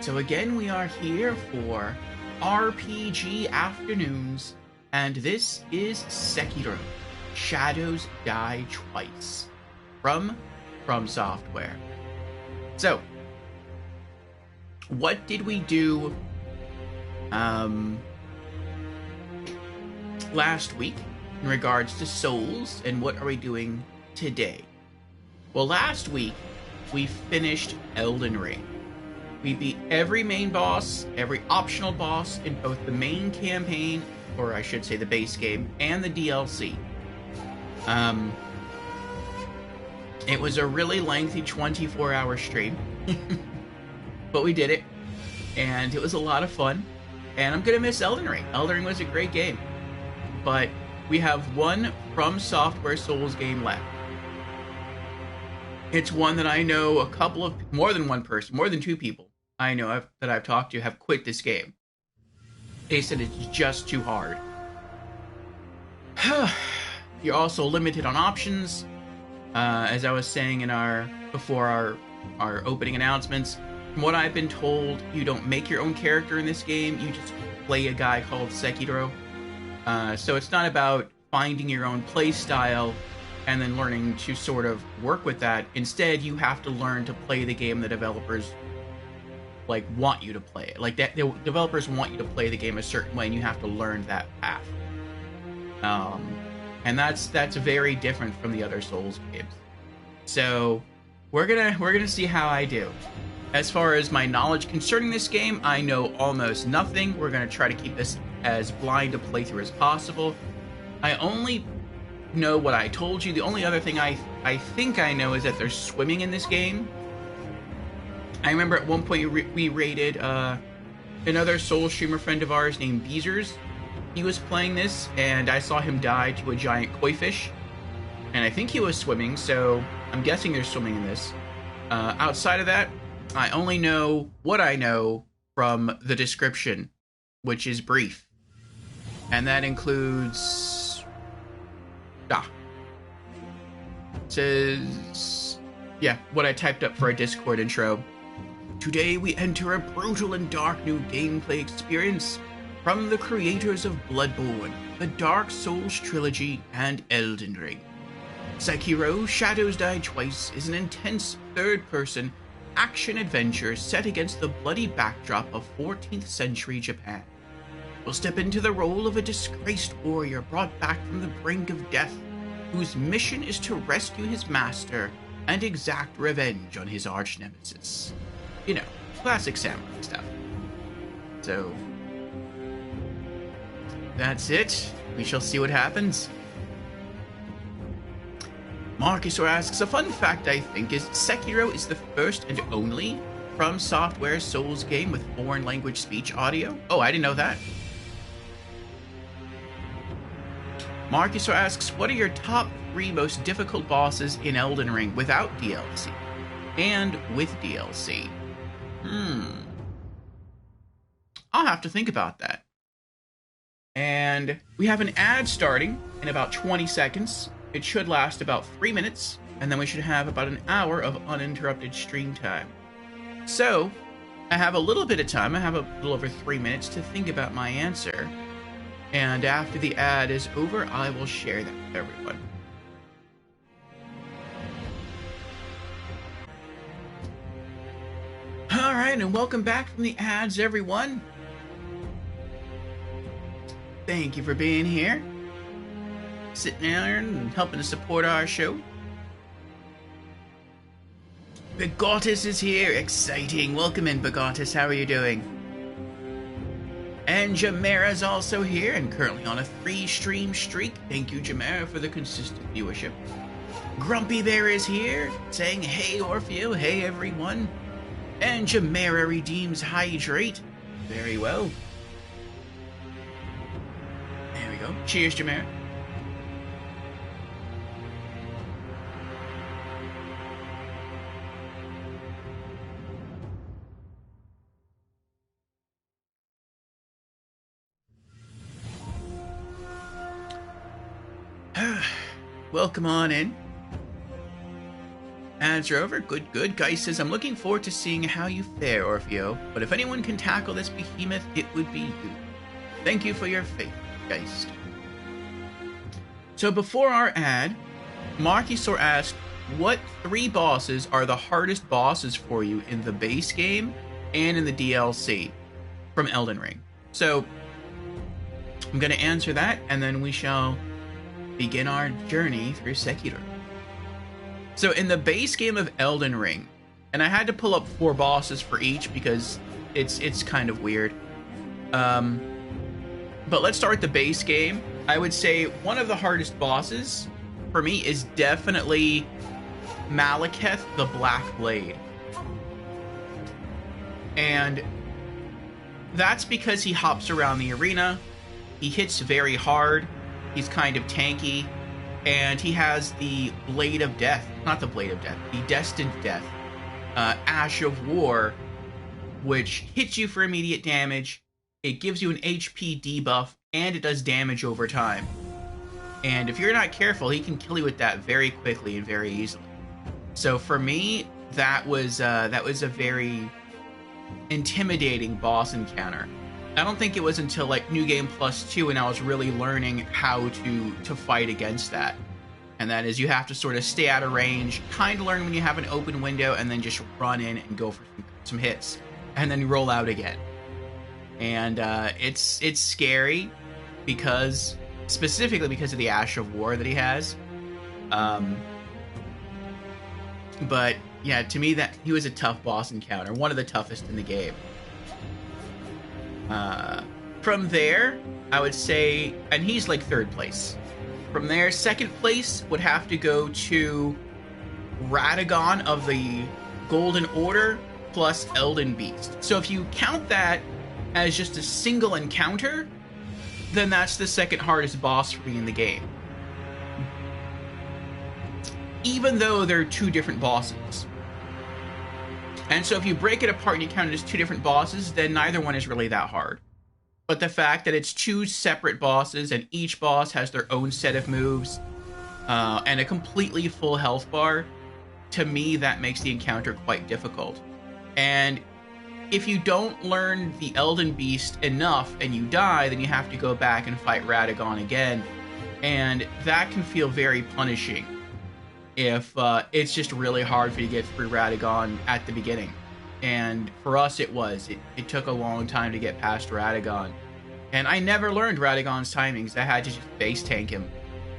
So again, we are here for RPG Afternoons, and this is Sekiro: Shadows Die Twice from Software. So, what did we do last week in regards to Souls, and what are we doing today? Well, last week we finished Elden Ring. We beat every main boss, every optional boss in both the main campaign, or I should say the base game, and the DLC. It was a really lengthy 24-hour stream, but we did it, and it was a lot of fun, and I'm gonna miss Elden Ring. Elden Ring was a great game, but we have one From Software Souls game left. It's one that I know more than one person, more than two people I know that I've talked to have quit this game. They said it's just too hard. You're also limited on options. As I was saying before our opening announcements, from what I've been told, you don't make your own character in this game. You just play a guy called Sekiro. So it's not about finding your own play style and then learning to sort of work with that. Instead, you have to learn to play the game the developers want you to play it. Like that, the developers want you to play the game a certain way, and you have to learn that path. And that's very different from the other Souls games. So we're gonna see how I do. As far as my knowledge concerning this game, I know almost nothing. We're gonna try to keep this as blind a playthrough as possible. I only know what I told you. The only other thing I think I know is that there's swimming in this game. I remember at one point we raided another Soul streamer friend of ours named Beezers. He was playing this, and I saw him die to a giant koi fish, and I think he was swimming, so I'm guessing there's swimming in this. Outside of that, I only know what I know from the description, which is brief, and that includes it says, what I typed up for a Discord intro. Today we enter a brutal and dark new gameplay experience from the creators of Bloodborne, the Dark Souls trilogy, and Elden Ring. Sekiro: Shadows Die Twice is an intense third-person action-adventure set against the bloody backdrop of 14th century Japan. We'll step into the role of a disgraced warrior brought back from the brink of death, whose mission is to rescue his master and exact revenge on his arch-nemesis. You know, classic samurai stuff. So, that's it. We shall see what happens. Marcus asks, a fun fact I think is Sekiro is the first and only From Software Souls game with foreign language speech audio. Oh, I didn't know that. Marcus asks, what are your top 3 most difficult bosses in Elden Ring without DLC? And with DLC? I'll have to think about that. And we have an ad starting in about 20 seconds. It should last about 3 minutes, and then we should have about an hour of uninterrupted stream time. So, I have a little bit of time. I have a little over 3 minutes to think about my answer. And after the ad is over, I will share that with everyone. Alright, and welcome back from the ads, everyone. Thank you for being here. Sitting there and helping to support our show. Bigotis is here. Exciting. Welcome in, Bigotis. How are you doing? And Jamera's also here and currently on a 3-stream streak. Thank you, Jamera, for the consistent viewership. Grumpy Bear is here, saying, hey, Orfeo. Hey, everyone. And Jamera redeems Hydrate. Very well. There we go. Cheers, Jamera. Welcome on in. ads are over. Good, good. Guy says, I'm looking forward to seeing how you fare, Orfeo. But if anyone can tackle this behemoth, it would be you. Thank you for your faith, Geist. So before our ad, Markysor asked, what 3 bosses are the hardest bosses for you in the base game and in the DLC from Elden Ring? So I'm going to answer that, and then we shall begin our journey through Sekiro. So in the base game of Elden Ring, and I had to pull up 4 bosses for each because it's kind of weird. But let's start with the base game. I would say one of the hardest bosses for me is definitely Malekith the Black Blade. And that's because he hops around the arena, he hits very hard, he's kind of tanky, and he has the Blade of Death, not the Blade of Death, the Destined Death, Ash of War, which hits you for immediate damage, it gives you an HP debuff, and it does damage over time. And if you're not careful, he can kill you with that very quickly and very easily. So for me, that was a very intimidating boss encounter. I don't think it was until like New Game Plus 2 and I was really learning how to fight against that. And that is, you have to sort of stay out of range, kind of learn when you have an open window, and then just run in and go for some hits, and then roll out again. And it's scary because, specifically because of the Ash of War that he has. But yeah, to me, that he was a tough boss encounter, one of the toughest in the game. From there, I would say, and he's like 3rd place. From there, 2nd place would have to go to Radagon of the Golden Order plus Elden Beast. So if you count that as just a single encounter, then that's the 2nd hardest boss for me in the game. Even though they're 2 different bosses. And so if you break it apart and you count it as 2 different bosses, then neither one is really that hard. But the fact that it's 2 separate bosses and each boss has their own set of moves and a completely full health bar, to me that makes the encounter quite difficult. And if you don't learn the Elden Beast enough and you die, then you have to go back and fight Radagon again. And that can feel very punishing if it's just really hard for you to get through Radagon at the beginning. And for us, it was. It took a long time to get past Radagon. And I never learned Radagon's timings. I had to just base tank him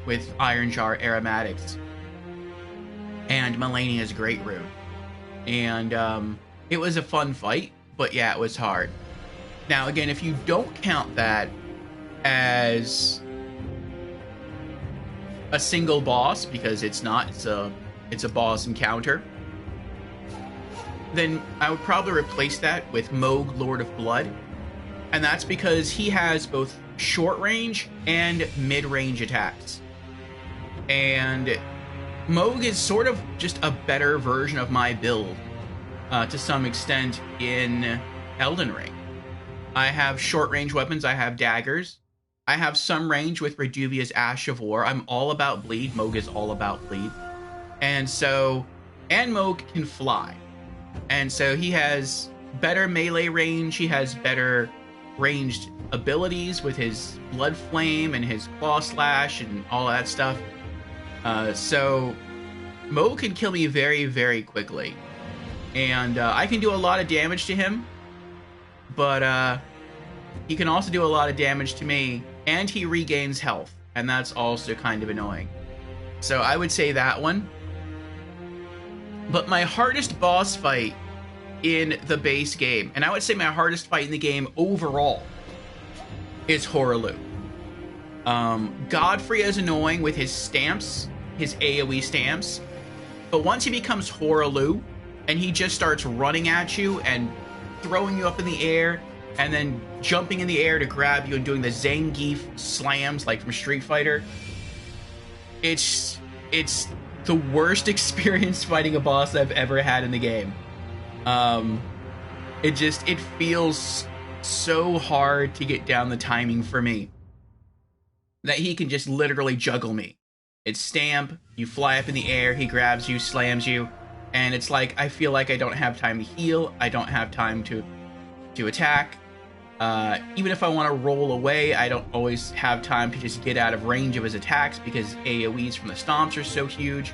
with Iron Jar Aromatics and Malenia's Great Rune. And it was a fun fight, but yeah, it was hard. Now, again, if you don't count that as a single boss, because it's not, it's a boss encounter, then I would probably replace that with Mohg, Lord of Blood. And that's because he has both short range and mid-range attacks. And Mohg is sort of just a better version of my build, to some extent, in Elden Ring. I have short-range weapons, I have daggers. I have some range with Reduvia's Ash of War. I'm all about bleed. Mohg is all about bleed. And Mohg can fly. And so he has better melee range, he has better ranged abilities with his Blood Flame and his Claw Slash and all that stuff. So Mohg can kill me very, very quickly. And I can do a lot of damage to him, but he can also do a lot of damage to me, and he regains health, and that's also kind of annoying. So I would say that one. But my hardest boss fight in the base game, and I would say my hardest fight in the game overall, is Hoarah. Godfrey is annoying with his stamps, his AoE stamps, but once he becomes Hoarah and he just starts running at you and throwing you up in the air and then jumping in the air to grab you and doing the Zangief slams like from Street Fighter, it's the worst experience fighting a boss I've ever had in the game. It feels so hard to get down the timing for me that he can just literally juggle me. It's stamp, you fly up in the air, he grabs you, slams you, And it's like, I feel like I don't have time to heal. I don't have time to attack. Even if I want to roll away, I don't always have time to just get out of range of his attacks because AoEs from the stomps are so huge.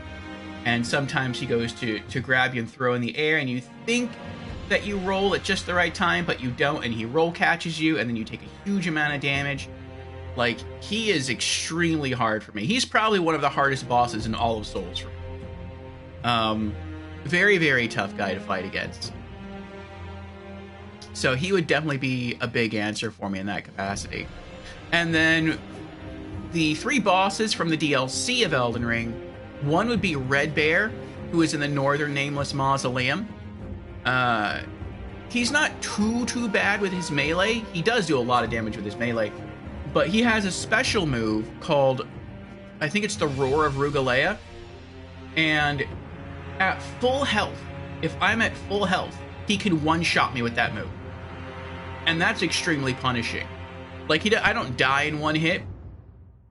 And sometimes he goes to grab you and throw in the air, and you think that you roll at just the right time, but you don't, and he roll catches you, and then you take a huge amount of damage. Like, he is extremely hard for me. He's probably one of the hardest bosses in all of Souls for me. Very, very tough guy to fight against. So he would definitely be a big answer for me in that capacity. And then the 3 bosses from the DLC of Elden Ring, one would be Red Bear, who is in the Northern Nameless Mausoleum. He's not too bad with his melee. He does do a lot of damage with his melee. But he has a special move called, I think it's the Roar of Rugalea. And at full health, if I'm at full health, he can one-shot me with that move. And that's extremely punishing. Like, I don't die in one hit,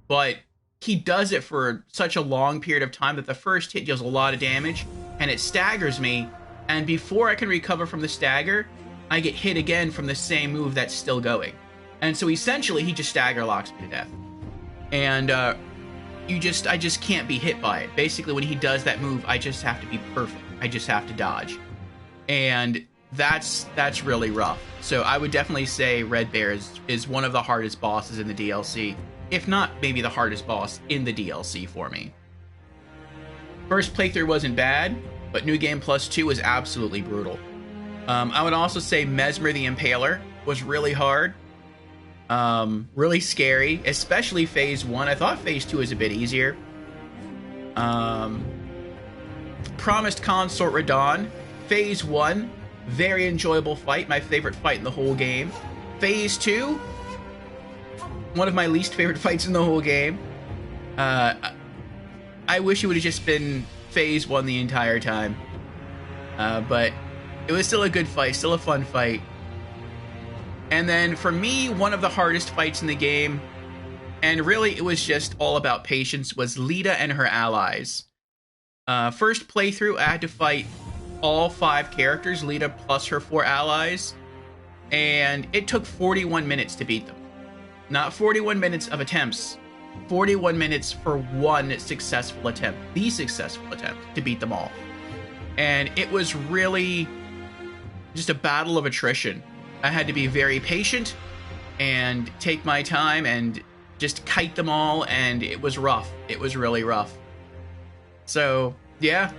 but he does it for such a long period of time that the first hit deals a lot of damage, and it staggers me, and before I can recover from the stagger, I get hit again from the same move that's still going. And so essentially, he just stagger locks me to death. And I just can't be hit by it. Basically, when he does that move, I just have to be perfect. I just have to dodge. And that's really rough. So I would definitely say Red Bear is one of the hardest bosses in the DLC, if not maybe the hardest boss in the DLC for me. First playthrough wasn't bad, but New Game Plus 2 was absolutely brutal. I would also say Mesmer the Impaler was really hard. Really scary, especially Phase 1. I thought Phase 2 was a bit easier. Promised Consort Radahn. Phase 1, very enjoyable fight. My favorite fight in the whole game. Phase 2, one of my least favorite fights in the whole game. I wish it would have just been Phase 1 the entire time. But it was still a good fight, still a fun fight. And then for me, one of the hardest fights in the game, and really it was just all about patience, was Lita and her allies. First playthrough, I had to fight all 5 characters, Lita plus her 4 allies, and it took 41 minutes to beat them. Not 41 minutes of attempts, 41 minutes for one successful attempt, the successful attempt to beat them all. And it was really just a battle of attrition. I had to be very patient and take my time and just kite them all, and it was rough. It was really rough. So, yeah,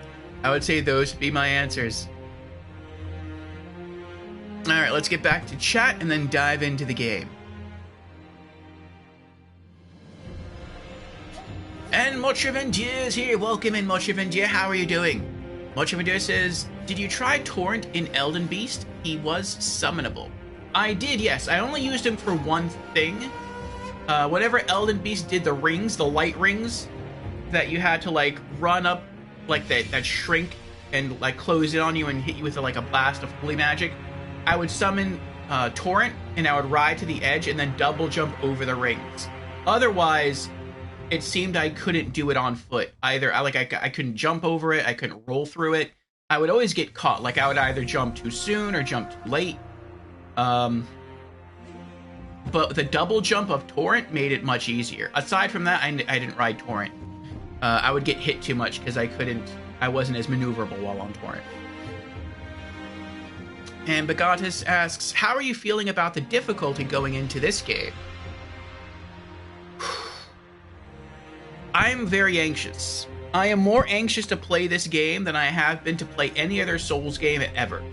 I would say those would be my answers. Alright, let's get back to chat and then dive into the game. And Motrivendier is here. Welcome in, Motrivendier. How are you doing? Motrivendier says, did you try Torrent in Elden Beast? He was summonable. I did, yes. I only used him for one thing. Whenever Elden Beast did the rings, the light rings, that you had to, like, run up, like, that shrink and, like, close in on you and hit you with, like, a blast of holy magic, I would summon Torrent, and I would ride to the edge and then double jump over the rings. Otherwise, it seemed I couldn't do it on foot. Either, I couldn't jump over it, I couldn't roll through it. I would always get caught. Like, I would either jump too soon or jump too late. But the double jump of Torrent made it much easier. Aside from that, I didn't ride Torrent. I would get hit too much because I wasn't as maneuverable while on Torrent. And Begatus asks, how are you feeling about the difficulty going into this game? I'm very anxious. I am more anxious to play this game than I have been to play any other Souls game ever.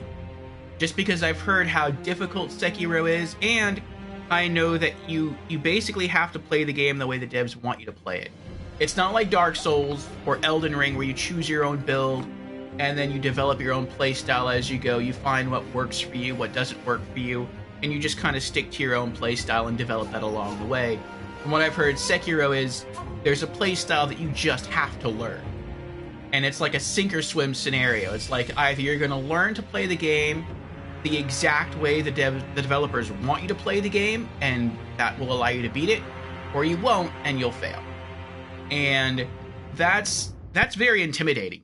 Just because I've heard how difficult Sekiro is, and I know that you basically have to play the game the way the devs want you to play it. It's not like Dark Souls or Elden Ring where you choose your own build and then you develop your own playstyle as you go. You find what works for you, what doesn't work for you, and you just kind of stick to your own playstyle and develop that along the way. From what I've heard, Sekiro is there's a playstyle that you just have to learn. And it's like a sink or swim scenario. It's like either you're going to learn to play the game the exact way the developers want you to play the game, and that will allow you to beat it, or you won't, and you'll fail. And that's very intimidating.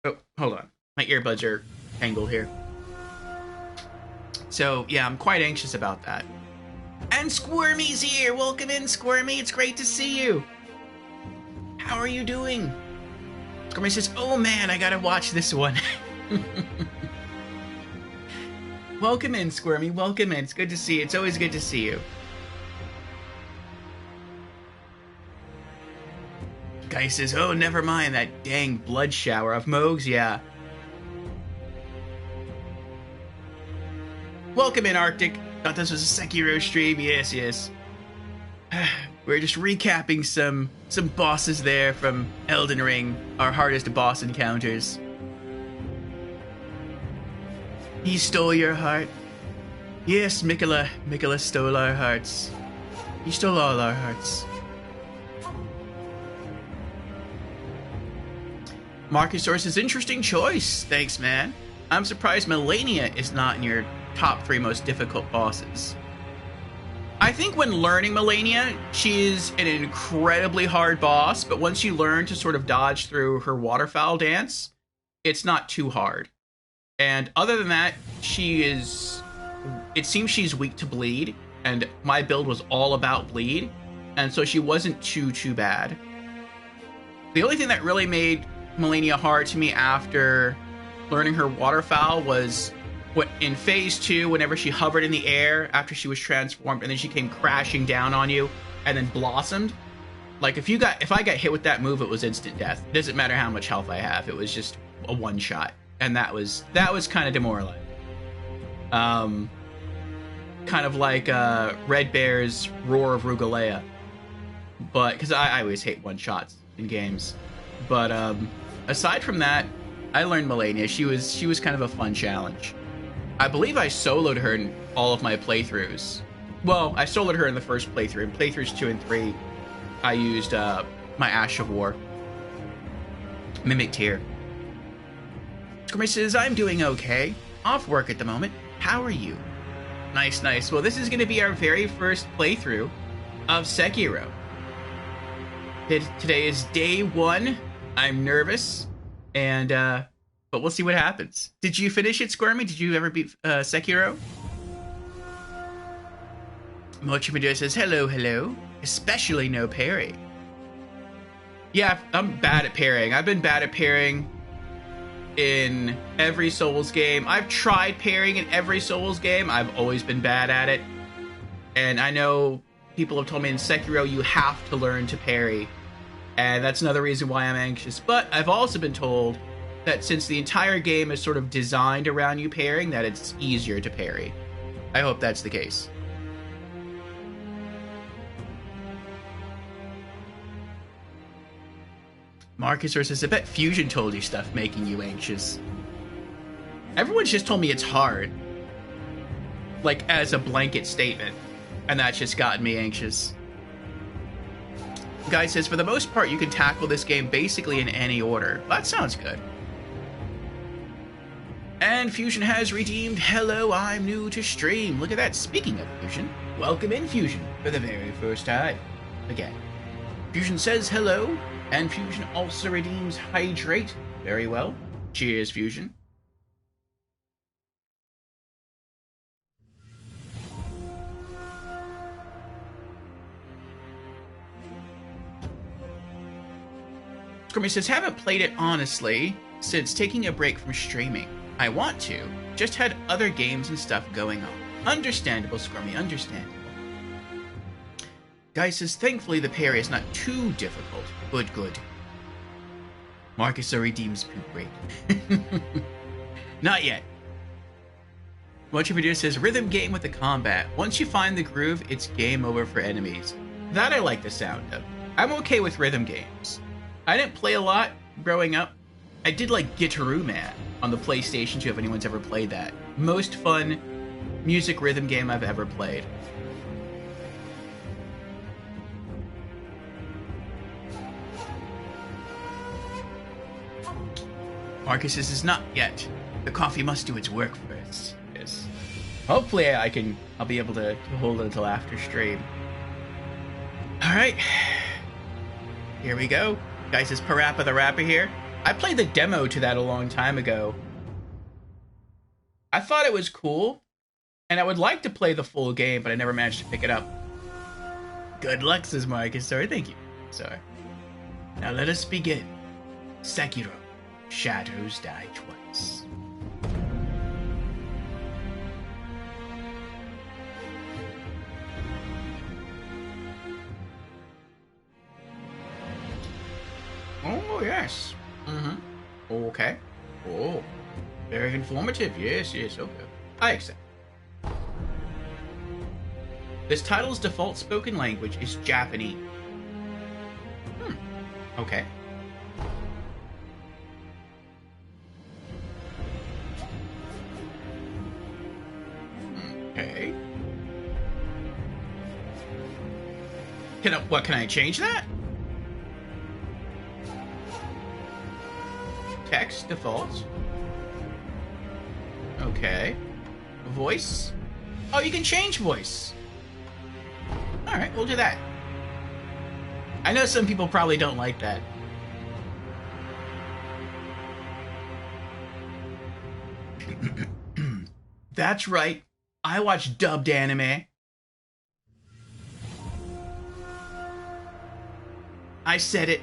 Oh, hold on. My earbuds are tangled here. So, yeah, I'm quite anxious about that. And Squirmy's here! Welcome in, Squirmy! It's great to see you! How are you doing? Squirmy says, oh man, I gotta watch this one. Welcome in, Squirmy. Welcome in. It's good to see you. It's always good to see you. Guy says, oh, never mind that dang blood shower of Moogs, yeah. Welcome in, Arctic. Thought this was a Sekiro stream. Yes, yes. We're just recapping some bosses there from Elden Ring, our hardest boss encounters. He stole your heart. Yes, Mikola stole our hearts. He stole all our hearts. Marcus Source says, interesting choice. Thanks, man. I'm surprised Malenia is not in your top 3 most difficult bosses. I think when learning Malenia, she is an incredibly hard boss, but once you learn to sort of dodge through her waterfowl dance, it's not too hard. And other than that, it seems she's weak to bleed, and my build was all about bleed, and so she wasn't too bad. The only thing that really made Malenia hard to me after learning her waterfowl was in phase 2, whenever she hovered in the air after she was transformed, and then she came crashing down on you and then blossomed. Like, if I got hit with that move, it was instant death. It doesn't matter how much health I have. It was just a one shot. And that was kind of demoralizing. Kind of like Red Bear's Roar of Rugalea. But, because I always hate one shots in games. But aside from that, I learned Malenia. She was kind of a fun challenge. I believe I soloed her in all of my playthroughs. Well, I soloed her in the first playthrough. In playthroughs 2 and 3, I used my Ash of War. Mimic Tear. Squirmy says, I'm doing okay. Off work at the moment. How are you? Nice, nice. Well, this is going to be our very first playthrough of Sekiro. Today is day 1. I'm nervous, and but we'll see what happens. Did you finish it, Squirmy? Did you ever beat Sekiro? Mochimajo says, hello, hello. Especially no parry. Yeah, I'm bad at parrying. I've been bad at parrying in every Souls game. I've tried parrying in every Souls game. I've always been bad at it. And I know people have told me in Sekiro you have to learn to parry. And that's another reason why I'm anxious. But I've also been told that since the entire game is sort of designed around you parrying, that it's easier to parry. I hope that's the case. Marcus says, I bet Fusion told you stuff making you anxious. Everyone's just told me it's hard. Like, as a blanket statement. And that's just gotten me anxious. Guy says, for the most part, you can tackle this game basically in any order. That sounds good. And Fusion has redeemed, hello, I'm new to stream. Look at that. Speaking of Fusion, welcome in, Fusion, for the very first time. Again. Fusion says hello, and Fusion also redeems hydrate. Very well. Cheers, Fusion. Squirmy says, haven't played it honestly since taking a break from streaming. I want to, just had other games and stuff going on. Understandable, Squirmy, understandable. Guy says, thankfully the parry is not too difficult. Good, good. Marcus redeems poop rate. Not yet. What you produce says, rhythm game with the combat. Once you find the groove, it's game over for enemies. That I like the sound of. I'm okay with rhythm games. I didn't play a lot growing up. I did like Gitaroo Man on the PlayStation 2, if anyone's ever played that. Most fun music rhythm game I've ever played. Marcus says, it's not yet. The coffee must do its work first. Yes. Hopefully I'll be able to hold it until after stream. Alright. Here we go. Guy says, Parappa the Rapper here. I played the demo to that a long time ago. I thought it was cool, and I would like to play the full game, but I never managed to pick it up. Good luck, says Marcus. Sorry, thank you. Sorry. Now let us begin. Sekiro, Shadows Die Twice. Oh, yes. Mm-hmm. Okay. Oh, very informative. Yes, yes, okay. I accept. This title's default spoken language is Japanese. Okay. Okay. Can I change that? Text defaults. Okay. Voice. Oh, you can change voice. Alright, we'll do that. I know some people probably don't like that. That's right. I watch dubbed anime. I said it.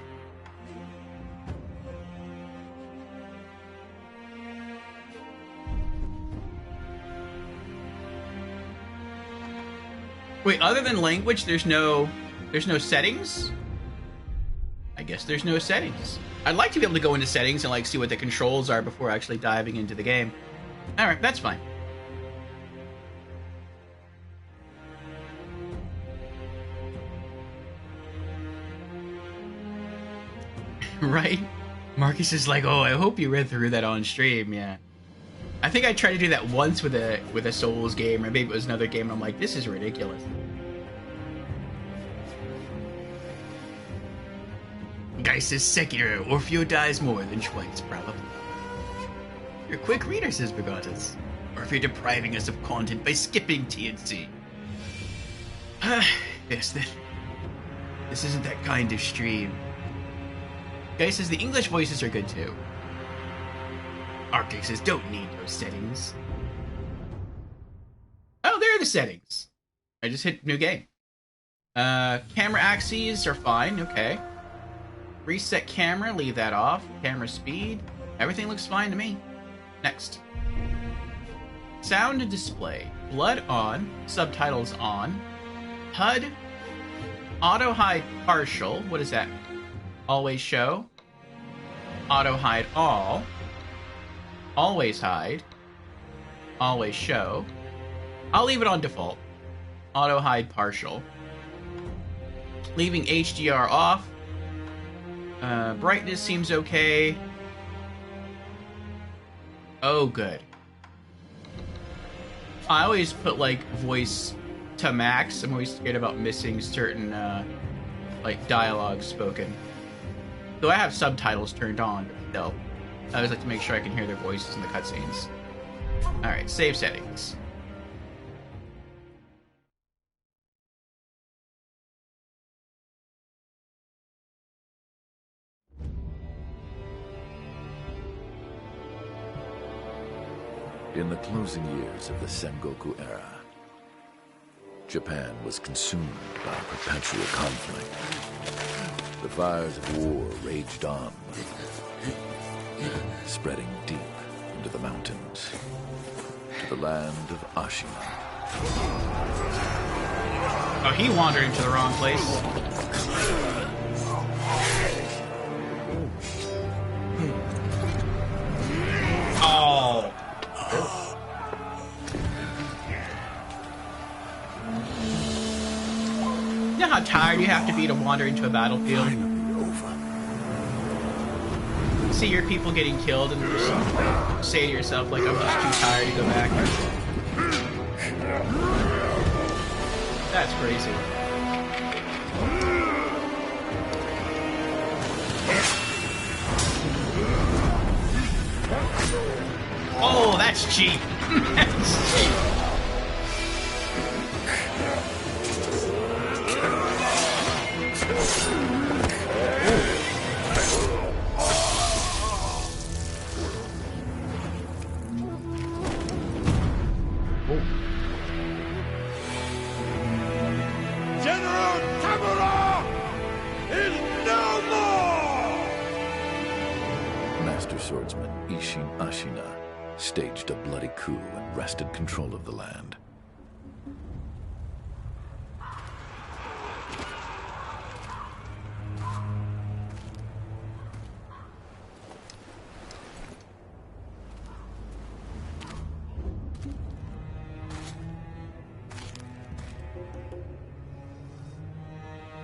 Wait, other than language, there's no settings? I guess there's no settings. I'd like to be able to go into settings and like see what the controls are before actually diving into the game. Alright, that's fine. Right? Marcus is like, oh, I hope you read through that on stream, yeah. I think I tried to do that once with a Souls game, or maybe it was another game, and I'm like, this is ridiculous. Guy says Sekiro, Orfeo dies more than twice, probably. You're a quick reader, says Begatas. Or if you're depriving us of content by skipping TNC. Yes, this isn't that kind of stream. Guy says the English voices are good too. Arctic says don't need those settings. Oh, there are the settings. I just hit new game. Camera axes are fine, okay. Reset camera, leave that off. Camera speed, everything looks fine to me. Next. Sound and display. Blood on, subtitles on. HUD, auto hide partial, what is that? Always show. Auto hide all. Always hide. Always show. I'll leave it on default. Auto hide partial. Leaving HDR off. Brightness seems okay. Oh, good. I always put like voice to max. I'm always scared about missing certain like dialogue spoken. Though I have subtitles turned on, but still. I always like to make sure I can hear their voices in the cutscenes. Alright, save settings. In the closing years of the Sengoku era, Japan was consumed by perpetual conflict. The fires of war raged on, spreading deep into the mountains, to the land of Ashina. Oh, he wandered into the wrong place. Oh. You know how tired you have to be to wander into a battlefield? See your people getting killed and just say to yourself, like, I'm just too tired to go back. That's crazy. Oh, that's cheap. That's cheap. General Tamura is no more! Master swordsman Isshin Ashina staged a bloody coup and wrested control of the land.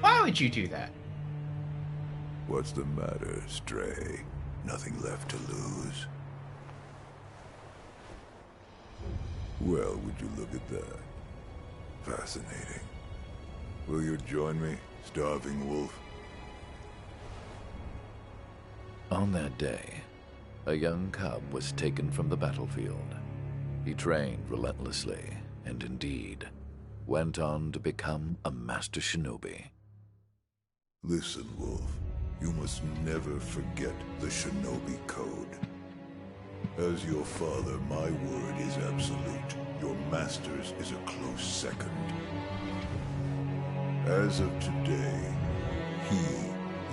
Why would you do that? What's the matter, Stray? Nothing left to lose? Well, would you look at that? Fascinating. Will you join me, Starving Wolf? On that day, a young cub was taken from the battlefield. He trained relentlessly, and indeed, went on to become a master shinobi. Listen, Wolf. You must never forget the Shinobi Code. As your father, my word is absolute. Your master's is a close second. As of today, he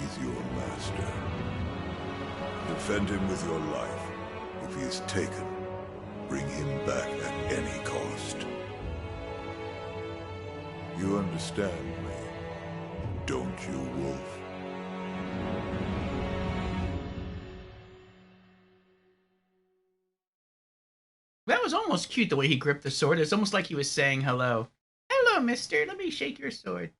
is your master. Defend him with your life. If he is taken, bring him back at any cost. You understand me, don't you, Wolf? That was almost cute the way he gripped the sword. It's almost like he was saying hello. Hello, mister. Let me shake your sword.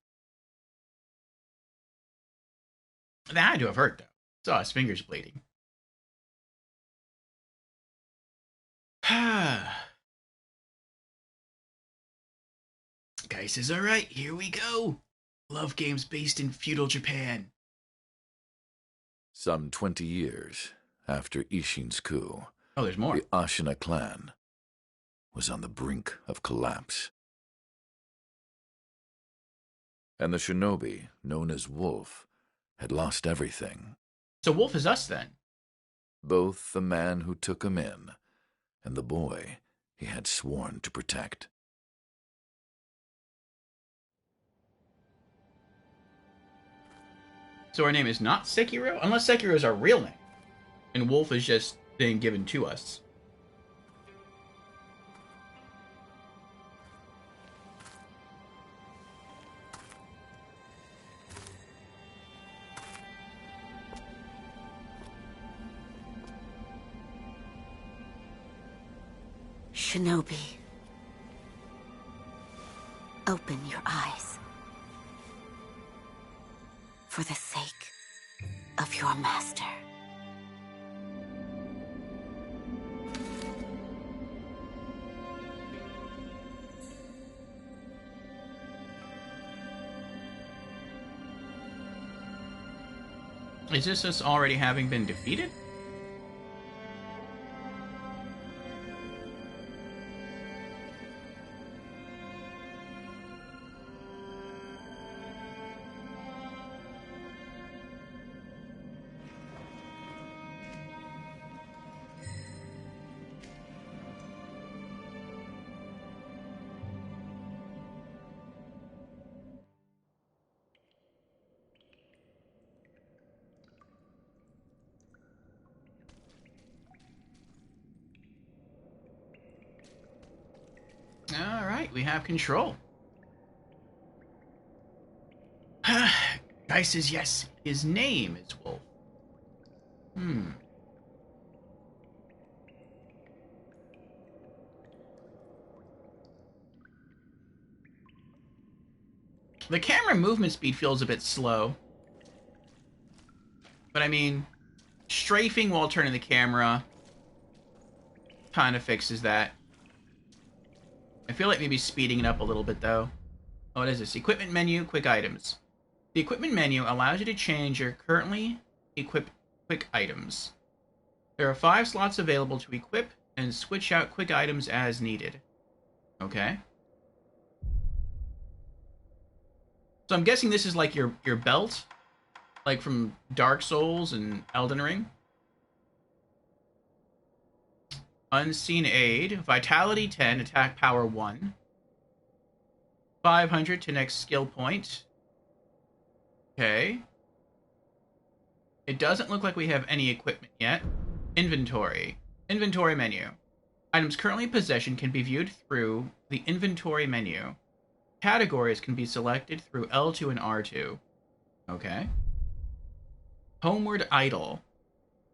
That had to have hurt, though. Saw his fingers bleeding. Guy says, alright, here we go. Love games based in feudal Japan. Some 20 years after Isshin's coup, Oh, there's more. the Ashina clan was on the brink of collapse. And the shinobi, known as Wolf, had lost everything. So Wolf is us, then? Both the man who took him in and the boy he had sworn to protect. So our name is not Sekiro? Unless Sekiro is our real name. And Wolf is just being given to us. Shinobi, open your eyes. For the sake of your master. Is this us already having been defeated? Alright, we have control. Guy says yes, his name is Wolf. The camera movement speed feels a bit slow. But I mean, strafing while turning the camera kind of fixes that. I feel like maybe speeding it up a little bit, though. Oh, what is this? Equipment menu, quick items. The equipment menu allows you to change your currently equipped quick items. There are 5 slots available to equip and switch out quick items as needed. Okay. So I'm guessing this is like your belt, like from Dark Souls and Elden Ring. Unseen Aid, Vitality 10, Attack Power 1. 500 to next skill point. Okay. It doesn't look like we have any equipment yet. Inventory. Inventory menu. Items currently in possession can be viewed through the inventory menu. Categories can be selected through L2 and R2. Okay. Homeward Idol.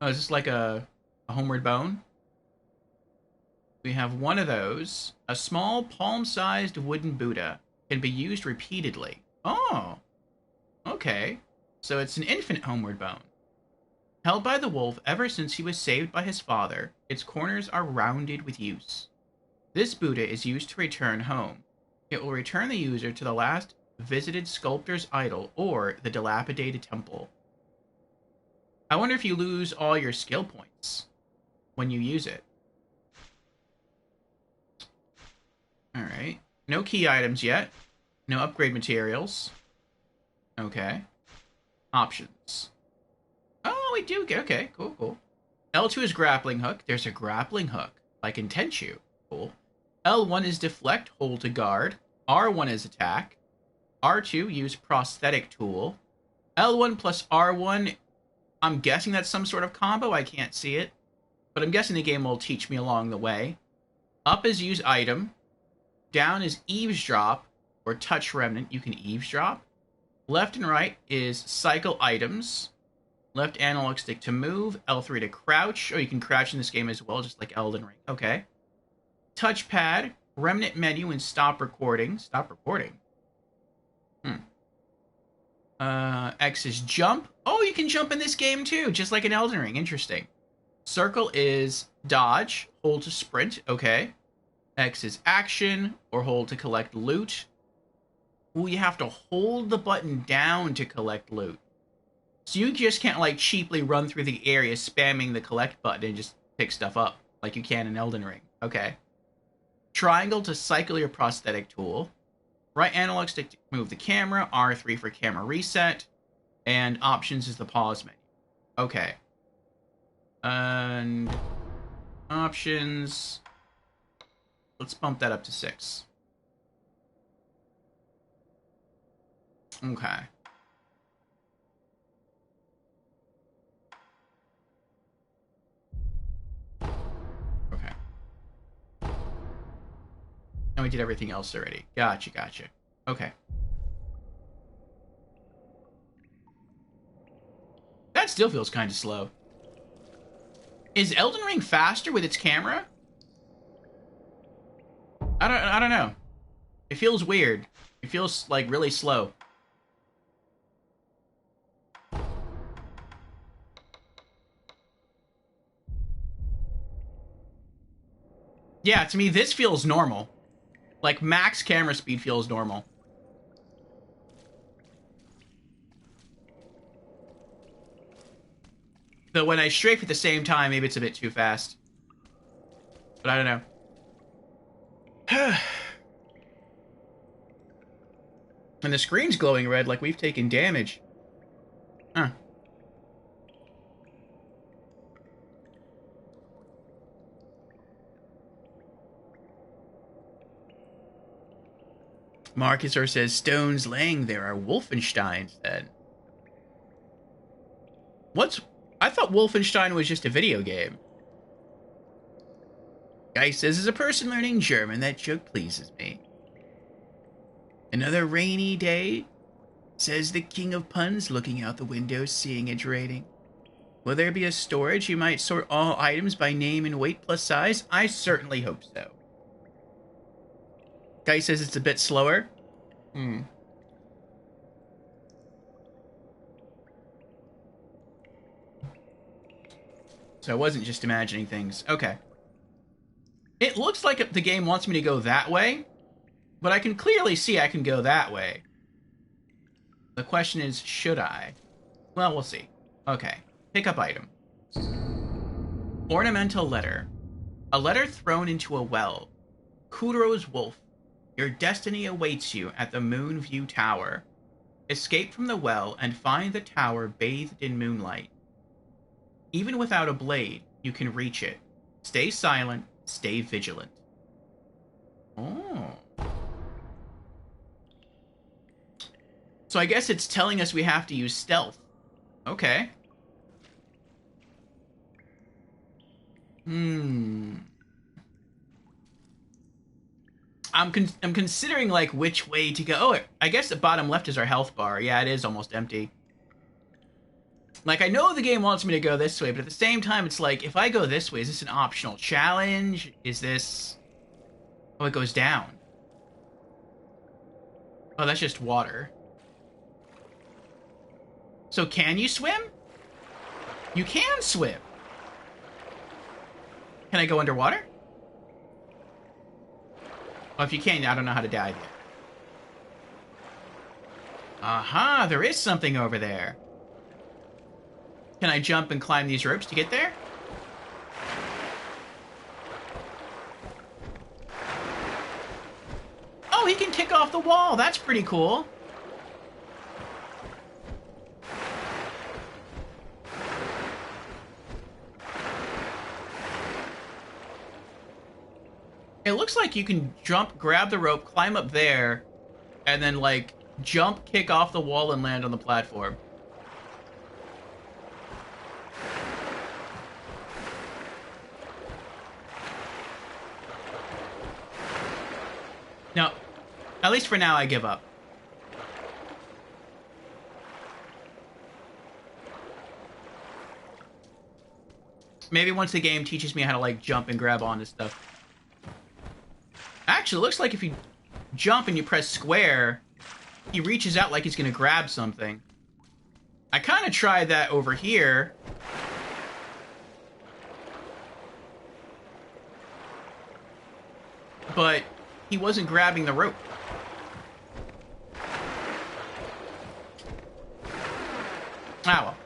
Oh, is this like a homeward bone? We have one of those. A small palm-sized wooden Buddha can be used repeatedly. Oh. Okay. So it's an infinite homeward bone. Held by the wolf ever since he was saved by his father, its corners are rounded with use. This Buddha is used to return home. It will return the user to the last visited sculptor's idol or the dilapidated temple. I wonder if you lose all your skill points when you use it. Alright. No key items yet. No upgrade materials. Okay. Options. Oh, we do get... Okay, cool. L2 is grappling hook. There's a grappling hook, like in Tenchu. Cool. L1 is deflect, hold to guard. R1 is attack. R2, use prosthetic tool. L1 plus R1, I'm guessing that's some sort of combo. I can't see it. But I'm guessing the game will teach me along the way. Up is use item. Down is eavesdrop, or touch remnant. You can eavesdrop. Left and right is cycle items. Left analog stick to move. L3 to crouch. Oh, you can crouch in this game as well, just like Elden Ring. Okay. Touchpad, remnant menu, and stop recording. Stop recording. X is jump. Oh, you can jump in this game too, just like in Elden Ring. Interesting. Circle is dodge. Hold to sprint. Okay. X is action, or hold to collect loot. Ooh, you have to hold the button down to collect loot. So you just can't, like, cheaply run through the area spamming the collect button and just pick stuff up, like you can in Elden Ring. Okay. Triangle to cycle your prosthetic tool. Right analog stick to move the camera. R3 for camera reset. And options is the pause menu. Okay. And options... Let's bump that up to 6. Okay. Okay. And we did everything else already. Gotcha. Okay. That still feels kind of slow. Is Elden Ring faster with its camera? I don't know. It feels weird. It feels like really slow. Yeah, to me this feels normal. Like max camera speed feels normal. Though when I strafe at the same time, maybe it's a bit too fast. But I don't know. And the screen's glowing red like we've taken damage. Huh. Marcusor says stones laying there are Wolfensteins then. I thought Wolfenstein was just a video game. Guy says, as a person learning German, that joke pleases me. Another rainy day, says the king of puns, looking out the window, seeing it raining. Will there be a storage? You might sort all items by name and weight plus size? I certainly hope so. Guy says it's a bit slower. So I wasn't just imagining things. Okay. It looks like the game wants me to go that way, but I can clearly see I can go that way. The question is, should I? Well, we'll see. Okay. Pick up item. Ornamental letter. A letter thrown into a well. Kuro's wolf. Your destiny awaits you at the Moonview Tower. Escape from the well and find the tower bathed in moonlight. Even without a blade, you can reach it. Stay silent. Stay vigilant. Oh. So I guess it's telling us we have to use stealth. Okay. I'm considering like which way to go. Oh, I guess the bottom left is our health bar. Yeah, it is almost empty. Like, I know the game wants me to go this way, but at the same time, it's like, if I go this way, is this an optional challenge? Is this... Oh, it goes down. Oh, that's just water. So can you swim? You can swim. Can I go underwater? Oh, if you can, I don't know how to dive yet. Aha, there is something over there. Can I jump and climb these ropes to get there? Oh, he can kick off the wall. That's pretty cool. It looks like you can jump, grab the rope, climb up there, and then, like, jump, kick off the wall, and land on the platform. No, at least for now, I give up. Maybe once the game teaches me how to, like, jump and grab onto stuff. Actually, it looks like if you jump and you press square, he reaches out like he's gonna grab something. I kind of tried that over here. But he wasn't grabbing the rope. Ah, well.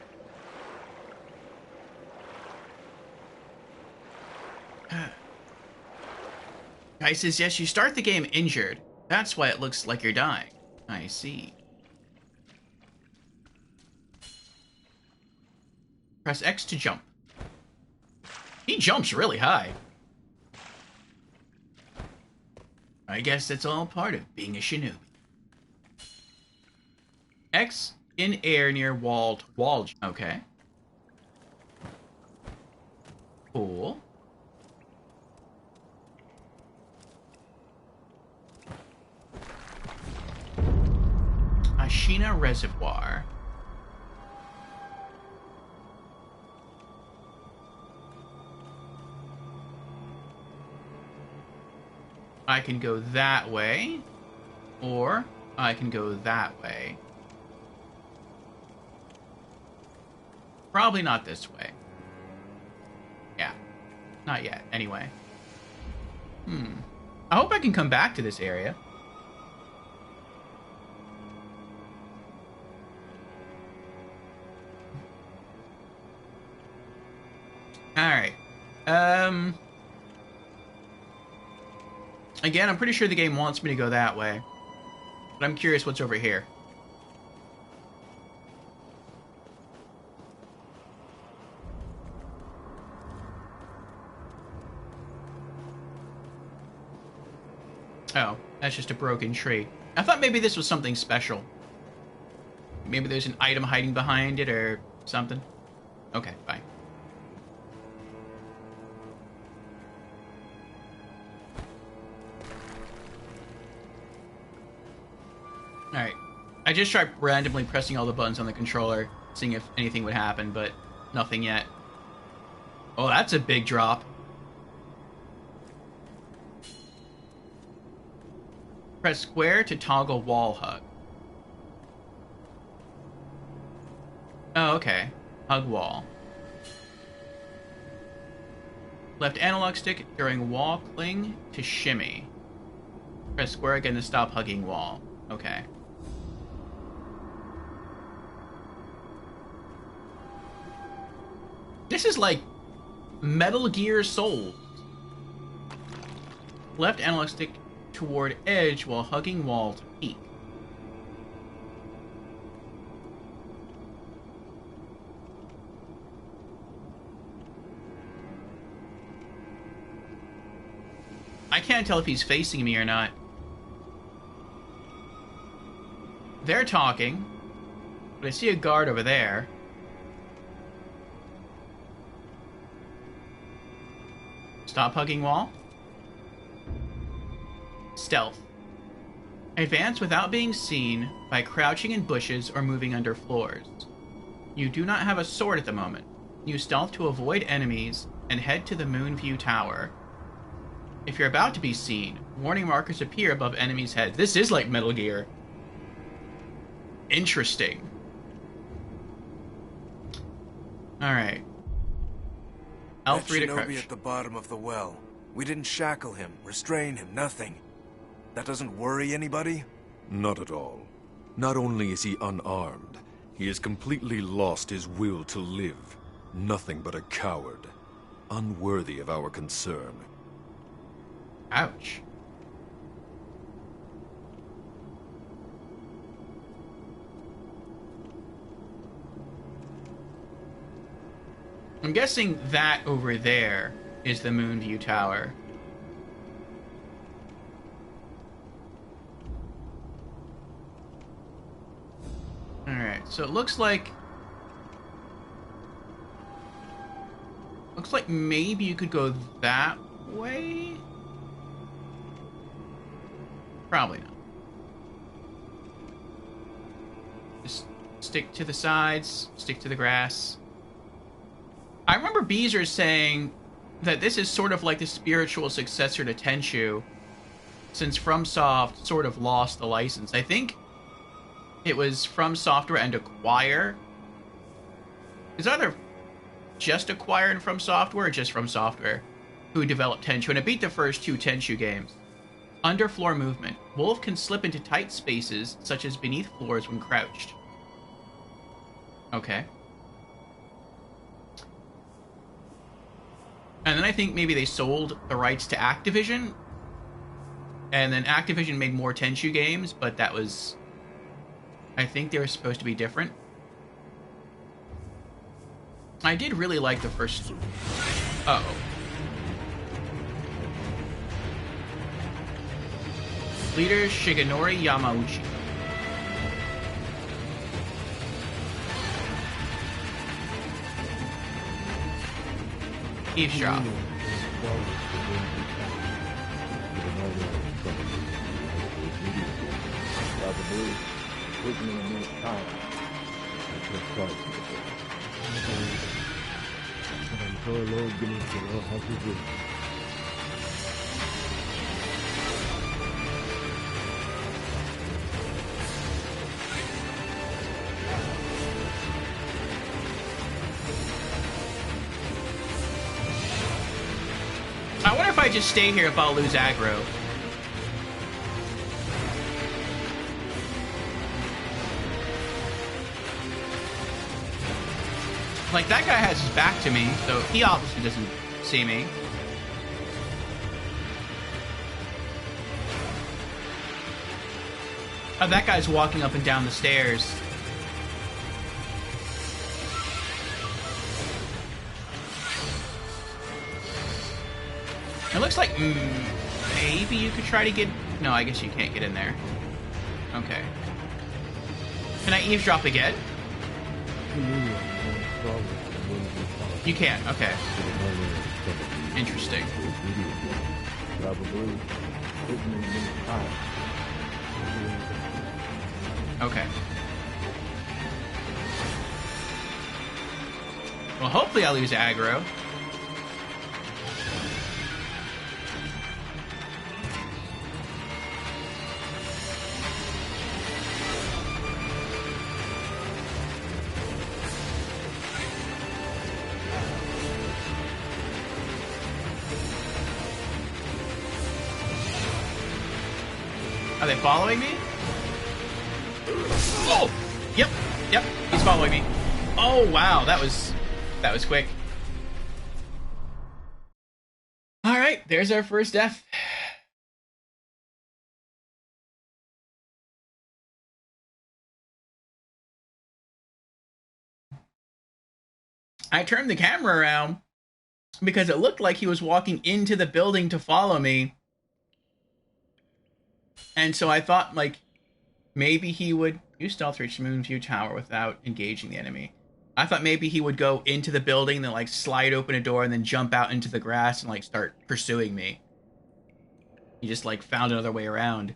Guy says, yes, you start the game injured. That's why it looks like you're dying. I see. Press X to jump. He jumps really high. I guess that's all part of being a shinobi. X in air near wall. Okay. Cool. Ashina Reservoir. I can go that way, or I can go that way. Probably not this way. Yeah, not yet, anyway. I hope I can come back to this area. Alright. Again, I'm pretty sure the game wants me to go that way. But I'm curious what's over here. Oh, that's just a broken tree. I thought maybe this was something special. Maybe there's an item hiding behind it or something. Okay, fine. Alright. I just tried randomly pressing all the buttons on the controller, seeing if anything would happen, but nothing yet. Oh, that's a big drop. Press square to toggle wall hug. Oh, okay. Hug wall. Left analog stick during wall cling to shimmy. Press square again to stop hugging wall. Okay. This is like Metal Gear Solid. Left analog stick toward edge while hugging wall to peek. can't tell if he's facing me or not. They're talking, but I see a guard over there. Stop hugging wall. Stealth. Advance without being seen by crouching in bushes or moving under floors. You do not have a sword at the moment. Use stealth to avoid enemies and head to the Moonview Tower. If you're about to be seen, warning markers appear above enemies' heads. This is like Metal Gear. Interesting. Alright. Elfrida Crouch. Shinobi at the bottom of the well. We didn't shackle him, restrain him, nothing. That doesn't worry anybody? Not at all. Not only is he unarmed, he has completely lost his will to live. Nothing but a coward. Unworthy of our concern. Ouch. I'm guessing that over there is the Moonview Tower. Alright, so it looks like maybe you could go that way? Probably not. Just stick to the sides, stick to the grass. I remember Beezer saying that this is sort of like the spiritual successor to Tenchu, since FromSoft sort of lost the license. I think it was From Software and Acquire. Is either just Acquire and From Software or just From Software who developed Tenchu, and it beat the first two Tenchu games. Underfloor movement. Wolf can slip into tight spaces, such as beneath floors when crouched. Okay. And then I think maybe they sold the rights to Activision. And then Activision made more Tenchu games, but that was... I think they were supposed to be different. I did really like the first... Uh-oh. Leader Shigenori Yamauchi. Eavesdrop. I wonder if I just stay here if I'll lose aggro. Like, that guy has his back to me, so he obviously doesn't see me. Oh, that guy's walking up and down the stairs. It looks like maybe you could try to get... No, I guess you can't get in there. Okay. Can I eavesdrop again? You can, okay. Interesting. Okay. Well, hopefully I'll lose aggro. Are they following me? Oh! Yep, he's following me. Oh, wow, that was quick. Alright, there's our first death. I turned the camera around because it looked like he was walking into the building to follow me, And so I thought, like, maybe he would use stealth to reach the Moonview Tower without engaging the enemy. I thought maybe he would go into the building, then, like, slide open a door and then jump out into the grass and, like, start pursuing me. He just, like, found another way around.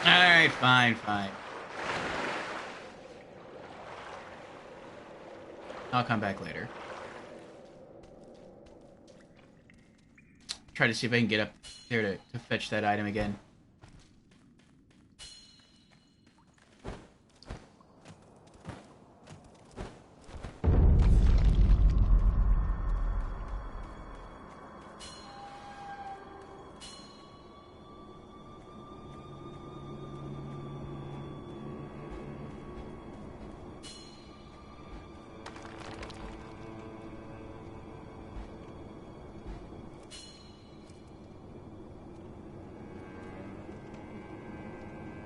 Alright, fine, fine. I'll come back later. Try to see if I can get up there to fetch that item again.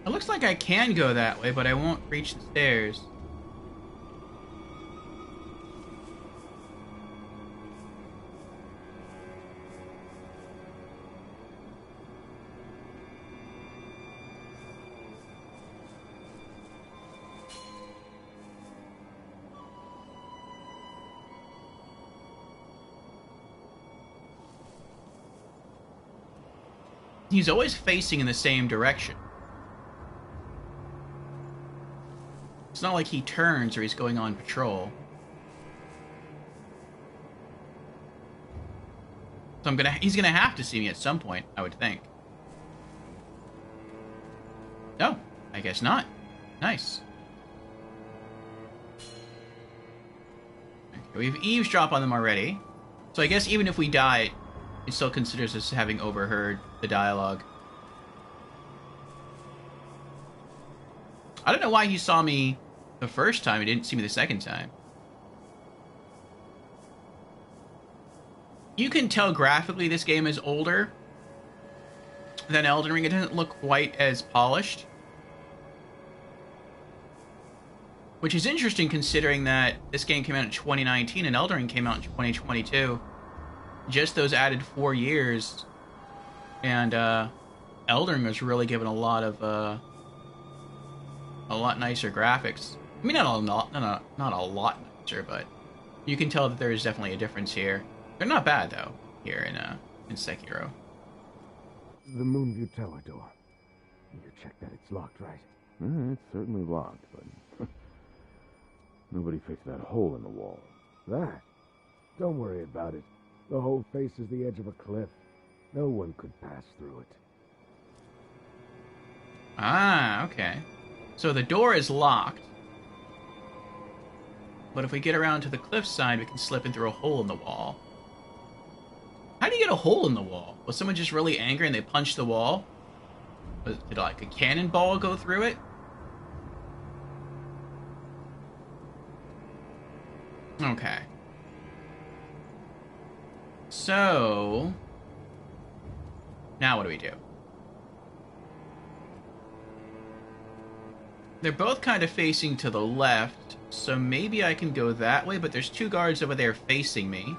It looks like I can go that way, but I won't reach the stairs. He's always facing in the same direction. It's not like he turns or he's going on patrol. So he's gonna have to see me at some point, I would think. No, I guess not. Nice. Okay, we've eavesdropped on them already. So I guess even if we die, it still considers us having overheard the dialogue. I don't know why he saw me the first time. He didn't see me the second time. You can tell graphically this game is older than Elden Ring. It doesn't look quite as polished. Which is interesting considering that this game came out in 2019 and Elden Ring came out in 2022. Just those added 4 years. And Elden Ring was really given a lot nicer graphics. I mean, not a lot nicer, but you can tell that there is definitely a difference here. They're not bad though here in Sekiro. The Moonview Tower door. You check that it's locked, right? It's certainly locked, but nobody fixed that hole in the wall. That? Don't worry about it. The hole faces the edge of a cliff. No one could pass through it. Ah, okay. So the door is locked. But if we get around to the cliffside, we can slip in through a hole in the wall. How do you get a hole in the wall? Was someone just really angry and they punched the wall? Did like a cannonball go through it? Okay. So now what do we do? They're both kind of facing to the left, so maybe I can go that way, but there's two guards over there facing me.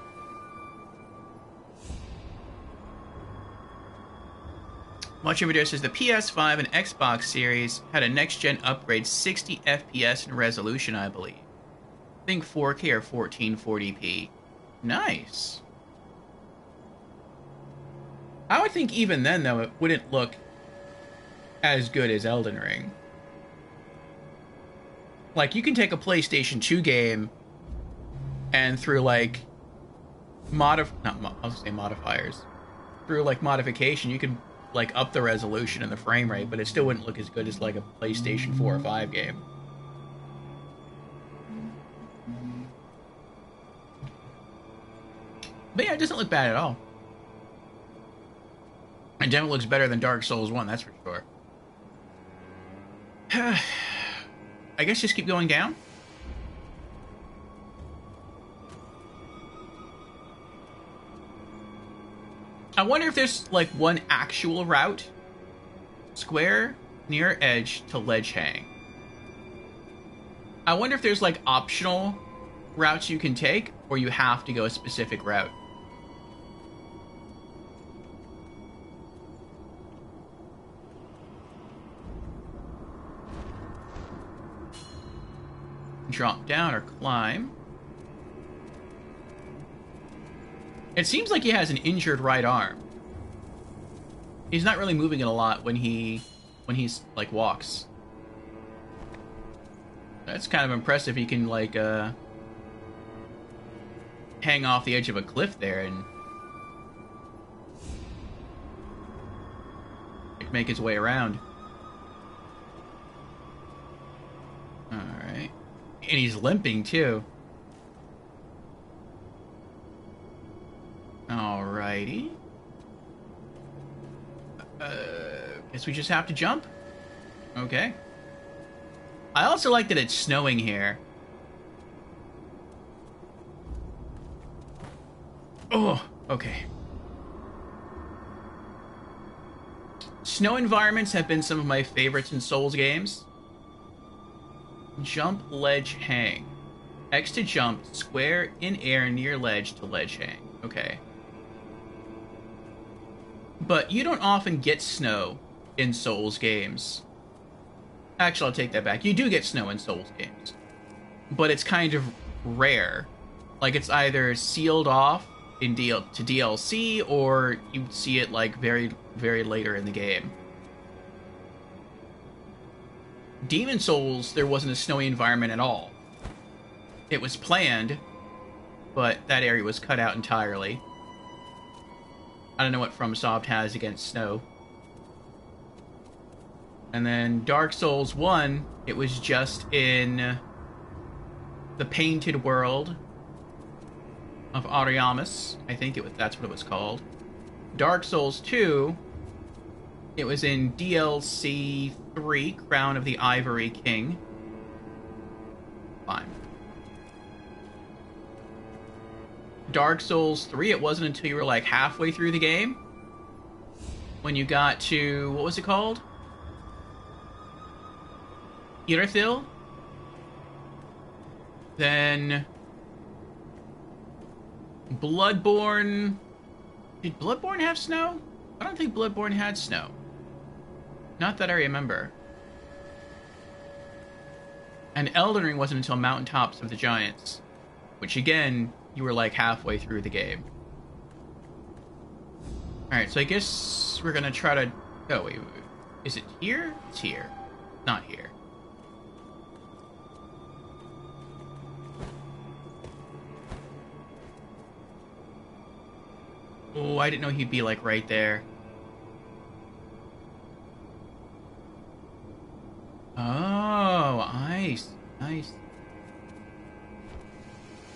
Watching video says the PS5 and Xbox Series had a next-gen upgrade 60 FPS in resolution, I believe. I think 4K or 1440p. Nice. I would think even then, though, it wouldn't look as good as Elden Ring. Like, you can take a PlayStation 2 game and through, like, modifiers. Through, like, modification, you can, like, up the resolution and the frame rate, but it still wouldn't look as good as, like, a PlayStation 4 or 5 game. But yeah, it doesn't look bad at all. It definitely looks better than Dark Souls 1, that's for sure. I guess just keep going down. I wonder if there's, like, one actual route. Square, near edge to ledge hang. I wonder if there's, like, optional routes you can take, or you have to go a specific route. Drop down or climb. It seems like he has an injured right arm. He's not really moving it a lot when he's like walks. That's kind of impressive. He can like hang off the edge of a cliff there and like, make his way around. All right. And he's limping, too. Alrighty. Guess we just have to jump? Okay. I also like that it's snowing here. Oh, okay. Snow environments have been some of my favorites in Souls games. Jump, ledge, hang. X to jump, square in air near ledge to ledge hang. Okay. But you don't often get snow in Souls games. Actually, I'll take that back. You do get snow in Souls games. But it's kind of rare. Like, it's either sealed off in to DLC, or you see it, like, very, very later in the game. Demon Souls, there wasn't a snowy environment at all. It was planned, but that area was cut out entirely. I don't know what FromSoft has against snow. And then Dark Souls 1, it was just in the painted world of Ariamis. I think that's what it was called. Dark Souls 2, it was in DLC 3, Crown of the Ivory King. Fine. Dark Souls 3, it wasn't until you were like halfway through the game when you got to, what was it called? Irithyll? Then Bloodborne. Did Bloodborne have snow? I don't think Bloodborne had snow. Not that I remember. And Elden Ring wasn't until Mountaintops of the Giants, which again, you were like halfway through the game. Alright, so I guess we're gonna try to... Oh, wait. Is it here? It's here. Not here. Oh, I didn't know he'd be like right there. Oh, nice. Nice.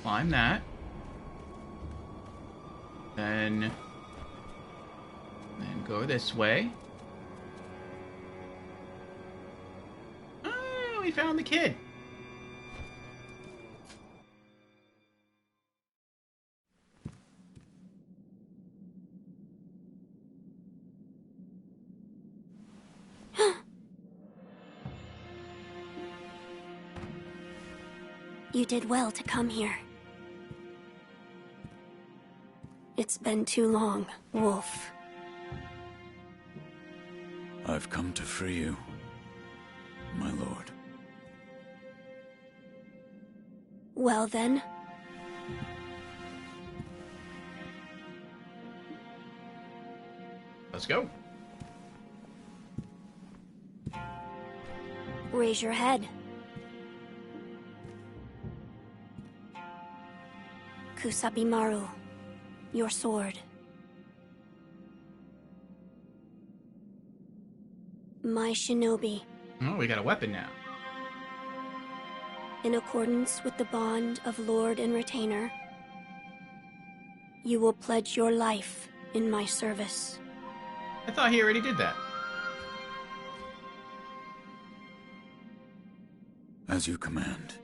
Climb that. Then go this way. Oh, we found the kid. You did well to come here. It's been too long, Wolf. I've come to free you, my lord. Well then. Let's go. Raise your head. Kusabimaru, your sword. My shinobi. Oh, we got a weapon now. In accordance with the bond of Lord and Retainer, you will pledge your life in my service. I thought he already did that. As you command.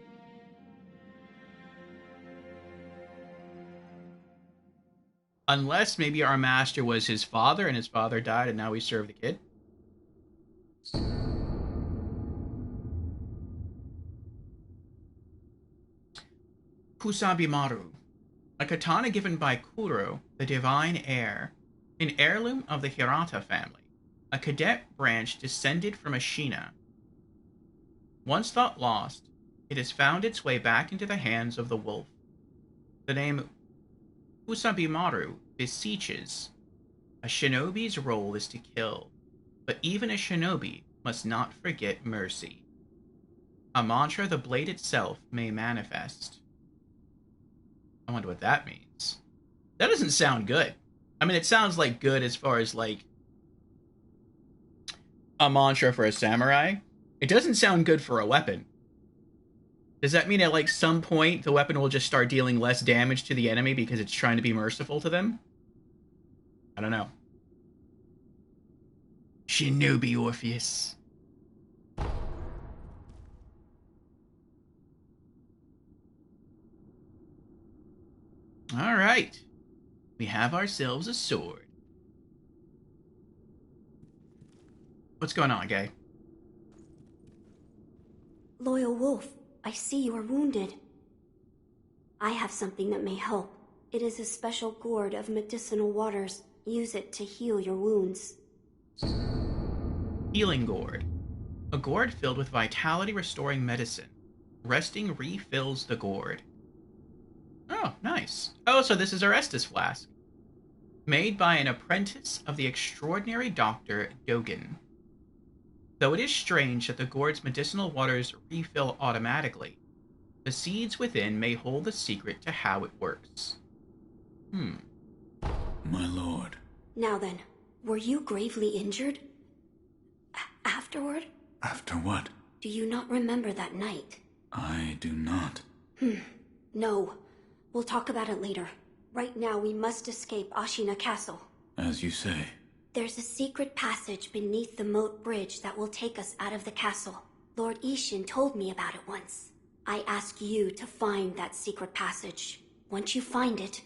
Unless maybe our master was his father and his father died and now we serve the kid. Kusabimaru, a katana given by Kuro, the divine heir, an heirloom of the Hirata family, a cadet branch descended from Ashina. Once thought lost, it has found its way back into the hands of the wolf. The name Kusabimaru beseeches. A shinobi's role is to kill, but even a shinobi must not forget mercy. A mantra the blade itself may manifest. I wonder what that means. That doesn't sound good. I mean, it sounds like good as far as like a mantra for a samurai. It doesn't sound good for a weapon. Does that mean at like some point the weapon will just start dealing less damage to the enemy because it's trying to be merciful to them? I don't know. Shinobi Orpheus. All right. We have ourselves a sword. What's going on, Gay? Loyal Wolf, I see you are wounded. I have something that may help. It is a special gourd of medicinal waters. Use it to heal your wounds. Healing Gourd. A gourd filled with vitality-restoring medicine. Resting refills the gourd. Oh, nice. Oh, so this is our Estus flask. Made by an apprentice of the extraordinary Dr. Dogen. Though it is strange that the gourd's medicinal waters refill automatically, the seeds within may hold the secret to how it works. My lord. Now then, were you gravely injured? Afterward? After what? Do you not remember that night? I do not. No. We'll talk about it later. Right now, we must escape Ashina Castle. As you say. There's a secret passage beneath the moat bridge that will take us out of the castle. Lord Ishin told me about it once. I ask you to find that secret passage. Once you find it,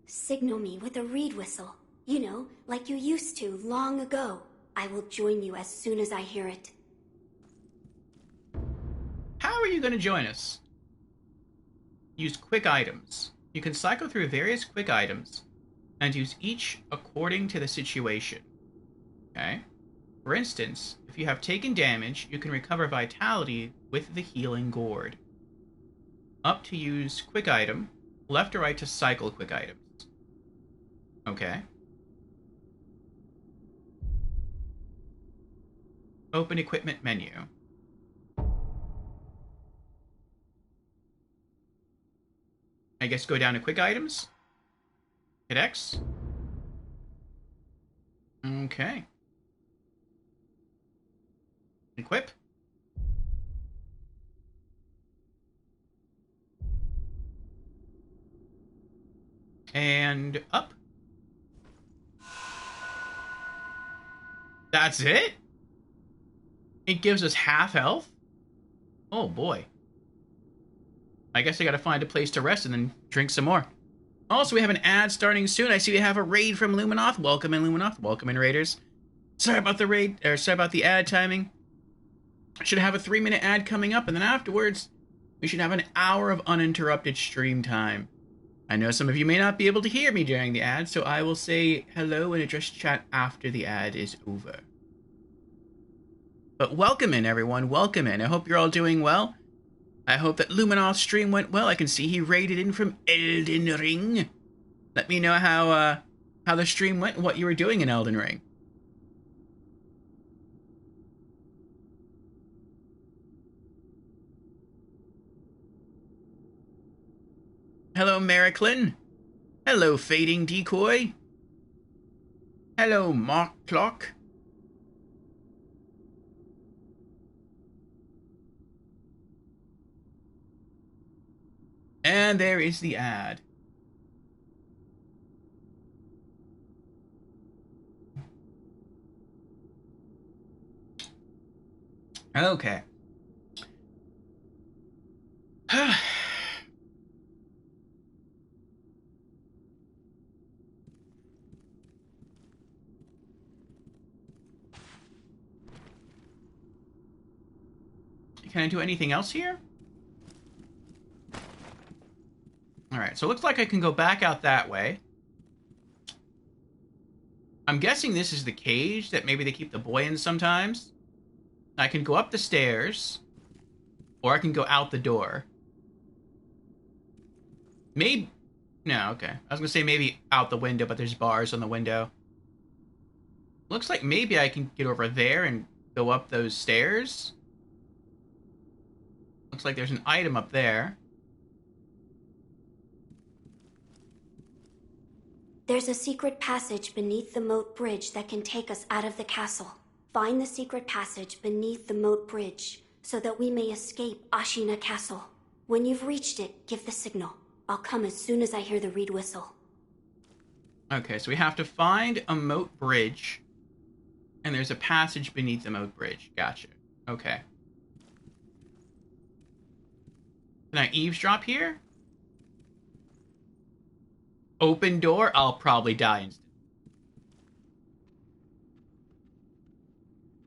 signal me with a reed whistle. You know, like you used to long ago. I will join you as soon as I hear it. How are you going to join us? Use quick items. You can cycle through various quick items and use each according to the situation. Okay? For instance, if you have taken damage, you can recover vitality with the healing gourd. Up to use quick item, left or right to cycle quick items. Okay. Open equipment menu. I guess go down to quick items. Hit X. Okay. Equip. And up. That's it? It gives us half health? Oh boy. I guess I gotta find a place to rest and then drink some more. Also, we have an ad starting soon. I see we have a raid from Luminoth. Welcome in, Luminoth. Welcome in, raiders. Sorry about the raid, or sorry about the ad timing. I should have a 3-minute ad coming up, and then afterwards, we should have an hour of uninterrupted stream time. I know some of you may not be able to hear me during the ad, so I will say hello and address chat after the ad is over. But welcome in, everyone. Welcome in. I hope you're all doing well. I hope that Luminoth's stream went well. I can see he raided in from Elden Ring. Let me know how the stream went and what you were doing in Elden Ring. Hello, Mericlin. Hello, Fading Decoy. Hello, Mark Clock. And there is the ad. Okay. Can I do anything else here? Alright, so it looks like I can go back out that way. I'm guessing this is the cage that maybe they keep the boy in sometimes. I can go up the stairs, or I can go out the door. Maybe... No, okay. I was going to say maybe out the window, but there's bars on the window. Looks like maybe I can get over there and go up those stairs. Looks like there's an item up there. There's a secret passage beneath the moat bridge that can take us out of the castle. Find the secret passage beneath the moat bridge so that we may escape Ashina Castle. When you've reached it, give the signal. I'll come as soon as I hear the reed whistle. Okay, so we have to find a moat bridge, and there's a passage beneath the moat bridge. Gotcha. Okay. Can I eavesdrop here? Open door? I'll probably die instantly.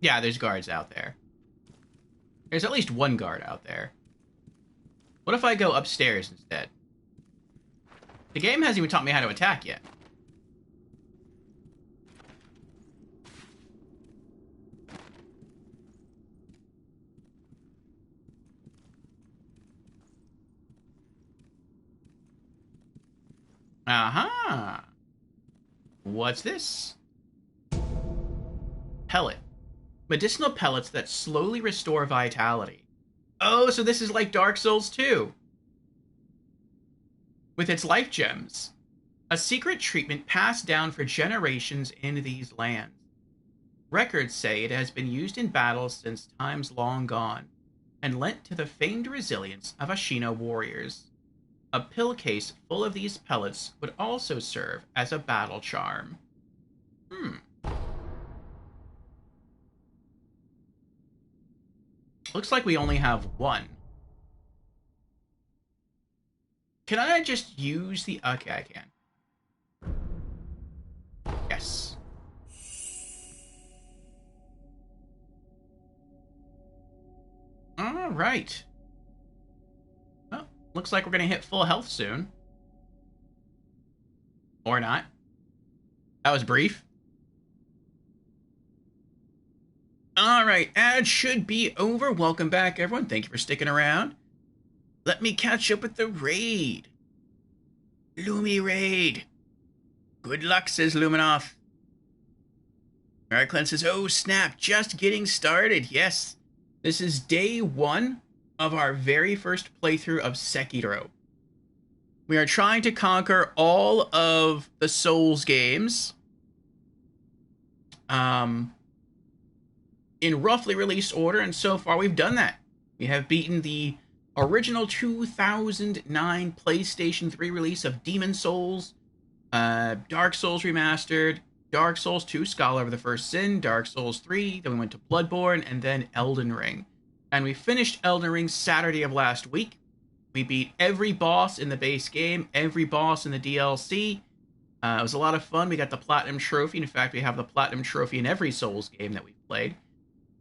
Yeah, there's guards out there. There's at least one guard out there. What if I go upstairs instead? The game hasn't even taught me how to attack yet. Aha! What's this? Pellet. Medicinal pellets that slowly restore vitality. Oh, so this is like Dark Souls 2. With its life gems. A secret treatment passed down for generations in these lands. Records say it has been used in battles since times long gone, and lent to the famed resilience of Ashina warriors. A pill case full of these pellets would also serve as a battle charm. Looks like we only have one. Can I just use the... Okay, I can. Yes. All right. Well, looks like we're going to hit full health soon. Or not. That was brief. Alright, ad should be over. Welcome back, everyone. Thank you for sticking around. Let me catch up with the raid. Lumi raid. Good luck, says Luminoff. Mariclen says, oh snap, just getting started. Yes, this is day 1 of our very first playthrough of Sekiro. We are trying to conquer all of the Souls games. In roughly released order, and so far we've done that. We have beaten the original 2009 PlayStation 3 release of Demon Souls, Dark Souls Remastered, Dark Souls 2 Scholar of the First Sin, Dark Souls 3, then we went to Bloodborne, and then Elden Ring. And we finished Elden Ring Saturday of last week. We beat every boss in the base game, every boss in the DLC. It was a lot of fun. We got the Platinum Trophy. In fact, we have the Platinum Trophy in every Souls game that we've played.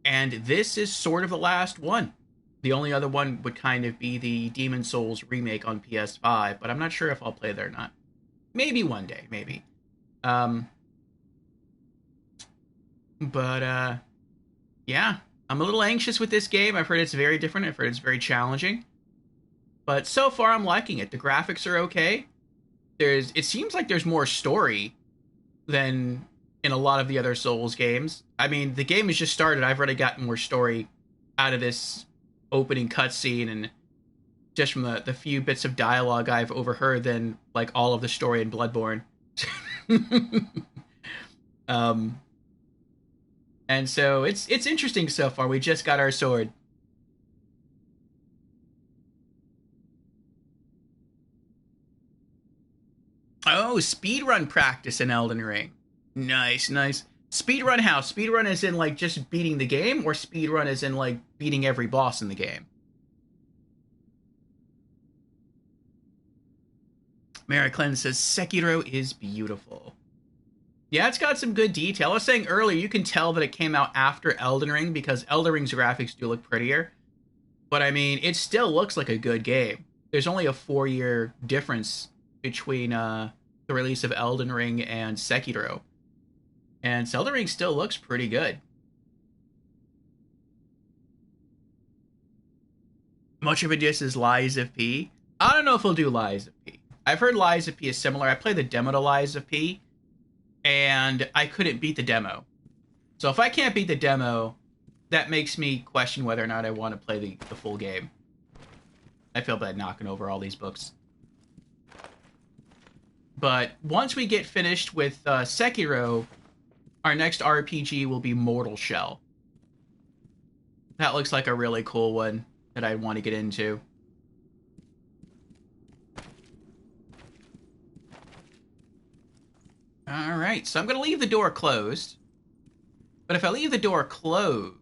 And this is sort of the last one. The only other one would kind of be the Demon Souls remake on PS5, but I'm not sure if I'll play that or not. Maybe one day, maybe. Yeah, I'm a little anxious with this game. I've heard it's very different. I've heard it's very challenging. But so far, I'm liking it. The graphics are okay. It seems like there's more story than in a lot of the other Souls games. I mean, the game has just started. I've already gotten more story out of this opening cutscene, and just from the few bits of dialogue I've overheard than like all of the story in Bloodborne. And so it's interesting so far. We just got our sword. Oh, speedrun practice in Elden Ring. Nice, nice. Speedrun how? Speedrun as in, like, just beating the game, or speedrun as in, like, beating every boss in the game? Mary Clinton says, Sekiro is beautiful. Yeah, it's got some good detail. I was saying earlier, you can tell that it came out after Elden Ring, because Elden Ring's graphics do look prettier. But, I mean, it still looks like a good game. There's only a 4-year difference between the release of Elden Ring and Sekiro. And Elden Ring still looks pretty good. Much of it just is Lies of P. I don't know if he'll do Lies of P. I've heard Lies of P is similar. I played the demo to Lies of P, and I couldn't beat the demo. So if I can't beat the demo, that makes me question whether or not I want to play the full game. I feel bad knocking over all these books. But once we get finished with Sekiro, our next RPG will be Mortal Shell. That looks like a really cool one that I want to get into. Alright, so I'm going to leave the door closed. But if I leave the door closed...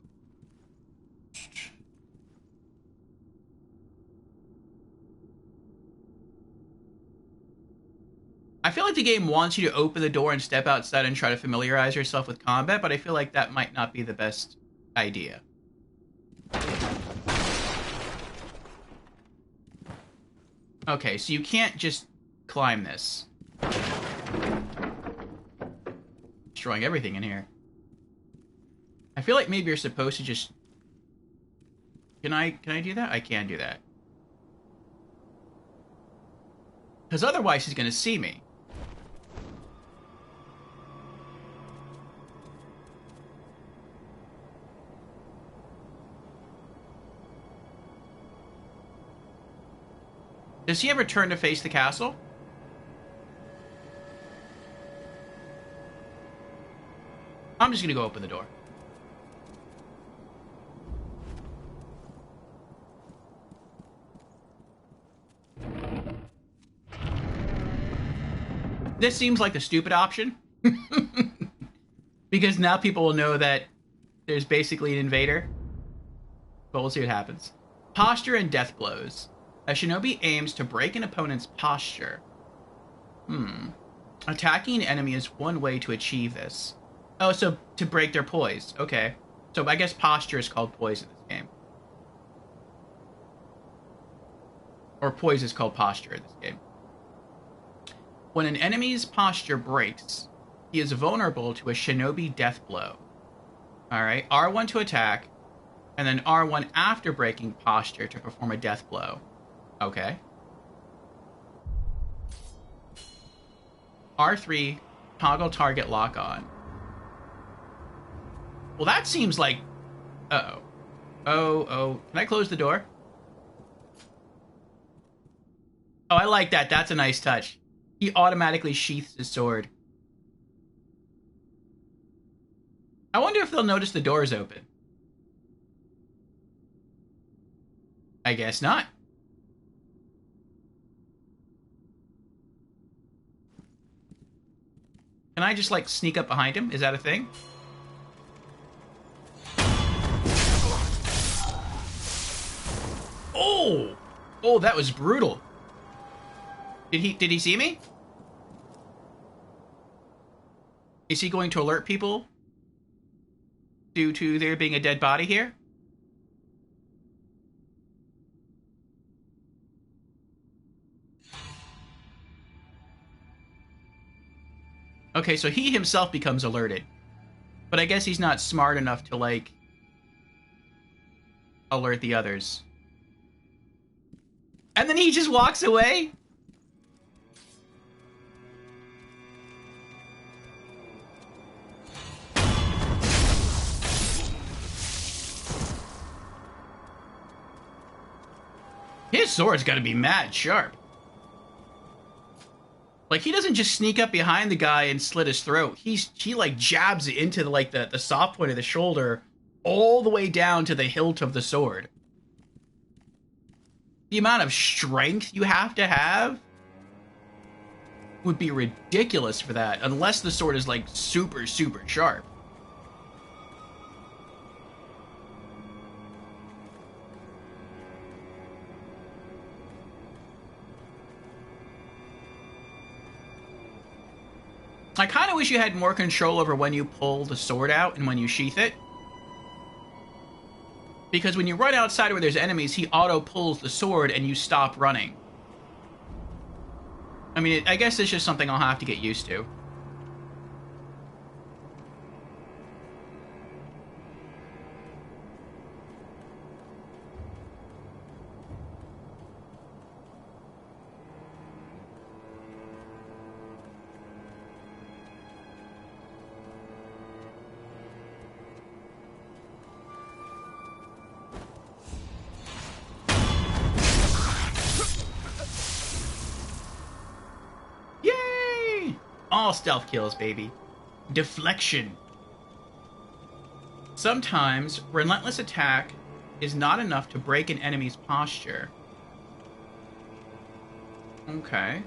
I feel like the game wants you to open the door and step outside and try to familiarize yourself with combat, but I feel like that might not be the best idea. Okay, so you can't just climb this. Destroying everything in here. I feel like maybe you're supposed to just... Can I do that? I can do that. Because otherwise he's going to see me. Does he ever turn to face the castle? I'm just gonna go open the door. This seems like the stupid option. Because now people will know that there's basically an invader. But we'll see what happens. Posture and death blows. A shinobi aims to break an opponent's posture. Attacking an enemy is one way to achieve this. Oh, so to break their poise. Okay. So I guess posture is called poise in this game. Or poise is called posture in this game. When an enemy's posture breaks, he is vulnerable to a shinobi death blow. Alright, R1 to attack, and then R1 after breaking posture to perform a death blow. Okay. R3, toggle target lock on. Well, that seems like... Uh-oh. Oh. Can I close the door? Oh, I like that. That's a nice touch. He automatically sheaths his sword. I wonder if they'll notice the door is open. I guess not. Can I just, like, sneak up behind him? Is that a thing? Oh! Oh, that was brutal. Did he see me? Is he going to alert people due to there being a dead body here? Okay, so he himself becomes alerted. But I guess he's not smart enough to, like, alert the others. And then he just walks away? His sword's gotta be mad sharp. Like, he doesn't just sneak up behind the guy and slit his throat. He like, jabs it into, like, the soft point of the shoulder all the way down to the hilt of the sword. The amount of strength you have to have would be ridiculous for that, unless the sword is, like, super, super sharp. I kind of wish you had more control over when you pull the sword out and when you sheath it. Because when you run outside where there's enemies, he auto-pulls the sword and you stop running. I mean, I guess it's just something I'll have to get used to. All stealth kills, baby. Deflection. Sometimes, relentless attack is not enough to break an enemy's posture. Okay.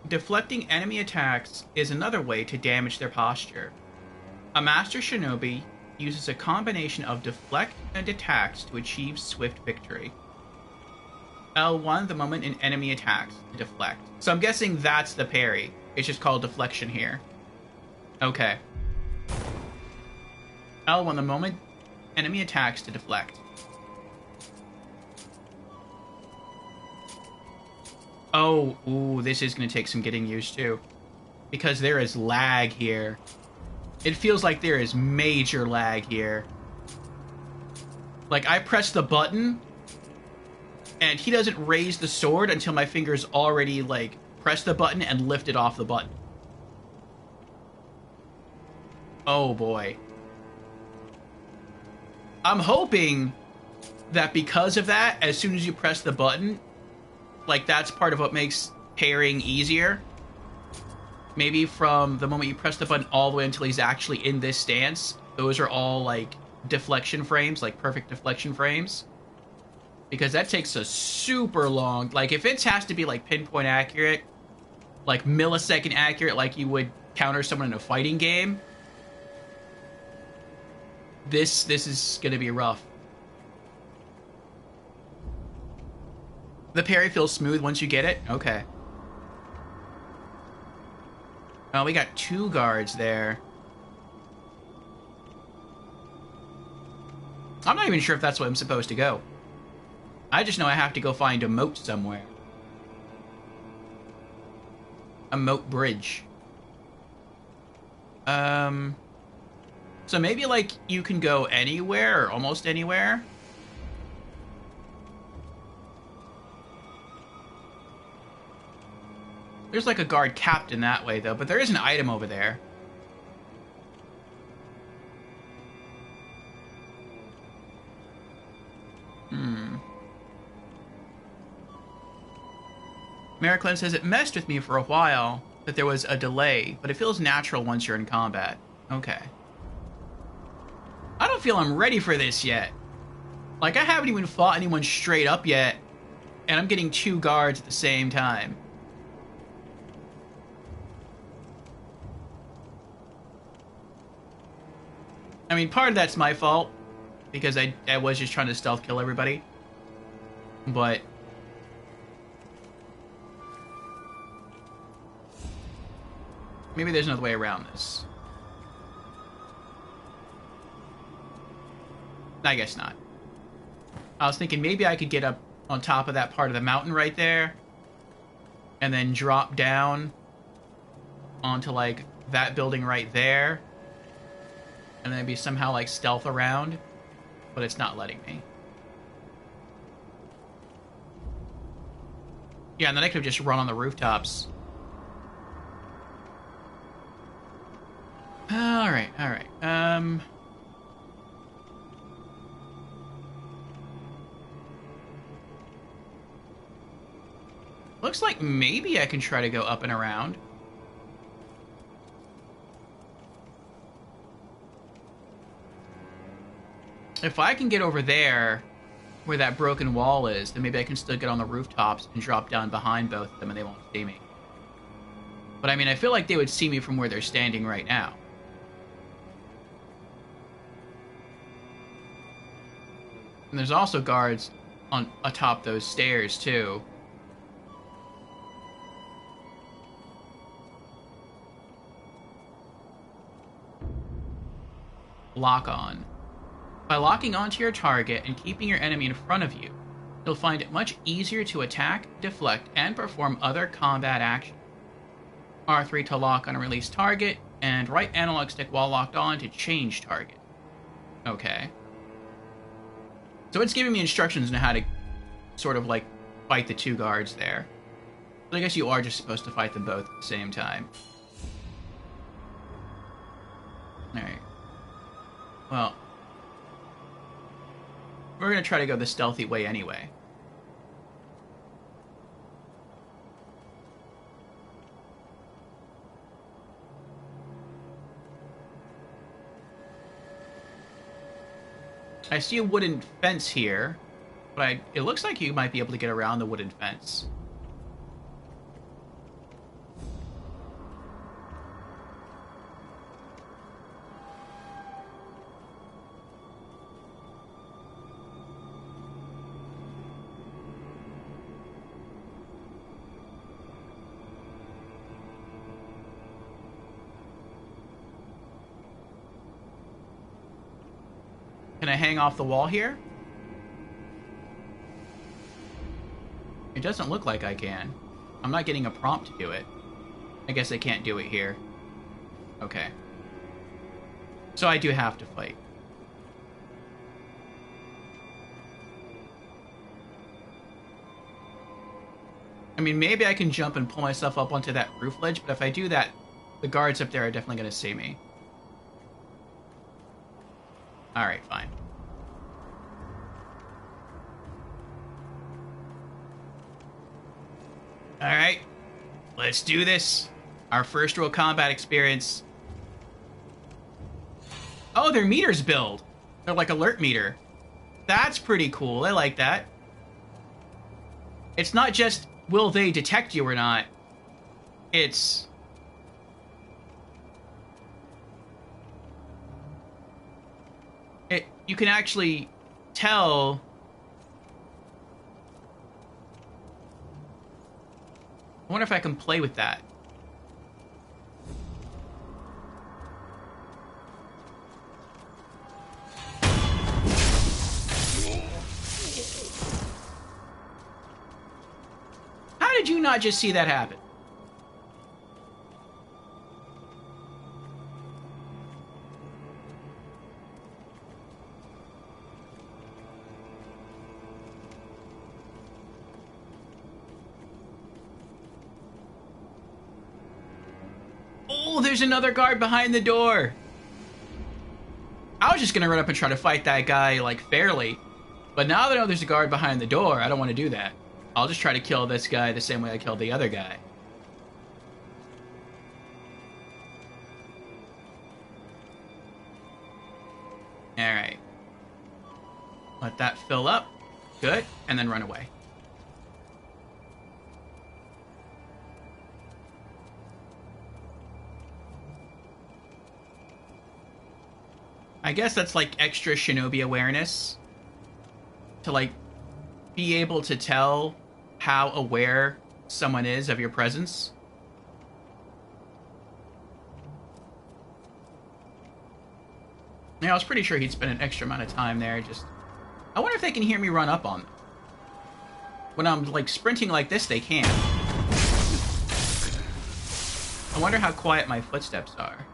Deflecting enemy attacks is another way to damage their posture. A Master Shinobi uses a combination of deflect and attacks to achieve swift victory. L1 the moment an enemy attacks to deflect. So I'm guessing that's the parry. It's just called deflection here. Okay. L1 the moment enemy attacks to deflect. Oh, ooh, this is going to take some getting used to. Because there is lag here. It feels like there is major lag here. Like, I press the button, and he doesn't raise the sword until my fingers already, like, press the button and lift it off the button. Oh boy. I'm hoping that because of that, as soon as you press the button, like that's part of what makes parrying easier. Maybe from the moment you press the button all the way until he's actually in this stance, those are all like deflection frames, like perfect deflection frames. Because that takes a super long, like if it has to be like pinpoint accurate, like millisecond accurate, like you would counter someone in a fighting game, this is gonna be rough. The parry feels smooth once you get it? Okay. Oh, we got 2 guards there. I'm not even sure if that's where I'm supposed to go. I just know I have to go find a moat somewhere. A moat bridge. So maybe, like, you can go anywhere, or almost anywhere? There's, like, a guard captain that way, though, but there is an item over there. Mariclin says, it messed with me for a while that there was a delay, but it feels natural once you're in combat. Okay. I don't feel I'm ready for this yet. Like, I haven't even fought anyone straight up yet, and I'm getting 2 guards at the same time. I mean, part of that's my fault, because I was just trying to stealth kill everybody. But maybe there's another way around this. I guess not. I was thinking maybe I could get up on top of that part of the mountain right there, and then drop down onto, like, that building right there, and then maybe somehow, like, stealth around, but it's not letting me. Yeah, and then I could have just run on the rooftops. Alright, alright. Looks like maybe I can try to go up and around. If I can get over there, where that broken wall is, then maybe I can still get on the rooftops and drop down behind both of them and they won't see me. But I mean, I feel like they would see me from where they're standing right now. And there's also guards on atop those stairs, too. Lock on. By locking onto your target and keeping your enemy in front of you, you'll find it much easier to attack, deflect, and perform other combat actions. R3 to lock on a release target, and right analog stick while locked on to change target. Okay. So it's giving me instructions on how to sort of like fight the two guards there. But I guess you are just supposed to fight them both at the same time. Alright. Well, we're going to try to go the stealthy way anyway. I see a wooden fence here, but it looks like you might be able to get around the wooden fence. Can I hang off the wall here? It doesn't look like I can. I'm not getting a prompt to do it. I guess I can't do it here. Okay. So I do have to fight. I mean, maybe I can jump and pull myself up onto that roof ledge, but if I do that, the guards up there are definitely going to see me. Alright, fine. Alright. Let's do this. Our first real combat experience. Oh, their meters build. They're like alert meter. That's pretty cool. I like that. It's not just, will they detect you or not? It's... you can actually tell... I wonder if I can play with that. How did you not just see that happen? Oh, there's another guard behind the door. I was just gonna run up and try to fight that guy, like, fairly. But now that I know there's a guard behind the door, I don't want to do that. I'll just try to kill this guy the same way I killed the other guy. Alright. Let that fill up. Good. And then run away. I guess that's like extra shinobi awareness. To like be able to tell how aware someone is of your presence. Yeah, I was pretty sure he'd spend an extra amount of time there. Just, I wonder if they can hear me run up on them. When I'm like sprinting like this, they can. I wonder how quiet my footsteps are.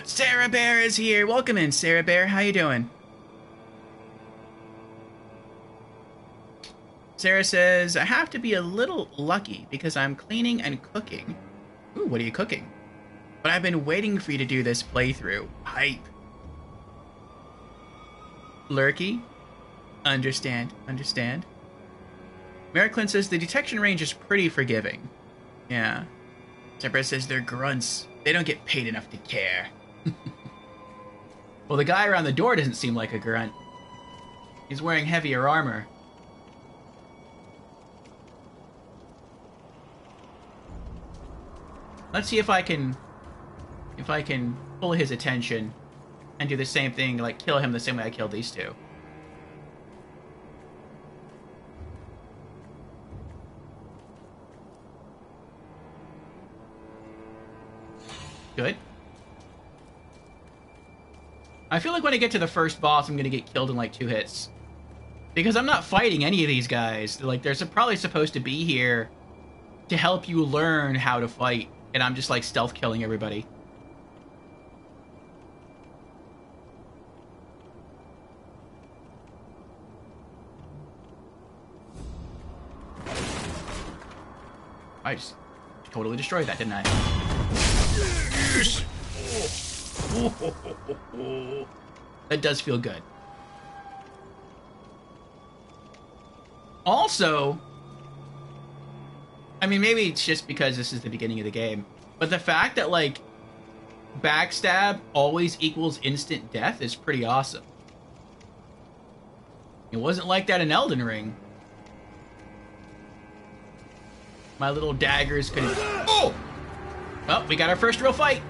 Sarah Bear is here. Welcome in, Sarah Bear. How you doing? Sarah says, I have to be a little lucky because I'm cleaning and cooking. Ooh, what are you cooking? But I've been waiting for you to do this playthrough. Hype. Lurky? Understand. Mariclin says, the detection range is pretty forgiving. Yeah. Sarah says, they're grunts. They don't get paid enough to care. Well, the guy around the door doesn't seem like a grunt. He's wearing heavier armor. Let's see if I can pull his attention and do the same thing, like kill him the same way I killed these two. Good. I feel like when I get to the first boss, I'm gonna get killed in like 2 hits. Because I'm not fighting any of these guys. Like, they're probably supposed to be here to help you learn how to fight. And I'm just like stealth killing everybody. I just totally destroyed that, didn't I? Yes! That does feel good. Also, I mean, maybe it's just because this is the beginning of the game, but the fact that, like, backstab always equals instant death is pretty awesome. It wasn't like that in Elden Ring. My little daggers couldn't... Oh! Well, we got our first real fight.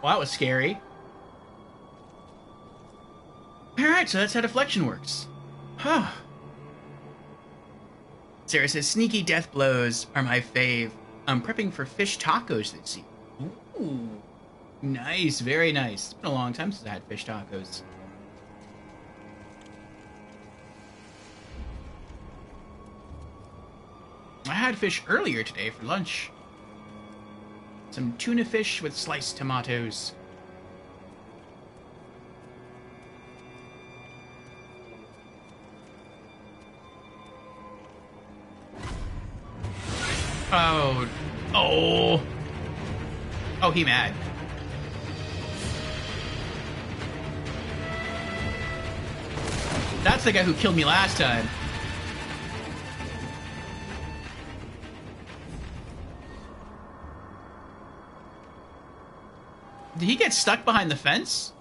Well, that was scary. Alright, so that's how deflection works. Huh. Sarah says, sneaky death blows are my fave. I'm prepping for fish tacos this evening. Ooh. Nice, very nice. It's been a long time since I had fish tacos. I had fish earlier today for lunch. Some tuna fish with sliced tomatoes. Oh. Oh. Oh, he mad. That's the guy who killed me last time. Did he get stuck behind the fence?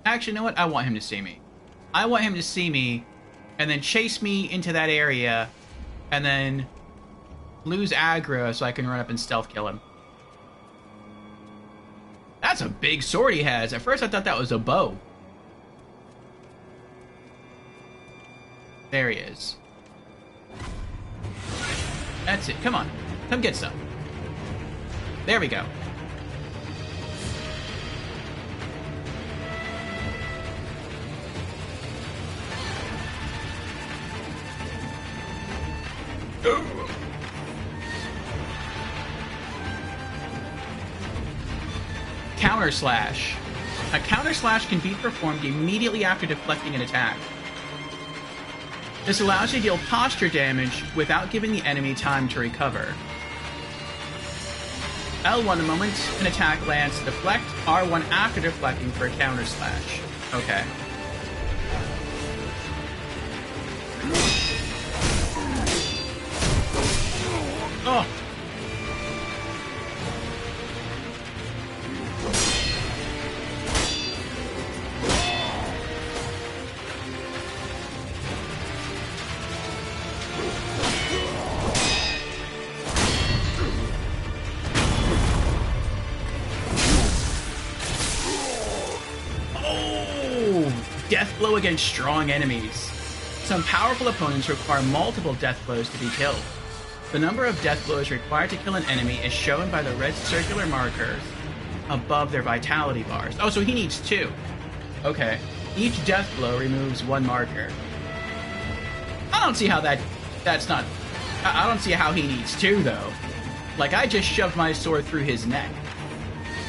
Actually, you know what? I want him to see me. I want him to see me and then chase me into that area and then lose aggro so I can run up and stealth kill him. That's a big sword he has. At first I thought that was a bow. There he is. That's it. Come on. Come get some. There we go. Counter slash. A counter slash can be performed immediately after deflecting an attack. This allows you to deal posture damage without giving the enemy time to recover. L1 a moment an attack lands to deflect, R1 after deflecting for a counter slash. Okay. Oh! Death blow against strong enemies. Some powerful opponents require multiple death blows to be killed. The number of death blows required to kill an enemy is shown by the red circular markers above their vitality bars. Oh, so he needs 2. Okay. Each death blow removes 1 marker. I don't see how that's not... I don't see how he needs 2, though. Like, I just shoved my sword through his neck.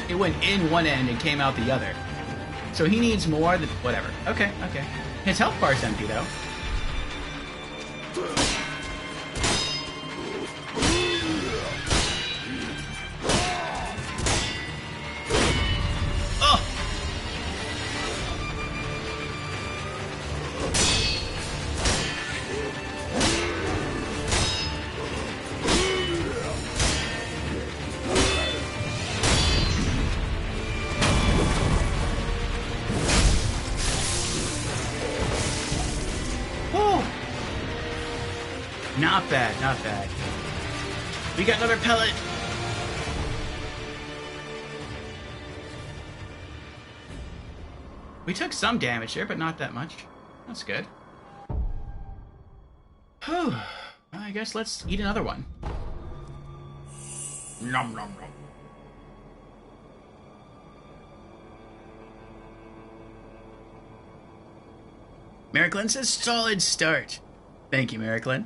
It went in one end and came out the other. So he needs more than... Whatever. Okay, okay. His health bar's empty, though. Oh! Not bad, not bad. We got another pellet. We took some damage there, but not that much. That's good. Whew. I guess let's eat another one. Nom nom nom. Mericlin says solid start. Thank you, Mericlin.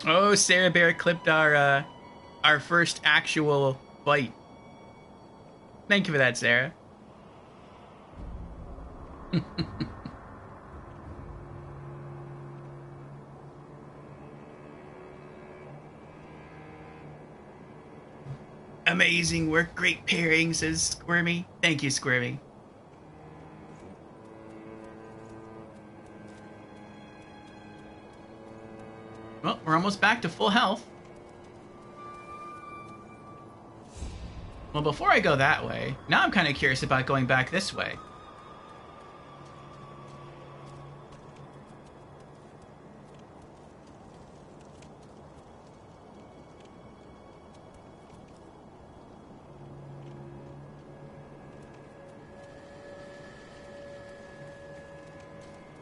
Oh, Sarah Bear clipped our first actual fight. Thank you for that, Sarah. Amazing work, great pairing, says Squirmy. Thank you, Squirmy. Well, we're almost back to full health. Well, before I go that way, now I'm kind of curious about going back this way.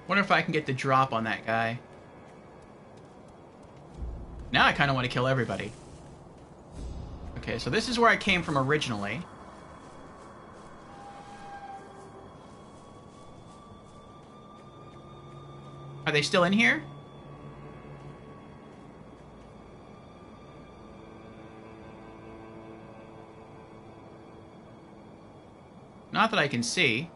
Wonder if I can get the drop on that guy. Now I kind of want to kill everybody. Okay, so this is where I came from originally. Are they still in here? Not that I can see.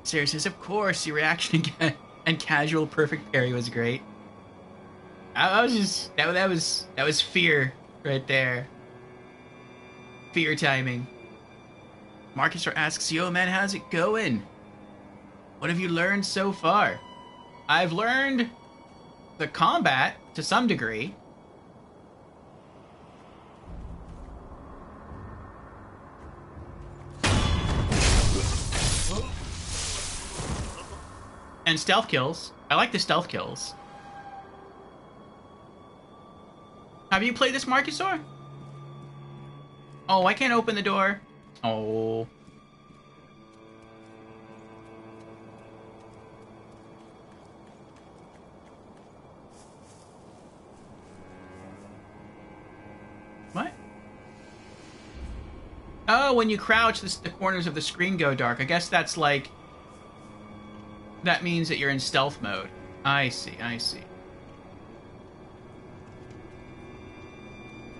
Sarah says, of course, your reaction again and casual perfect parry was great. I was just that was fear right there. Fear timing. Marcus asks, yo man, how's it going? What have you learned so far? I've learned the combat to some degree. And stealth kills. I like the stealth kills. Have you played this, Marcusor? Oh, I can't open the door. Oh. What? Oh, when you crouch, the corners of the screen go dark. I guess that's like... That means that you're in stealth mode. I see, I see.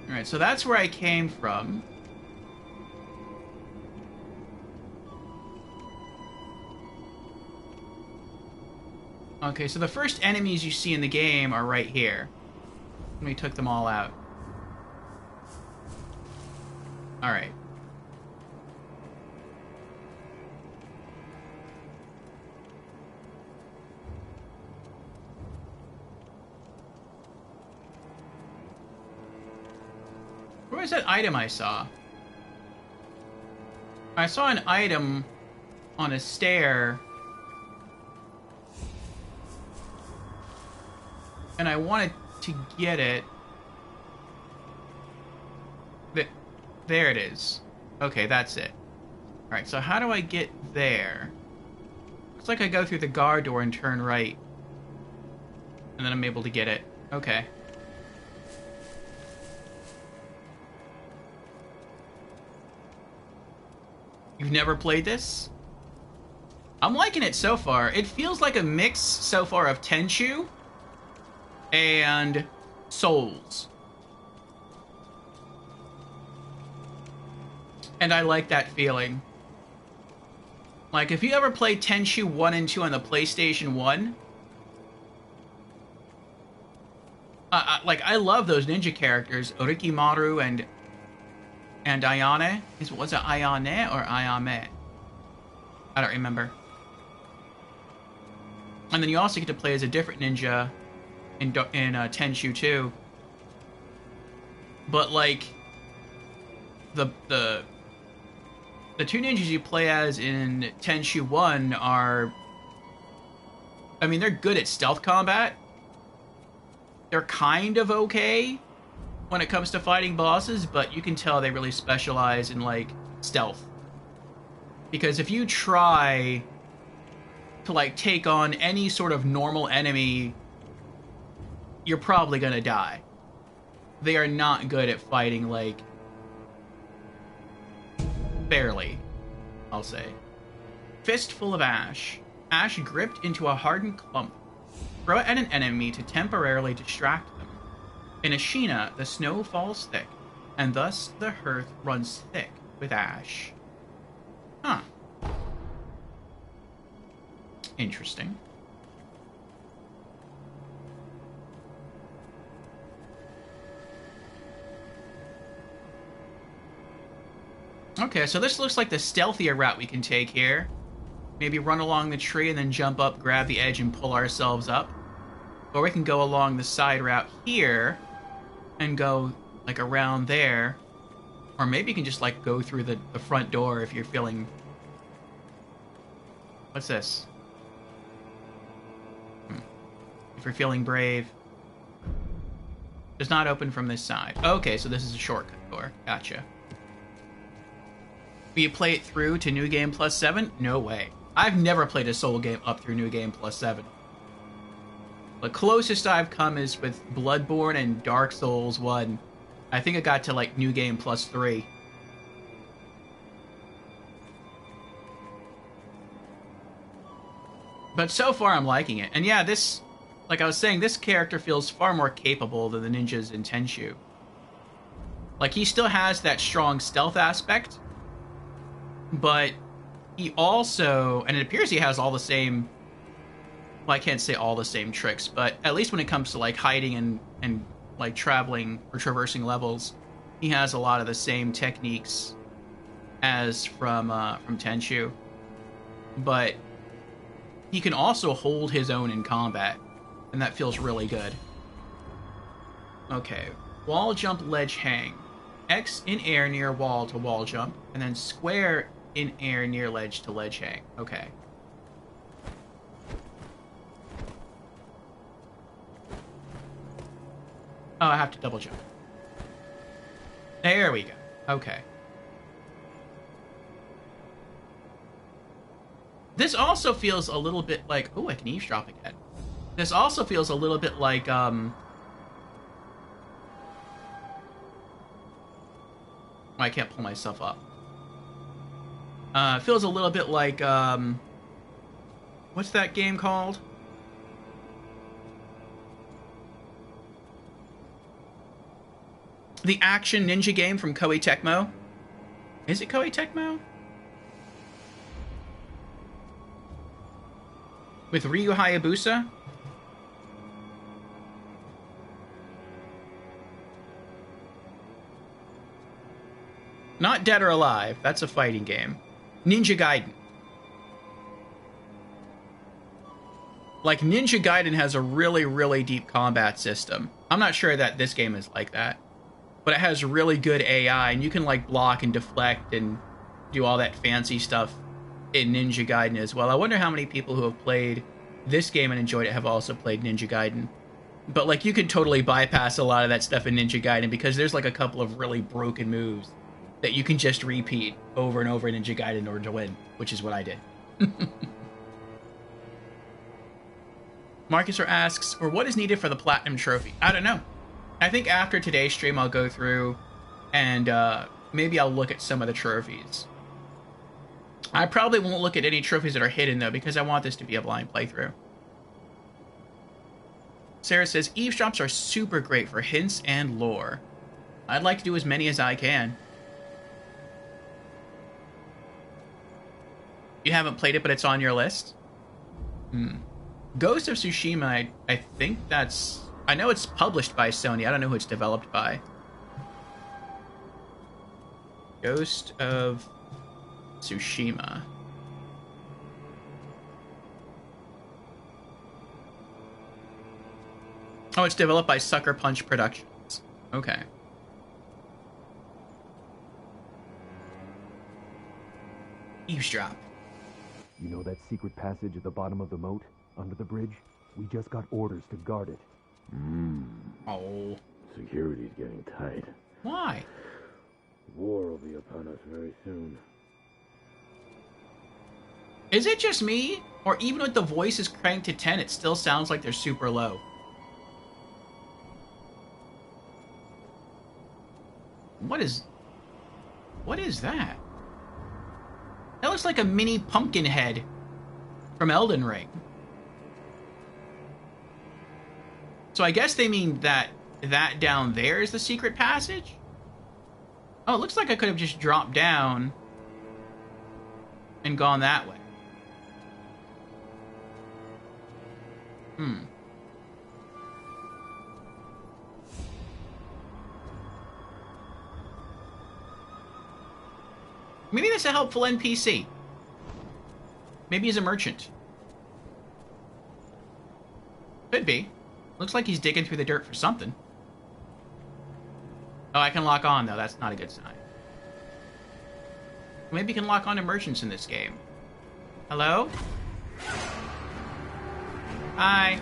Alright, so that's where I came from. Okay, so the first enemies you see in the game are right here. We took them all out. Alright. Where was that item I saw? I saw an item on a stair. And I wanted to get it. There it is. Okay, that's it. Alright, so how do I get there? Looks like I go through the guard door and turn right. And then I'm able to get it. Okay. You've never played this? I'm liking it so far. It feels like a mix so far of Tenchu and Souls. And I like that feeling. Like, if you ever played Tenchu 1 and 2 on the PlayStation 1... like, I love those ninja characters, Orochimaru and Ayane. Was it Ayane or Ayame? I don't remember. And then you also get to play as a different ninja in Tenchu 2. But, like, the two ninjas you play as in Tenchu 1 are... I mean, they're good at stealth combat. They're kind of okay when it comes to fighting bosses, but you can tell they really specialize in, like, stealth. Because if you try to, like, take on any sort of normal enemy, you're probably gonna die. They are not good at fighting, like, barely, I'll say. Fistful of Ash. Ash gripped into a hardened clump. Throw it at an enemy to temporarily distract them. In Ashina, the snow falls thick, and thus the hearth runs thick with ash. Huh. Interesting. Okay, so this looks like the stealthier route we can take here. Maybe run along the tree and then jump up, grab the edge, and pull ourselves up. Or we can go along the side route here and go, like, around there. Or maybe you can just, like, go through the front door if you're feeling... What's this? If you're feeling brave. Does not open from this side. Okay, so this is a shortcut door. Gotcha. Will you play it through to New Game Plus 7? No way. I've never played a Soul game up through New Game Plus 7. The closest I've come is with Bloodborne and Dark Souls 1. I think I got to, like, New Game Plus 3. But so far, I'm liking it. And yeah, this, like I was saying, this character feels far more capable than the ninjas in Tenchu. Like, he still has that strong stealth aspect, but he also, and it appears he has all the same, well, I can't say all the same tricks, but at least when it comes to, like, hiding and like, traveling or traversing levels, he has a lot of the same techniques as from Tenchu. But he can also hold his own in combat, and that feels really good. Okay, wall jump, ledge hang. X in air near wall to wall jump, and then square in air near ledge to ledge hang. Okay. Oh, I have to double jump. There we go. Okay. This also feels a little bit like... Oh, I can eavesdrop again. This also feels a little bit like, I can't pull myself up. Feels a little bit like, what's that game called? The action ninja game from Koei Tecmo. Is it Koei Tecmo? With Ryu Hayabusa? Not Dead or Alive. That's a fighting game. Ninja Gaiden. Like, Ninja Gaiden has a really, really deep combat system. I'm not sure that this game is like that. But it has really good AI, and you can, like, block and deflect and do all that fancy stuff in Ninja Gaiden as well. I wonder how many people who have played this game and enjoyed it have also played Ninja Gaiden. But, like, you could totally bypass a lot of that stuff in Ninja Gaiden because there's, like, a couple of really broken moves that you can just repeat over and over in Ninja Gaiden in order to win, which is what I did. Marcus asks, or what is needed for the Platinum Trophy? I don't know. I think after today's stream, I'll go through and maybe I'll look at some of the trophies. I probably won't look at any trophies that are hidden, though, because I want this to be a blind playthrough. Sarah says, eavesdrops are super great for hints and lore. I'd like to do as many as I can. You haven't played it, but it's on your list? Ghost of Tsushima, I think that's I know it's published by Sony. I don't know who it's developed by. Ghost of Tsushima. Oh, it's developed by Sucker Punch Productions. Okay. Eavesdrop. You know that secret passage at the bottom of the moat, under the bridge? We just got orders to guard it. Oh. Security's getting tight. Why? War will be upon us very soon. Is it just me? Or even with the voices cranked to 10, it still sounds like they're super low? What is that? That looks like a mini pumpkin head from Elden Ring. So I guess they mean that down there is the secret passage? Oh, it looks like I could have just dropped down and gone that way. Maybe that's a helpful NPC. Maybe he's a merchant. Could be. Looks like he's digging through the dirt for something. Oh, I can lock on, though. That's not a good sign. Maybe you can lock on to merchants in this game. Hello? Hi.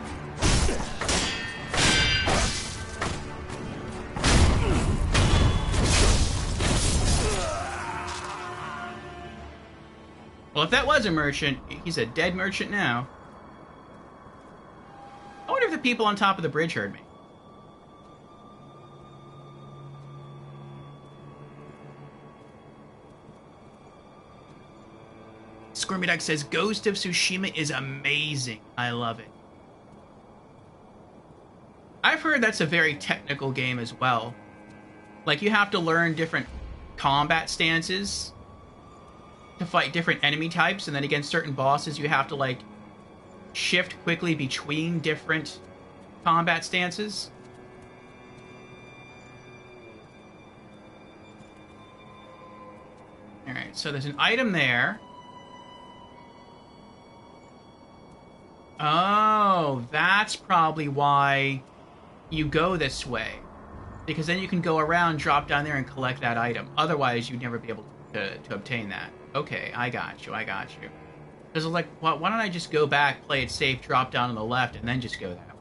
Well, if that was a merchant, he's a dead merchant now. I wonder if the people on top of the bridge heard me. Squirmy Duck says, Ghost of Tsushima is amazing. I love it. I've heard that's a very technical game as well. Like, you have to learn different combat stances to fight different enemy types, and then against certain bosses you have to, like, shift quickly between different combat stances. Alright, so there's an item there. Oh, that's probably why you go this way. Because then you can go around, drop down there, and collect that item. Otherwise, you'd never be able to obtain that. Okay, I got you. Because, like, why don't I just go back, play it safe, drop down on the left, and then just go that way?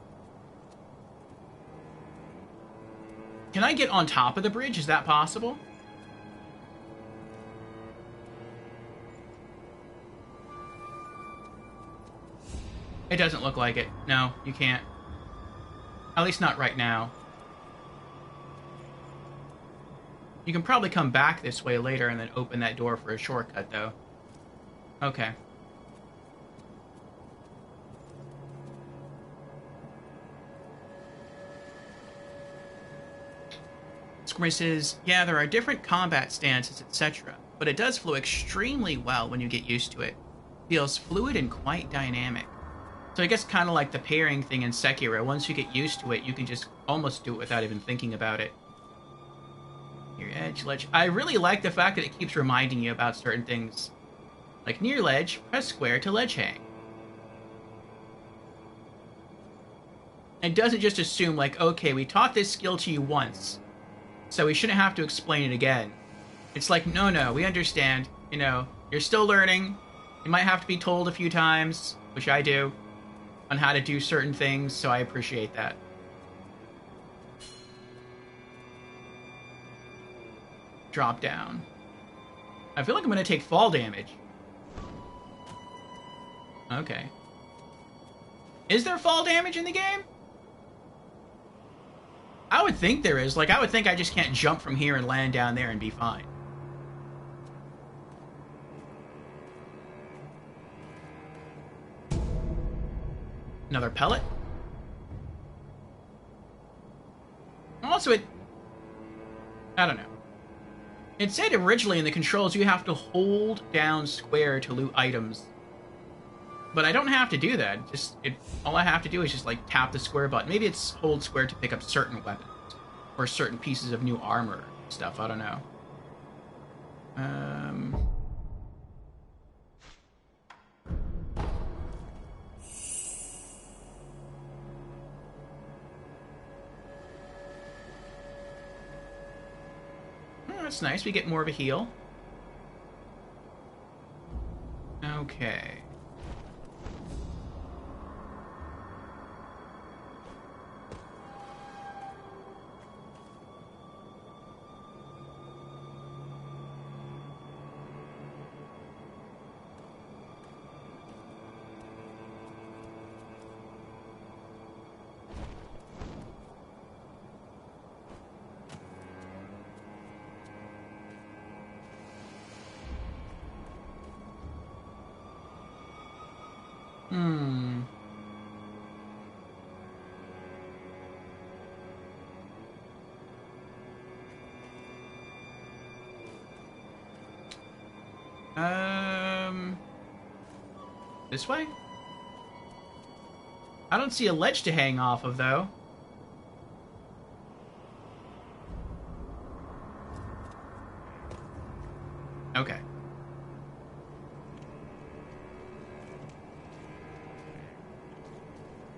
Can I get on top of the bridge? Is that possible? It doesn't look like it. No, you can't. At least not right now. You can probably come back this way later and then open that door for a shortcut, though. Okay. Squirmy says, yeah, there are different combat stances, etc., but it does flow extremely well when you get used to it. Feels fluid and quite dynamic. So I guess kind of like the pairing thing in Sekiro. Once you get used to it, you can just almost do it without even thinking about it. Near edge, ledge. I really like the fact that it keeps reminding you about certain things. Like near ledge, press square to ledge hang. It doesn't just assume like, okay, we taught this skill to you once, so we shouldn't have to explain it again. It's like, no, we understand. You know, you're still learning. You might have to be told a few times, which I do, on how to do certain things, so I appreciate that. Drop down. I feel like I'm going to take fall damage. Okay. Is there fall damage in the game? I would think there is. Like, I would think I just can't jump from here and land down there and be fine. Another pellet. Also, I don't know. It said originally in the controls you have to hold down square to loot items. But I don't have to do that. All I have to do is just like tap the square button. Maybe it's hold square to pick up certain weapons or certain pieces of new armor stuff. I don't know. Oh, that's nice. We get more of a heal. Okay. This way? I don't see a ledge to hang off of, though. Okay.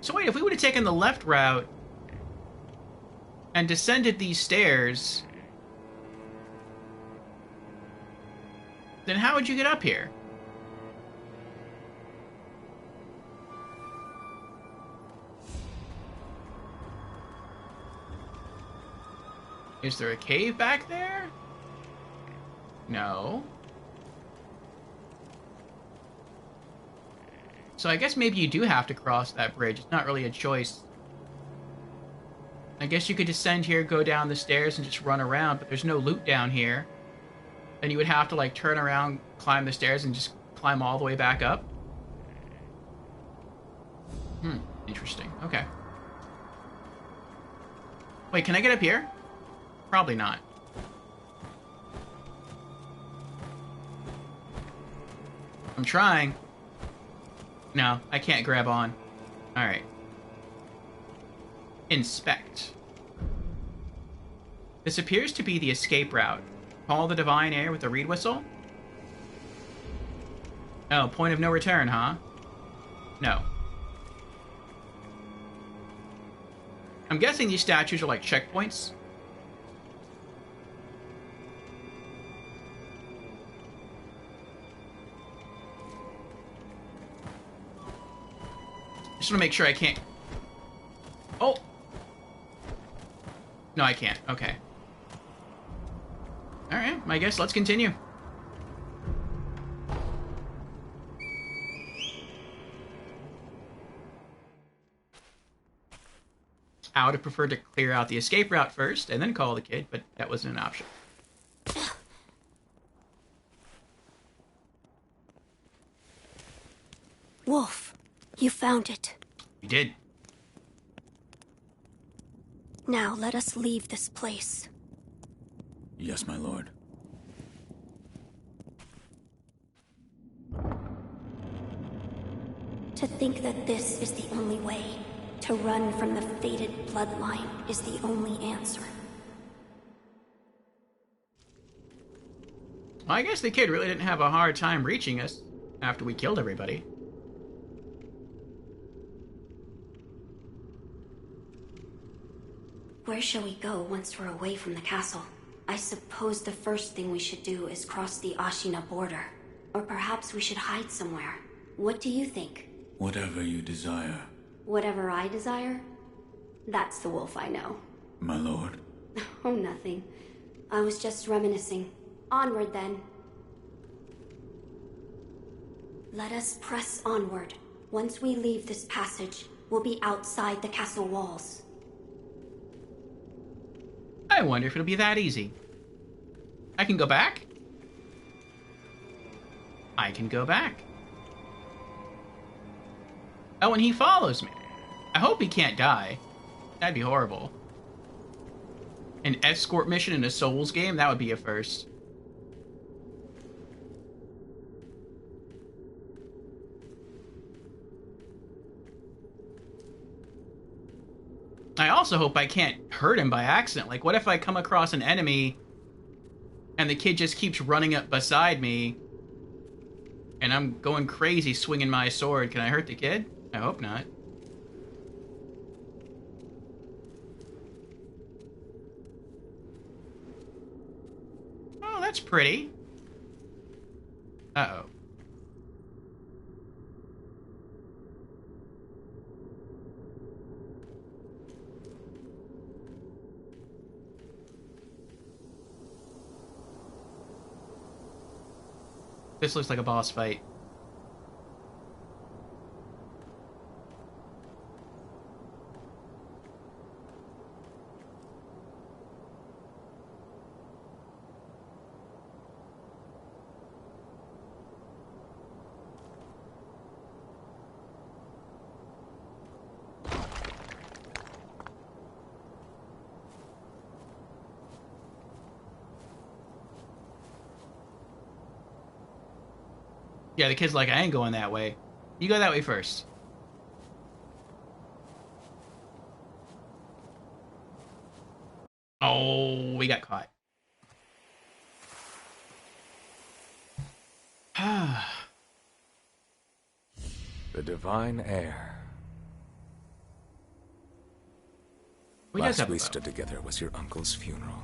So wait, if we would have taken the left route and descended these stairs, then how would you get up here? Is there a cave back there? No. So I guess maybe you do have to cross that bridge. It's not really a choice. I guess you could descend here, go down the stairs, and just run around, but there's no loot down here. Then you would have to, like, turn around, climb the stairs, and just climb all the way back up. Interesting. Okay. Wait, can I get up here? Probably not. I'm trying. No, I can't grab on. Alright. Inspect. This appears to be the escape route. Call the divine air with the reed whistle? Oh, point of no return, huh? No. I'm guessing these statues are like checkpoints. Just want to make sure I can't... Oh! No, I can't. Okay. Alright, I guess let's continue. I would have preferred to clear out the escape route first, and then call the kid, but that wasn't an option. Wolf, you found it. We did. Now let us leave this place. Yes, my lord. To think that this is the only way, to run from the fated bloodline, is the only answer. Well, I guess the kid really didn't have a hard time reaching us after we killed everybody. Where shall we go once we're away from the castle? I suppose the first thing we should do is cross the Ashina border. Or perhaps we should hide somewhere. What do you think? Whatever you desire. Whatever I desire? That's the wolf I know. My lord. Oh, nothing. I was just reminiscing. Onward, then. Let us press onward. Once we leave this passage, we'll be outside the castle walls. I wonder if it'll be that easy. I can go back? I can go back. Oh, and he follows me. I hope he can't die. That'd be horrible. An escort mission in a Souls game? That would be a first. I also hope I can't hurt him by accident. Like, what if I come across an enemy and the kid just keeps running up beside me and I'm going crazy swinging my sword? Can I hurt the kid? I hope not. Oh, that's pretty. Uh-oh. This looks like a boss fight. Yeah, the kid's like, I ain't going that way. You go that way first. Oh, we got caught. The divine heir. Last we stood together was your uncle's funeral.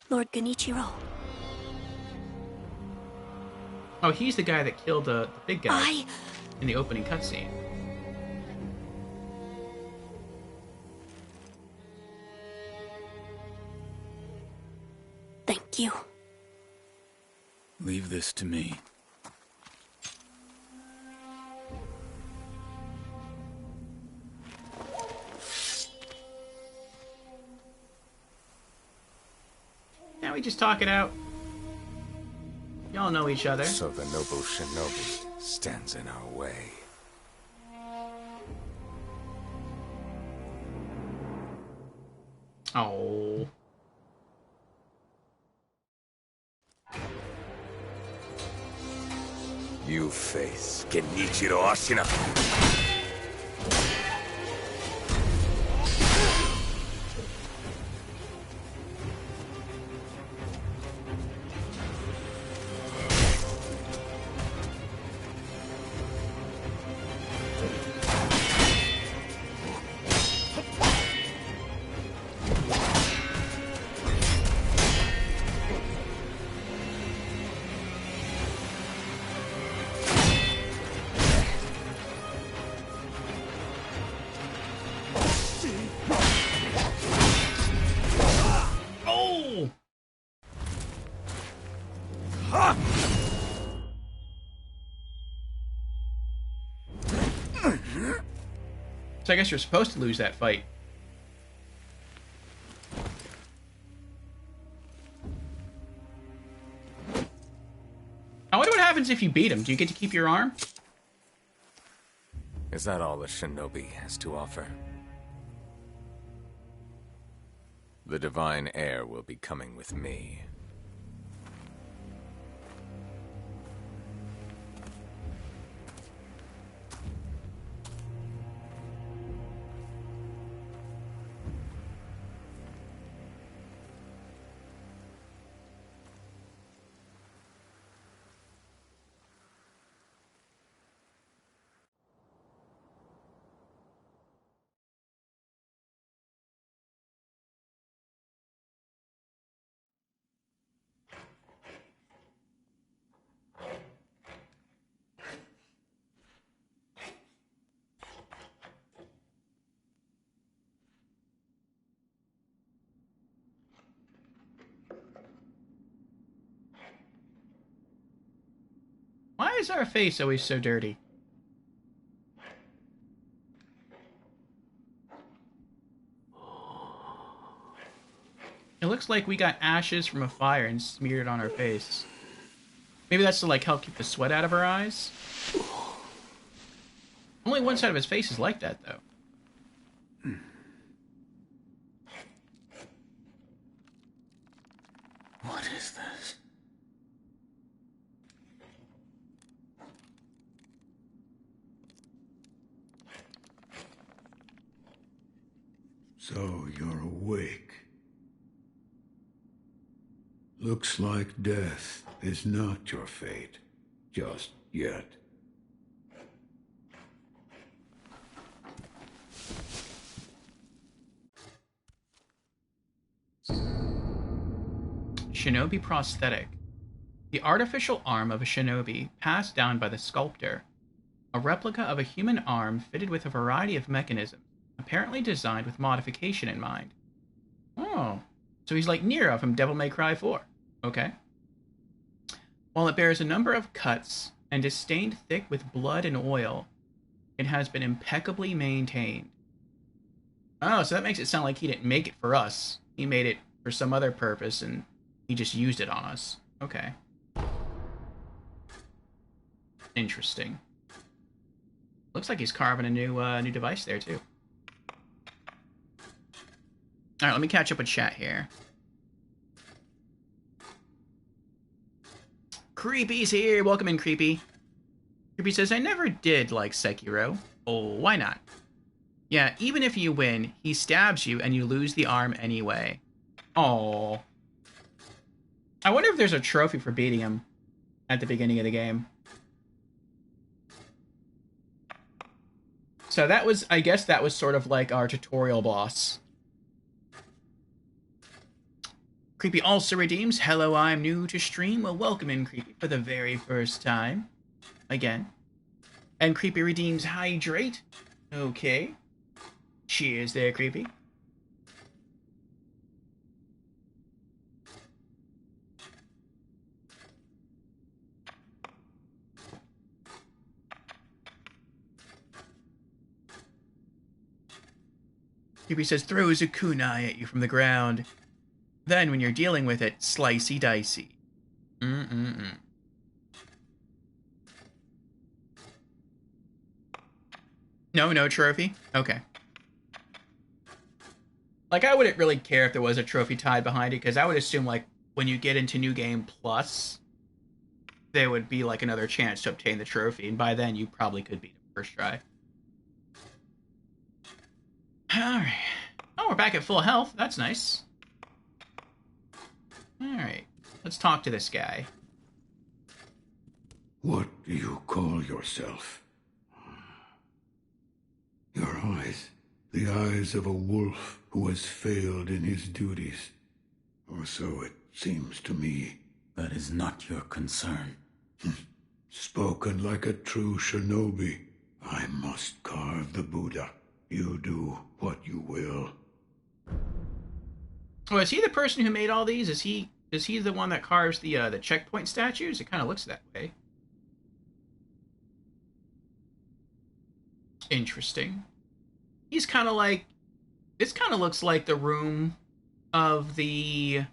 Lord Genichiro. Oh, he's the guy that killed the big guy in the opening cutscene. Thank you. Leave this to me. Can't we just talk it out? Y'all know each other. So the noble shinobi stands in our way. Oh. You face Genichiro Ashina. So I guess you're supposed to lose that fight. I wonder what happens if you beat him. Do you get to keep your arm? Is that all the shinobi has to offer? The divine heir will be coming with me. Why is our face always so dirty? It looks like we got ashes from a fire and smeared it on our face. Maybe that's to, like, help keep the sweat out of our eyes? Only one side of his face is like that, though. What is this? So you're awake. Looks like death is not your fate, just yet. Shinobi prosthetic. The artificial arm of a shinobi passed down by the sculptor. A replica of a human arm fitted with a variety of mechanisms, apparently designed with modification in mind. Oh, so he's like Nero from Devil May Cry 4. Okay. While it bears a number of cuts and is stained thick with blood and oil, it has been impeccably maintained. Oh, so that makes it sound like he didn't make it for us. He made it for some other purpose and he just used it on us. Okay. Interesting. Looks like he's carving a new device there too. All right, let me catch up with chat here. Creepy's here. Welcome in, Creepy. Creepy says, I never did like Sekiro. Oh, why not? Yeah, even if you win, he stabs you and you lose the arm anyway. Oh. I wonder if there's a trophy for beating him at the beginning of the game. So that was, I guess that was sort of like our tutorial boss. Creepy also redeems, hello, I'm new to stream. Well, welcome in, Creepy, for the very first time. Again. And Creepy redeems, hydrate. Okay. Cheers there, Creepy. Creepy says, throws a kunai at you from the ground. Then, when you're dealing with it, slicey dicey. No trophy? Okay. Like, I wouldn't really care if there was a trophy tied behind it, because I would assume, like, when you get into New Game Plus, there would be, like, another chance to obtain the trophy, and by then you probably could beat it first try. Alright. Oh, we're back at full health. That's nice. Alright. Let's talk to this guy. What do you call yourself? Your eyes. The eyes of a wolf who has failed in his duties. Or so it seems to me. That is not your concern. Spoken like a true shinobi. I must carve the Buddha. You do what you will. Oh, is he the person who made all these? Is he the one that carves the checkpoint statues? It kind of looks that way. Interesting. He's kind of like... This kind of looks like the room of the...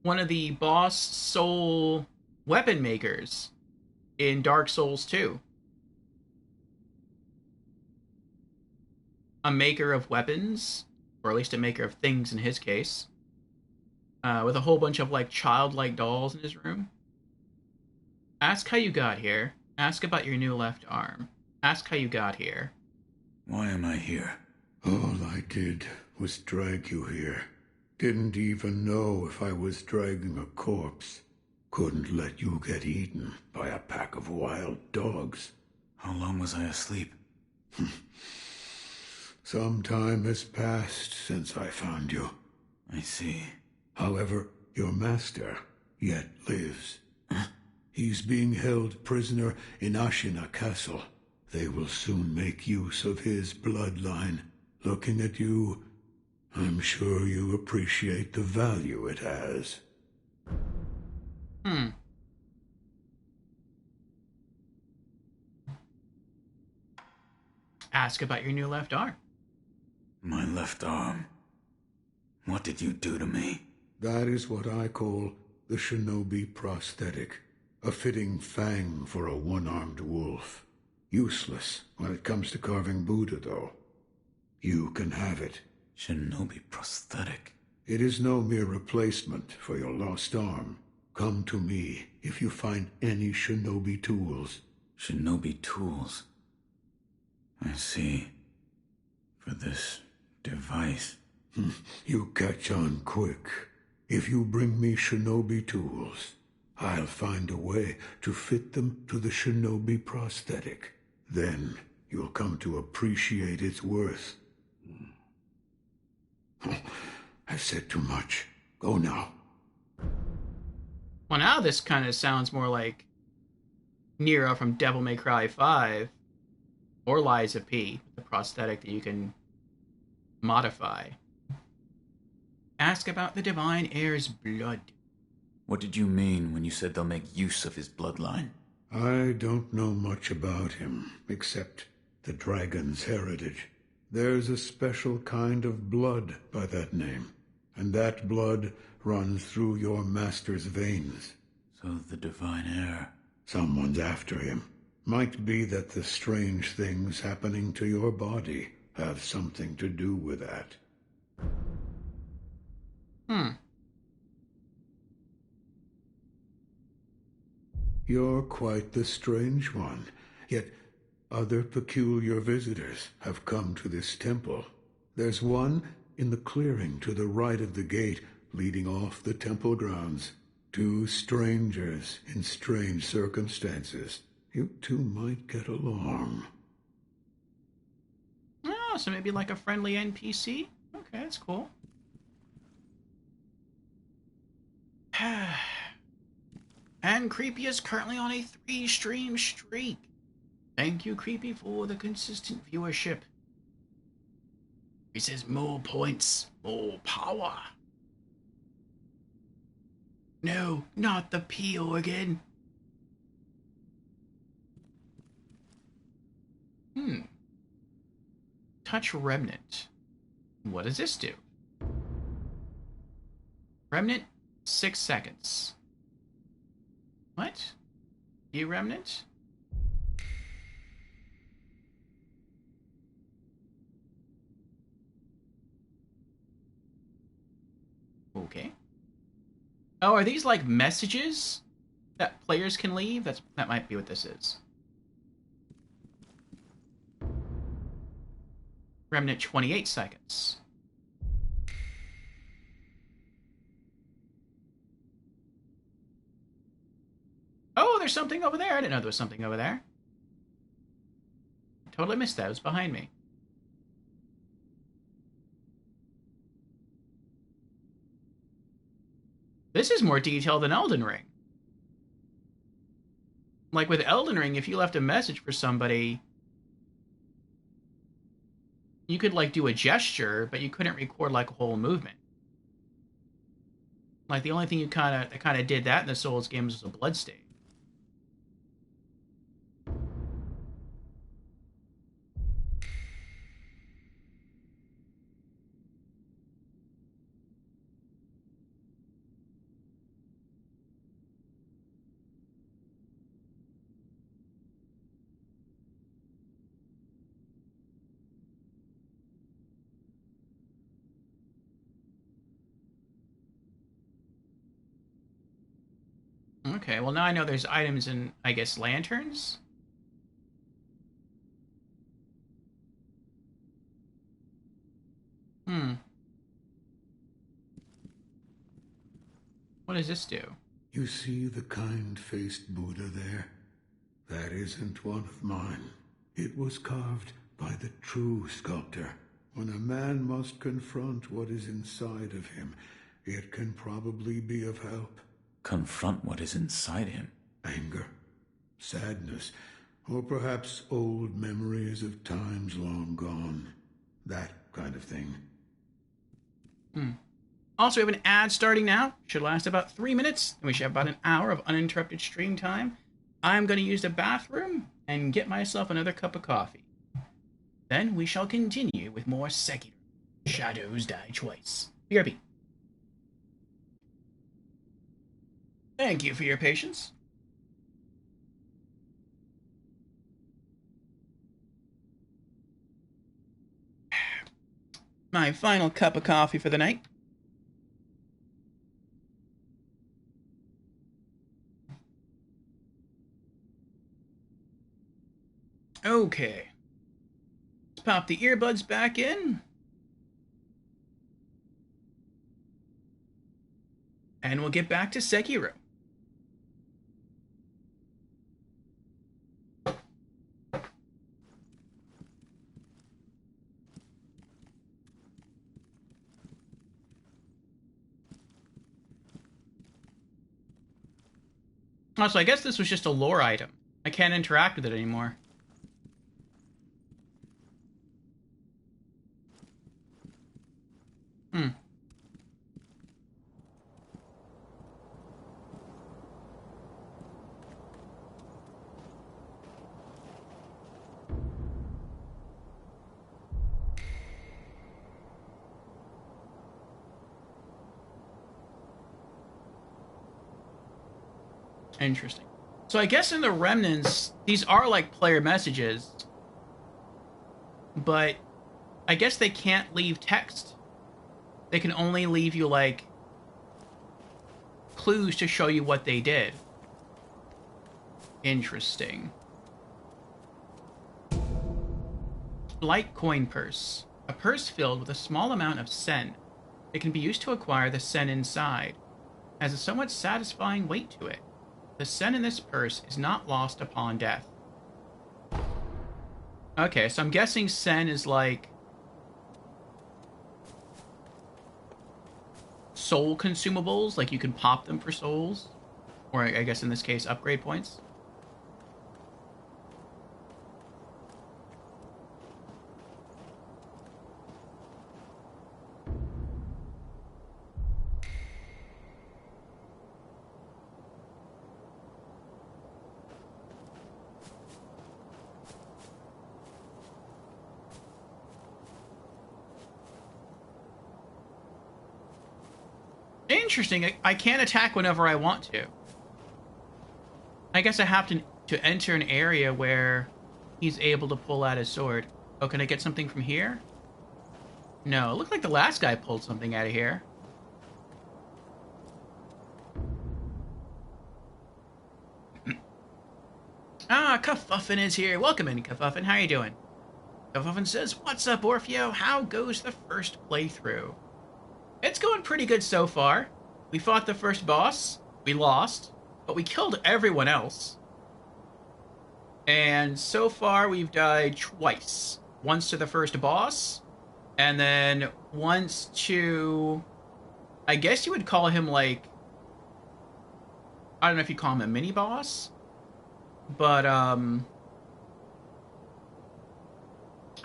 one of the boss soul weapon makers in Dark Souls 2. A maker of weapons, or at least a maker of things in his case, with a whole bunch of like childlike dolls in his room. Ask how you got here. Ask about your new left arm. Ask how you got here. Why am I here? All I did was drag you here. Didn't even know if I was dragging a corpse. Couldn't let you get eaten by a pack of wild dogs. How long was I asleep? Some time has passed since I found you. I see. However, your master yet lives. He's being held prisoner in Ashina Castle. They will soon make use of his bloodline. Looking at you, I'm sure you appreciate the value it has. Ask about your new left arm. My left arm. What did you do to me? That is what I call the shinobi prosthetic. A fitting fang for a one-armed wolf. Useless when it comes to carving Buddha, though. You can have it. Shinobi prosthetic? It is no mere replacement for your lost arm. Come to me if you find any shinobi tools. Shinobi tools? I see. For this device. You catch on quick. If you bring me shinobi tools, I'll find a way to fit them to the shinobi prosthetic. Then you'll come to appreciate its worth. I've said too much. Go now. Well, now this kind of sounds more like Nero from Devil May Cry 5 or Lies of P, the prosthetic that you can modify. Ask about the Divine Heir's blood. What did you mean when you said they'll make use of his bloodline? I don't know much about him, except the dragon's heritage. There's a special kind of blood by that name, and that blood runs through your master's veins. So the Divine Heir... Someone's after him. Might be that the strange things happening to your body have something to do with that. You're quite the strange one, yet other peculiar visitors have come to this temple. There's one in the clearing to the right of the gate leading off the temple grounds. 2 strangers in strange circumstances. You two might get along. Oh, so maybe like a friendly NPC? Okay, that's cool. And Creepy is currently on a 3-stream streak. Thank you, Creepy, for the consistent viewership. He says more points, more power. No, not the P organ. Touch Remnant. What does this do? Remnant, 6 seconds. What? You Remnant? Okay. Oh, are these like messages that players can leave? That might be what this is. Remnant, 28 seconds. Oh, there's something over there. I didn't know there was something over there. Totally missed that. It was behind me. This is more detailed than Elden Ring. Like with Elden Ring, if you left a message for somebody, you could like do a gesture, but you couldn't record like a whole movement. Like the only thing you kind of did that in the Souls games was a bloodstain. Okay, well now I know there's items in, I guess, lanterns? What does this do? You see the kind-faced Buddha there? That isn't one of mine. It was carved by the true sculptor. When a man must confront what is inside of him, it can probably be of help. Confront what is inside him? Anger, sadness, or perhaps old memories of times long gone. That kind of thing. Also, we have an ad starting now. Should last about 3 minutes, and we should have about an hour of uninterrupted stream time. I'm going to use the bathroom and get myself another cup of coffee. Then we shall continue with more Sekiro. Shadows Die Twice. BRB. Thank you for your patience. My final cup of coffee for the night. Okay. pop the earbuds back in. And we'll get back to Sekiro. Also, I guess this was just a lore item. I can't interact with it anymore. Interesting. So I guess in the Remnants, these are like player messages, but I guess they can't leave text. They can only leave you like clues to show you what they did. Interesting. Light coin purse. A purse filled with a small amount of sen. It can be used to acquire the sen inside. It has a somewhat satisfying weight to it. The sen in this purse is not lost upon death. Okay, so I'm guessing sen is like soul consumables, like you can pop them for souls, or I guess in this case upgrade points. Interesting. I can't attack whenever I want to. I guess I have to enter an area where he's able to pull out his sword. Oh, can I get something from here? No, it looked like the last guy pulled something out of here. Ah, Kafuffin is here. Welcome in, Kafuffin. How are you doing? Kafuffin says, "What's up, Orfeo? How goes the first playthrough?" It's going pretty good so far. We fought the first boss. We lost, but we killed everyone else. And so far, we've died twice. Once to the first boss, and then once to... I guess you would call him, like... I don't know if you call him a mini-boss, but, I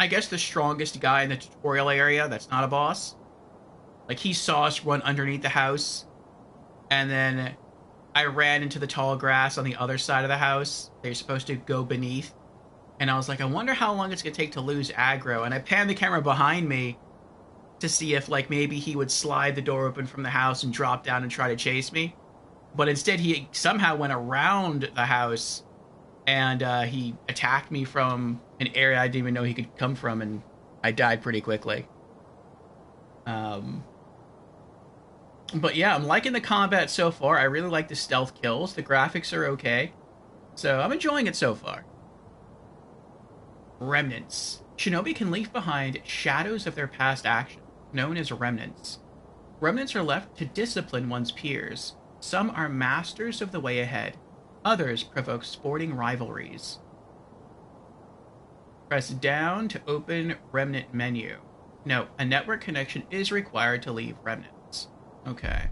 guess the strongest guy in the tutorial area that's not a boss. Like, he saw us run underneath the house, and then I ran into the tall grass on the other side of the house. They're supposed to go beneath. And I was like, I wonder how long it's going to take to lose aggro. And I panned the camera behind me to see if, like, maybe he would slide the door open from the house and drop down and try to chase me. But instead, he somehow went around the house, and he attacked me from an area I didn't even know he could come from, and I died pretty quickly. But yeah, I'm liking the combat so far. I really like the stealth kills. The graphics are okay. So I'm enjoying it so far. Remnants. Shinobi can leave behind shadows of their past actions, known as remnants. Remnants are left to discipline one's peers. Some are masters of the way ahead. Others provoke sporting rivalries. Press down to open remnant menu. No, a network connection is required to leave remnants. Okay.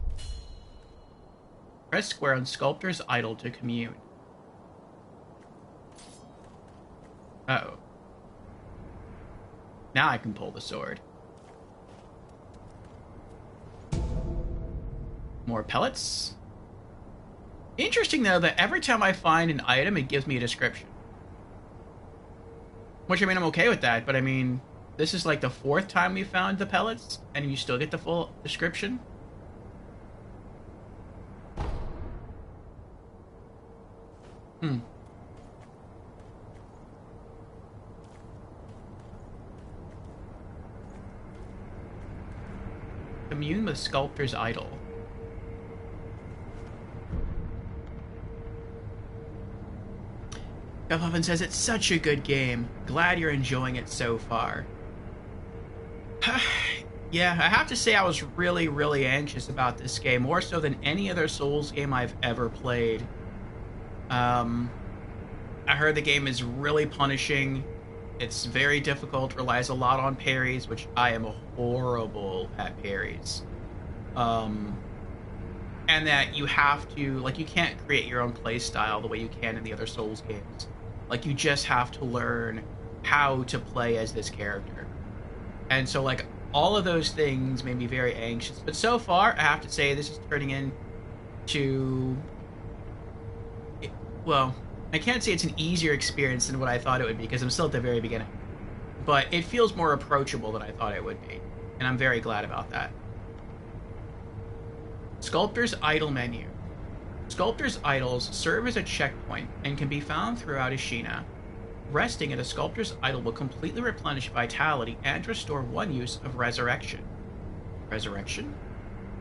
Press square on Sculptor's Idol to commune. Uh-oh. Now I can pull the sword. More pellets. Interesting, though, that every time I find an item, it gives me a description. Which, I mean, I'm okay with that, but I mean, this is like the 4th time we found the pellets, and you still get the full description. Commune with Sculptor's Idol. Huffin says, it's such a good game. Glad you're enjoying it so far. Yeah, I have to say I was really, really anxious about this game, more so than any other Souls game I've ever played. I heard the game is really punishing. It's very difficult, relies a lot on parries, which I am horrible at parries. And that you have to, like, you can't create your own play style the way you can in the other Souls games. Like, you just have to learn how to play as this character. And so, like, all of those things made me very anxious. But so far, I have to say, this is turning into... Well, I can't say it's an easier experience than what I thought it would be, because I'm still at the very beginning. But it feels more approachable than I thought it would be. And I'm very glad about that. Sculptor's Idol menu. Sculptor's Idols serve as a checkpoint and can be found throughout Ashina. Resting at a Sculptor's Idol will completely replenish vitality and restore 1 use of Resurrection. Resurrection?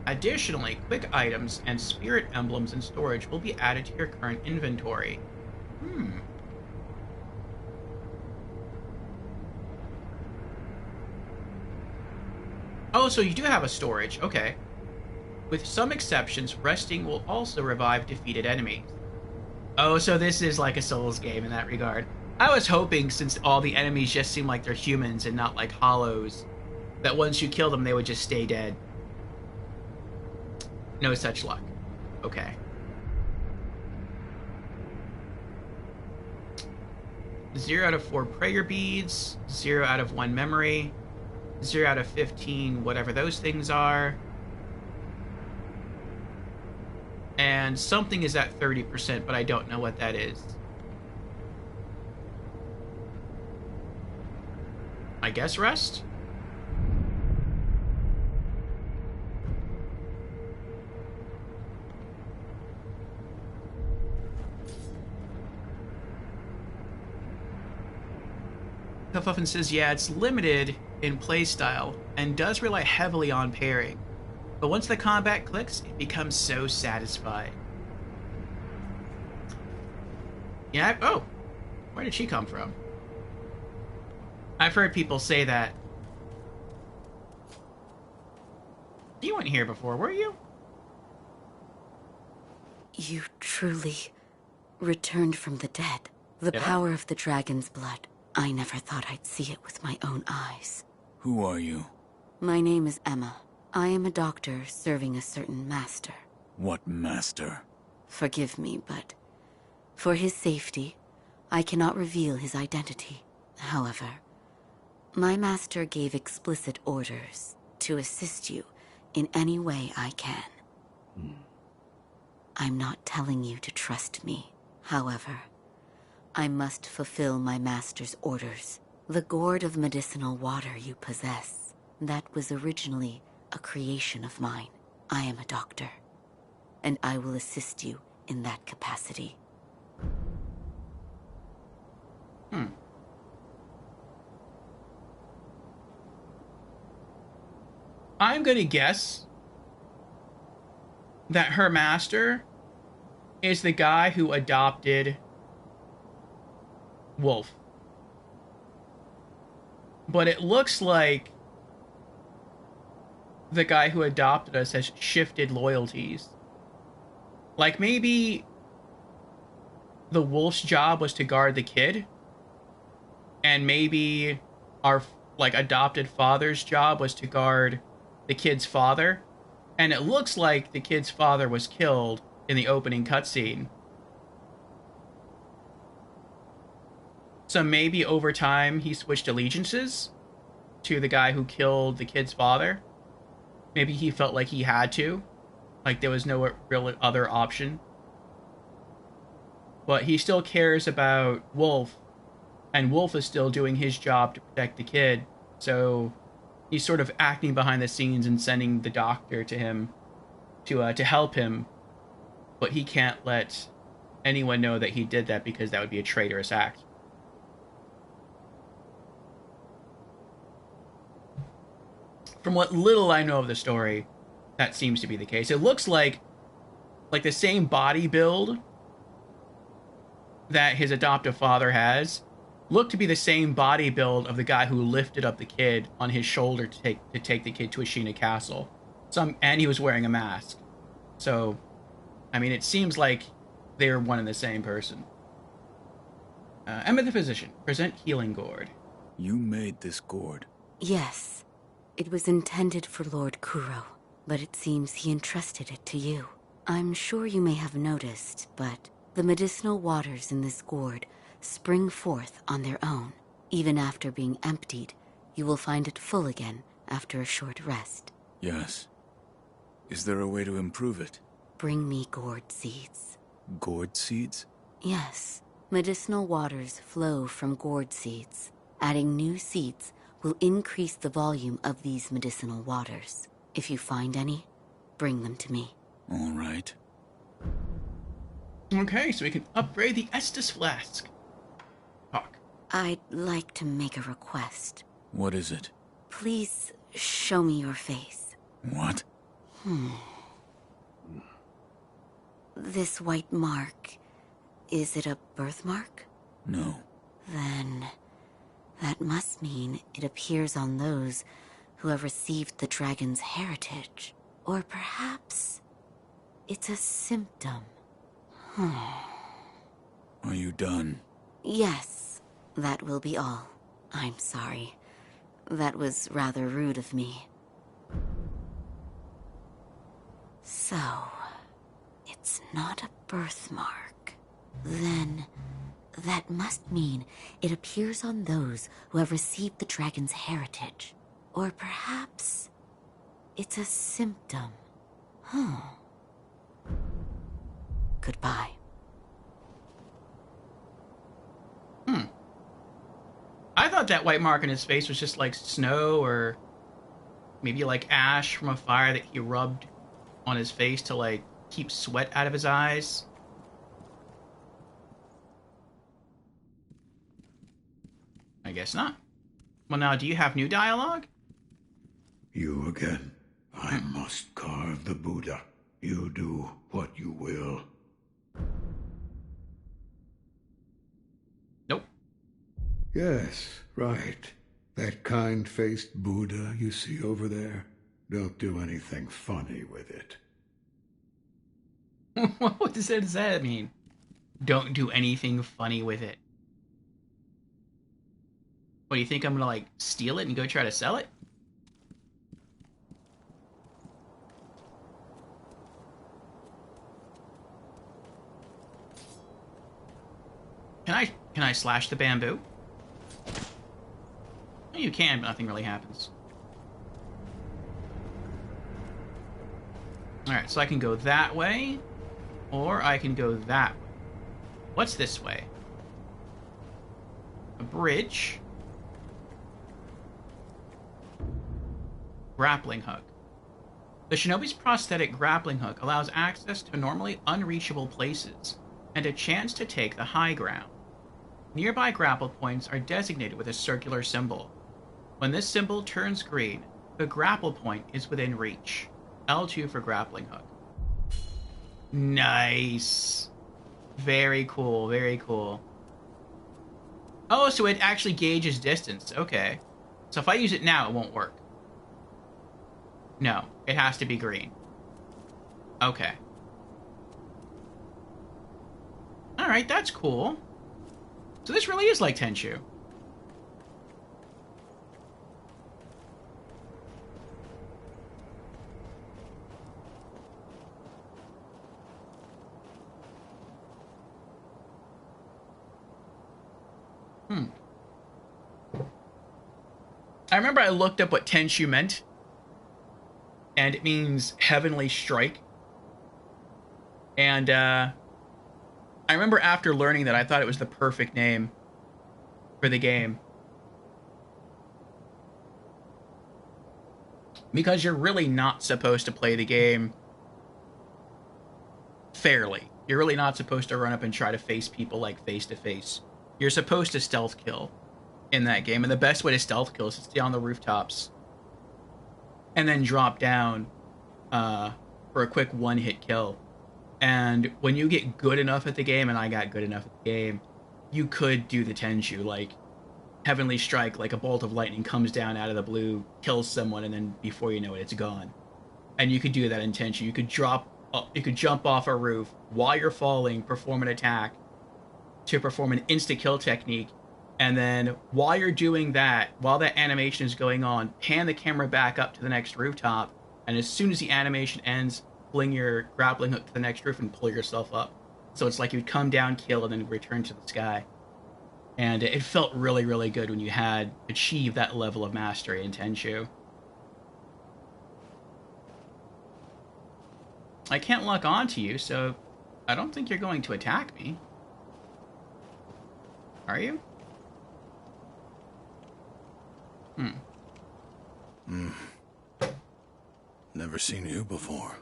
Additionally, quick items and spirit emblems in storage will be added to your current inventory. Oh, so you do have a storage. Okay. With some exceptions, resting will also revive defeated enemies. Oh, so this is like a Souls game in that regard. I was hoping, since all the enemies just seem like they're humans and not like hollows, that once you kill them, they would just stay dead. No such luck. Okay. Zero out of 4 prayer beads, 0 out of 1 memory, 0 out of 15, whatever those things are. And something is at 30%, but I don't know what that is. I guess rest? Huffin says, yeah, it's limited in playstyle and does rely heavily on pairing. But once the combat clicks, it becomes so satisfying. Yeah, oh, where did she come from? I've heard people say that. You weren't here before, were you? You truly returned from the dead. The power of the dragon's blood. I never thought I'd see it with my own eyes. Who are you? My name is Emma. I am a doctor serving a certain master. What master? Forgive me, but for his safety, I cannot reveal his identity. However, my master gave explicit orders to assist you in any way I can. I'm not telling you to trust me. However, I must fulfill my master's orders. The gourd of medicinal water you possess, that was originally a creation of mine. I am a doctor, and I will assist you in that capacity. I'm gonna guess that her master is the guy who adopted Wolf. But it looks like the guy who adopted us has shifted loyalties. Like, maybe the Wolf's job was to guard the kid, and maybe our, like, adopted father's job was to guard the kid's father. And it looks like the kid's father was killed in the opening cutscene. So maybe over time he switched allegiances to the guy who killed the kid's father. Maybe he felt like he had to. Like there was no real other option. But he still cares about Wolf. And Wolf is still doing his job to protect the kid. So he's sort of acting behind the scenes and sending the doctor to him to help him. But he can't let anyone know that he did that because that would be a traitorous act. From what little I know of the story, that seems to be the case. It looks like the same body build that his adoptive father has look to be the same body build of the guy who lifted up the kid on his shoulder to take the kid to Ashina Castle. And he was wearing a mask. So, I mean, it seems like they're one and the same person. Emma the physician, present healing gourd. You made this gourd? Yes. It was intended for Lord Kuro, but it seems he entrusted it to you. I'm sure you may have noticed, but the medicinal waters in this gourd spring forth on their own. Even after being emptied, you will find it full again after a short rest. Yes. Is there a way to improve it? Bring me gourd seeds. Gourd seeds? Yes. Medicinal waters flow from gourd seeds. Adding new seeds will increase the volume of these medicinal waters. If you find any, bring them to me. All right. Okay, so we can upgrade the Estus Flask. Talk. I'd like to make a request. What is it? Please show me your face. What? This white mark, is it a birthmark? No. Then that must mean it appears on those who have received the dragon's heritage. Or perhaps it's a symptom. Are you done? Yes, that will be all. I'm sorry. That was rather rude of me. So, it's not a birthmark. Then, that must mean it appears on those who have received the dragon's heritage. Or perhaps it's a symptom. Goodbye. I thought that white mark on his face was just like snow or maybe like ash from a fire that he rubbed on his face to like keep sweat out of his eyes. I guess not. Well, now, do you have new dialogue? You again. I must carve the Buddha. You do what you will. Nope. Yes, right. That kind-faced Buddha you see over there. Don't do anything funny with it. What does that mean? Don't do anything funny with it. What, do you think I'm gonna, like, steal it and go try to sell it? Can I slash the bamboo? You can, but nothing really happens. Alright, so I can go that way, or I can go that way. What's this way? A bridge. Grappling hook. The shinobi's prosthetic grappling hook allows access to normally unreachable places, and a chance to take the high ground. Nearby grapple points are designated with a circular symbol. When this symbol turns green, the grapple point is within reach. L2 for grappling hook. Nice. Very cool, very cool. Oh, so it actually gauges distance. Okay. So if I use it now, it won't work. No, it has to be green. Okay. Alright, that's cool. So this really is like Tenchu. I remember I looked up what Tenchu meant, and it means heavenly strike. And I remember after learning that, I thought it was the perfect name for the game. Because you're really not supposed to play the game fairly. You're really not supposed to run up and try to face people like face to face. You're supposed to stealth kill in that game, and the best way to stealth kill is to stay on the rooftops and then drop down for a quick one-hit kill. And when you get good enough at the game, and I got good enough at the game, you could do the Tenchu, like Heavenly Strike, like a bolt of lightning comes down out of the blue, kills someone, and then before you know it, it's gone. And you could do that in Tenchu. You could jump off a roof while you're falling, perform an attack to perform an insta kill technique, and then while you're doing that, while that animation is going on, pan the camera back up to the next rooftop, and as soon as the animation ends, fling your grappling hook to the next roof and pull yourself up. So it's like you'd come down, kill, and then return to the sky. And it felt really, really good when you had achieved that level of mastery in Tenchu. I can't lock onto you, so I don't think you're going to attack me. Are you? Never seen you before.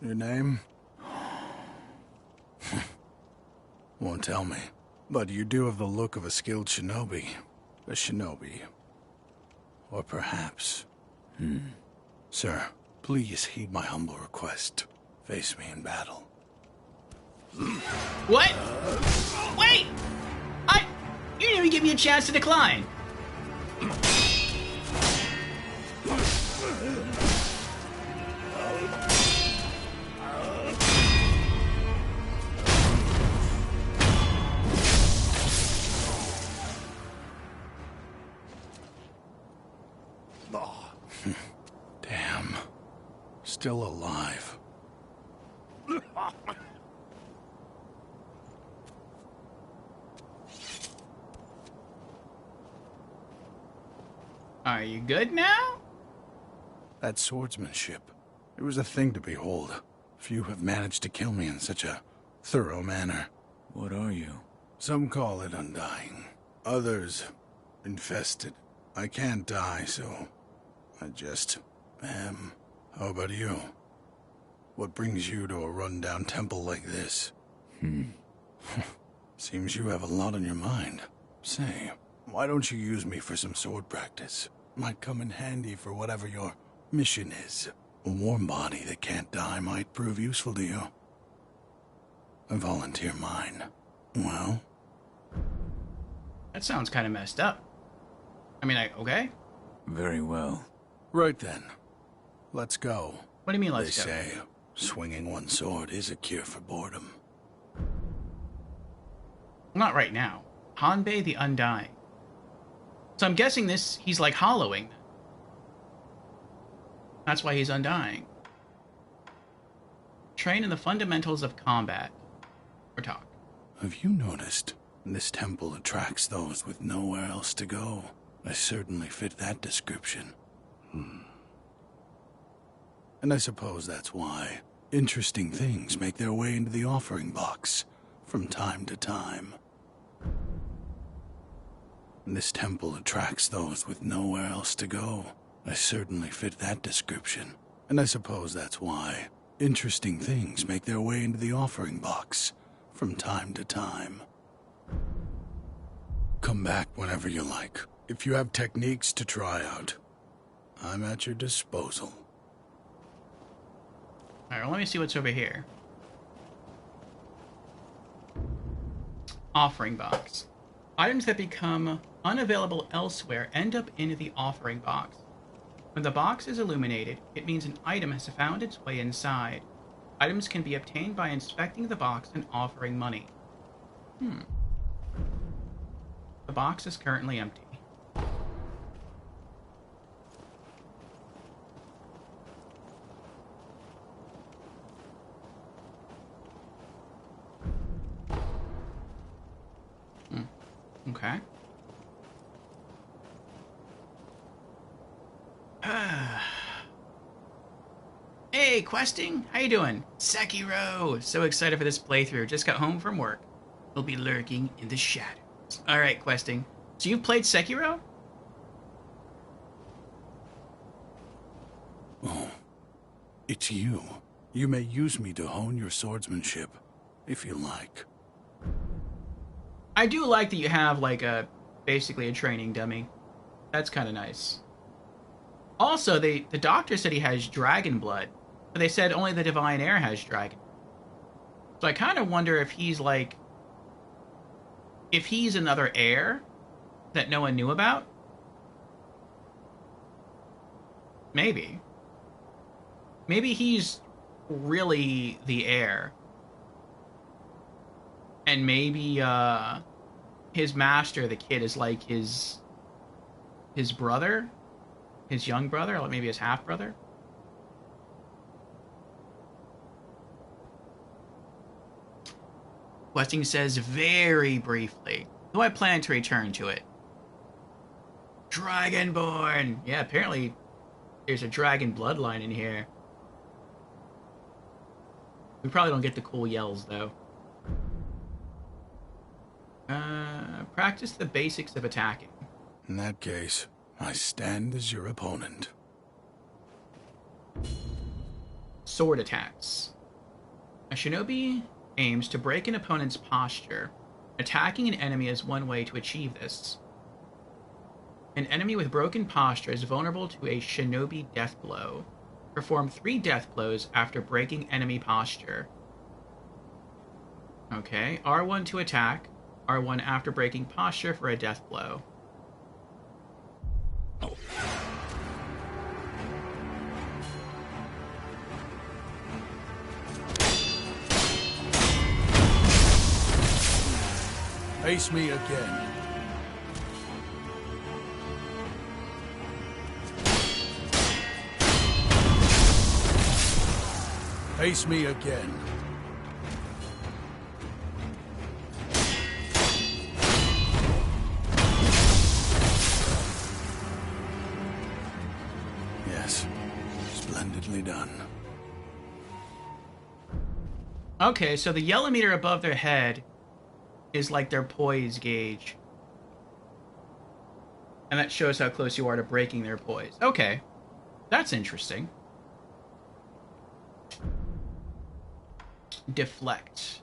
Your name? Won't tell me. But you do have the look of a skilled shinobi. A shinobi. Or perhaps... Sir, please heed my humble request. Face me in battle. What? Wait! You didn't even give me a chance to decline. Damn. Still alive. Are you good now? That swordsmanship. It was a thing to behold. Few have managed to kill me in such a thorough manner. What are you? Some call it undying. Others, infested. I can't die, so I just am. How about you? What brings you to a rundown temple like this? Seems you have a lot on your mind. Say, why don't you use me for some sword practice? Might come in handy for whatever your mission is. A warm body that can't die might prove useful to you. I volunteer mine. Well? That sounds kind of messed up. I mean, okay? Very well. Right then. Let's go. What do you mean, let's go? They say swinging one sword is a cure for boredom. Not right now. Hanbei the Undying. So I'm guessing he's like hollowing. That's why he's undying. Train in the fundamentals of combat. Or talk. Have you noticed? This temple attracts those with nowhere else to go. I certainly fit that description. And I suppose that's why interesting things make their way into the offering box from time to time. This temple attracts those with nowhere else to go. I certainly fit that description. And I suppose that's why interesting things make their way into the offering box from time to time. Come back whenever you like. If you have techniques to try out, I'm at your disposal. Alright, well, let me see what's over here. Offering box. Items that become unavailable elsewhere end up in the offering box. When the box is illuminated, it means an item has found its way inside. Items can be obtained by inspecting the box and offering money. The box is currently empty. Okay. Hey, questing, how you doing? Sekiro! So excited for this playthrough. Just got home from work. He'll be lurking in the shadows. Alright, questing. So you've played Sekiro? Oh, it's you. You may use me to hone your swordsmanship, if you like. I do like that you have, like, basically a training dummy. That's kind of nice. Also, the doctor said he has dragon blood, but they said only the Divine Heir has dragon. So I kind of wonder if he's like... if he's another heir that no one knew about? Maybe. Maybe he's really the heir. And maybe, his master, the kid, is like his brother? His young brother? Or maybe his half-brother? Questing says, very briefly, though I plan to return to it. Dragonborn! Yeah, apparently there's a dragon bloodline in here. We probably don't get the cool yells, though. Practice the basics of attacking. In that case, I stand as your opponent. Sword attacks. A shinobi aims to break an opponent's posture. Attacking an enemy is one way to achieve this. An enemy with broken posture is vulnerable to a shinobi death blow. Perform 3 death blows after breaking enemy posture. Okay, R1 to attack, R1 after breaking posture for a death blow. Oh. Face me again. Face me again. Yes, splendidly done. Okay, so the yellow meter above their head is like their poise gauge. And that shows how close you are to breaking their poise. Okay, that's interesting. Deflect.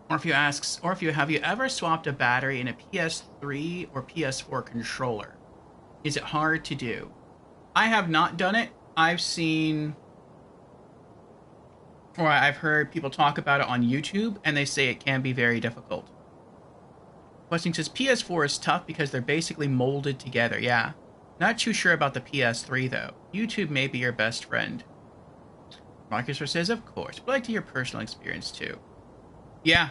Orpheus asks, Orpheus, have you ever swapped a battery in a PS3 or PS4 controller? Is it hard to do? I have not done it. I've seen, or I've heard people talk about it on YouTube, and they say it can be very difficult. Questing says, PS4 is tough because they're basically molded together. Yeah. Not too sure about the PS3, though. YouTube may be your best friend. Marcus says, of course, but I'd like to hear personal experience, too. Yeah.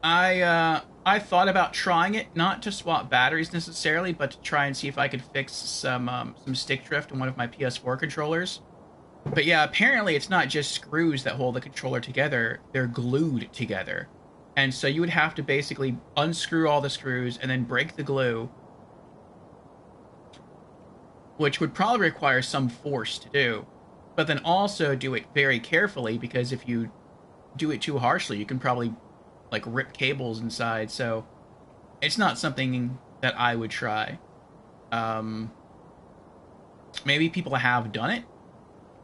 I thought about trying it, not to swap batteries necessarily, but to try and see if I could fix some stick drift in one of my PS4 controllers. But yeah, apparently it's not just screws that hold the controller together, they're glued together. And so you would have to basically unscrew all the screws and then break the glue, which would probably require some force to do. But then also do it very carefully, because if you do it too harshly, you can probably like rip cables inside. So it's not something that I would try. Maybe people have done it,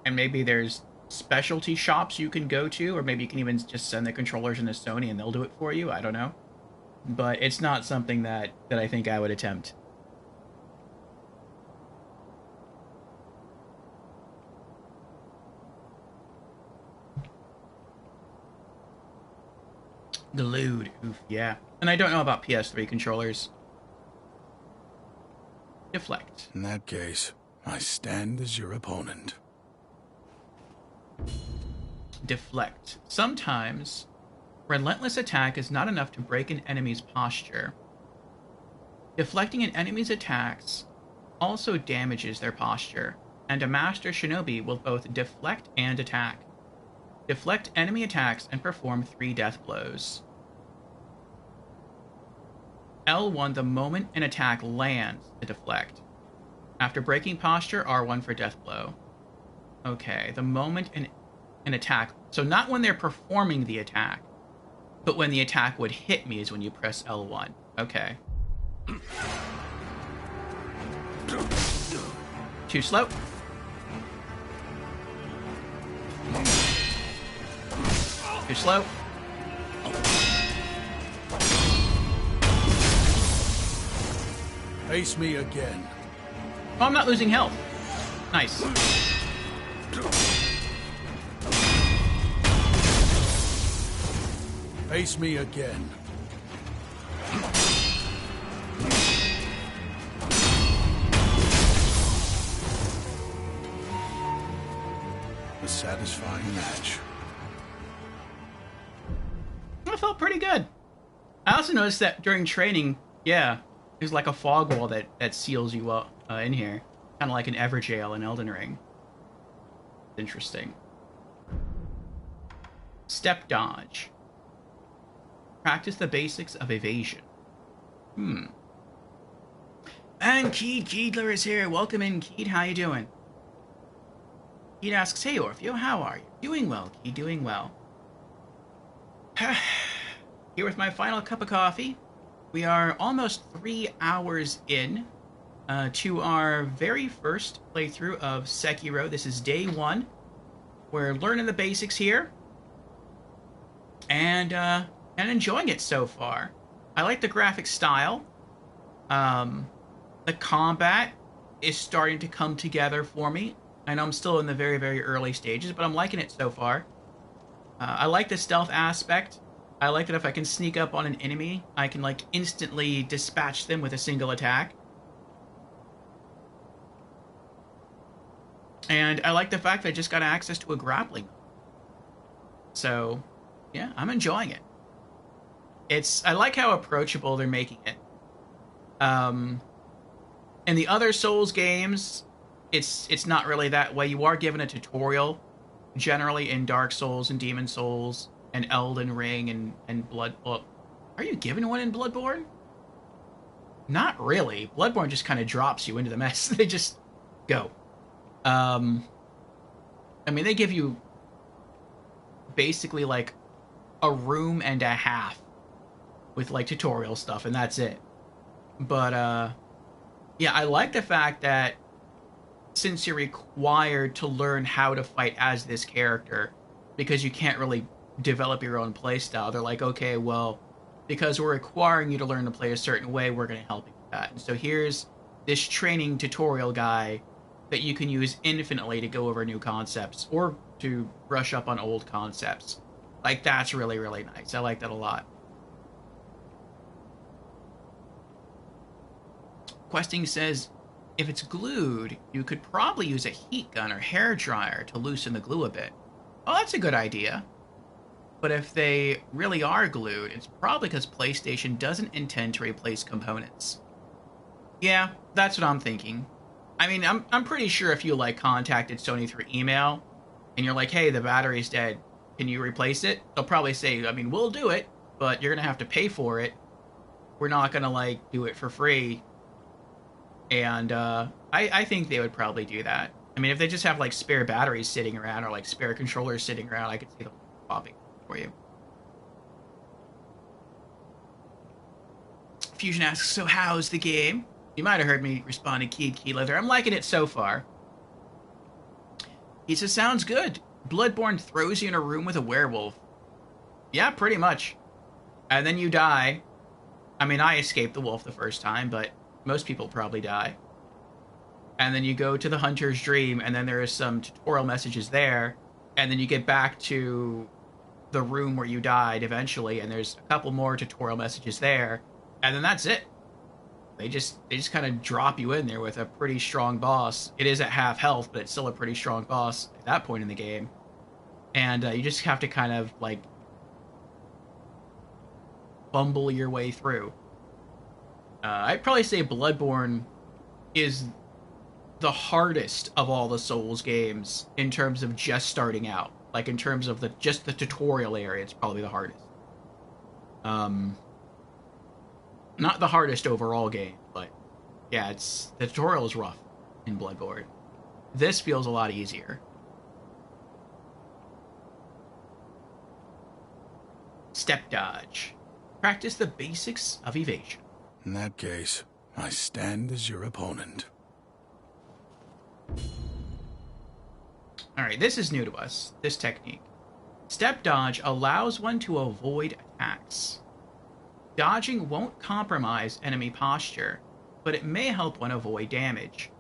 and maybe there's specialty shops you can go to, or maybe you can even just send the controllers into Sony and they'll do it for you. I don't know. But it's not something that I think I would attempt. Glued. Oof, yeah. And I don't know about PS3 controllers. Deflect. In that case, I stand as your opponent. Deflect. Sometimes, relentless attack is not enough to break an enemy's posture. Deflecting an enemy's attacks also damages their posture, and a master shinobi will both deflect and attack. Deflect enemy attacks and perform 3 death blows. L1 the moment an attack lands to deflect. After breaking posture, R1 for death blow. Okay, the moment an attack... So not when they're performing the attack, but when the attack would hit me is when you press L1. Okay. Too slow. Too slow. Face me again. Oh, I'm not losing health. Nice. Face me again. A satisfying match. I felt pretty good. I also noticed that during training, yeah, there's like a fog wall that seals you up in here. Kind of like an Everjail in Elden Ring. Interesting. Step dodge. Practice the basics of evasion. And Keed Keedler is here. Welcome in, Keed. How you doing? Keed asks, hey Orfeo, how are you? Doing well, Keed, doing well. Here with my final cup of coffee. We are almost 3 hours in to our very first playthrough of Sekiro. This is day 1. We're learning the basics here. And enjoying it so far. I like the graphic style. The combat is starting to come together for me. I know I'm still in the very, very early stages, but I'm liking it so far. I like the stealth aspect. I like that if I can sneak up on an enemy, I can like instantly dispatch them with a single attack. And I like the fact that I just got access to a grappling. So, yeah, I'm enjoying it. I like how approachable they're making it. In the other Souls games, it's not really that way. You are given a tutorial, generally in Dark Souls and Demon Souls and Elden Ring and Blood. Well, are you given one in Bloodborne? Not really. Bloodborne just kind of drops you into the mess. They just go. I mean, they give you basically like a room and a half with like tutorial stuff, and that's it. But yeah, I like the fact that since you're required to learn how to fight as this character, because you can't really develop your own playstyle, they're like, okay, well, because we're requiring you to learn to play a certain way, we're going to help you with that. And so here's this training tutorial guy that you can use infinitely to go over new concepts or to brush up on old concepts. Like, that's really, really nice. I like that a lot. Questing says, if it's glued, you could probably use a heat gun or hair dryer to loosen the glue a bit. Oh, that's a good idea. But if they really are glued, it's probably because PlayStation doesn't intend to replace components. Yeah, that's what I'm thinking. I mean, I'm pretty sure if you, like, contacted Sony through email, and you're like, hey, the battery's dead, can you replace it? They'll probably say, I mean, we'll do it, but you're gonna have to pay for it. We're not gonna, like, do it for free. And, I think they would probably do that. I mean, if they just have, like, spare batteries sitting around, or, like, spare controllers sitting around, I could see them popping for you. Fusion asks, so how's the game? You might have heard me respond to Key Leather. I'm liking it so far. He says, sounds good. Bloodborne throws you in a room with a werewolf. Yeah, pretty much. And then you die. I mean, I escaped the wolf the first time, but most people probably die. And then you go to the Hunter's Dream, and then there is some tutorial messages there. And then you get back to the room where you died eventually, and there's a couple more tutorial messages there. And then that's it. They just kind of drop you in there with a pretty strong boss. It is at half health, but it's still a pretty strong boss at that point in the game. And you just have to kind of, like, bumble your way through. I'd probably say Bloodborne is the hardest of all the Souls games in terms of just starting out. Like, in terms of just the tutorial area, it's probably the hardest. Not the hardest overall game, but yeah, the tutorial is rough in Bloodborne. This feels a lot easier. Step dodge. Practice the basics of evasion. In that case, I stand as your opponent. Alright, this is new to us, this technique. Step dodge allows one to avoid attacks. Dodging won't compromise enemy posture, but it may help one avoid damage.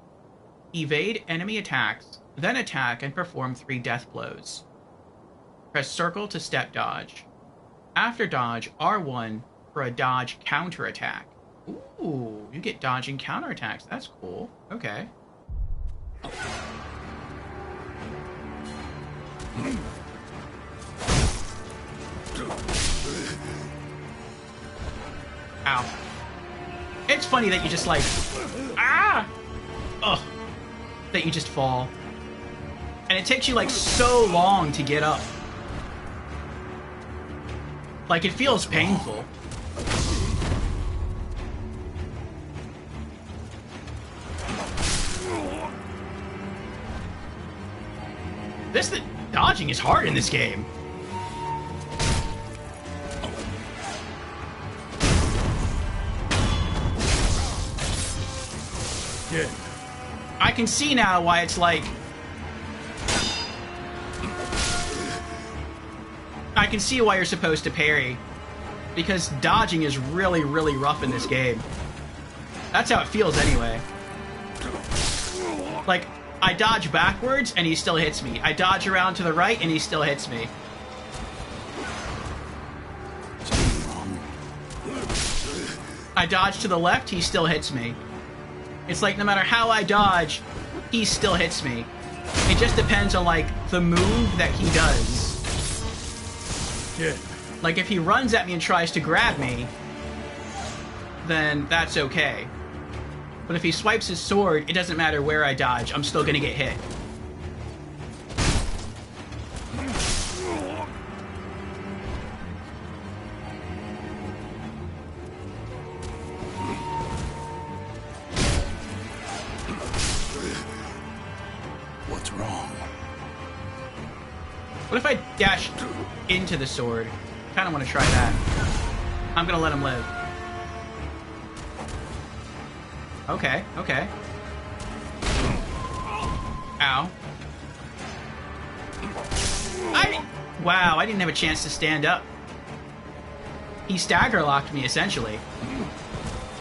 Evade enemy attacks, then attack and perform 3 death blows. Press circle to step dodge. After dodge, R1 for a dodge counterattack. Ooh, you get dodging counterattacks. That's cool. Okay. Ow. It's funny that you just like... Ah! Ugh. That you just fall. And it takes you like so long to get up. Like, it feels painful. The dodging is hard in this game. Yeah. I can see now why it's like... I can see why you're supposed to parry. Because dodging is really, really rough in this game. That's how it feels anyway. Like, I dodge backwards and he still hits me. I dodge around to the right and he still hits me. I dodge to the left, he still hits me. It's like no matter how I dodge, he still hits me. It just depends on like the move that he does. Yeah. Like if he runs at me and tries to grab me, then that's okay. But if he swipes his sword, it doesn't matter where I dodge, I'm still gonna get hit. What's wrong? What if I dash into the sword? Kinda wanna try that. I'm gonna let him live. Okay, okay. Ow. Wow, I didn't have a chance to stand up. He stagger locked me, essentially.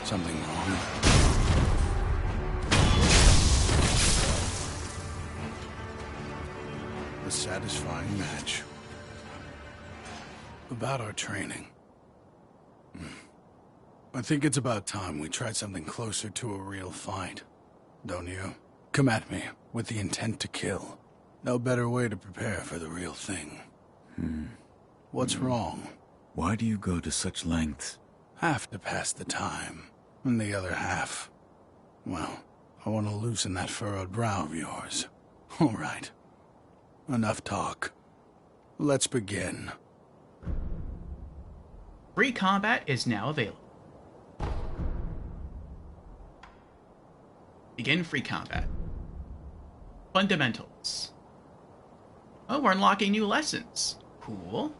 Something wrong? A satisfying match. About our training. I think it's about time we tried something closer to a real fight. Don't you? Come at me with the intent to kill. No better way to prepare for the real thing. What's wrong? Why do you go to such lengths? Half to pass the time, and the other half... well, I want to loosen that furrowed brow of yours. All right. Enough talk. Let's begin. Free combat is now available. Begin free combat. Fundamentals. Oh, we're unlocking new lessons. Cool.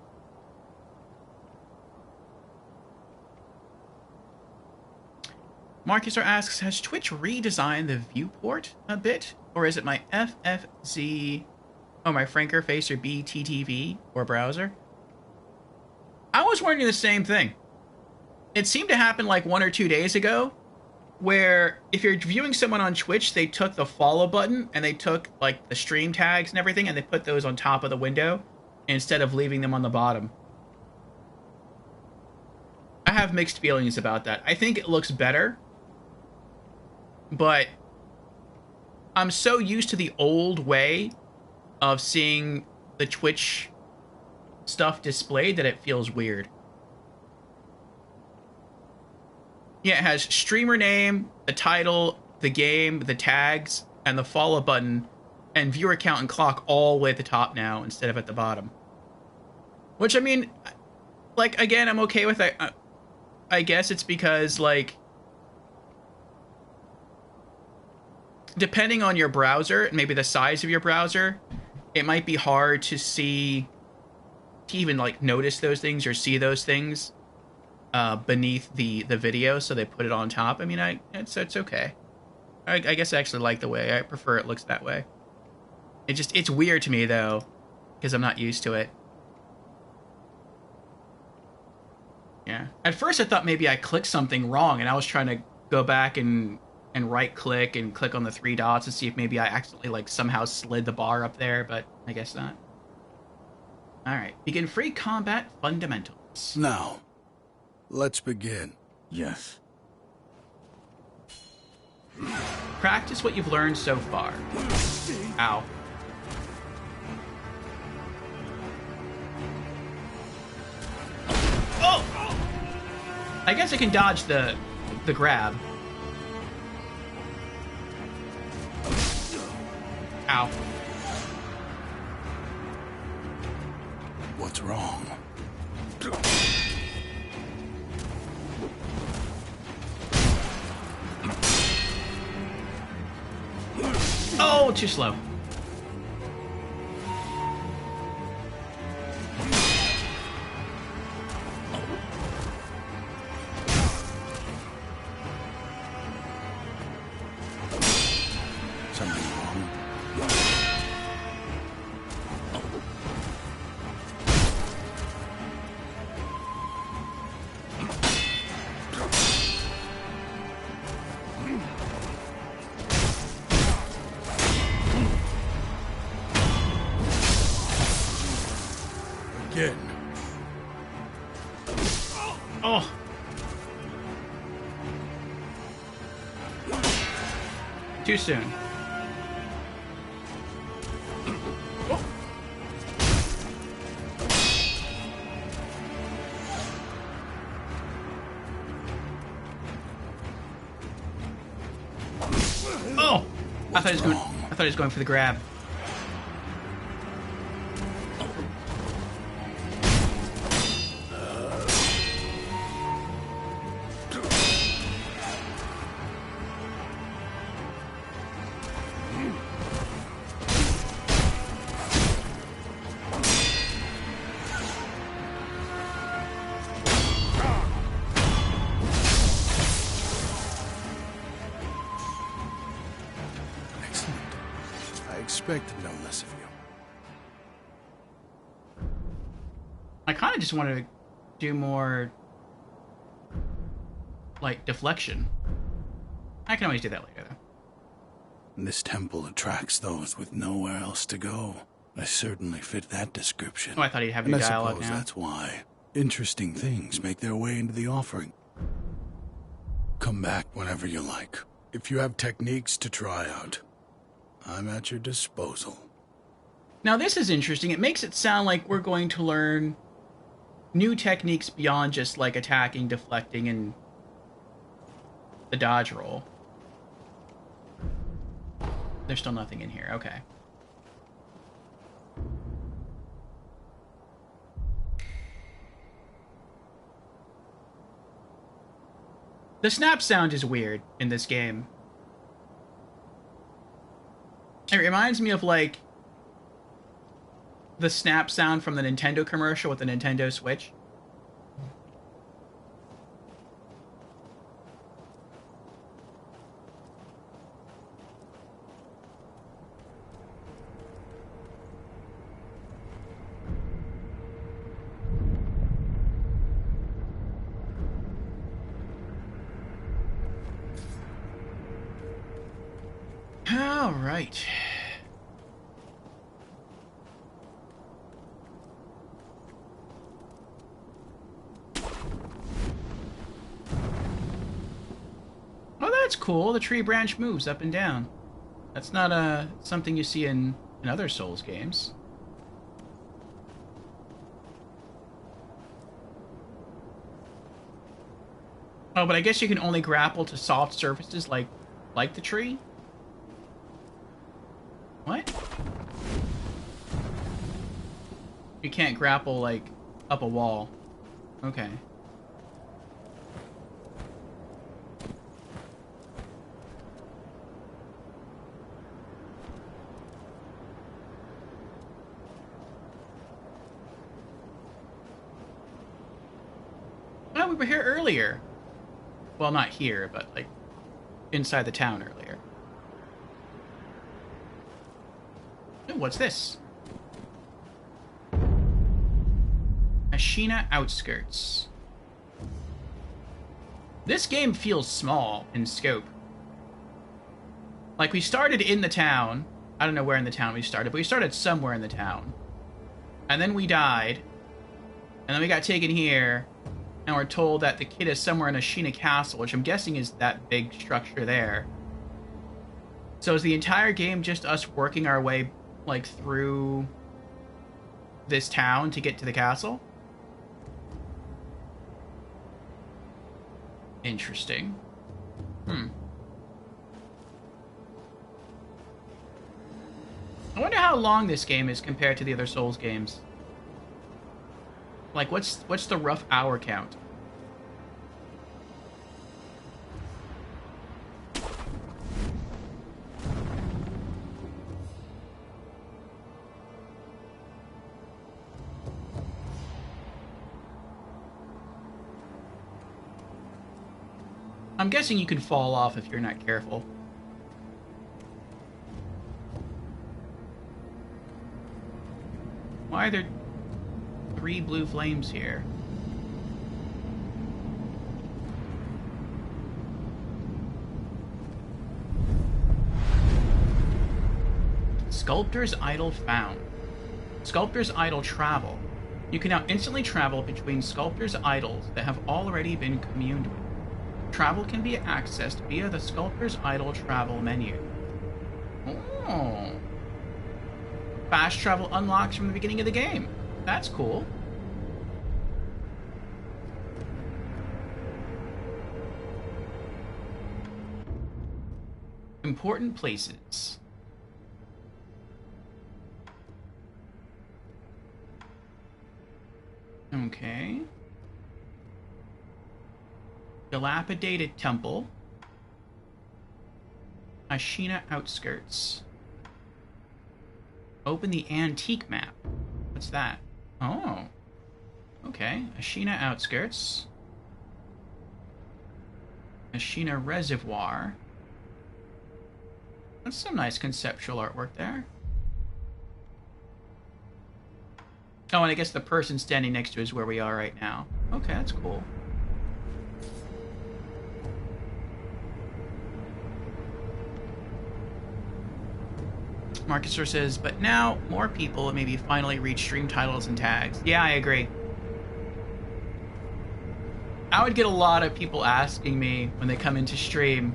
Marcusor asks, has Twitch redesigned the viewport a bit? Or is it my FFZ... oh, my Franker Face or BTTV or browser? I was wondering the same thing. It seemed to happen like 1 or 2 days ago, where if you're viewing someone on Twitch, they took the follow button and they took like the stream tags and everything and they put those on top of the window instead of leaving them on the bottom. I have mixed feelings about that. I think it looks better, but I'm so used to the old way of seeing the Twitch stuff displayed that it feels weird. Yeah, it has streamer name, the title, the game, the tags, and the follow button, and viewer count and clock all the way at the top now instead of at the bottom. Which, I mean, like, again, I'm okay with that. I guess it's because, like, depending on your browser, and maybe the size of your browser, it might be hard to see, to even, like, notice those things or see those things beneath the video, so they put it on top. I mean, it's okay. I guess I actually like the way. I prefer it looks that way. It's weird to me, though, because I'm not used to it. Yeah. At first, I thought maybe I clicked something wrong, and I was trying to go back and right-click and click on the 3 dots to see if maybe I accidentally, like, somehow slid the bar up there, but I guess not. Alright. Begin free combat fundamentals. Now, let's begin. Yes. Practice what you've learned so far. Ow. Oh! I guess I can dodge the grab. Ow. What's wrong? Oh, too slow. Something wrong? Again. Oh. Too soon. Oh! I thought he was going for the grab. Expected no less of you. I kind of just want to do more, like, deflection. I can always do that later, though. This temple attracts those with nowhere else to go. I certainly fit that description. Oh, I thought he'd have new and dialogue I suppose now. that's why interesting things make their way into the offering. Come back whenever you like. If you have techniques to try out, I'm at your disposal. Now, this is interesting. It makes it sound like we're going to learn new techniques beyond just, like, attacking, deflecting, and the dodge roll. There's still nothing in here. Okay. The snap sound is weird in this game. It reminds me of, like, the snap sound from the Nintendo commercial with the Nintendo Switch. All right. Oh, that's cool. The tree branch moves up and down. That's not something you see in other Souls games. Oh, but I guess you can only grapple to soft surfaces like the tree? What? You can't grapple, like, up a wall. Okay. Oh, we were here earlier. Well, not here, but, like, inside the town earlier. Oh, what's this? Ashina Outskirts. This game feels small in scope. Like, we started in the town. I don't know where in the town we started, but we started somewhere in the town. And then we died. And then we got taken here, and we're told that the kid is somewhere in Ashina Castle, which I'm guessing is that big structure there. So is the entire game just us working our way, like, through this town to get to the castle? Interesting. I wonder how long this game is compared to the other Souls games. Like, what's the rough hour count? I'm guessing you can fall off if you're not careful. Why are there 3 blue flames here? Sculptor's Idol found. Sculptor's Idol travel. You can now instantly travel between Sculptor's Idols that have already been communed with. Travel can be accessed via the Sculptor's Idol travel menu. Oh. Fast travel unlocks from the beginning of the game. That's cool. Important places. Okay. Dilapidated temple. Ashina outskirts. Open the antique map. What's that? Oh. Okay. Ashina outskirts. Ashina reservoir. That's some nice conceptual artwork there. Oh, and I guess the person standing next to is where we are right now. Okay, that's cool. Marcusor says, but now more people maybe finally reach stream titles and tags. Yeah, I agree. I would get a lot of people asking me when they come into stream,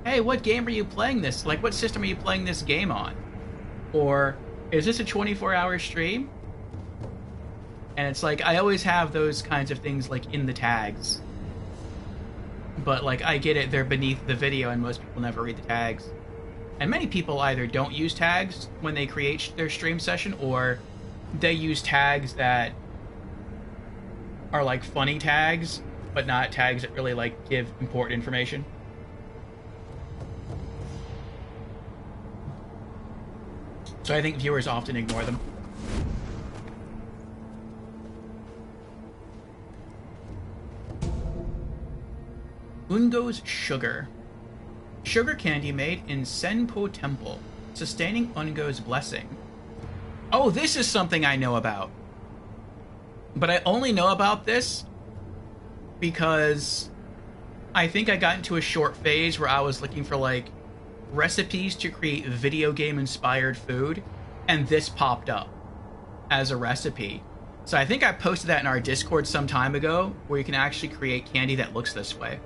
hey, what game are you playing this? Like, what system are you playing this game on? Or, is this a 24-hour stream? And it's like, I always have those kinds of things, like, in the tags. But, like, I get it, they're beneath the video, and most people never read the tags. And many people either don't use tags when they create their stream session, or they use tags that are, like, funny tags, but not tags that really, like, give important information. So I think viewers often ignore them. Ungo's Sugar. Sugar candy made in Senpo Temple, sustaining Ungo's blessing. Oh, this is something I know about. But I only know about this because I think I got into a short phase where I was looking for, like, recipes to create video game inspired food, and this popped up as a recipe. So I think I posted that in our Discord some time ago, where you can actually create candy that looks this way.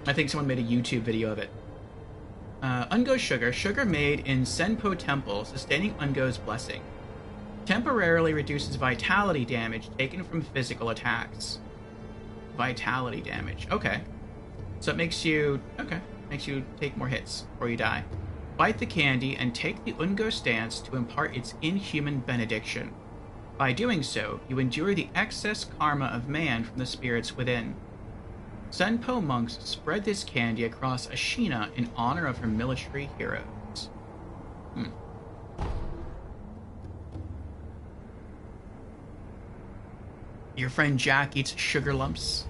I think someone made a YouTube video of it. Ungo's Sugar. Sugar made in Senpo Temple, sustaining Ungo's blessing. Temporarily reduces vitality damage taken from physical attacks. Vitality damage. Okay. So it makes you... Okay. Makes you take more hits before you die. Bite the candy and take the Ungo stance to impart its inhuman benediction. By doing so, you endure the excess karma of man from the spirits within. Senpo monks spread this candy across Ashina in honor of her military heroes. Your friend Jack eats sugar lumps.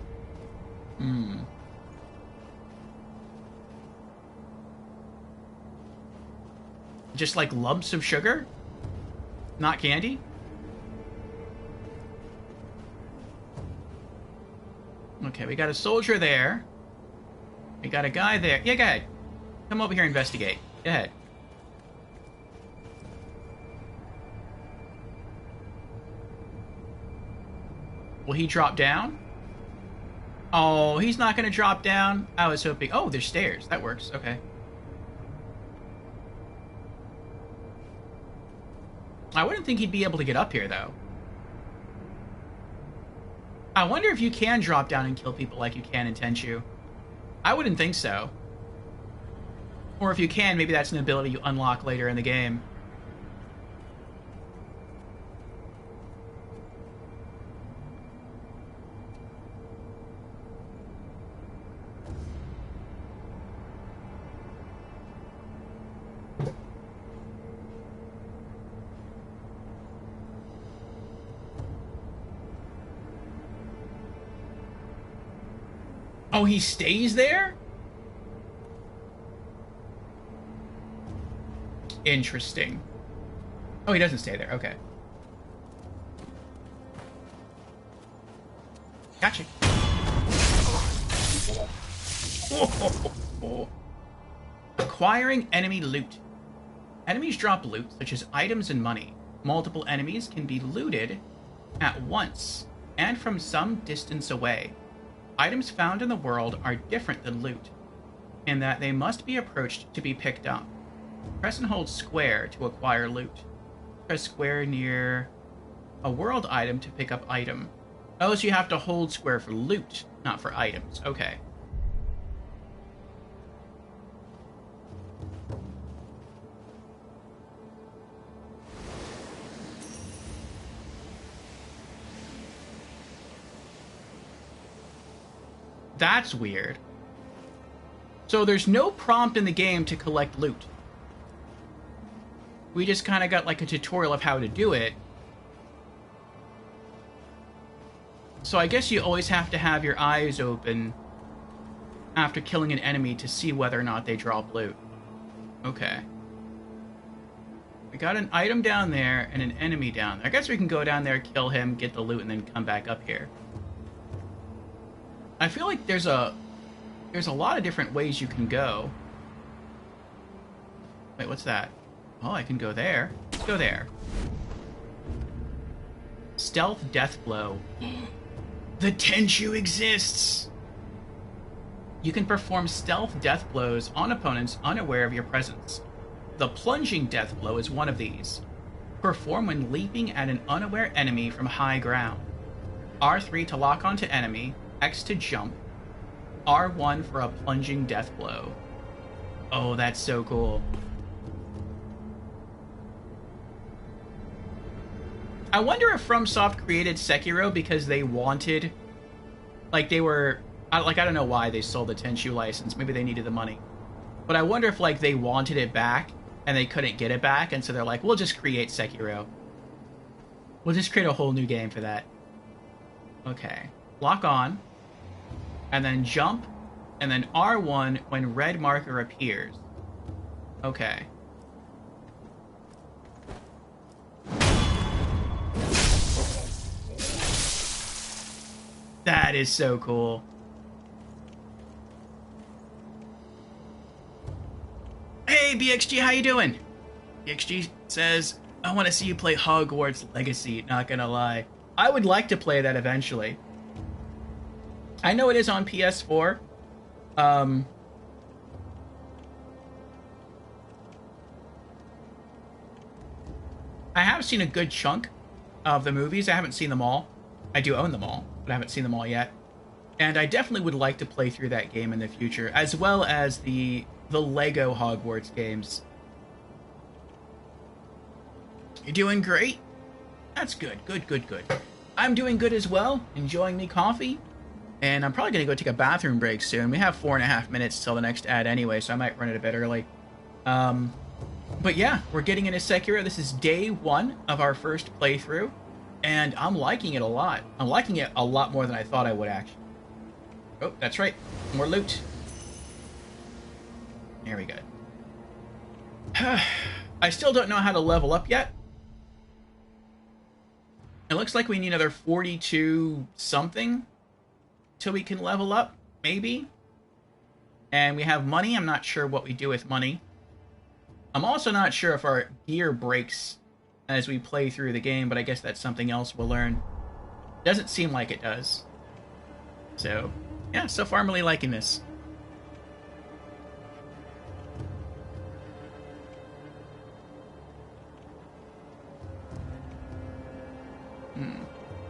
Just like lumps of sugar? Not candy? Okay, we got a soldier there. We got a guy there. Yeah, go ahead. Come over here and investigate. Go ahead. Will he drop down? Oh, he's not going to drop down? I was hoping... Oh, there's stairs. That works. Okay. I wouldn't think he'd be able to get up here, though. I wonder if you can drop down and kill people like you can in Tenchu. I wouldn't think so. Or if you can, maybe that's an ability you unlock later in the game. Oh, he stays there? Interesting. Oh, he doesn't stay there. Okay. Gotcha. Acquiring enemy loot. Enemies drop loot, such as items and money. Multiple enemies can be looted at once and from some distance away. Items found in the world are different than loot, in that they must be approached to be picked up. Press and hold square to acquire loot. Press square near a world item to pick up item. Oh, so you have to hold square for loot, not for items. Okay. That's weird. So there's no prompt in the game to collect loot. We just kind of got like a tutorial of how to do it. So I guess you always have to have your eyes open after killing an enemy to see whether or not they drop loot. Okay. We got an item down there and an enemy down there. I guess we can go down there, kill him, get the loot, and then come back up here. I feel like there's a lot of different ways you can go. Wait, what's that? Oh, I can go there. Let's go there. Stealth Death Blow. The Tenchu exists! You can perform stealth death blows on opponents unaware of your presence. The Plunging Death Blow is one of these. Perform when leaping at an unaware enemy from high ground. R3 to lock onto enemy. X to jump. R1 for a plunging death blow. Oh, that's so cool. I wonder if FromSoft created Sekiro because they wanted... Like, they were... I don't know why they sold the Tenchu license. Maybe they needed the money. But I wonder if, like, they wanted it back and they couldn't get it back, and so they're like, we'll just create Sekiro. We'll just create a whole new game for that. Okay. Lock on. And then jump, and then R1 when red marker appears. Okay. That is so cool. Hey, BXG, how you doing? BXG says, I want to see you play Hogwarts Legacy, not gonna lie. I would like to play that eventually. I know it is on PS4. I have seen a good chunk of the movies. I haven't seen them all. I do own them all, but I haven't seen them all yet. And I definitely would like to play through that game in the future, as well as the Lego Hogwarts games. You're doing great? That's good. Good. I'm doing good as well. Enjoying me coffee. And I'm probably going to go take a bathroom break soon. We have 4.5 minutes till the next ad anyway, so I might run it a bit early. But yeah, we're getting into Sekiro. This is day 1 of our first playthrough, and I'm liking it a lot. I'm liking it a lot more than I thought I would, actually. Oh, that's right. More loot. There we go. I still don't know how to level up yet. It looks like we need another 42 something till we can level up, maybe. And we have money. I'm not sure what we do with money. I'm also not sure if our gear breaks as we play through the game, but I guess that's something else we'll learn. Doesn't seem like it does. So, yeah, so far I'm really liking this.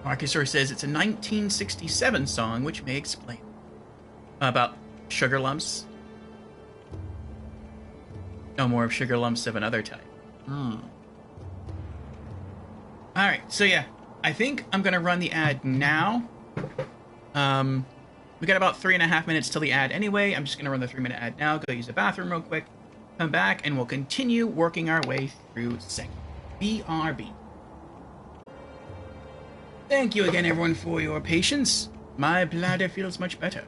Marcusor says it's a 1967 song, which may explain about sugar lumps. No more of sugar lumps of another type. Alright, so yeah, I think I'm going to run the ad now. We got about 3.5 minutes till the ad anyway. I'm just going to run the 3-minute ad now, go use the bathroom real quick, come back, and we'll continue working our way through segment BRB. Thank you again, everyone, for your patience. My bladder feels much better.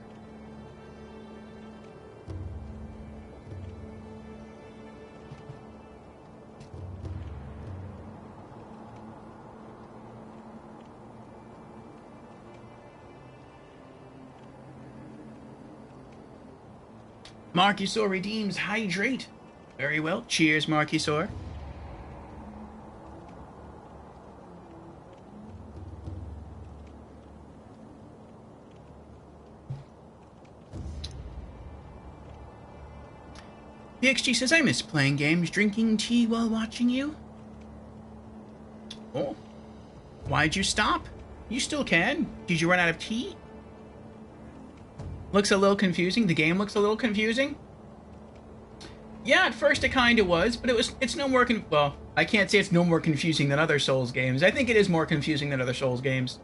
Marcusor redeems hydrate. Very well. Cheers, Marcusor. PXG says, I miss playing games, drinking tea while watching you. Oh. Why'd you stop? You still can. Did you run out of tea? Looks a little confusing. The game looks a little confusing. Yeah, at first it kind of was, but it's no more well, I can't say it's no more confusing than other Souls games. I think it is more confusing than other Souls games.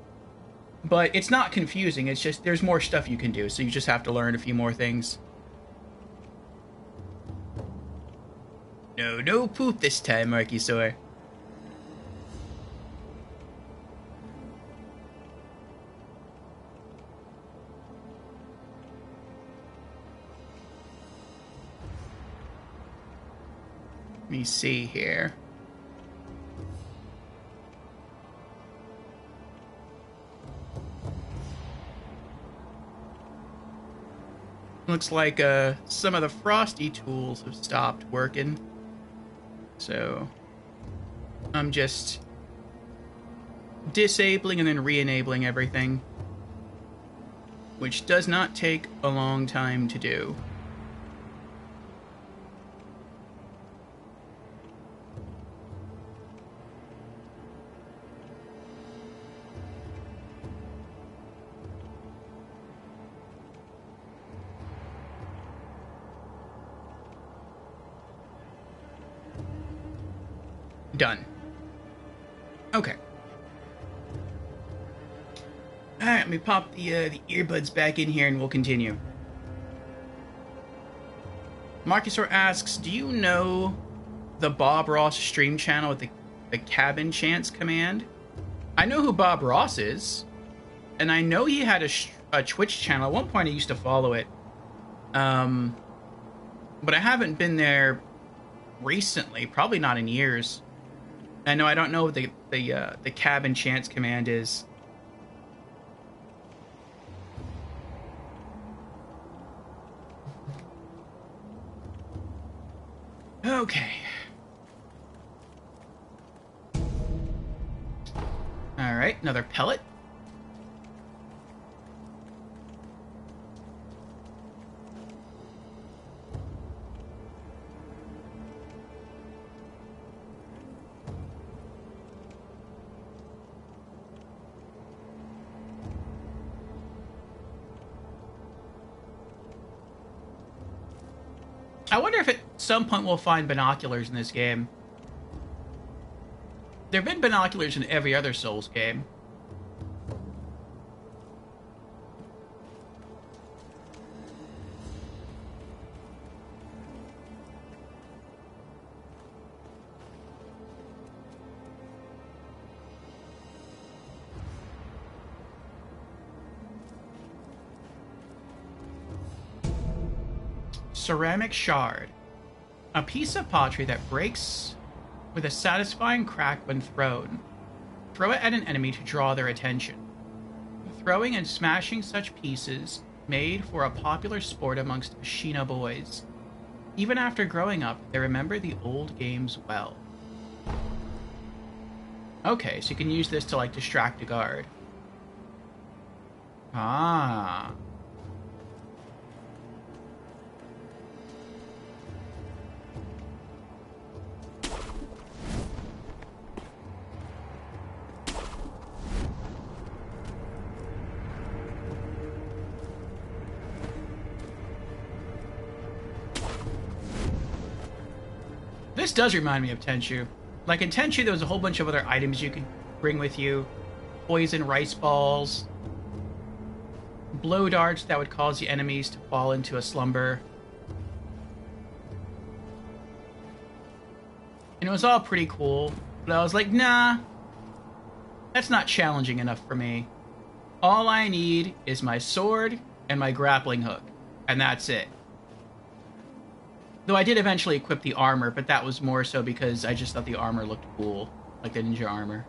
But it's not confusing, it's just there's more stuff you can do, so you just have to learn a few more things. No poop this time, Marcusor. Let me see here. Looks like some of the frosty tools have stopped working. So I'm just disabling and then re-enabling everything, which does not take a long time to do. Done. Okay. Alright, let me pop the earbuds back in here and we'll continue. Marcusor asks, do you know the Bob Ross stream channel with the cabin chants command? I know who Bob Ross is. And I know he had a Twitch channel. At one point I used to follow it. But I haven't been there recently. Probably not in years. I know I don't know what the cabin chants command is. Okay. Alright, another pellet. I wonder if at some point we'll find binoculars in this game. There have been binoculars in every other Souls game. Ceramic shard. A piece of pottery that breaks with a satisfying crack when thrown. Throw it at an enemy to draw their attention. Throwing and smashing such pieces made for a popular sport amongst Ashina boys. Even after growing up, they remember the old games well. Okay, so you can use this to, like, distract a guard. Ah. This does remind me of Tenchu. Like in Tenchu, there was a whole bunch of other items you could bring with you. Poison rice balls. Blow darts that would cause the enemies to fall into a slumber. And it was all pretty cool. But I was like, nah. That's not challenging enough for me. All I need is my sword and my grappling hook. And that's it. Though I did eventually equip the armor, but that was more so because I just thought the armor looked cool. Like the ninja armor.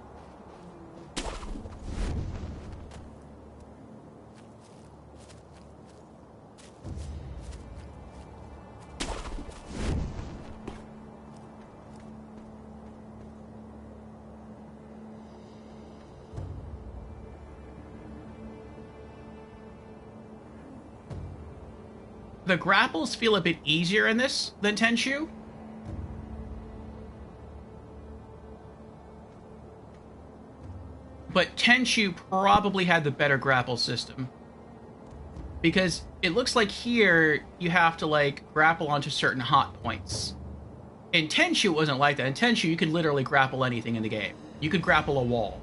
The grapples feel a bit easier in this than Tenchu. But Tenchu probably had the better grapple system. Because it looks like here you have to like grapple onto certain hot points. In Tenchu it wasn't like that. In Tenchu you could literally grapple anything in the game. You could grapple a wall.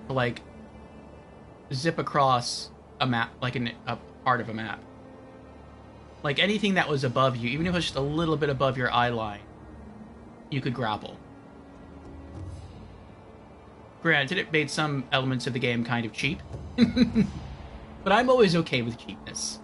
To like zip across a map, like a part of a map. Like anything that was above you, even if it was just a little bit above your eye line, you could grapple. Granted, it made some elements of the game kind of cheap. But I'm always okay with cheapness.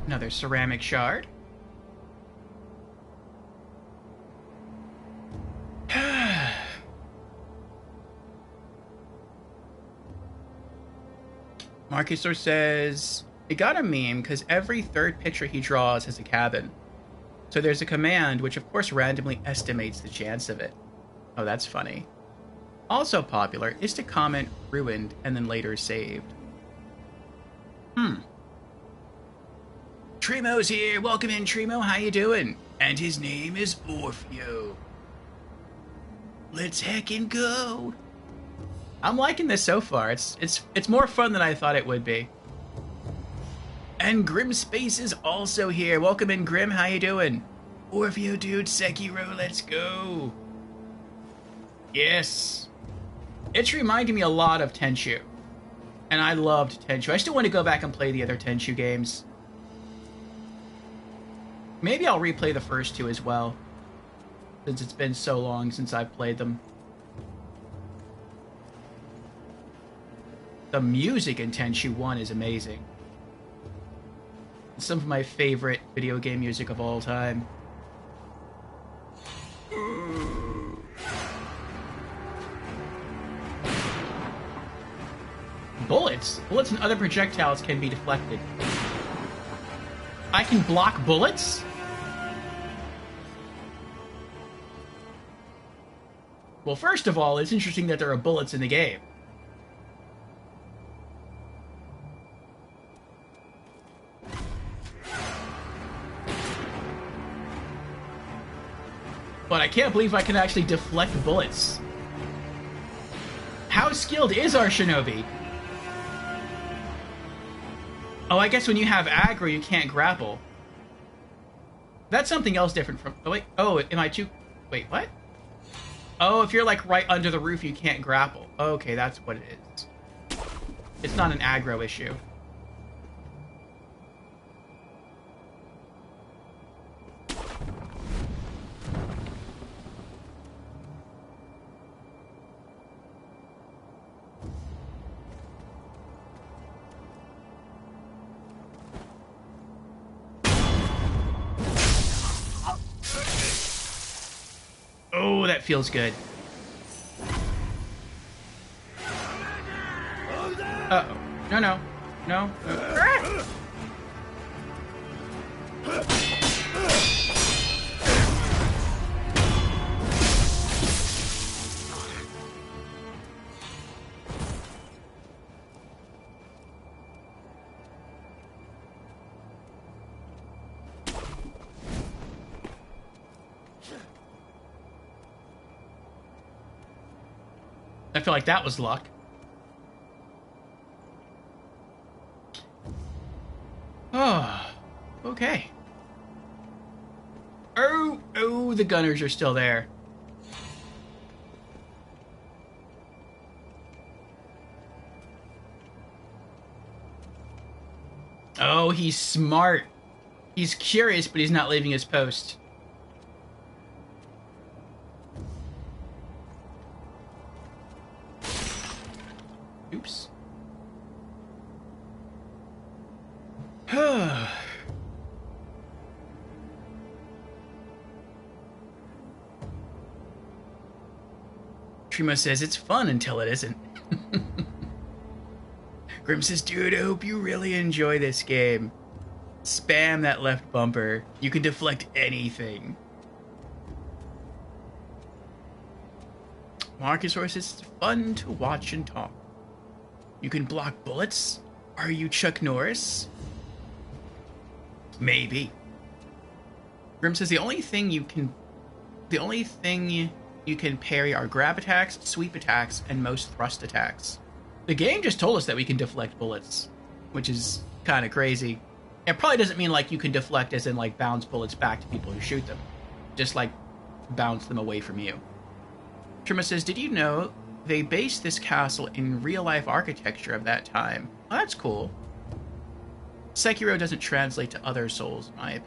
Another ceramic shard. Marcusor says, it got a meme because every third picture he draws has a cabin. So there's a command which of course randomly estimates the chance of it. Oh, that's funny. Also popular is to comment ruined and then later saved. Tremo's here. Welcome in, Tremo. How you doing? And his name is Orfeo. Let's heckin' go. I'm liking this so far. It's more fun than I thought it would be. And Grim Space is also here. Welcome in, Grim. How you doing? Orfeo, dude. Sekiro, let's go. Yes. It's reminding me a lot of Tenchu. And I loved Tenchu. I still want to go back and play the other Tenchu games. Maybe I'll replay the first two as well, since it's been so long since I've played them. The music in Tenchu 1 is amazing. It's some of my favorite video game music of all time. Bullets? Bullets and other projectiles can be deflected. I can block bullets? Well, first of all, it's interesting that there are bullets in the game. But I can't believe I can actually deflect bullets. How skilled is our shinobi? Oh, I guess when you have aggro, you can't grapple. That's something else different from... Oh, wait. Oh, am I too... Wait, what? Oh, if you're, like, right under the roof, you can't grapple. Okay, that's what it is. It's not an aggro issue. Oh, that feels good. Uh-oh. No, no. No. Ah! I feel like that was luck. Oh, okay. Oh, the gunners are still there. Oh, he's smart. He's curious, but he's not leaving his post. Oops. Trimo says it's fun until it isn't. Grim says, dude, I hope you really enjoy this game. Spam that left bumper. You can deflect anything. Marcus says it's fun to watch and talk. You can block bullets? Are you Chuck Norris? Maybe. Grim says the only thing you can parry are grab attacks, sweep attacks, and most thrust attacks. The game just told us that we can deflect bullets, which is kind of crazy. It probably doesn't mean like you can deflect as in like bounce bullets back to people who shoot them. Just like bounce them away from you. Trima says, did you know they based this castle in real-life architecture of that time? Oh, that's cool. Sekiro doesn't translate to other souls, in my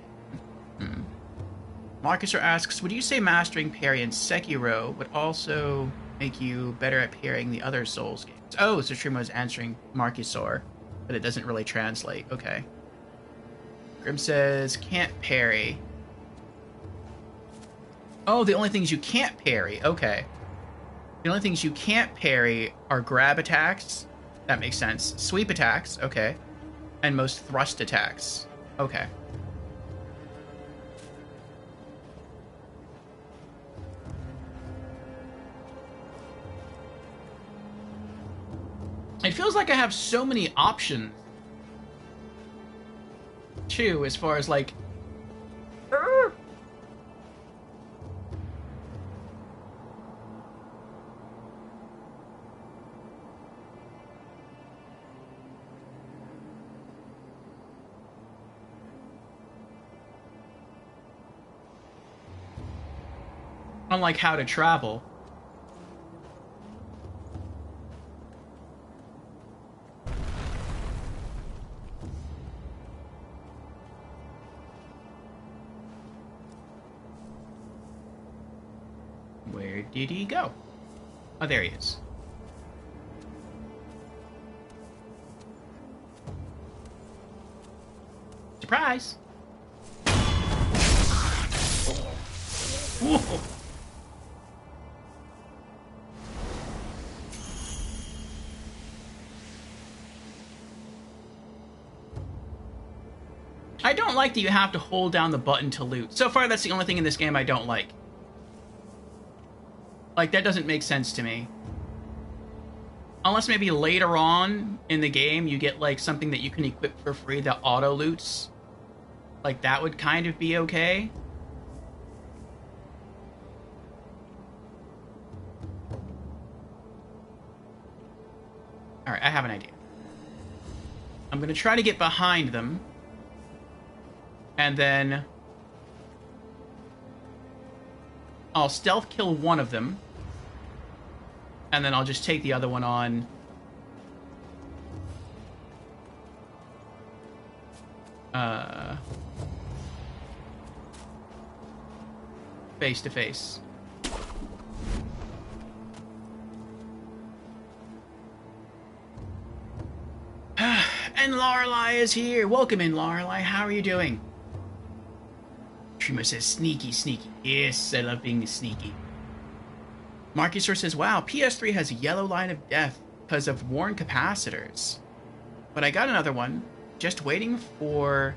opinion. Marcus asks, would you say mastering parry in Sekiro would also make you better at parrying the other Souls games? Oh, so Trimo is answering Marcusor, but it doesn't really translate. Okay. Grim says, can't parry. Oh, the only things you can't parry. Okay. The only things you can't parry are grab attacks. That makes sense. Sweep attacks. Okay. And most thrust attacks. Okay. It feels like I have so many options, too, as far as, like... on, like, how to travel. Where did he go? Oh, there he is. Surprise! Whoa. I don't like that you have to hold down the button to loot. So far, that's the only thing in this game I don't like. Like, that doesn't make sense to me. Unless maybe later on in the game you get, like, something that you can equip for free that auto-loots. Like, that would kind of be okay. Alright, I have an idea. I'm gonna try to get behind them. And then... I'll stealth kill one of them. And then I'll just take the other one on. Face to face. And Lorelei is here. Welcome in, Lorelei. How are you doing? Trimo says, sneaky, sneaky. Yes, I love being sneaky. Marcusor says, wow, PS3 has a yellow line of death. because of worn capacitors. But I got another one. Just waiting for...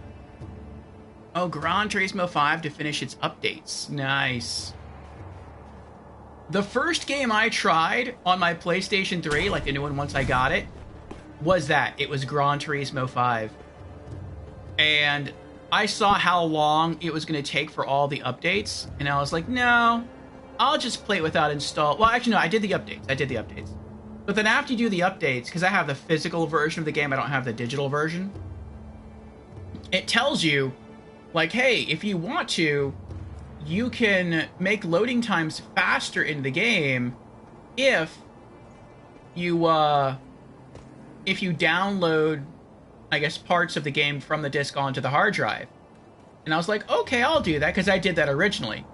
Oh, Gran Turismo 5 to finish its updates. Nice. The first game I tried on my PlayStation 3, like the new one once I got it, was that. It was Gran Turismo 5. And I saw how long it was going to take for all the updates, and I was like, no, I'll just play it without install. Well, actually, no, I did the updates. But then after you do the updates, because I have the physical version of the game, I don't have the digital version, it tells you, like, hey, if you want to, you can make loading times faster in the game if you download, I guess, parts of the game from the disc onto the hard drive. And I was like, okay, I'll do that, because I did that originally.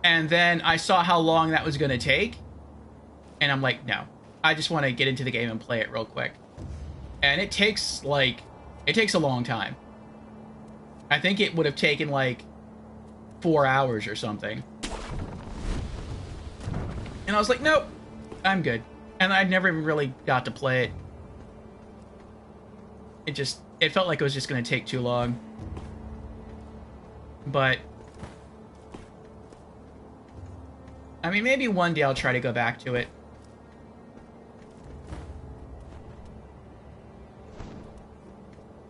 And then I saw how long that was going to take, and I'm like, no, I just want to get into the game and play it real quick. And it takes a long time. I think it would have taken like 4 hours or something. And I was like, nope, I'm good. And I never even really got to play it. It felt like it was just going to take too long. But I mean, maybe one day I'll try to go back to it.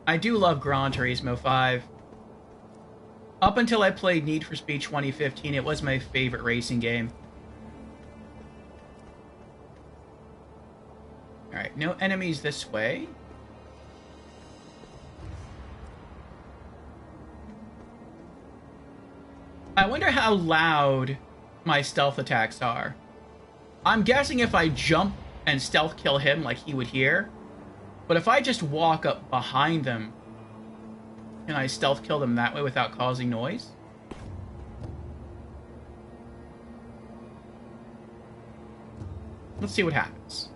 I do love Gran Turismo 5. Up until I played Need for Speed 2015, it was my favorite racing game. Alright, no enemies this way. I wonder how loud my stealth attacks are. I'm guessing if I jump and stealth kill him, like, he would hear. But if I just walk up behind them, can I stealth kill them that way without causing noise? Let's see what happens.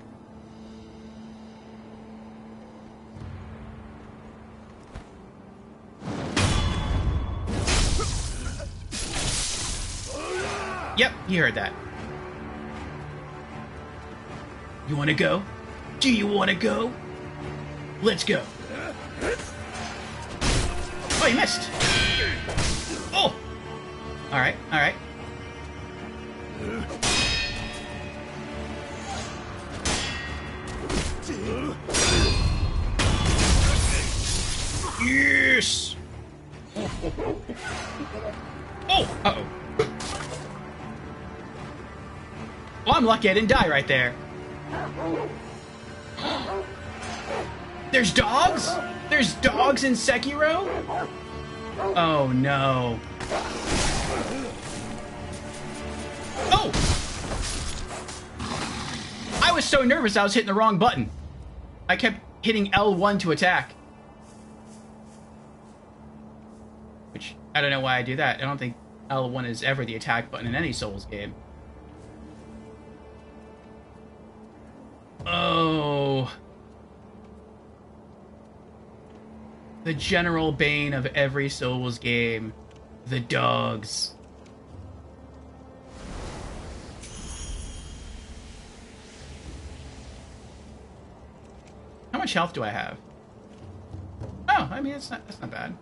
Yep, you heard that. You want to go? Do you want to go? Let's go. Oh, you missed. Oh! Alright, alright. Yes! Oh! Uh-oh. Well, I'm lucky I didn't die right there. There's dogs? There's dogs in Sekiro? Oh, no. Oh! I was so nervous I was hitting the wrong button. I kept hitting L1 to attack. Which, I don't know why I do that. I don't think L1 is ever the attack button in any Souls game. Oh. The general bane of every Souls game. The dogs. How much health do I have? Oh, I mean, that's not bad.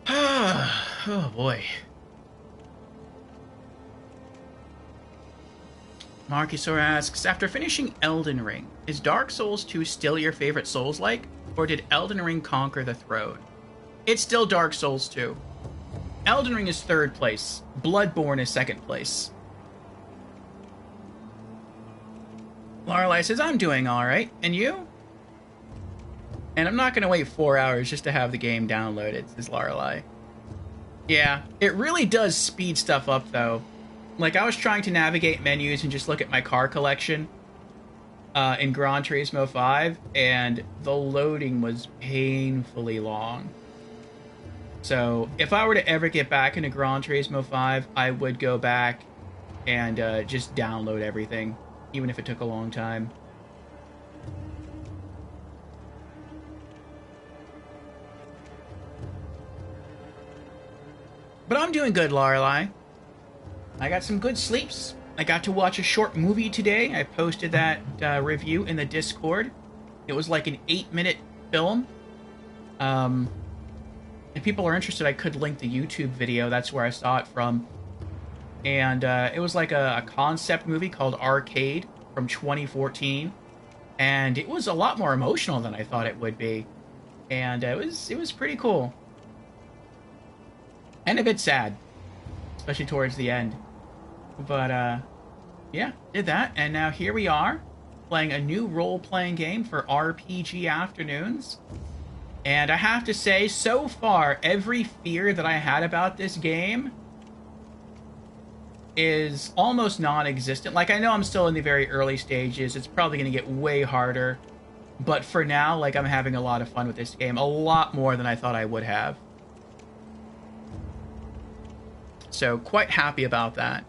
Oh boy. Marcusor asks, after finishing Elden Ring, is Dark Souls 2 still your favorite Souls-like, or did Elden Ring conquer the throne? It's still Dark Souls 2. Elden Ring is 3rd place. Bloodborne is 2nd place. Lorelei says, I'm doing alright. And you? And I'm not going to wait 4 hours just to have the game downloaded, says Lorelei. Yeah, it really does speed stuff up, though. Like, I was trying to navigate menus and just look at my car collection in Gran Turismo 5, and the loading was painfully long. So, if I were to ever get back into Gran Turismo 5, I would go back and just download everything, even if it took a long time. But I'm doing good, Lorelei. I got some good sleeps. I got to watch a short movie today. I posted that review in the Discord. It was like an 8-minute film. If people are interested, I could link the YouTube video. That's where I saw it from. And it was like a concept movie called Arcade from 2014. And it was a lot more emotional than I thought it would be. And it was pretty cool. And a bit sad. Especially towards the end. But, yeah, did that. And now here we are, playing a new role-playing game for RPG Afternoons. And I have to say, so far, every fear that I had about this game is almost non-existent. Like, I know I'm still in the very early stages. It's probably going to get way harder. But for now, like, I'm having a lot of fun with this game. A lot more than I thought I would have. So, quite happy about that.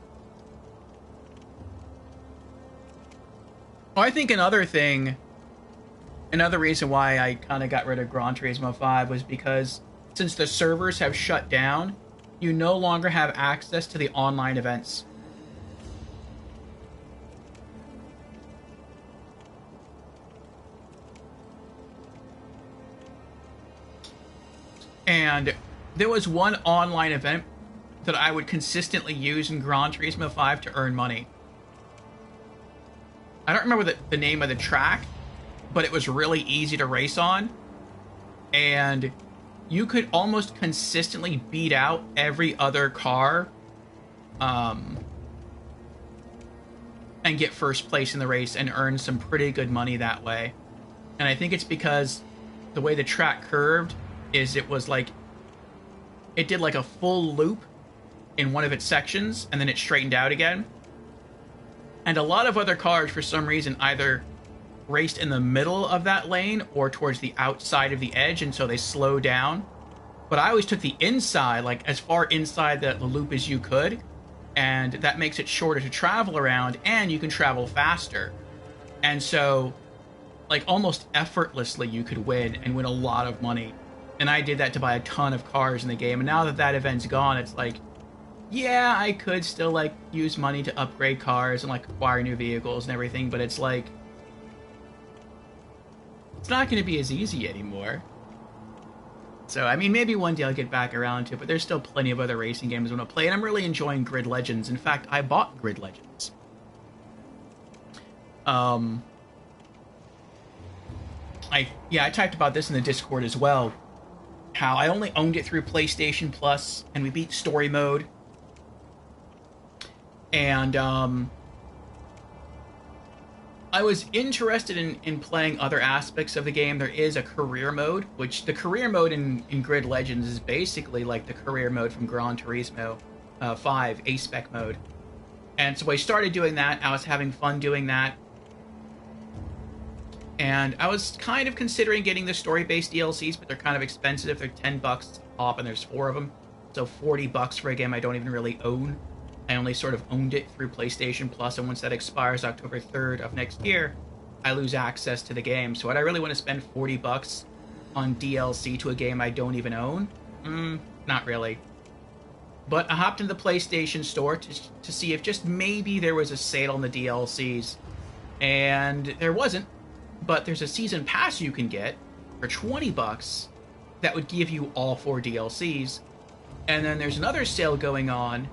Well, I think another reason why I kind of got rid of Gran Turismo 5 was because since the servers have shut down, you no longer have access to the online events. And there was one online event that I would consistently use in Gran Turismo 5 to earn money. I don't remember the name of the track, but it was really easy to race on. And you could almost consistently beat out every other car and get first place in the race and earn some pretty good money that way. And I think it's because the way the track curved is it was like, it did like a full loop in one of its sections and then it straightened out again. And a lot of other cars, for some reason, either raced in the middle of that lane or towards the outside of the edge, and so they slow down. But I always took the inside, like as far inside the loop as you could, and that makes it shorter to travel around, and you can travel faster. And so, like, almost effortlessly you could win and win a lot of money. And I did that to buy a ton of cars in the game, and now that that event's gone, it's like, yeah, I could still, like, use money to upgrade cars and, like, acquire new vehicles and everything, but it's like, it's not going to be as easy anymore. So, I mean, maybe one day I'll get back around to it, but there's still plenty of other racing games I want to play, and I'm really enjoying Grid Legends. In fact, I bought Grid Legends. I typed about this in the Discord as well. How I only owned it through PlayStation Plus, and we beat story mode. And, I was interested in playing other aspects of the game. There is a career mode, which the career mode in Grid Legends is basically like the career mode from Gran Turismo 5, A-Spec mode. And so I started doing that. I was having fun doing that. And I was kind of considering getting the story-based DLCs, but they're kind of expensive. They're $10 a pop, and there's 4 of them. So $40 for a game I don't even really own. I only sort of owned it through PlayStation Plus, and once that expires October 3rd of next year, I lose access to the game. So would I really want to spend $40 on DLC to a game I don't even own? Not really. But I hopped into the PlayStation Store to see if just maybe there was a sale on the DLCs. And there wasn't. But there's a season pass you can get for $20 that would give you all 4 DLCs. And then there's another sale going on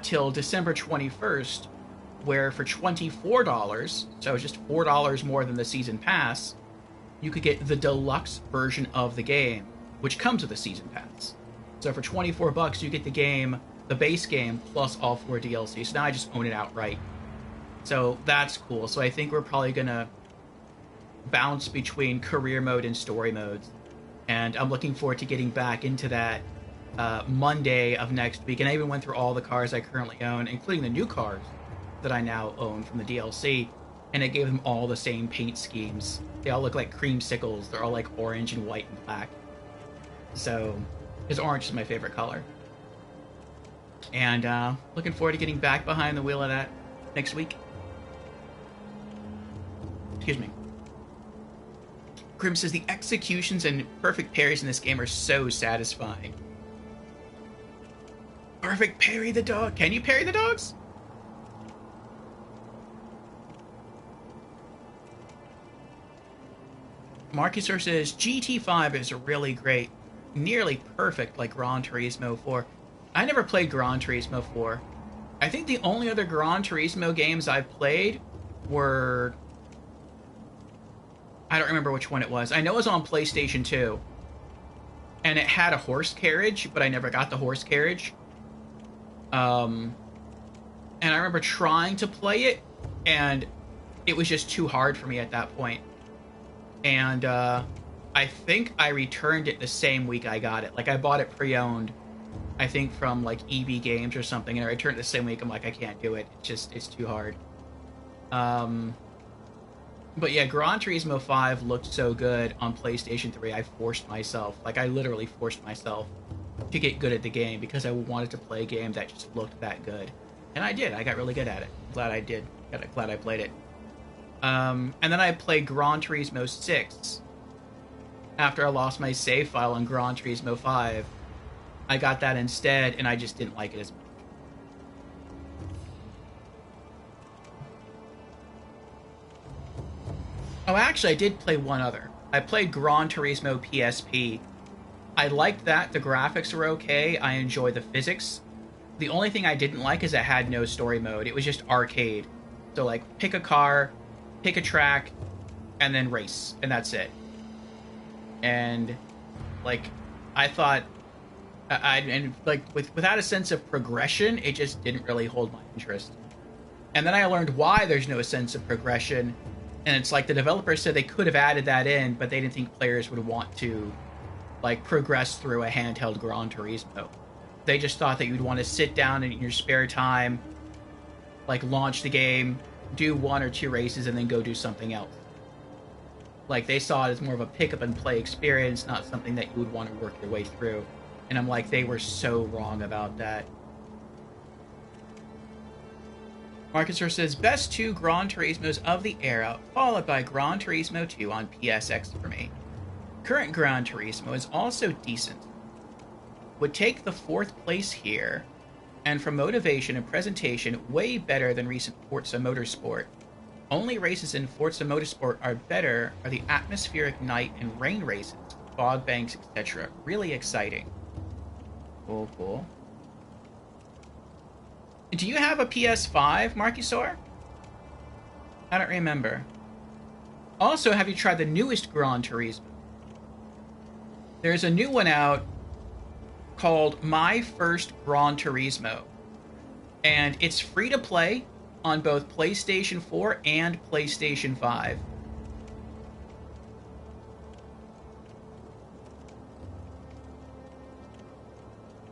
till December 21st, where for $24, so just $4 more than the season pass, you could get the deluxe version of the game, which comes with a season pass. So for $24, you get the game, the base game, plus all 4 DLCs. So now I just own it outright. So that's cool. So I think we're probably gonna bounce between career mode and story modes, and I'm looking forward to getting back into that Monday of next week. And I even went through all the cars I currently own, including the new cars that I now own from the DLC, and it gave them all the same paint schemes. They all look like creamsicles. They're all like orange and white and black. So, because orange is my favorite color. And looking forward to getting back behind the wheel of that next week. Excuse me. Grim says the executions and perfect parries in this game are so satisfying. Perfect, parry the dog. Can you parry the dogs? Marcusor says, GT5 is a really great, nearly perfect like Gran Turismo 4. I never played Gran Turismo 4. I think the only other Gran Turismo games I've played were... I don't remember which one it was. I know it was on PlayStation 2. And it had a horse carriage, but I never got the horse carriage. And I remember trying to play it, and it was just too hard for me at that point. And I think I returned it the same week I got it. Like, I bought it pre-owned, I think from like EV Games or something, and I returned it the same week. I'm like, I can't do it. It's too hard. But yeah, Gran Turismo 5 looked so good on PlayStation 3, I forced myself. Like, I literally forced myself to get good at the game because I wanted to play a game that just looked that good. And I did. I got really good at it. Glad I did. Glad I played it. And then I played Gran Turismo 6. After I lost my save file on Gran Turismo 5, I got that instead, and I just didn't like it as much. Oh, actually, I did play one other. I played Gran Turismo PSP. I liked that. The graphics were okay. I enjoy the physics. The only thing I didn't like is it had no story mode. It was just arcade. So, like, pick a car, pick a track, and then race. And that's it. And, like, I thought... without a sense of progression, it just didn't really hold my interest. And then I learned why there's no sense of progression. And it's like the developers said they could have added that in, but they didn't think players would want to, like, progress through a handheld Gran Turismo. They just thought that you'd want to sit down in your spare time, like, launch the game, do 1 or 2 races, and then go do something else. Like, they saw it as more of a pick-up-and-play experience, not something that you would want to work your way through. And I'm like, they were so wrong about that. Marcusor says, best 2 Gran Turismos of the era, followed by Gran Turismo 2 on PSX for me. Current Gran Turismo is also decent. Would take the 4th place here, and for motivation and presentation, way better than recent Forza Motorsport. Only races in Forza Motorsport are better are the atmospheric night and rain races, fog banks, etc. Really exciting. Cool, cool. Do you have a PS5, Marcusor? I don't remember. Also, have you tried the newest Gran Turismo? There's a new one out called My First Gran Turismo. And it's free to play on both PlayStation 4 and PlayStation 5.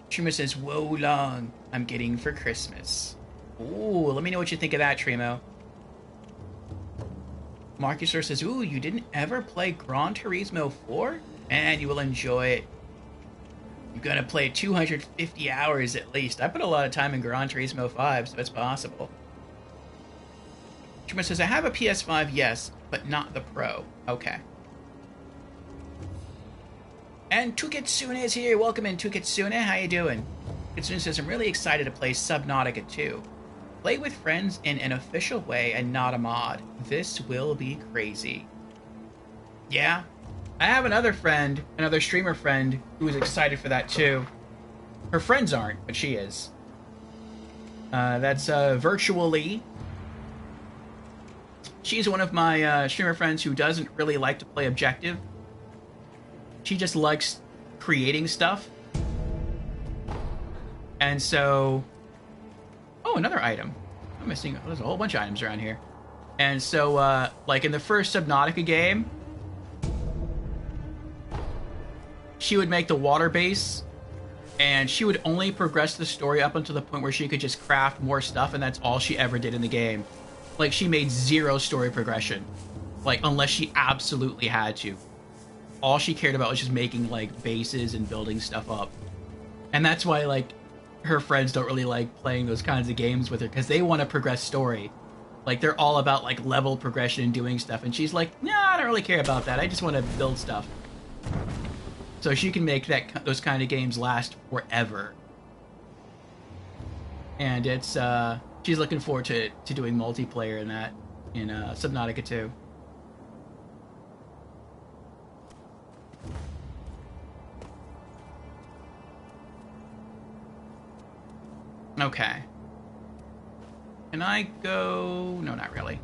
Trimo says, "Whoa, long, I'm getting for Christmas." Ooh, let me know what you think of that, Trimo. Marcusor says, "Ooh, you didn't ever play Gran Turismo 4? Man, you will enjoy it. You're gonna play 250 hours at least. I put a lot of time in Gran Turismo 5, so it's possible." Trimo says, "I have a PS5, yes, but not the Pro." Okay. And Tukitsune is here. Welcome in, Tukitsune. How you doing? Tukitsune says, "I'm really excited to play Subnautica 2. Play with friends in an official way and not a mod. This will be crazy." Yeah. I have another friend, another streamer friend, who is excited for that too. Her friends aren't, but she is. That's Virtually. She's one of my streamer friends who doesn't really like to play objective. She just likes creating stuff. And so... Oh, another item. I'm missing... There's a whole bunch of items around here. And so, like in the first Subnautica game, she would make the water base, and she would only progress the story up until the point where she could just craft more stuff, and that's all she ever did in the game. Like, she made 0 story progression. Like, unless she absolutely had to. All she cared about was just making, like, bases and building stuff up. And that's why, like, her friends don't really like playing those kinds of games with her, because they want to progress story. Like, they're all about, like, level progression and doing stuff, and she's like, nah, I don't really care about that. I just want to build stuff. So she can make those kind of games last forever. and it's she's looking forward to doing multiplayer in that in Subnautica 2. Okay. Can I go? No, not really.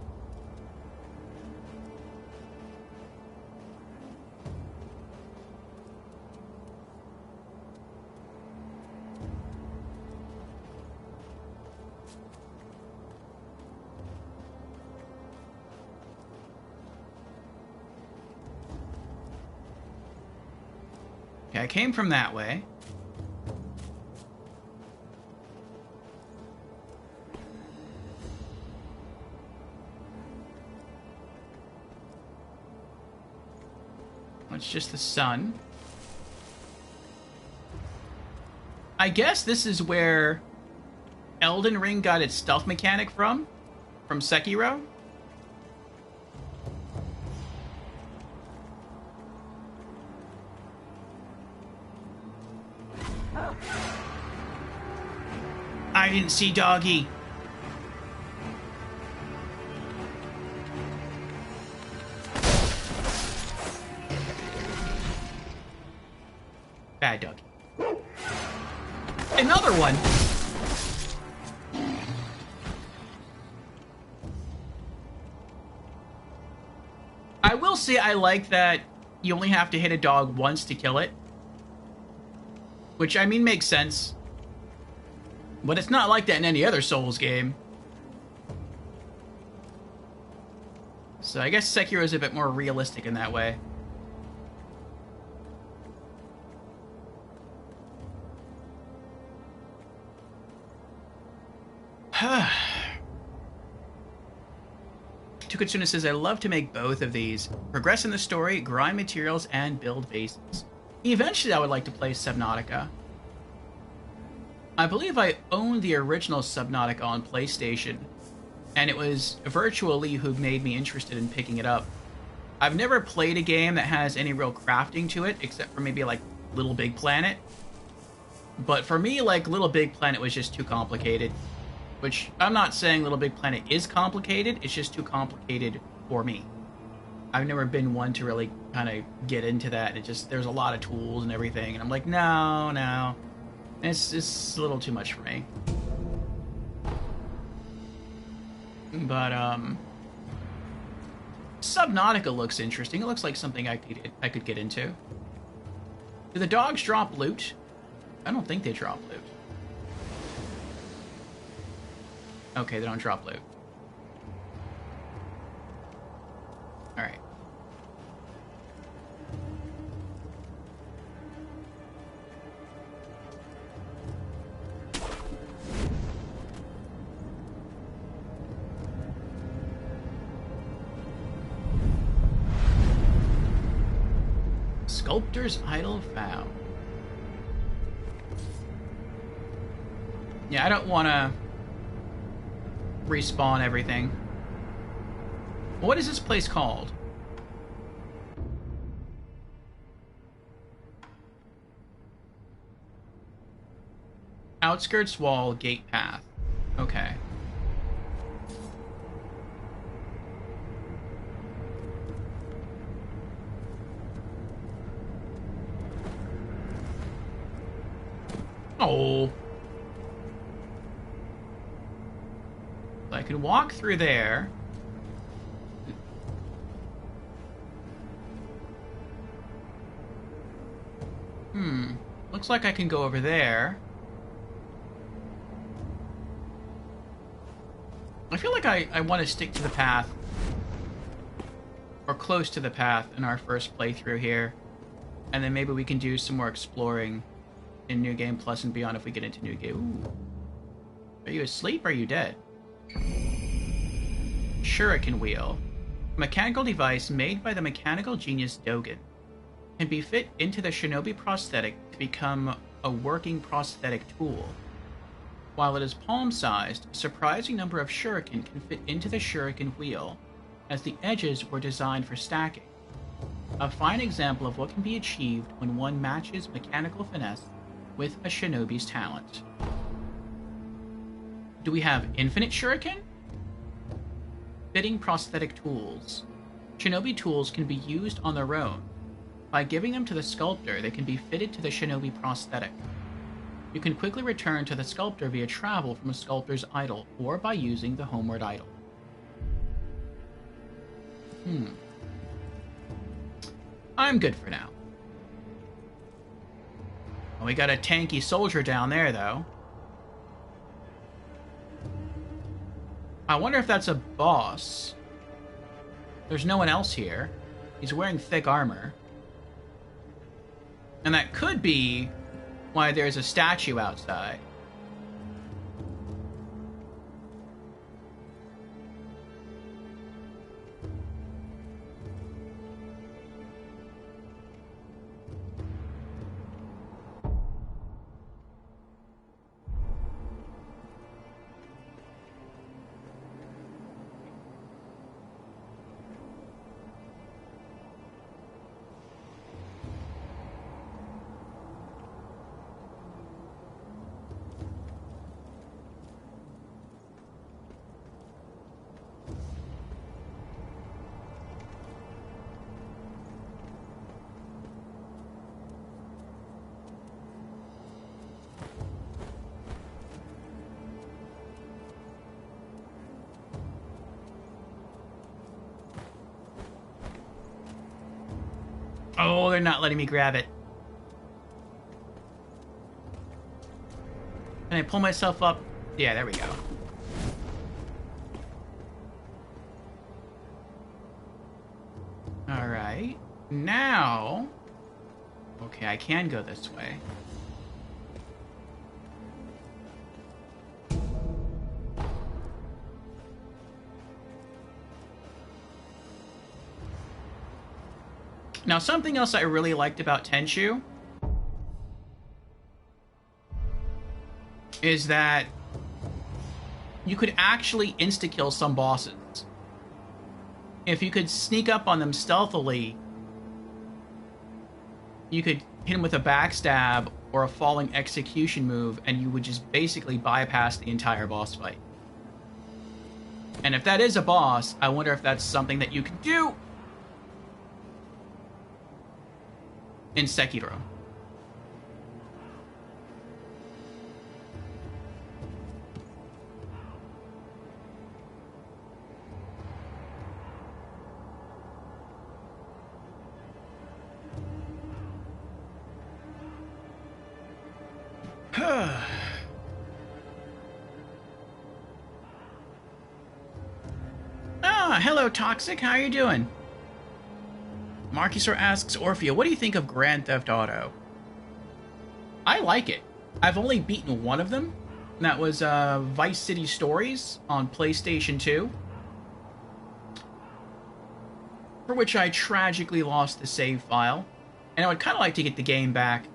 Okay, I came from that way. It's just the sun. I guess this is where Elden Ring got its stealth mechanic from Sekiro. I didn't see Doggy. Bad dog. Another one. I will say I like that you only have to hit a dog once to kill it. Which, I mean, makes sense. But it's not like that in any other Souls game. So I guess Sekiro is a bit more realistic in that way. Tukatsuna says, I love to make both of these. Progress in the story, grind materials, and build bases. Eventually, I would like to play Subnautica. I believe I owned the original Subnautica on PlayStation, and it was Virtually who made me interested in picking it up. I've never played a game that has any real crafting to it, except for maybe, like, Little Big Planet. But for me, like, Little Big Planet was just too complicated. Which, I'm not saying Little Big Planet is complicated, it's just too complicated for me. I've never been one to really kind of get into that, and it just, there's a lot of tools and everything, and I'm like, no. It's a little too much for me. But, Subnautica looks interesting. It looks like something I could get into. Do the dogs drop loot? I don't think they drop loot. Okay, they don't drop loot. Alright. Sculptor's Idol found. Yeah, I don't want to respawn everything. What is this place called? Outskirts Wall Gate Path. Okay. Oh. I could walk through there. Looks like I can go over there. I feel like I want to stick to the path. Or close to the path in our first playthrough here. And then maybe we can do some more exploring in New Game Plus and beyond if we get into New Game. Ooh. Are you asleep or are you dead? Shuriken Wheel. A mechanical device made by the mechanical genius Dogen. Can be fit into the shinobi prosthetic to become a working prosthetic tool. While it is palm-sized, a surprising number of shuriken can fit into the shuriken wheel, as the edges were designed for stacking. A fine example of what can be achieved when one matches mechanical finesse with a shinobi's talent. Do we have infinite shuriken? Fitting prosthetic tools. Shinobi tools can be used on their own. By giving them to the sculptor, they can be fitted to the shinobi prosthetic. You can quickly return to the sculptor via travel from a sculptor's idol, or by using the homeward idol. I'm good for now. We got a tanky soldier down there, though. I wonder if that's a boss. There's no one else here. He's wearing thick armor. And that could be why there's a statue outside. Oh, they're not letting me grab it. Can I pull myself up? Yeah, there we go. Alright. Now... Okay, I can go this way. Now, something else I really liked about Tenchu is that you could actually insta-kill some bosses. If you could sneak up on them stealthily, you could hit them with a backstab or a falling execution move, and you would just basically bypass the entire boss fight. And if that is a boss, I wonder if that's something that you can do in Sekiro. Hello, Toxic. How are you doing? Marcusor asks Orphea, what do you think of Grand Theft Auto? I like it. I've only beaten one of them. And that was Vice City Stories on PlayStation 2. For which I tragically lost the save file. And I would kind of like to get the game back.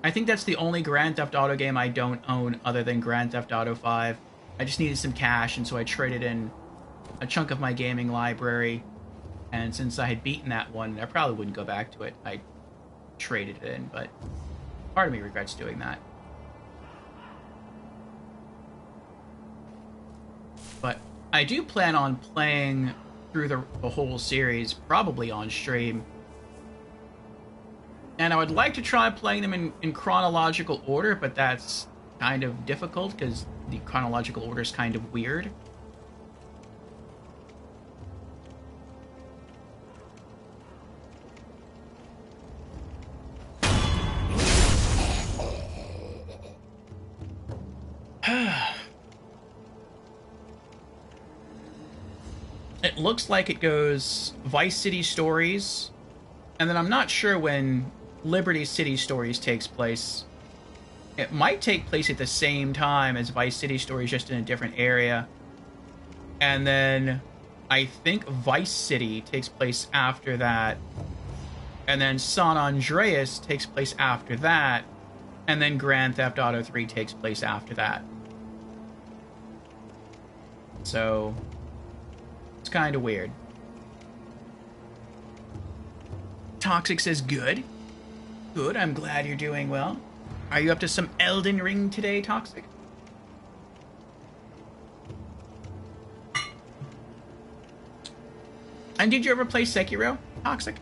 I think that's the only Grand Theft Auto game I don't own other than Grand Theft Auto 5. I just needed some cash, and so I traded in a chunk of my gaming library. And since I had beaten that one, I probably wouldn't go back to it. I traded it in, but part of me regrets doing that. But I do plan on playing through the whole series, probably on stream. And I would like to try playing them in chronological order, but that's kind of difficult because the chronological order is kind of weird. It looks like it goes Vice City Stories, and then I'm not sure when Liberty City Stories takes place. It might take place at the same time as Vice City Stories, just in a different area. And then I think Vice City takes place after that. And then San Andreas takes place after that. And then Grand Theft Auto 3 takes place after that. So it's kind of weird. Toxic says good. Good, I'm glad you're doing well. Are you up to some Elden Ring today, Toxic? And did you ever play Sekiro? Toxic.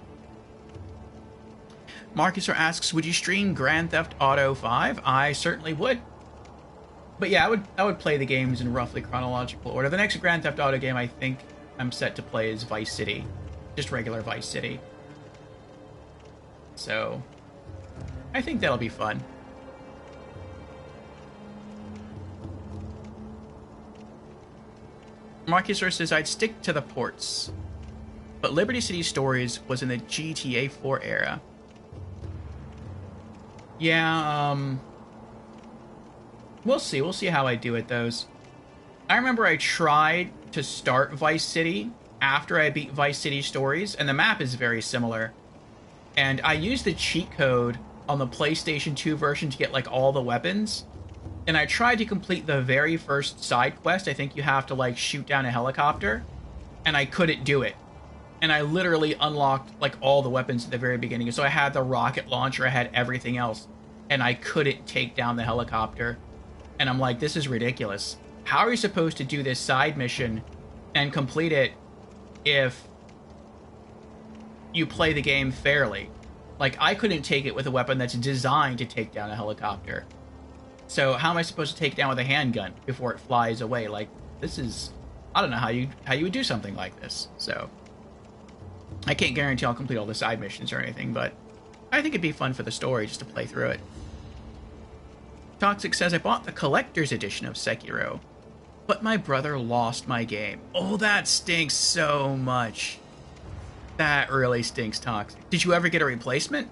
Marcus asks, would you stream Grand Theft Auto 5? I certainly would. But yeah, I would play the games in roughly chronological order. The next Grand Theft Auto game I think I'm set to play is Vice City. Just regular Vice City. So, I think that'll be fun. Marcus says, I'd stick to the ports. But Liberty City Stories was in the GTA 4 era. Yeah, we'll see. We'll see how I do at those. I remember I tried to start Vice City after I beat Vice City Stories, and the map is very similar. And I used the cheat code on the PlayStation 2 version to get, like, all the weapons. And I tried to complete the very first side quest. I think you have to, like, shoot down a helicopter. And I couldn't do it. And I literally unlocked, like, all the weapons at the very beginning. So I had the rocket launcher, I had everything else. And I couldn't take down the helicopter. And I'm like, this is ridiculous. How are you supposed to do this side mission and complete it if you play the game fairly? Like, I couldn't take it with a weapon that's designed to take down a helicopter. So how am I supposed to take it down with a handgun before it flies away? Like, this is... I don't know how you would do something like this. So I can't guarantee I'll complete all the side missions or anything, but I think it'd be fun for the story just to play through it. Toxic says, I bought the collector's edition of Sekiro, but my brother lost my game. Oh, that stinks so much. That really stinks, Toxic. Did you ever get a replacement?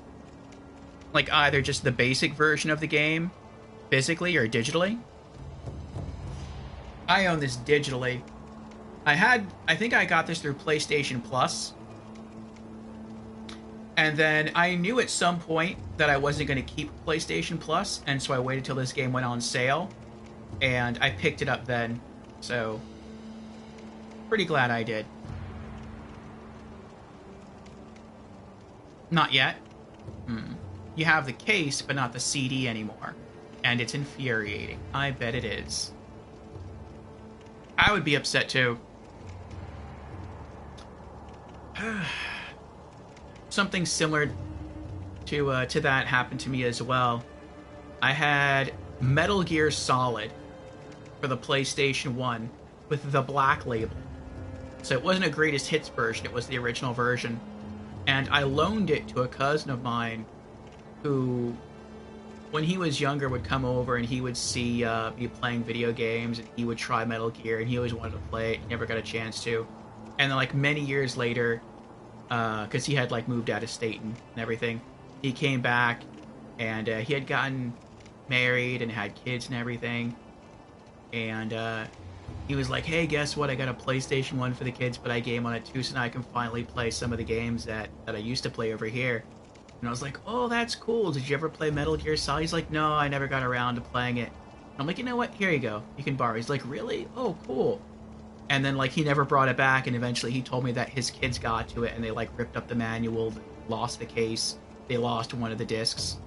Like either just the basic version of the game, physically or digitally? I own this digitally. I think I got this through PlayStation Plus. And then I knew at some point that I wasn't going to keep PlayStation Plus, and so I waited till this game went on sale, and I picked it up then. So, pretty glad I did. Not yet. You have the case, but not the CD anymore. And it's infuriating. I bet it is. I would be upset too. Something similar to that happened to me as well. I had Metal Gear Solid for the PlayStation 1 with the black label. So it wasn't a greatest hits version, it was the original version. And I loaned it to a cousin of mine who, when he was younger, would come over and he would see me playing video games, and he would try Metal Gear, and he always wanted to play it. He never got a chance to. And then, like, many years later, because he had, like, moved out of state and everything, he came back, and he had gotten married and had kids and everything. And he was like, hey, guess what? I got a PlayStation 1 for the kids, but I game on it too, so now I can finally play some of the games that I used to play over here. And I was like, oh, that's cool. Did you ever play Metal Gear Solid? He's like, no, I never got around to playing it. And I'm like, you know what? Here you go. You can borrow. He's like, really? Oh, cool. And then, like, he never brought it back, and eventually he told me that his kids got to it, and they, like, ripped up the manual, lost the case, they lost one of the discs.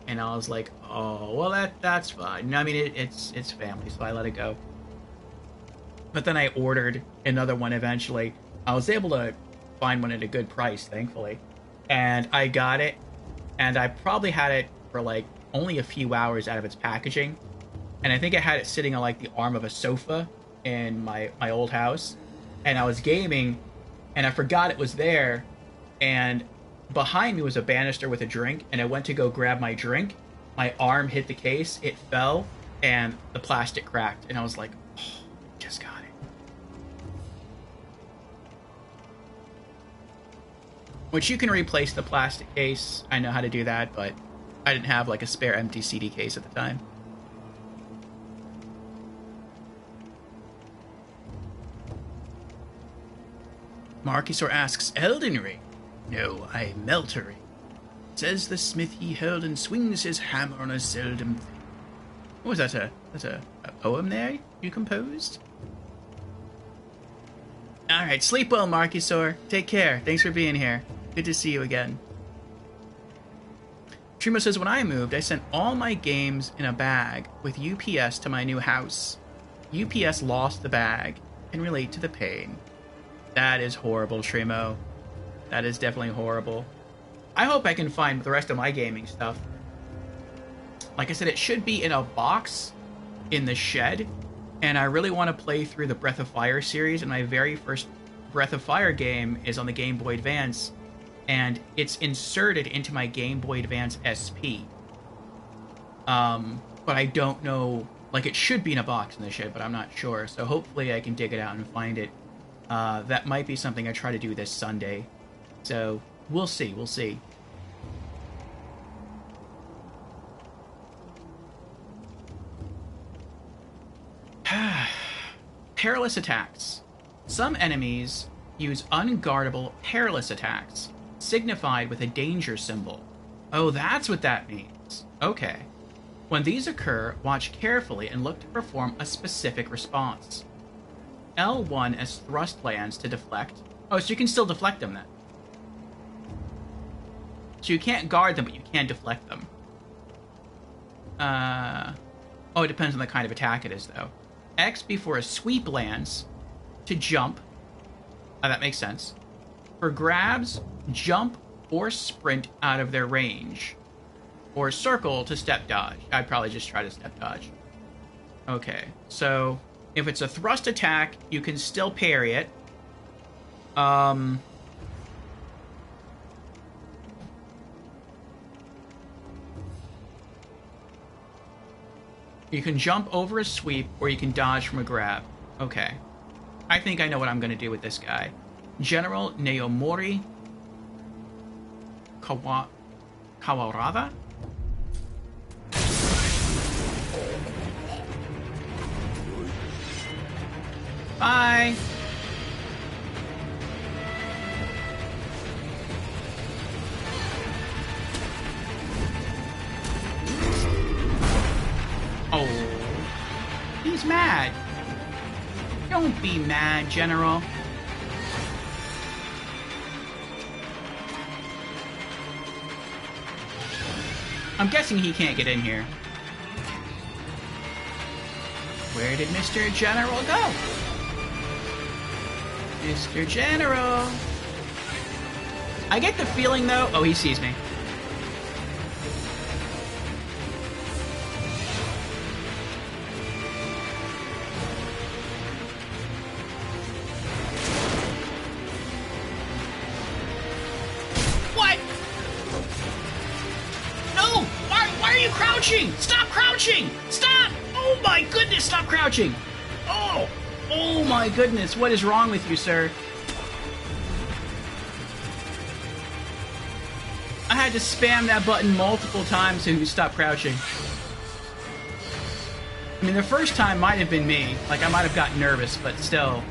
And I was like, oh, well, that's fine. I mean, it's family, so I let it go. But then I ordered another one eventually. I was able to find one at a good price, thankfully. And I got it, and I probably had it for, like, only a few hours out of its packaging. And I think I had it sitting on, like, the arm of a sofa in my old house. And I was gaming, and I forgot it was there, and behind me was a banister with a drink, and I went to go grab my drink. My arm hit the case, it fell, and the plastic cracked. And I was like, oh, just got it. Which you can replace the plastic case. I know how to do that, but I didn't have, like, a spare empty CD case at the time. Marcusor asks, Elden Ring? No, I Melter Ring. Says the smith he held and swings his hammer on a seldom thing. What was that, that's a poem there you composed? Alright, sleep well, Marcusor. Take care. Thanks for being here. Good to see you again. Trimo says, when I moved, I sent all my games in a bag with UPS to my new house. UPS lost the bag. Can relate to the pain. That is horrible, Trimo. That is definitely horrible. I hope I can find the rest of my gaming stuff. Like I said, it should be in a box in the shed, and I really want to play through the Breath of Fire series, and my very first Breath of Fire game is on the Game Boy Advance, and it's inserted into my Game Boy Advance SP. But I don't know, like, it should be in a box in the shed, but I'm not sure, so hopefully I can dig it out and find it. That might be something I try to do this Sunday, so we'll see, we'll see. Perilous attacks. Some enemies use unguardable perilous attacks, signified with a danger symbol. Oh, that's what that means. Okay. When these occur, watch carefully and look to perform a specific response. L1 as thrust lands to deflect. Oh, so you can still deflect them then. So you can't guard them, but you can deflect them. Oh, it depends on the kind of attack it is, though. X before a sweep lands to jump. That makes sense. For grabs, jump or sprint out of their range. Or circle to step dodge. I'd probably just try to step dodge. Okay, so if it's a thrust attack, you can still parry it. You can jump over a sweep, or you can dodge from a grab. Okay. I think I know what I'm going to do with this guy. General Naomori Kawarada? Bye! Oh, he's mad. Don't be mad, General. I'm guessing he can't get in here. Where did Mr. General go? Mr. General. I get the feeling, though... Oh, he sees me. Stop crouching! Stop! Oh my goodness, stop crouching! Oh! Oh my goodness, what is wrong with you, sir? I had to spam that button multiple times to stop crouching. I mean, the first time might have been me. Like, I might have gotten nervous, but still.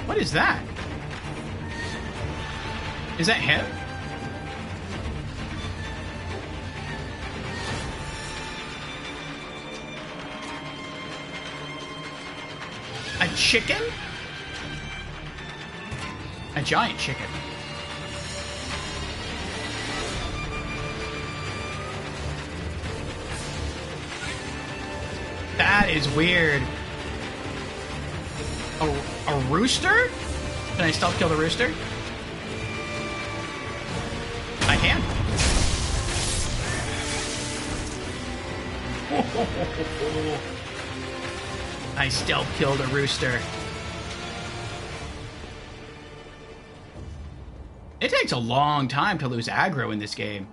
What is that? Is that him? A chicken? A giant chicken. That is weird. A rooster? Can I stealth kill the rooster? I can. I stealth killed a rooster. It takes a long time to lose aggro in this game.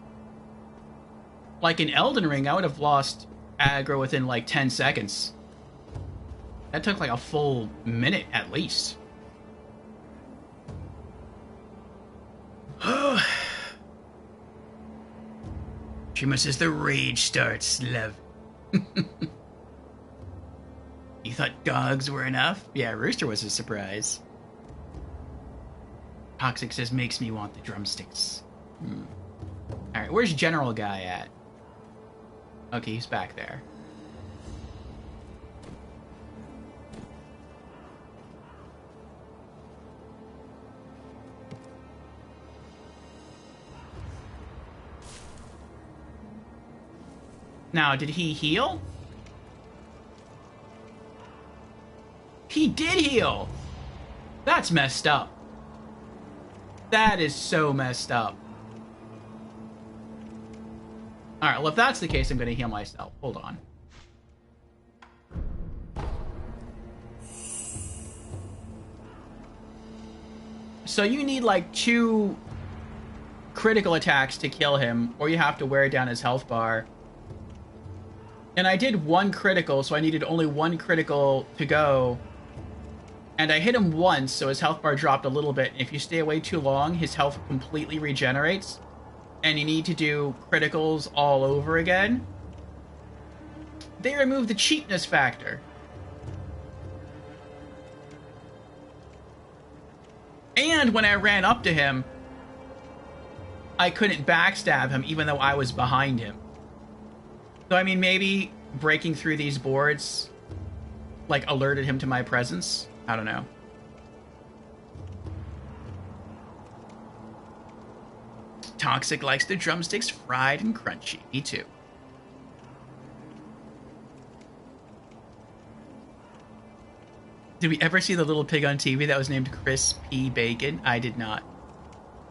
Like in Elden Ring, I would have lost aggro within like 10 seconds. That took like a full minute at least. Trimo says the rage starts, love. You thought dogs were enough? Yeah, Rooster was a surprise. Toxic says makes me want the drumsticks. Alright, where's General Guy at? Okay, he's back there. Now, did he heal? He did heal! That's messed up. That is so messed up. Alright, well if that's the case, I'm gonna heal myself. Hold on. So you need like 2 critical attacks to kill him, or you have to wear down his health bar. And I did 1 critical, so I needed only 1 critical to go. And I hit him once, so his health bar dropped a little bit. If you stay away too long, his health completely regenerates. And you need to do criticals all over again. They removed the cheapness factor. And when I ran up to him, I couldn't backstab him even though I was behind him. So I mean, maybe breaking through these boards, like, alerted him to my presence? I don't know. Toxic likes the drumsticks fried and crunchy. Me too. Did we ever see the little pig on TV that was named Chris P. Bacon? I did not.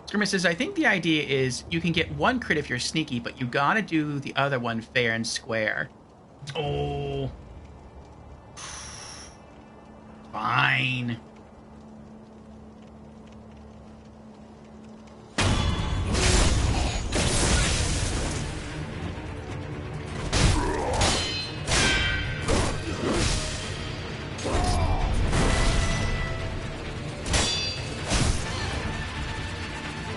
Skirmish says, I think the idea is you can get 1 crit if you're sneaky, but you gotta do the other one fair and square. Oh. Fine.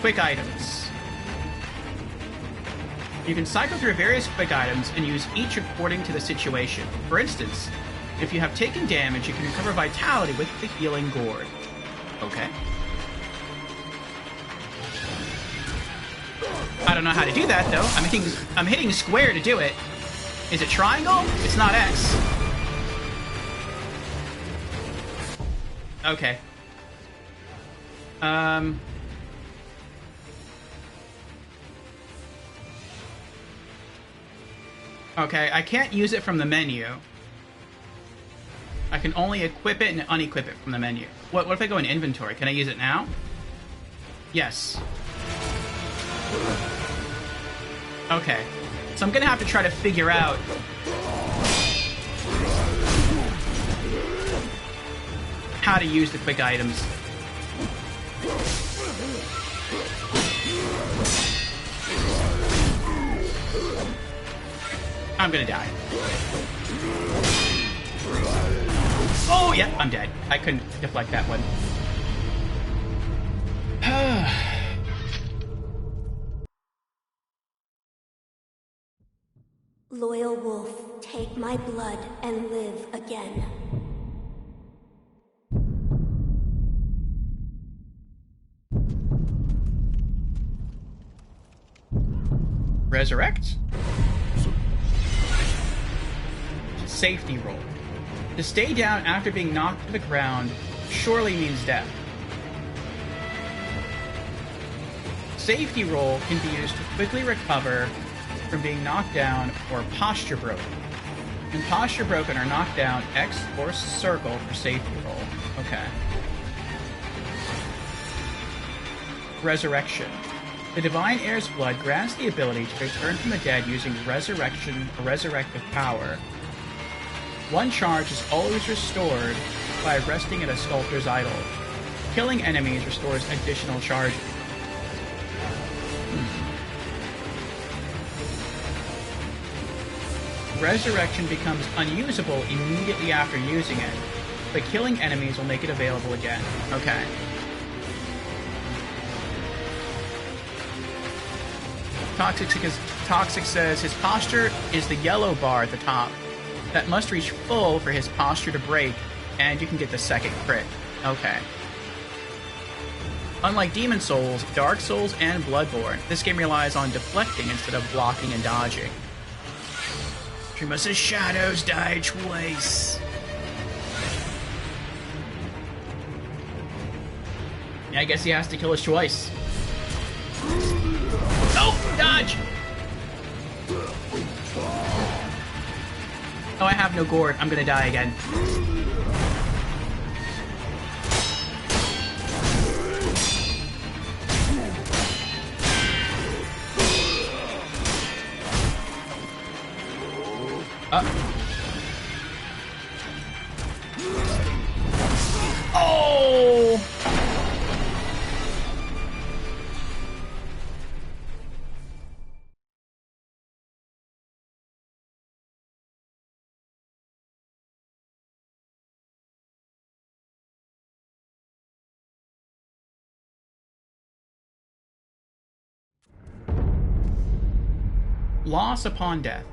Quick items. You can cycle through various quick items and use each according to the situation. For instance, if you have taken damage, you can recover vitality with the healing gourd. Okay. I don't know how to do that though. I'm hitting square to do it. Is it triangle? It's not X. Okay. Okay, I can't use it from the menu. I can only equip it and unequip it from the menu. What if I go in inventory? Can I use it now? Yes. Okay. So I'm gonna have to try to figure out how to use the quick items. I'm gonna die. Oh, yeah, I'm dead. I couldn't deflect that one. Loyal wolf, take my blood and live again. Resurrect? Safety roll. To stay down after being knocked to the ground surely means death. Safety roll can be used to quickly recover from being knocked down or posture broken. When posture broken or knocked down, X or circle for safety roll. Okay. Resurrection. The Divine Heir's blood grants the ability to return from the dead using resurrection or resurrective power. One charge is always restored by resting at a sculptor's idol. Killing enemies restores additional charges. Resurrection becomes unusable immediately after using it, but killing enemies will make it available again. Okay. Toxic says his posture is the yellow bar at the top. That must reach full for his posture to break, and you can get the second crit. Okay. Unlike Demon Souls, Dark Souls, and Bloodborne, this game relies on deflecting instead of blocking and dodging. Tremosa's shadows die twice. Yeah, I guess he has to kill us twice. Oh, dodge! Oh, I have no gourd. I'm gonna die again. Oh! Loss upon death.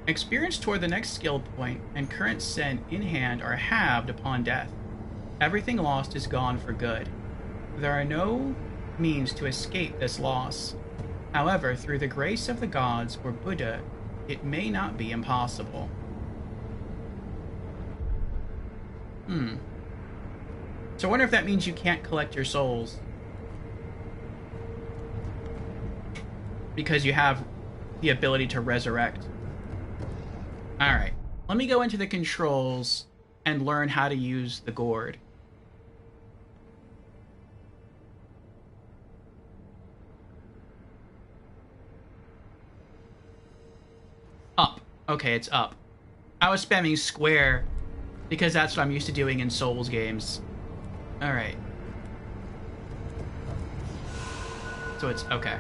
Experience toward the next skill point and current sen in hand are halved upon death. Everything lost is gone for good. There are no means to escape this loss. However, through the grace of the gods or Buddha, it may not be impossible. So I wonder if that means you can't collect your souls. Because you have the ability to resurrect. Alright, let me go into the controls and learn how to use the gourd. Up. Okay, it's up. I was spamming square because that's what I'm used to doing in Souls games. Alright. So it's okay.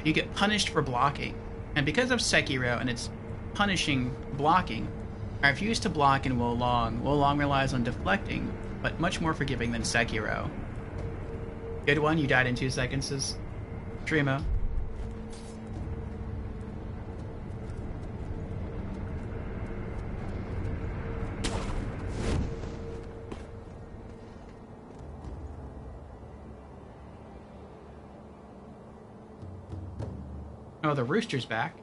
You get punished for blocking. And because of Sekiro and its punishing blocking, I refuse to block in Wo Long. Wo Long relies on deflecting, but much more forgiving than Sekiro. Good one, you died in 2 seconds. Dreamo. Oh, the rooster's back.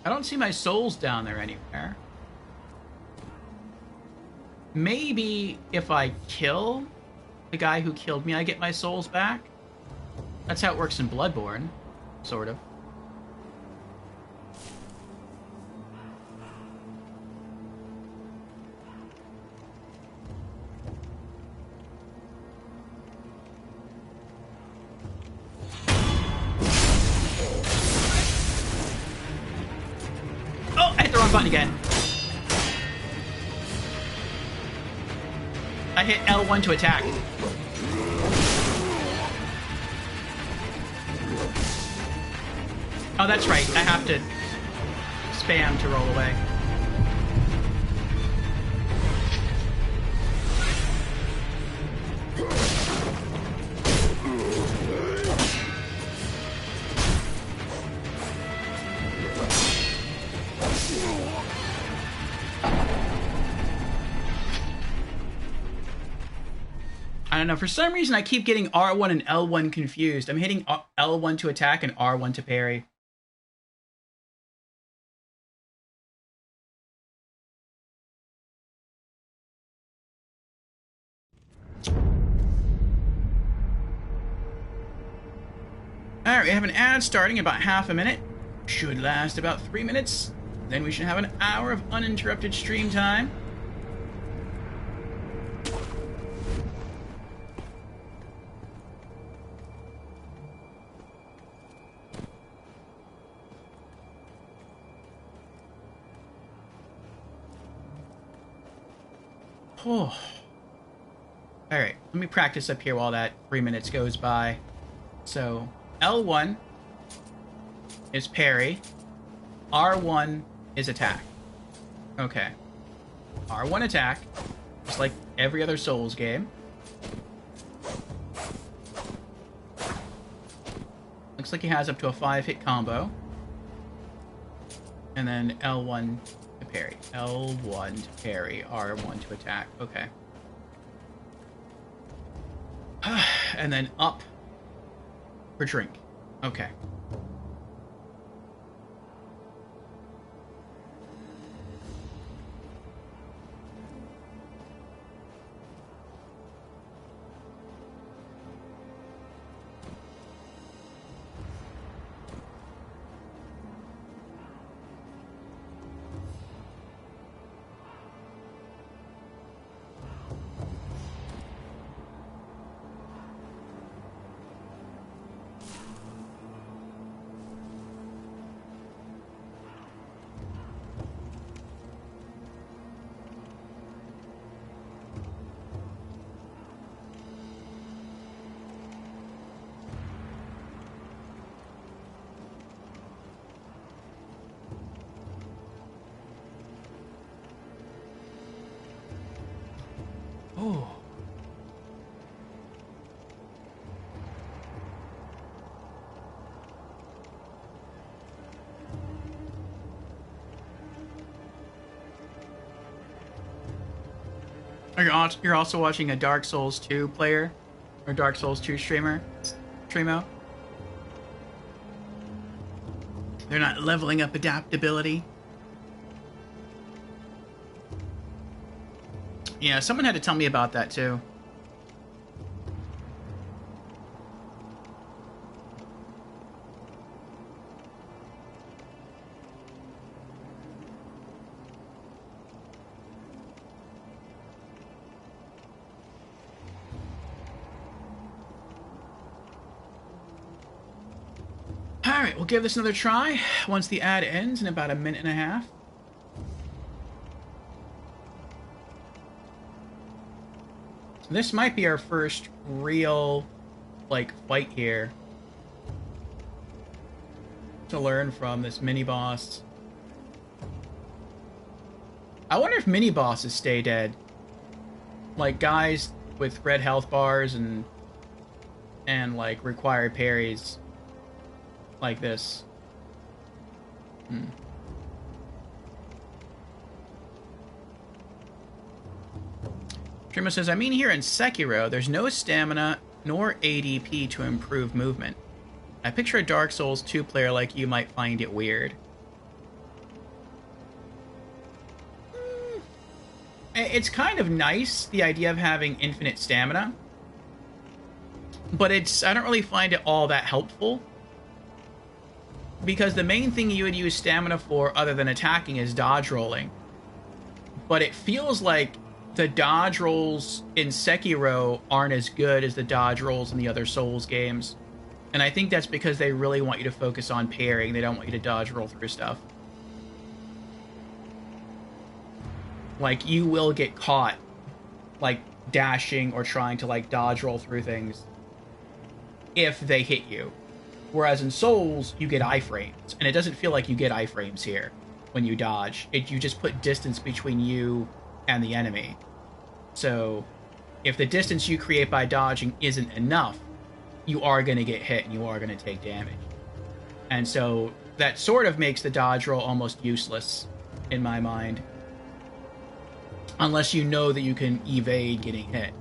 I don't see my souls down there anywhere. Maybe if I kill the guy who killed me, I get my souls back? That's how it works in Bloodborne, sort of. Button again. I hit L1 to attack. Oh, that's right. I have to spam to roll away. I don't know, for some reason I keep getting R1 and L1 confused. I'm hitting L1 to attack and R1 to parry. Alright, we have an ad starting about half a minute. Should last about 3 minutes. Then we should have an hour of uninterrupted stream time. Oh. Alright, let me practice up here while that 3 minutes goes by. So, L1 is parry. R1 is attack. Okay. R1 attack, just like every other Souls game. Looks like he has up to a 5-hit combo. And then L1 to parry. L1 to parry. R1 to attack. Okay. And then up for drink. Okay. You're also watching a Dark Souls 2 player, or Dark Souls 2 streamer, Tremo. They're not leveling up adaptability. Yeah, someone had to tell me about that too. Alright, we'll give this another try once the ad ends in about a minute and a half. This might be our first real, like, fight here to learn from this mini-boss. I wonder if mini-bosses stay dead. Like, guys with red health bars and like, require parries. Like this. Trima says, I mean here in Sekiro, there's no stamina nor ADP to improve movement. I picture a Dark Souls 2 player like you might find it weird. It's kind of nice, the idea of having infinite stamina. But I don't really find it all that helpful. Because the main thing you would use stamina for, other than attacking, is dodge rolling. But it feels like the dodge rolls in Sekiro aren't as good as the dodge rolls in the other Souls games. And I think that's because they really want you to focus on parrying. They don't want you to dodge roll through stuff. Like, you will get caught, like, dashing or trying to, like, dodge roll through things if they hit you. Whereas in Souls, you get iframes, and it doesn't feel like you get iframes here when you dodge. You just put distance between you and the enemy. So, if the distance you create by dodging isn't enough, you are going to get hit and you are going to take damage. And so, that sort of makes the dodge roll almost useless, in my mind. Unless you know that you can evade getting hit.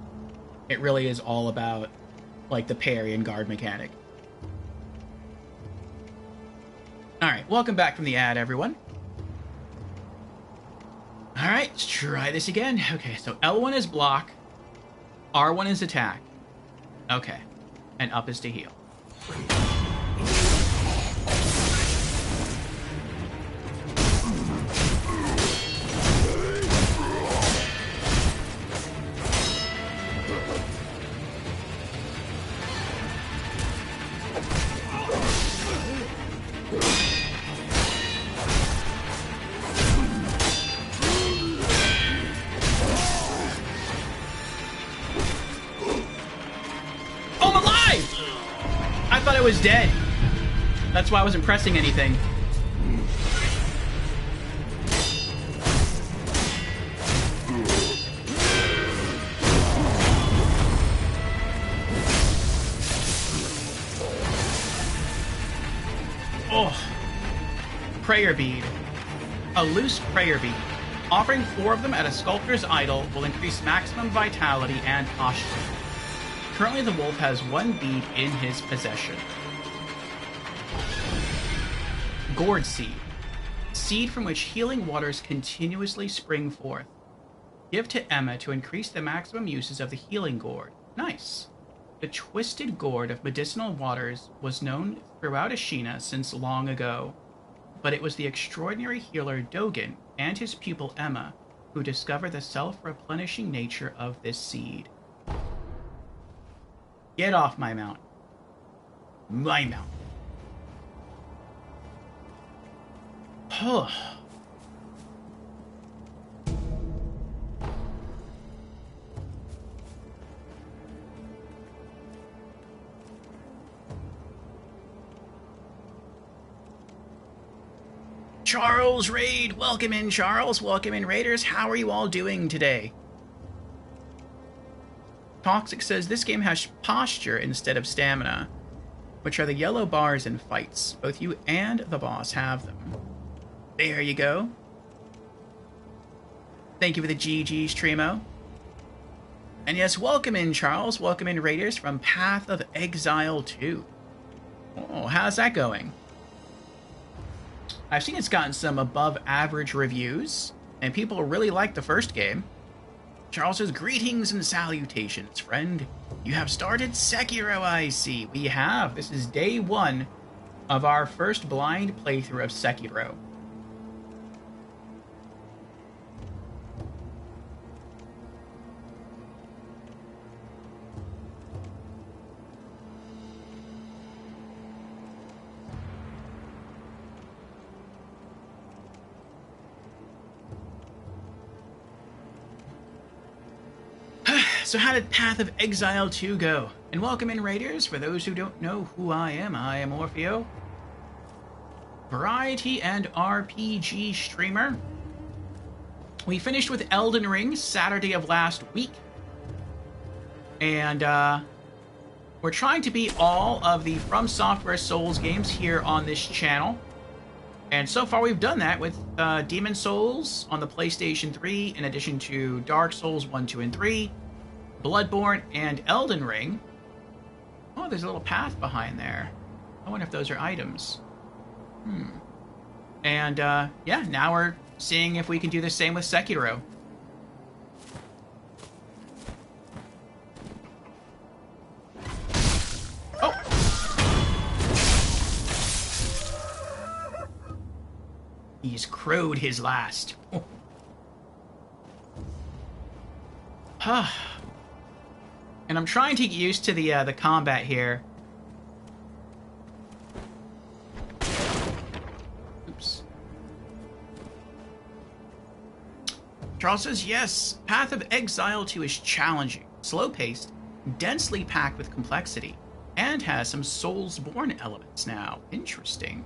It really is all about, like, the parry and guard mechanic. Alright, welcome back from the ad, everyone. Alright, let's try this again. Okay, so L1 is block, R1 is attack. Okay, and up is to heal. I was dead. That's why I wasn't pressing anything. Oh. Prayer bead. A loose prayer bead. Offering 4 of them at a sculptor's idol will increase maximum vitality and posture. Currently, the wolf has 1 bead in his possession. Gourd Seed. Seed from which healing waters continuously spring forth. Give to Emma to increase the maximum uses of the healing gourd. Nice. The Twisted Gourd of Medicinal Waters was known throughout Ashina since long ago, but it was the extraordinary healer Dogen and his pupil Emma who discovered the self-replenishing nature of this seed. Get off my mount. My mount. Charles Raid, welcome in, Charles. Welcome in, Raiders. How are you all doing today? Toxic says this game has posture instead of stamina, which are the yellow bars in fights. Both you and the boss have them. There you go. Thank you for the GGs, Tremo. And yes, welcome in, Charles. Welcome in, Raiders, from Path of Exile 2. Oh, how's that going? I've seen it's gotten some above-average reviews, and people really like the first game. Charles says, greetings and salutations, friend. You have started Sekiro, I see. We have. This is day 1 of our first blind playthrough of Sekiro. So how did Path of Exile 2 go? And welcome in, Raiders. For those who don't know who I am Orpheo. Variety and RPG streamer. We finished with Elden Ring Saturday of last week. And we're trying to beat all of the From Software Souls games here on this channel. And so far we've done that with Demon Souls on the PlayStation 3, in addition to Dark Souls 1, 2, and 3. Bloodborne, and Elden Ring. Oh, there's a little path behind there. I wonder if those are items. And, yeah, now we're seeing if we can do the same with Sekiro. Oh! He's crowed his last. Oh. And I'm trying to get used to the combat here. Oops. Charles says, yes, Path of Exile 2 is challenging, slow-paced, densely packed with complexity, and has some Soulsborne elements now. Interesting.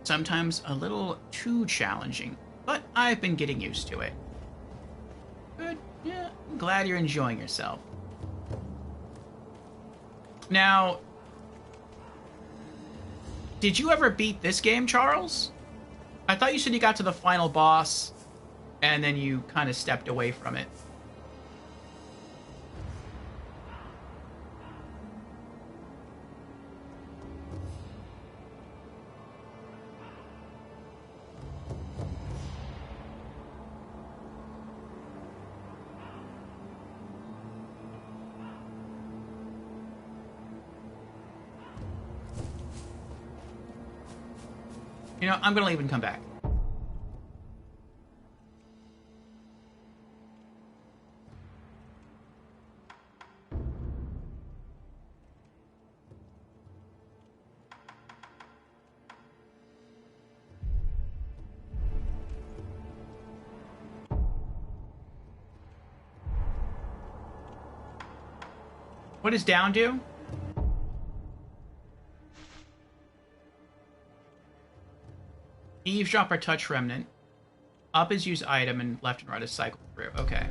Sometimes a little too challenging, but I've been getting used to it. Good. Yeah, I'm glad you're enjoying yourself. Now, did you ever beat this game, Charles? I thought you said you got to the final boss, and then you kind of stepped away from it. You know, I'm gonna leave and come back. What does down do? Eavesdrop or touch remnant. Up is use item and left and right is cycle through. Okay.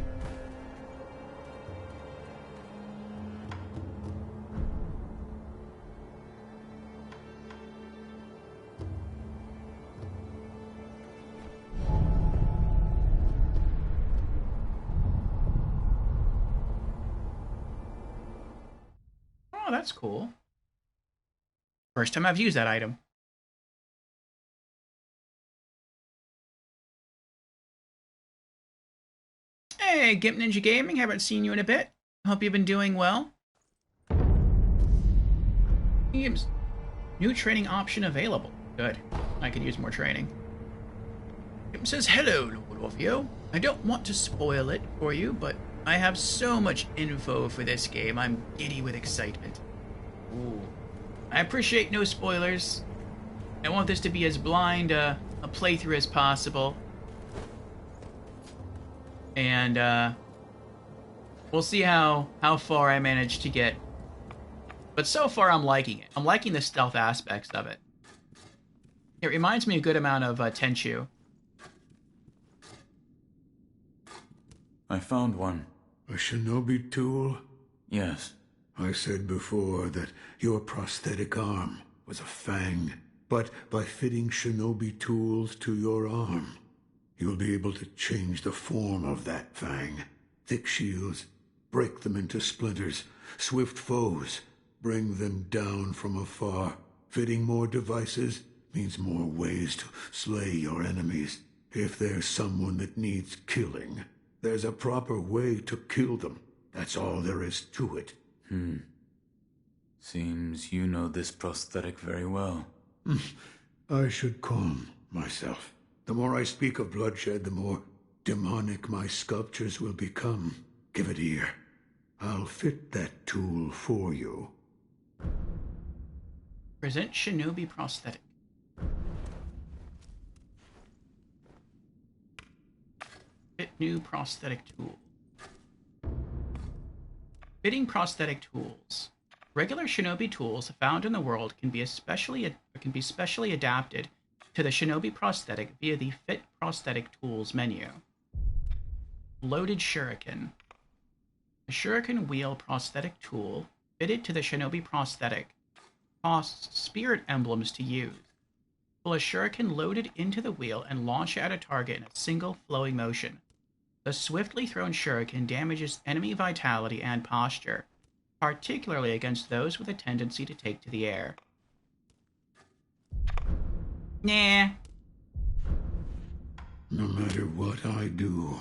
Oh, that's cool. First time I've used that item. Hey, Gimp Ninja Gaming, haven't seen you in a bit. Hope you've been doing well. Games. New training option available. Good. I could use more training. Gimp says, hello, Lord Orpheo. I don't want to spoil it for you, but I have so much info for this game, I'm giddy with excitement. Ooh. I appreciate no spoilers. I want this to be as blind a playthrough as possible. And, we'll see how far I manage to get. But so far, I'm liking it. I'm liking the stealth aspects of it. It reminds me a good amount of Tenchu. I found one. A shinobi tool? Yes. I said before that your prosthetic arm was a fang. But by fitting shinobi tools to your arm, you'll be able to change the form of that fang. Thick shields, break them into splinters. Swift foes, bring them down from afar. Fitting more devices means more ways to slay your enemies. If there's someone that needs killing, there's a proper way to kill them. That's all there is to it. Seems you know this prosthetic very well. I should calm myself. The more I speak of bloodshed, the more demonic my sculptures will become. Give it ear. I'll fit that tool for you. Present Shinobi prosthetic. Fit new prosthetic tool. Fitting prosthetic tools. Regular Shinobi tools found in the world can be specially adapted to the Shinobi prosthetic via the Fit Prosthetic Tools menu. Loaded Shuriken. A Shuriken wheel prosthetic tool fitted to the Shinobi prosthetic costs spirit emblems to use. Pull a Shuriken loaded into the wheel and launch at a target in a single flowing motion. The swiftly thrown Shuriken damages enemy vitality and posture, particularly against those with a tendency to take to the air. Nah. No matter what I do,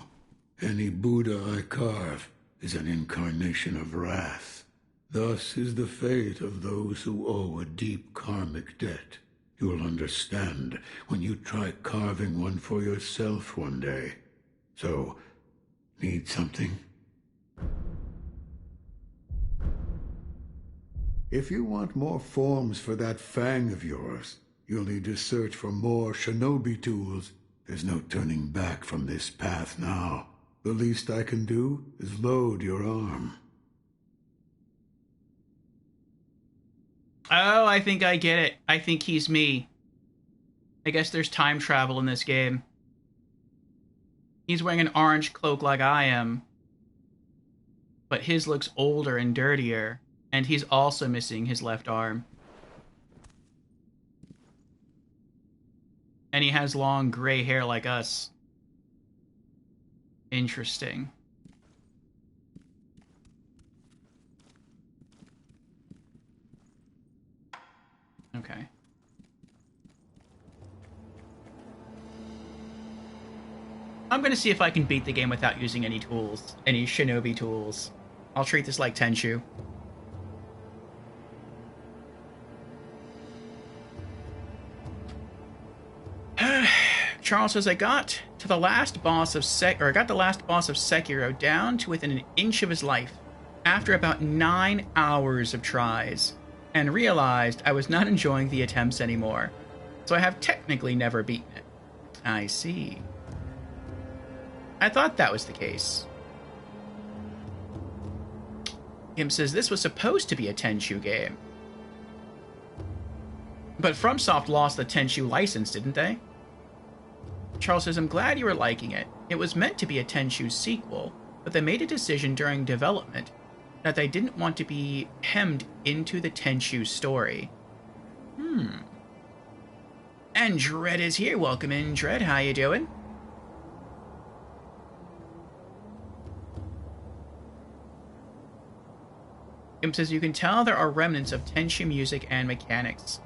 any Buddha I carve is an incarnation of wrath. Thus is the fate of those who owe a deep karmic debt. You'll understand when you try carving one for yourself one day. So, need something? If you want more forms for that fang of yours, you'll need to search for more Shinobi tools. There's no turning back from this path now. The least I can do is load your arm. Oh, I think I get it. I think he's me. I guess there's time travel in this game. He's wearing an orange cloak like I am, but his looks older and dirtier, and he's also missing his left arm. And he has long gray hair like us. Interesting. Okay. I'm gonna see if I can beat the game without using any tools. Any Shinobi tools. I'll treat this like Tenchu. Charles says, I got the last boss of Sekiro down to within an inch of his life after about 9 hours of tries, and realized I was not enjoying the attempts anymore. So I have technically never beaten it. I see. I thought that was the case. Kim says this was supposed to be a Tenchu game. But FromSoft lost the Tenchu license, didn't they? Charles says, I'm glad you were liking it. It was meant to be a Tenchu sequel, but they made a decision during development that they didn't want to be hemmed into the Tenchu story. And Dread is here. Welcome in, Dread. How you doing? Kim says, you can tell there are remnants of Tenchu music and mechanics.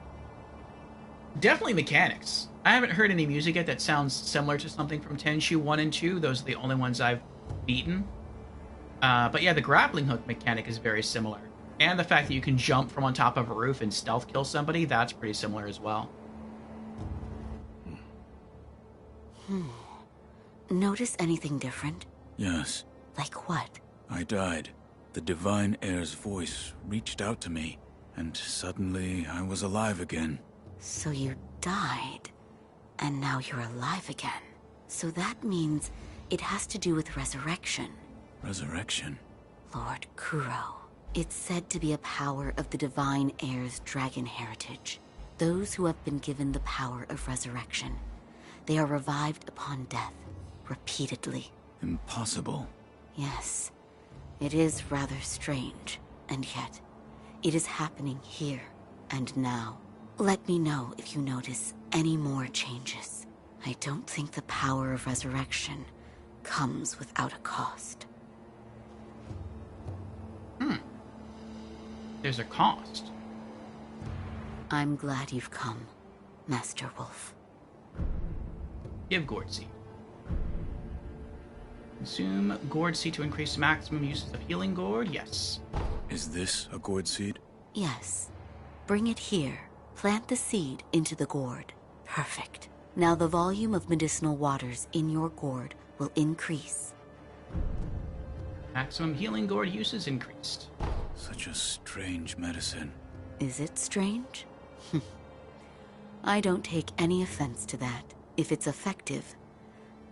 Definitely mechanics. I haven't heard any music yet that sounds similar to something from Tenchu 1 and 2. Those are the only ones I've beaten. But yeah, the grappling hook mechanic is very similar. And the fact that you can jump from on top of a roof and stealth kill somebody, that's pretty similar as well. Notice anything different? Yes. Like what? I died. The Divine Heir's voice reached out to me, and suddenly I was alive again. So you died, and now you're alive again. So that means it has to do with resurrection. Resurrection? Lord Kuro. It's said to be a power of the Divine Heir's dragon heritage. Those who have been given the power of resurrection. They are revived upon death, repeatedly. Impossible. Yes. It is rather strange, and yet, it is happening here and now. Let me know if you notice any more changes. I don't think the power of resurrection comes without a cost. there's a cost. I'm glad you've come, Master Wolf. Give Gourd Seed. Consume Gourd Seed to increase maximum uses of Healing Gourd. Yes. Is this a gourd seed? Yes. Bring it here. Plant the seed into the gourd. Perfect. Now the volume of medicinal waters in your gourd will increase. Maximum Healing Gourd use is increased. Such a strange medicine. Is it strange? I don't take any offense to that. If it's effective,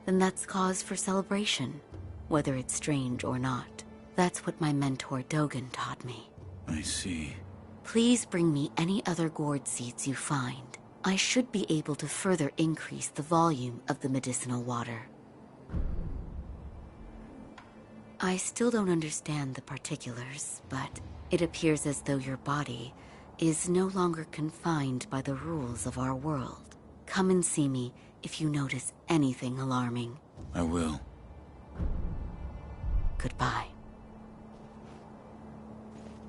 then that's cause for celebration, whether it's strange or not. That's what my mentor Dogen taught me. I see. Please bring me any other gourd seeds you find. I should be able to further increase the volume of the medicinal water. I still don't understand the particulars, but it appears as though your body is no longer confined by the rules of our world. Come and see me if you notice anything alarming. I will. Goodbye.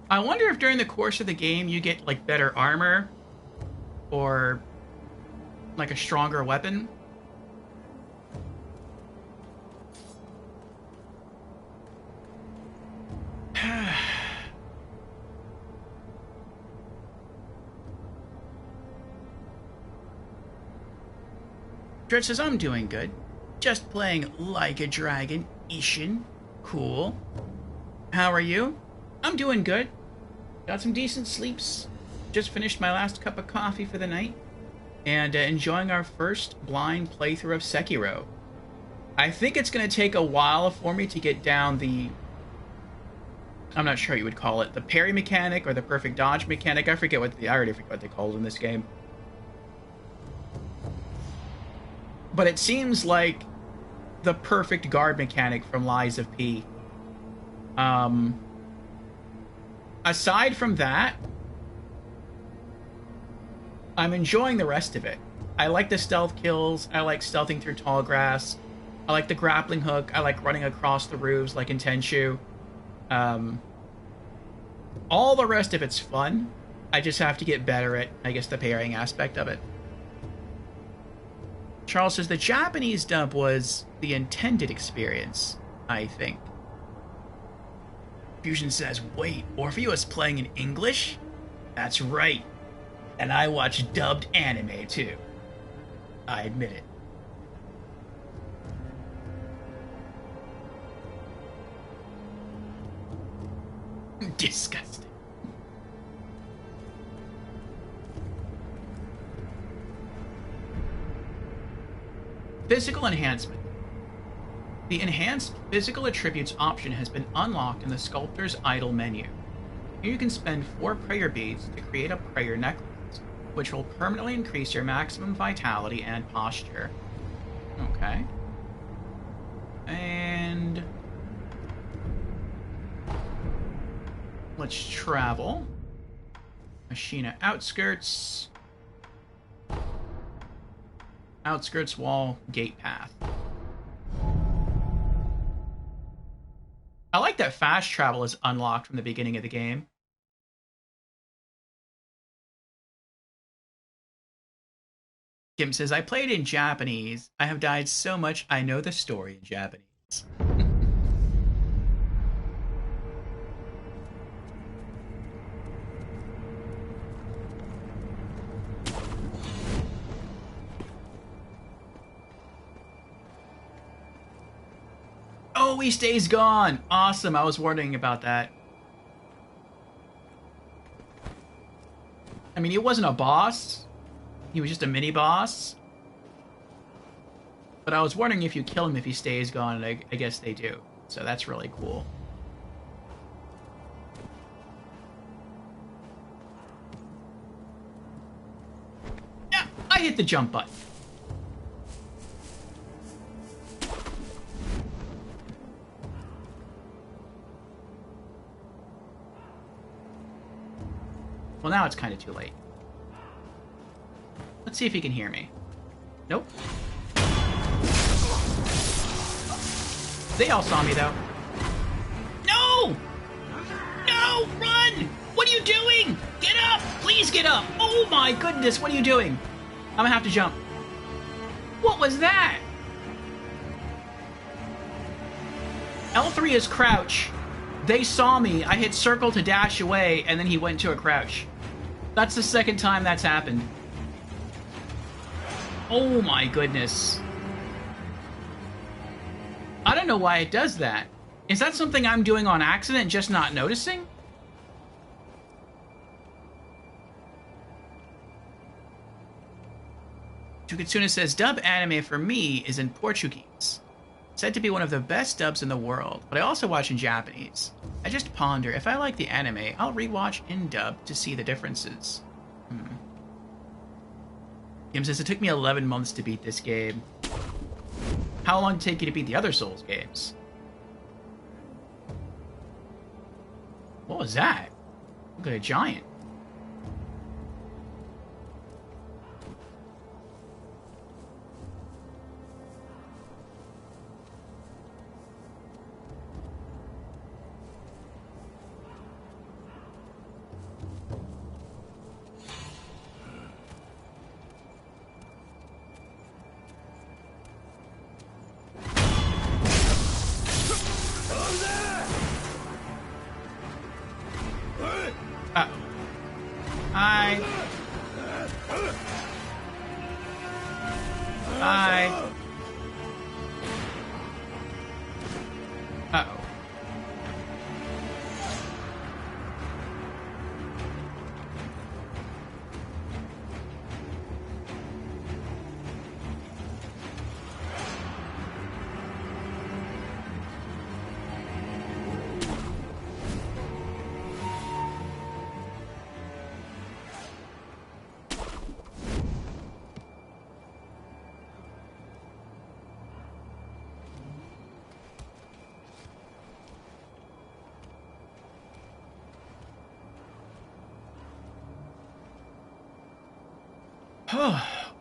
I wonder if during the course of the game you get, like, better armor or, like, a stronger weapon. Dread says, I'm doing good. Just playing Like a Dragon, Ishin. Cool. How are you? I'm doing good. Got some decent sleeps. Just finished my last cup of coffee for the night. And enjoying our first blind playthrough of Sekiro. I think it's going to take a while for me to get down the... I'm not sure what you would call it. The parry mechanic or the perfect dodge mechanic. I already forget what they called in this game. But it seems like the perfect guard mechanic from Lies of P. Aside from that, I'm enjoying the rest of it. I like the stealth kills. I like stealthing through tall grass. I like the grappling hook. I like running across the roofs like in Tenchu. All the rest of it's fun. I just have to get better at, I guess, the parrying aspect of it. Charles says the Japanese dub was the intended experience, I think. Fusion says, wait, Orpheus playing in English? That's right. And I watch dubbed anime, too. I admit it. Disgusting. Physical enhancement. The enhanced physical attributes option has been unlocked in the Sculptor's Idol menu. Here you can spend 4 prayer beads to create a prayer necklace, which will permanently increase your maximum vitality and posture. Okay. And let's travel. Ashina outskirts. Outskirts wall, gate path. I like that fast travel is unlocked from the beginning of the game. Kim says, I played in Japanese. I have died so much I know the story in Japanese. Oh, he stays gone. Awesome. I was wondering about that. I mean, he wasn't a boss. He was just a mini boss. But I was wondering if you kill him if he stays gone, and I guess they do. So that's really cool. Yeah, I hit the jump button. Well, now it's kind of too late. Let's see if he can hear me. Nope. They all saw me, though. No! No! Run! What are you doing? Get up! Please get up! Oh my goodness, what are you doing? I'm gonna have to jump. What was that? L3 is crouch. They saw me. I hit circle to dash away, and then he went to a crouch. That's the second time that's happened. Oh my goodness. I don't know why it does that. Is that something I'm doing on accident, just not noticing? Tukatsuna says, dub anime for me is in Portuguese. Said to be one of the best dubs in the world, but I also watch in Japanese. I just ponder, if I like the anime, I'll rewatch in dub to see the differences. Kim says, it took me 11 months to beat this game. How long did it take you to beat the other Souls games? What was that? Look at a giant. Hi. Hi. Uh-oh.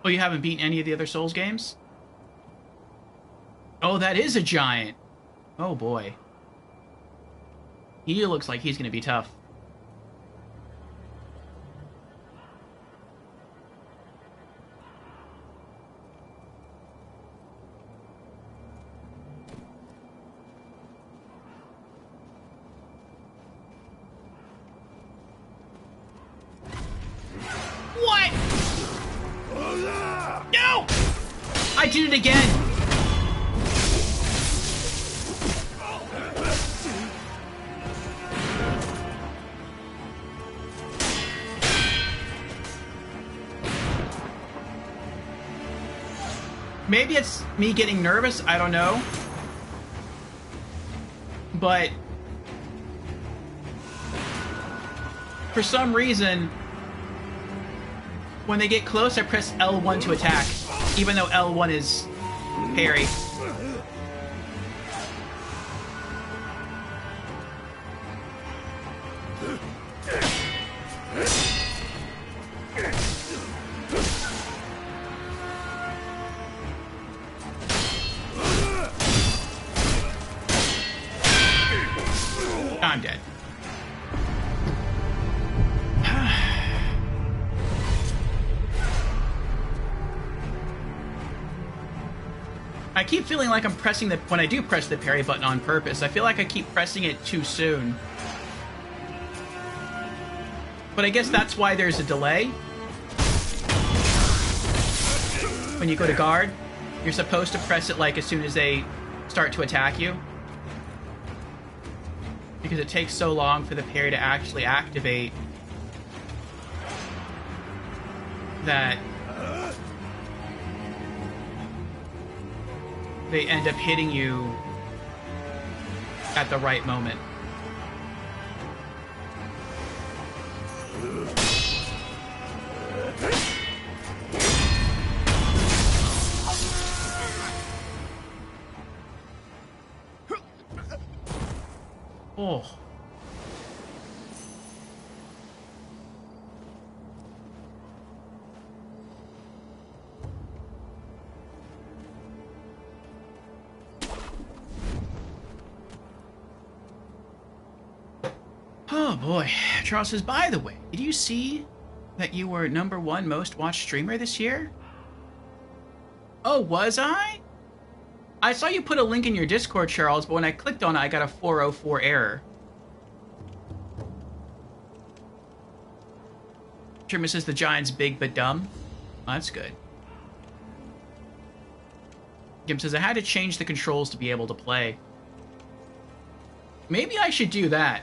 Oh, you haven't beaten any of the other Souls games? Oh, that is a giant. Oh, boy. He looks like he's going to be tough. What? No! I did it again! Maybe it's me getting nervous, I don't know. But for some reason, when they get close, I press L1 to attack, even though L1 is parry. I'm dead. I keep feeling like I'm pressing the... When I do press the parry button on purpose, I feel like I keep pressing it too soon. But I guess that's why there's a delay. When you go to guard, you're supposed to press it like as soon as they start to attack you. Because it takes so long for the parry to actually activate that they end up hitting you at the right moment. Oh. Oh boy. Charles says, by the way, did you see that you were #1 most watched streamer this year? Oh, was I? I saw you put a link in your Discord, Charles, but when I clicked on it, I got a 404 error. Trimmer says the Giants big but dumb. Oh, that's good. Jim says, I had to change the controls to be able to play. Maybe I should do that.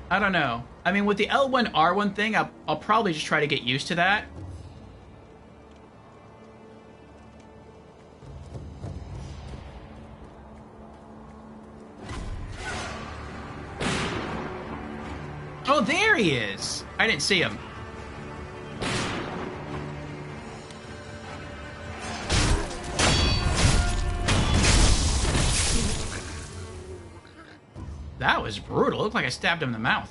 I don't know. I mean, with the L1, R1 thing, I'll probably just try to get used to that. Oh, there he is! I didn't see him. That was brutal. It looked like I stabbed him in the mouth.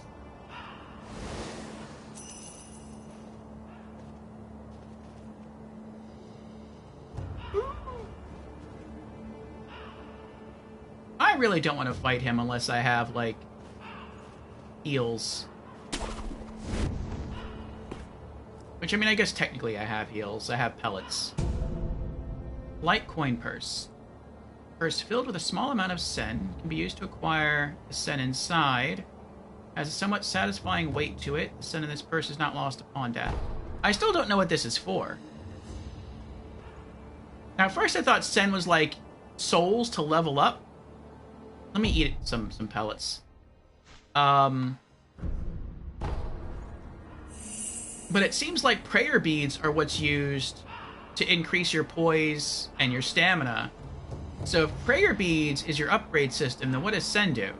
I really don't want to fight him unless I have, like, heals. Which, I mean, I guess technically I have heals. I have pellets. Light coin purse. Purse filled with a small amount of sen can be used to acquire the sen inside. Has a somewhat satisfying weight to it. The sen in this purse is not lost upon death. I still don't know what this is for. Now, at first I thought sen was like souls to level up. Let me eat some pellets. But it seems like prayer beads are what's used to increase your poise and your stamina. So if prayer beads is your upgrade system, then what does sen do?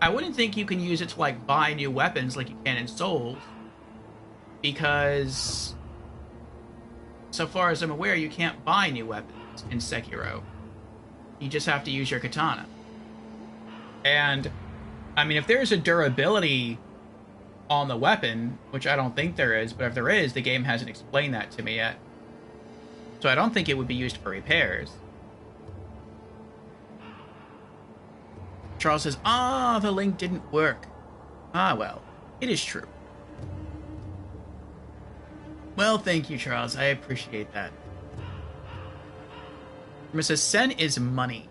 I wouldn't think you can use it to, like, buy new weapons like you can in Souls. Because, so far as I'm aware, you can't buy new weapons in Sekiro. You just have to use your katana. And, I mean, if there's a durability on the weapon, which I don't think there is, but if there is, the game hasn't explained that to me yet. So I don't think it would be used for repairs. Charles says, the link didn't work. Ah, well, it is true. Well, thank you, Charles. I appreciate that. Mrs. Sen is money.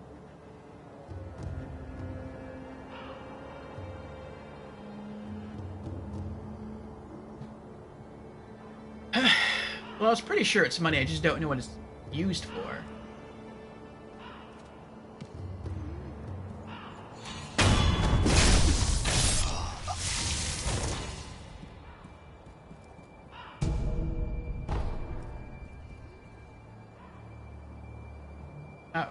Well, I was pretty sure it's money. I just don't know what it's used for. Oh.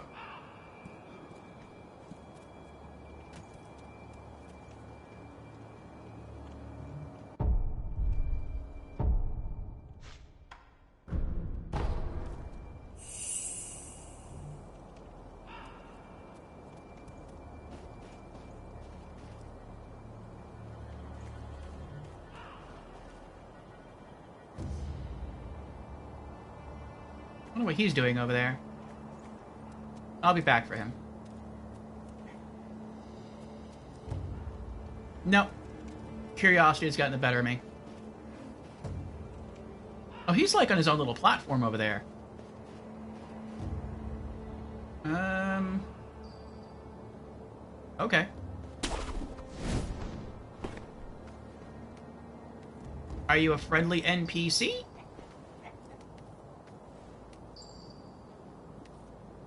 I wonder what he's doing over there. I'll be back for him. Nope. Curiosity has gotten the better of me. Oh, he's like on his own little platform over there. Okay. Are you a friendly NPC?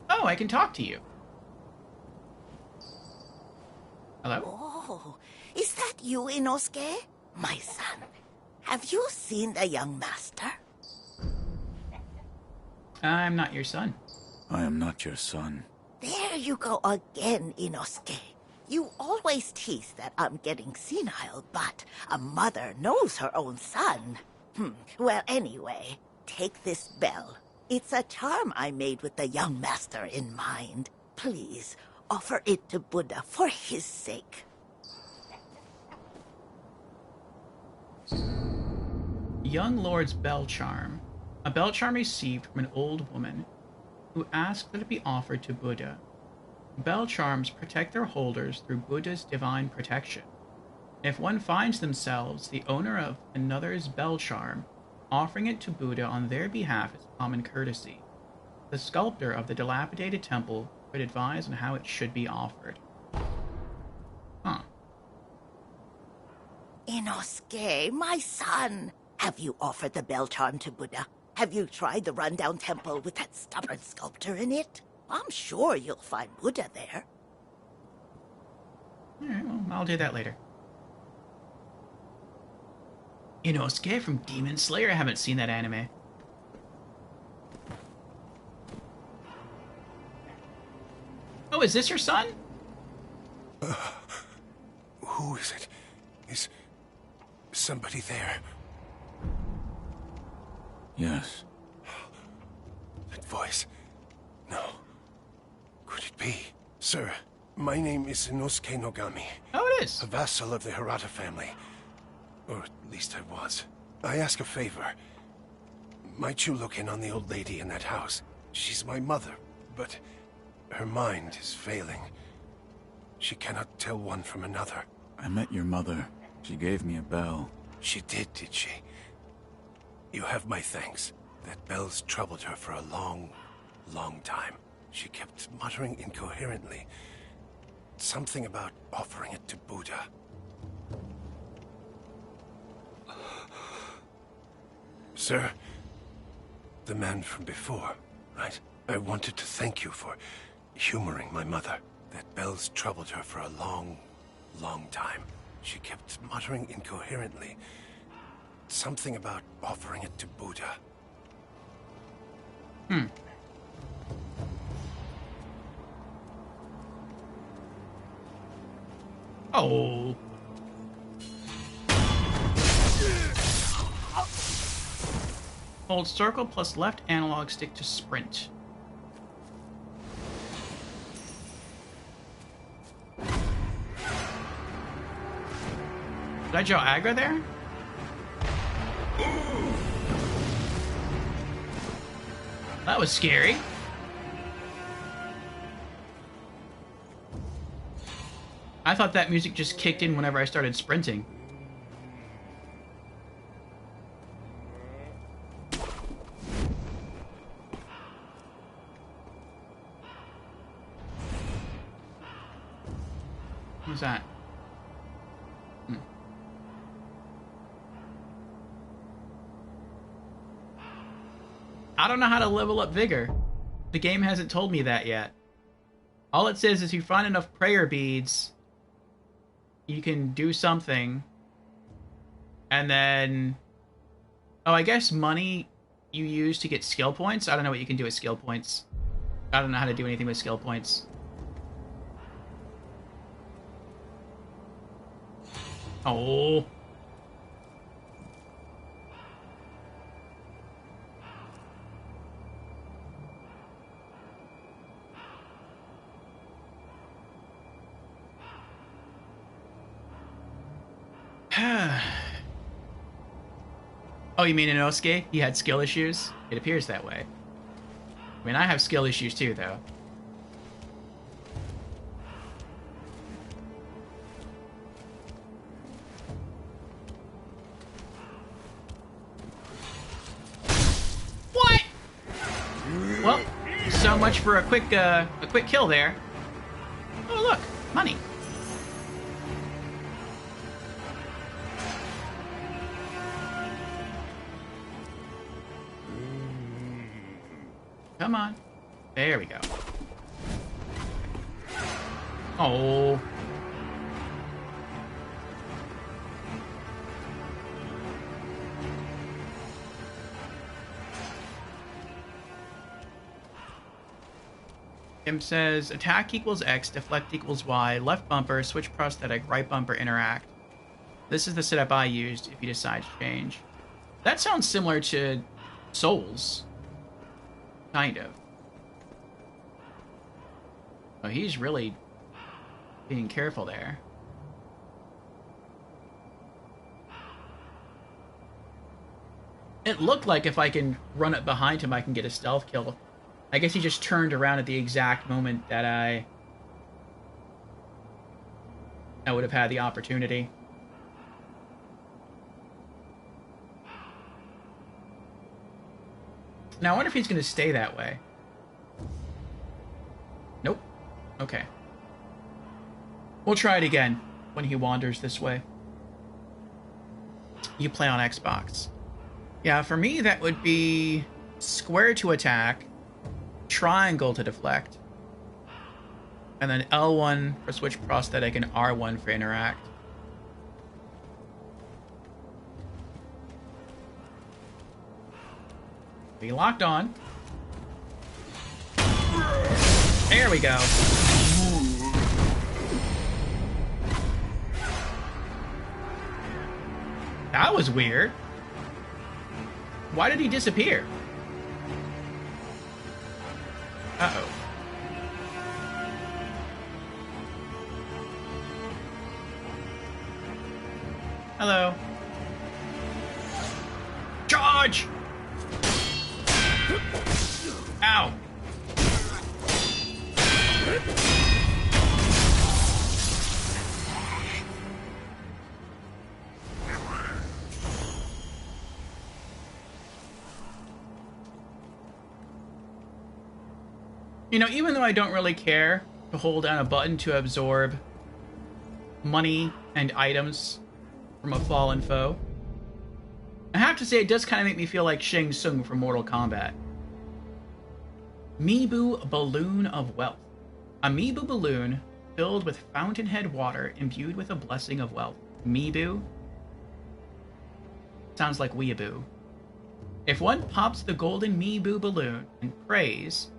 Oh, I can talk to you. Hello? Oh, is that you, Inosuke? My son, have you seen the young master? I'm not your son. I am not your son. There you go again, Inosuke. You always tease that I'm getting senile, but a mother knows her own son. Well, anyway, take this bell. It's a charm I made with the young master in mind. Please, offer it to Buddha for his sake. Young Lord's bell charm. A bell charm received from an old woman who asked that it be offered to Buddha. Bell charms protect their holders through Buddha's divine protection. If one finds themselves the owner of another's bell charm, offering it to Buddha on their behalf is common courtesy. The sculptor of the dilapidated temple could advise on how it should be offered. Huh. Inosuke, my son, have you offered the bell charm to Buddha? Have you tried the rundown temple with that stubborn sculptor in it? I'm sure you'll find Buddha there. Alright, well, I'll do that later. Inosuke from Demon Slayer. I haven't seen that anime. Oh, is this your son? Who is it? Is somebody there? Yes. That voice. No. Could it be? Sir, my name is Inosuke Nogami. Oh, it is. A vassal of the Hirata family. Or at least I was. I ask a favor. Might you look in on the old lady in that house? She's my mother, but her mind is failing. She cannot tell one from another. I met your mother. She gave me a bell. She did she? You have my thanks. That bell's troubled her for a long, long time. She kept muttering incoherently. Something about offering it to Buddha. Sir, the man from before, right? I wanted to thank you for humoring my mother. That bell's troubled her for a long, long time. She kept muttering incoherently. Something about offering it to Buddha. Oh. Hold circle plus left analog stick to sprint. Did I draw aggro there? That was scary. I thought that music just kicked in whenever I started sprinting. What's that? I don't know how to level up Vigor. The game hasn't told me that yet. All it says is if you find enough prayer beads, you can do something. And then... oh, I guess money you use to get skill points? I don't know what you can do with skill points. I don't know how to do anything with skill points. Oh... oh, you mean Inosuke? He had skill issues? It appears that way. I mean, I have skill issues too, though. What? Well, so much for a quick kill there. Oh, look, money. Come on. There we go. Oh. Kim says, attack equals X, deflect equals Y, left bumper, switch prosthetic, right bumper, interact. This is the setup I used if you decide to change. That sounds similar to Souls. Kind of. Oh, he's really being careful there. It looked like if I can run up behind him, I can get a stealth kill. I guess he just turned around at the exact moment that I would have had the opportunity. Now I wonder if he's going to stay that way. Nope. Okay. We'll try it again when he wanders this way. You play on Xbox. Yeah, for me that would be square to attack, triangle to deflect, and then L1 for switch prosthetic and R1 for interact. Be locked on. There we go. That was weird. Why did he disappear? Uh-oh. Hello. Charge! Ow. You know, even though I don't really care to hold down a button to absorb money and items from a fallen foe, I have to say it does kind of make me feel like Shang Tsung from Mortal Kombat. Mibu Balloon of Wealth. A Mibu balloon filled with fountainhead water imbued with a blessing of wealth. Mibu? Sounds like weeaboo. If one pops the golden Mibu balloon and prays,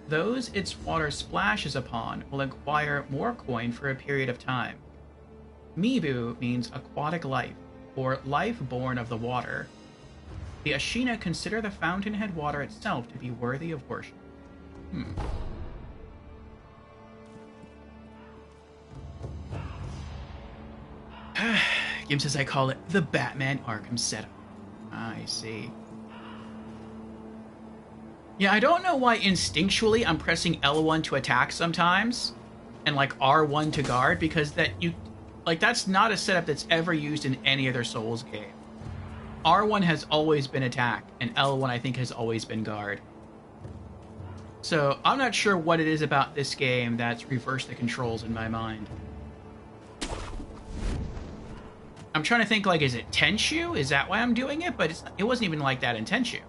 those its water splashes upon will acquire more coin for a period of time. Mibu means aquatic life, or life born of the water. The Ashina consider the fountainhead water itself to be worthy of worship. Gim says I call it the Batman Arkham setup. I see. Yeah, I don't know why instinctually I'm pressing L1 to attack sometimes, and like R1 to guard, because that's not a setup that's ever used in any other Souls game. R1 has always been attack, and L1 I think has always been guard. So I'm not sure what it is about this game that's reversed the controls in my mind. I'm trying to think, like, is it Tenchu? Is that why I'm doing it? But it wasn't even like that in Tenchu.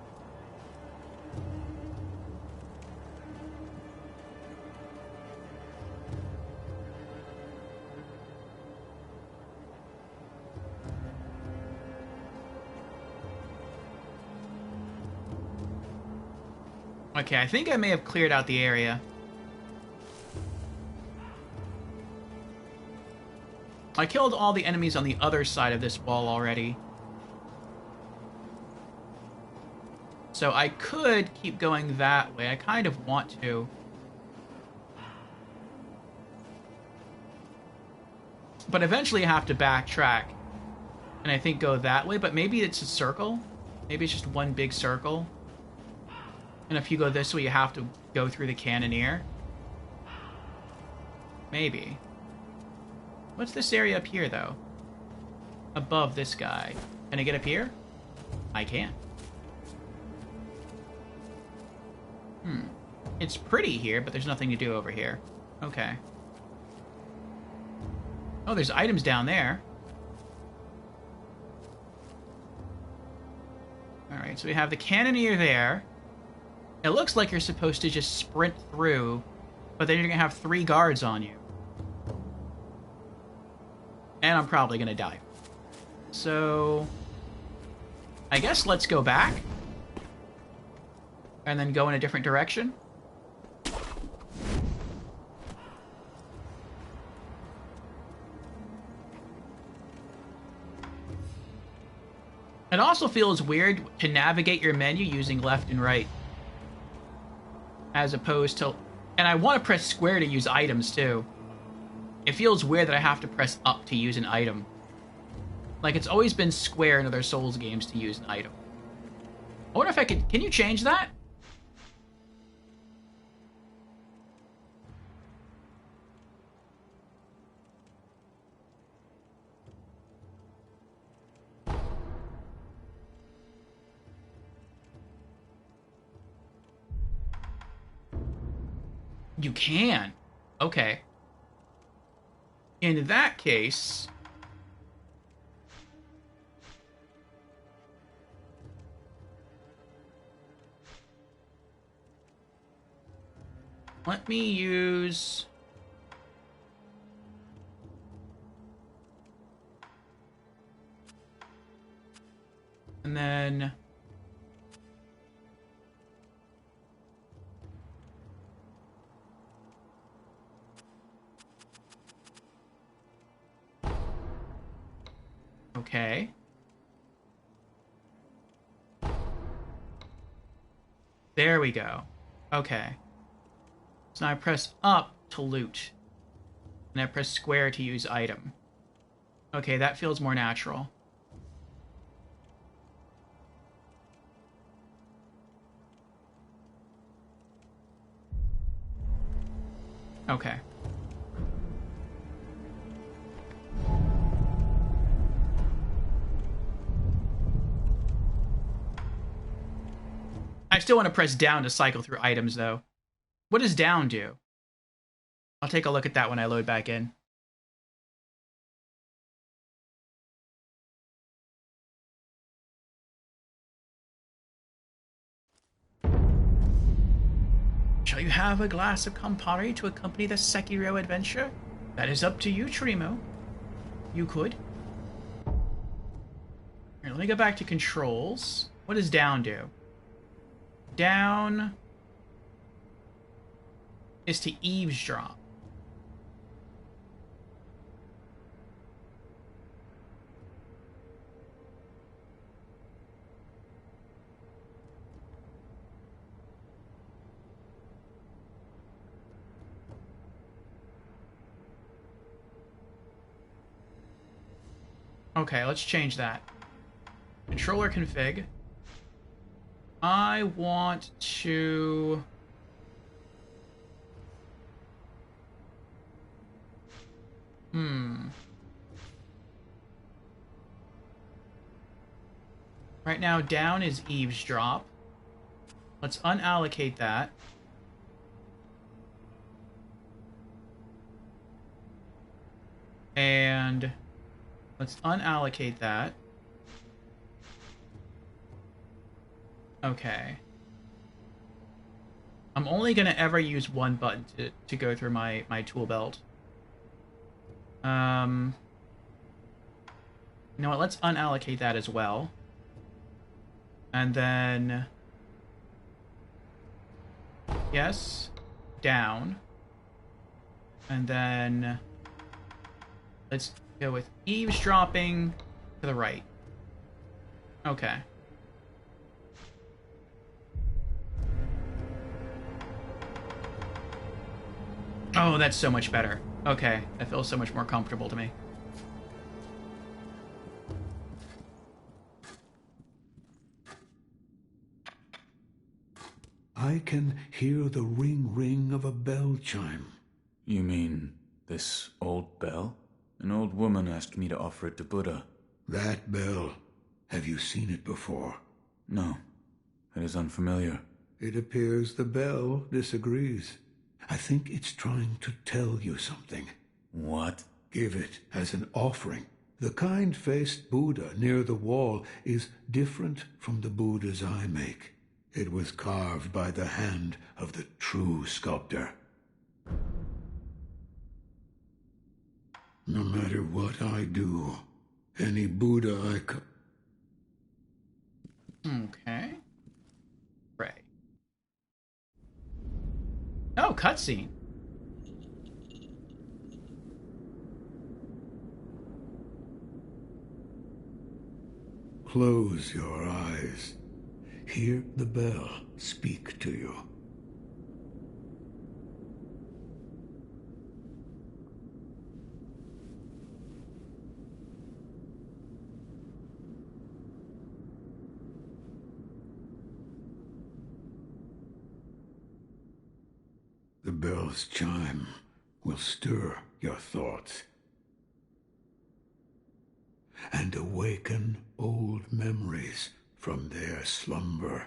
Okay, I think I may have cleared out the area. I killed all the enemies on the other side of this wall already. So I could keep going that way. I kind of want to. But eventually I have to backtrack. And I think go that way, but maybe it's a circle. Maybe it's just one big circle. And if you go this way, you have to go through the cannoneer. Maybe. What's this area up here, though? Above this guy. Can I get up here? I can. It's pretty here, but there's nothing to do over here. Okay. Oh, there's items down there. Alright, so we have the cannoneer there. It looks like you're supposed to just sprint through, but then you're going to have 3 guards on you. And I'm probably going to die. So I guess let's go back. And then go in a different direction. It also feels weird to navigate your menu using left and right. As opposed to... And I want to press square to use items, too. It feels weird that I have to press up to use an item. Like, it's always been square in other Souls games to use an item. I wonder if I could... Can you change that? You can. Okay. In that case... let me use... and then... okay. There we go. Okay. So now I press up to loot. And I press square to use item. Okay, that feels more natural. Okay. I still want to press down to cycle through items, though. What does down do? I'll take a look at that when I load back in. Shall you have a glass of Campari to accompany the Sekiro adventure? That is up to you, Trimo. You could. Here, let me go back to controls. What does down do? Down is to eavesdrop. Okay, let's change that. Controller config. I want to... Right now, down is eavesdrop. Let's unallocate that. And let's unallocate that. Okay. I'm only going to ever use one button to go through my tool belt. You know what? Let's unallocate that as well. And then... yes. Down. And then... let's go with eavesdropping to the right. Okay. Oh, that's so much better. Okay, that feels so much more comfortable to me. I can hear the ring of a bell chime. You mean this old bell? An old woman asked me to offer it to Buddha. That bell. Have you seen it before? No. It is unfamiliar. It appears the bell disagrees. I think it's trying to tell you something. What? Give it as an offering. The kind-faced Buddha near the wall is different from the Buddhas I make. It was carved by the hand of the true sculptor. No matter what I do, any Buddha Okay. Right. Oh, cutscene. Close your eyes. Hear the bell speak to you. The bell's chime will stir your thoughts and awaken old memories from their slumber.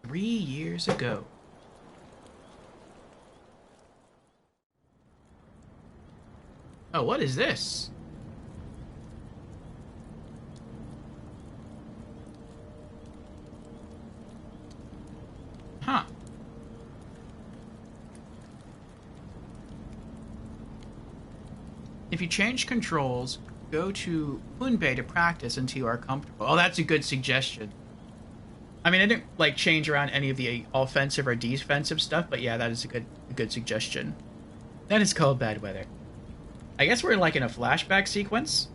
3 years ago. Oh, what is this? Huh. If you change controls, go to Hunbei to practice until you are comfortable. Oh, that's a good suggestion. I mean, I didn't like change around any of the offensive or defensive stuff, but yeah, that is a good suggestion. That is called bad weather. I guess we're like in a flashback sequence.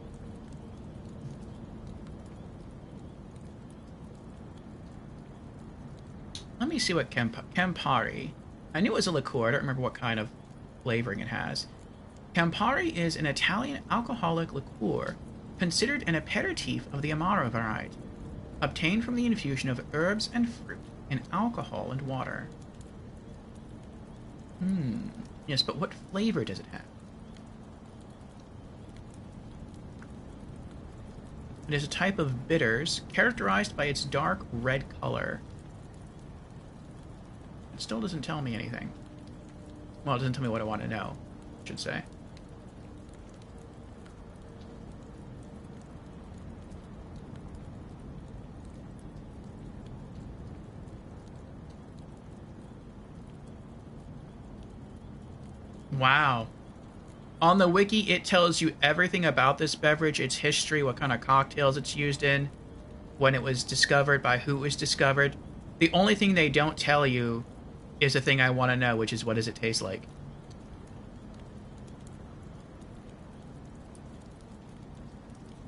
Let me see what Campari. I knew it was a liqueur. I don't remember what kind of flavoring it has. Campari is an Italian alcoholic liqueur considered an aperitif of the Amaro variety, obtained from the infusion of herbs and fruit in alcohol and water. Yes, but what flavor does it have? It is a type of bitters characterized by its dark red color. It still doesn't tell me anything. Well, it doesn't tell me what I want to know, I should say. Wow. On the wiki, it tells you everything about this beverage, its history, what kind of cocktails it's used in, when it was discovered, by who it was discovered. The only thing they don't tell you is the thing I want to know, which is what does it taste like?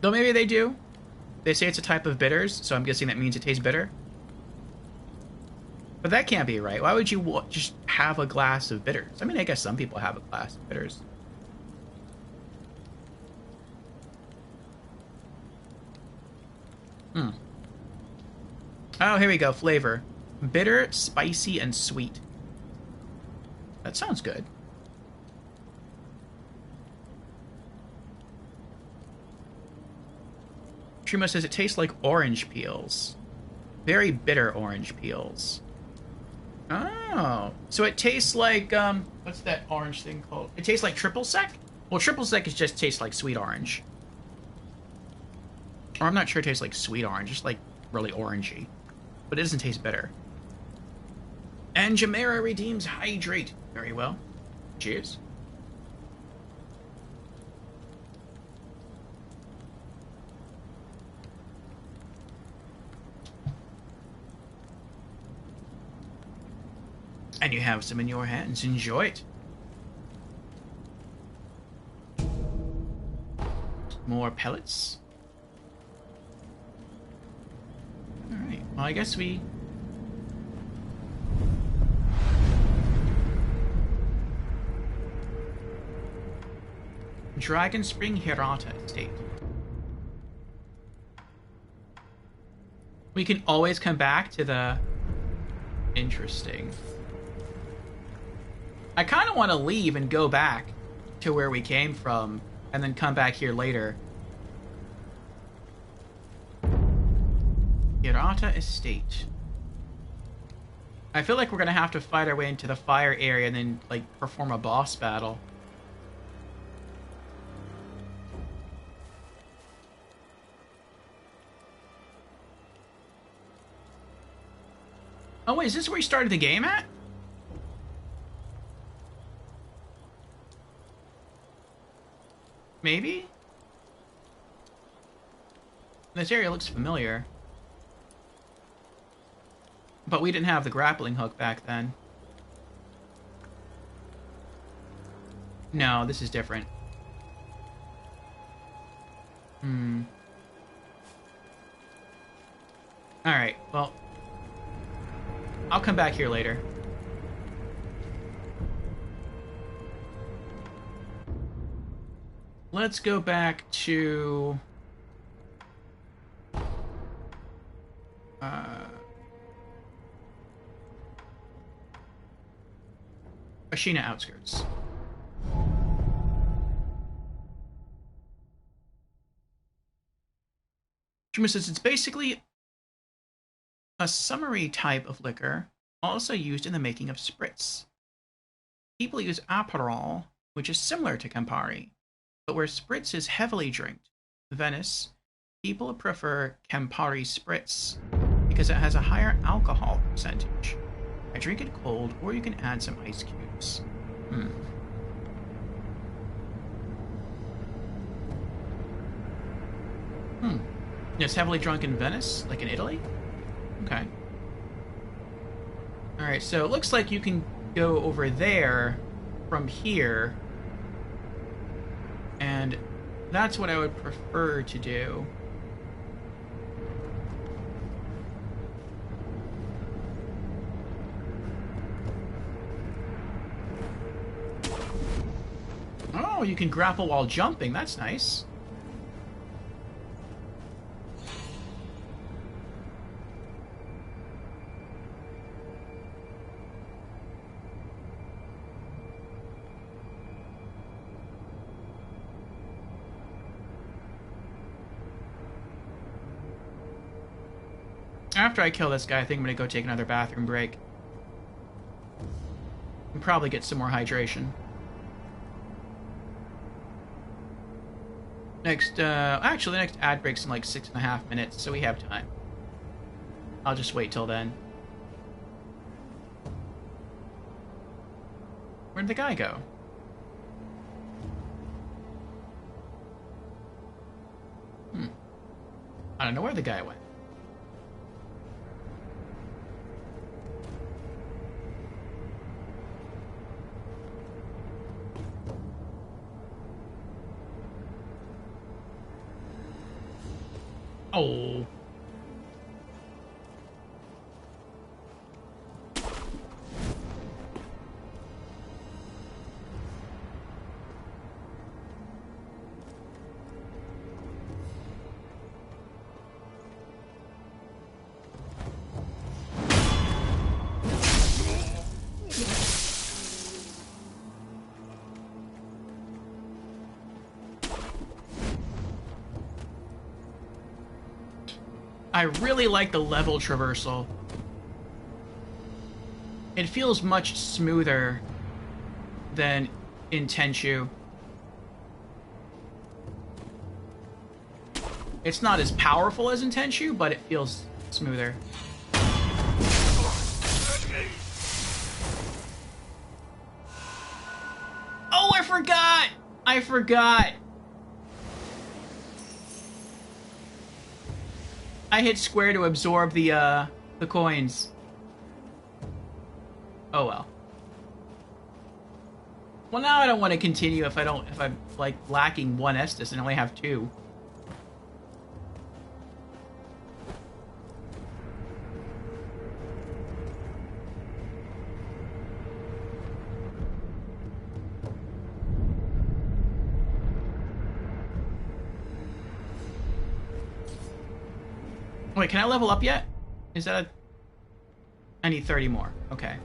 Though maybe they do. They say it's a type of bitters, so I'm guessing that means it tastes bitter. But that can't be right. Why would you just have a glass of bitters? I mean, I guess some people have a glass of bitters. Oh, here we go. Flavor. Bitter, spicy, and sweet. That sounds good. Trimo says it tastes like orange peels. Very bitter orange peels. Oh. So it tastes like, what's that orange thing called? It tastes like triple sec? Well, triple sec is just tastes like sweet orange. Or I'm not sure it tastes like sweet orange, just like really orangey. But it doesn't taste bitter. And Jamera redeems hydrate. Very well. Cheers. And you have some in your hands. Enjoy it. More pellets. Alright, well, I guess we... Dragon Spring Hirata Estate. We can always come back to the... Interesting. I kind of want to leave and go back to where we came from, and then come back here later. Hirata Estate. I feel like we're going to have to fight our way into the fire area and then, like, perform a boss battle. Oh wait, is this where you started the game at? Maybe? This area looks familiar. But we didn't have the grappling hook back then. No, this is different. Alright, well... I'll come back here later. Let's go back to... Ashina outskirts. Truma says it's basically A summery type of liquor, also used in the making of spritz. People use Aperol, which is similar to Campari, but where spritz is heavily drinked, Venice, people prefer Campari spritz because it has a higher alcohol percentage. I drink it cold, or you can add some ice cubes. It's heavily drunk in Venice, like in Italy? Okay. Alright, so it looks like you can go over there from here. And that's what I would prefer to do. Oh, you can grapple while jumping. That's nice. After I kill this guy, I think I'm gonna go take another bathroom break. And probably get some more hydration. Actually, the next ad break's in like 6.5 minutes, so we have time. I'll just wait till then. Where'd the guy go? I don't know where the guy went. Oh. I really like the level traversal. It feels much smoother than in Tenchu. It's not as powerful as in Tenchu, but it feels smoother. Oh, I forgot! I forgot! I hit square to absorb the coins. Oh well. Well, now I don't want to continue if I'm like lacking one Estus and only have 2. Wait, can I level up yet? Is that a... I need 30 more. Okay.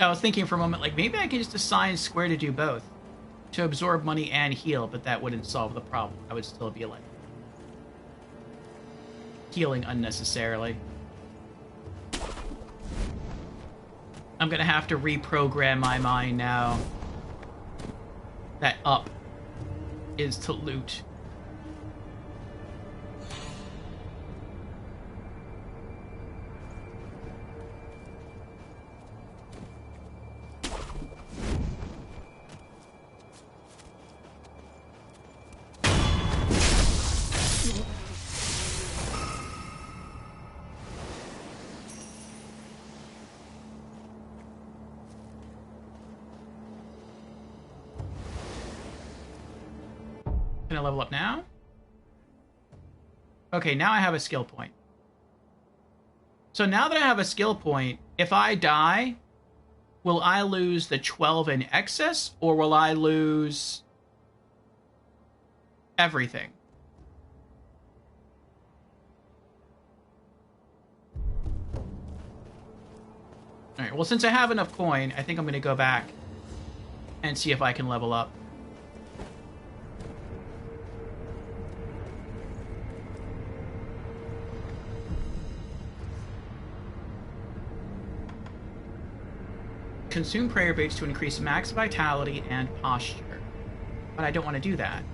I was thinking for a moment, like, maybe I could just assign Square to do both. To absorb money and heal, but that wouldn't solve the problem. I would still be, like, healing unnecessarily. I'm gonna have to reprogram my mind now. That up is to loot. Can I level up now? Okay, now I have a skill point. So now that I have a skill point, if I die, will I lose the 12 in excess, or will I lose everything? Alright, well, since I have enough coin, I think I'm going to go back and see if I can level up. Consume prayer beads to increase max vitality and posture. But I don't want to do that.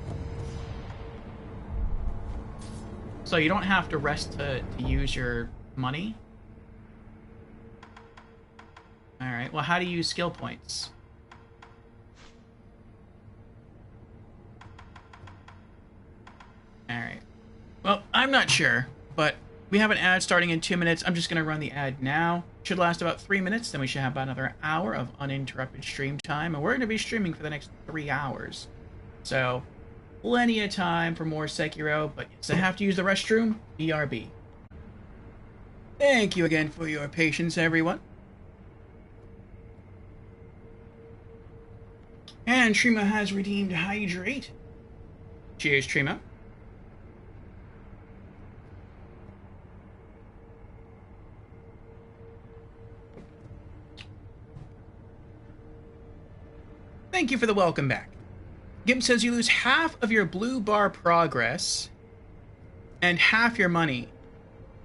So you don't have to rest to use your money? Alright, well, how do you use skill points? Alright. Well, I'm not sure, but we have an ad starting in 2 minutes. I'm just going to run the ad now. Should last about 3 minutes, then we should have about another hour of uninterrupted stream time, and we're going to be streaming for the next 3 hours. So, plenty of time for more Sekiro, but yes, I have to use the restroom. BRB. Thank you again for your patience, everyone. And Trima has redeemed Hydrate. Cheers, Trima. Thank you for the welcome back. Gimp says you lose half of your blue bar progress and half your money.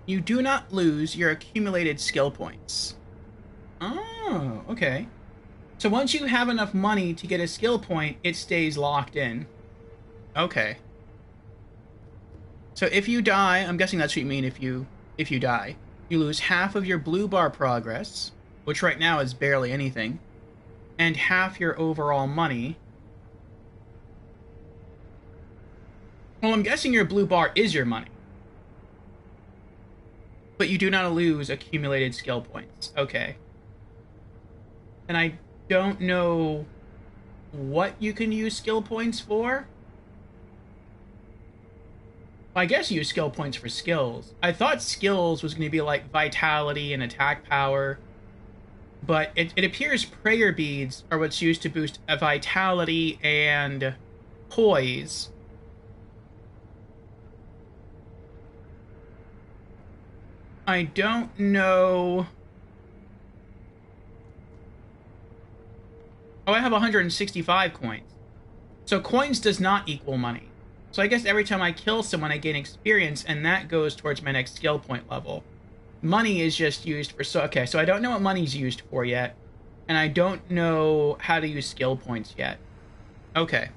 You do not lose your accumulated skill points. Oh, okay. So once you have enough money to get a skill point, it stays locked in. Okay. So if you die, I'm guessing that's what you mean if you die. You lose half of your blue bar progress, which right now is barely anything, and half your overall money. Well, I'm guessing your blue bar is your money. But you do not lose accumulated skill points. Okay. And I don't know what you can use skill points for. I guess you use skill points for skills. I thought skills was going to be like vitality and attack power. But it appears prayer beads are what's used to boost a vitality and poise. I don't know. Oh, I have 165 coins. So coins does not equal money. So I guess every time I kill someone, I gain experience, and that goes towards my next skill point level. Money is just used for... Okay, so I don't know what money's used for yet. And I don't know how to use skill points yet. Okay.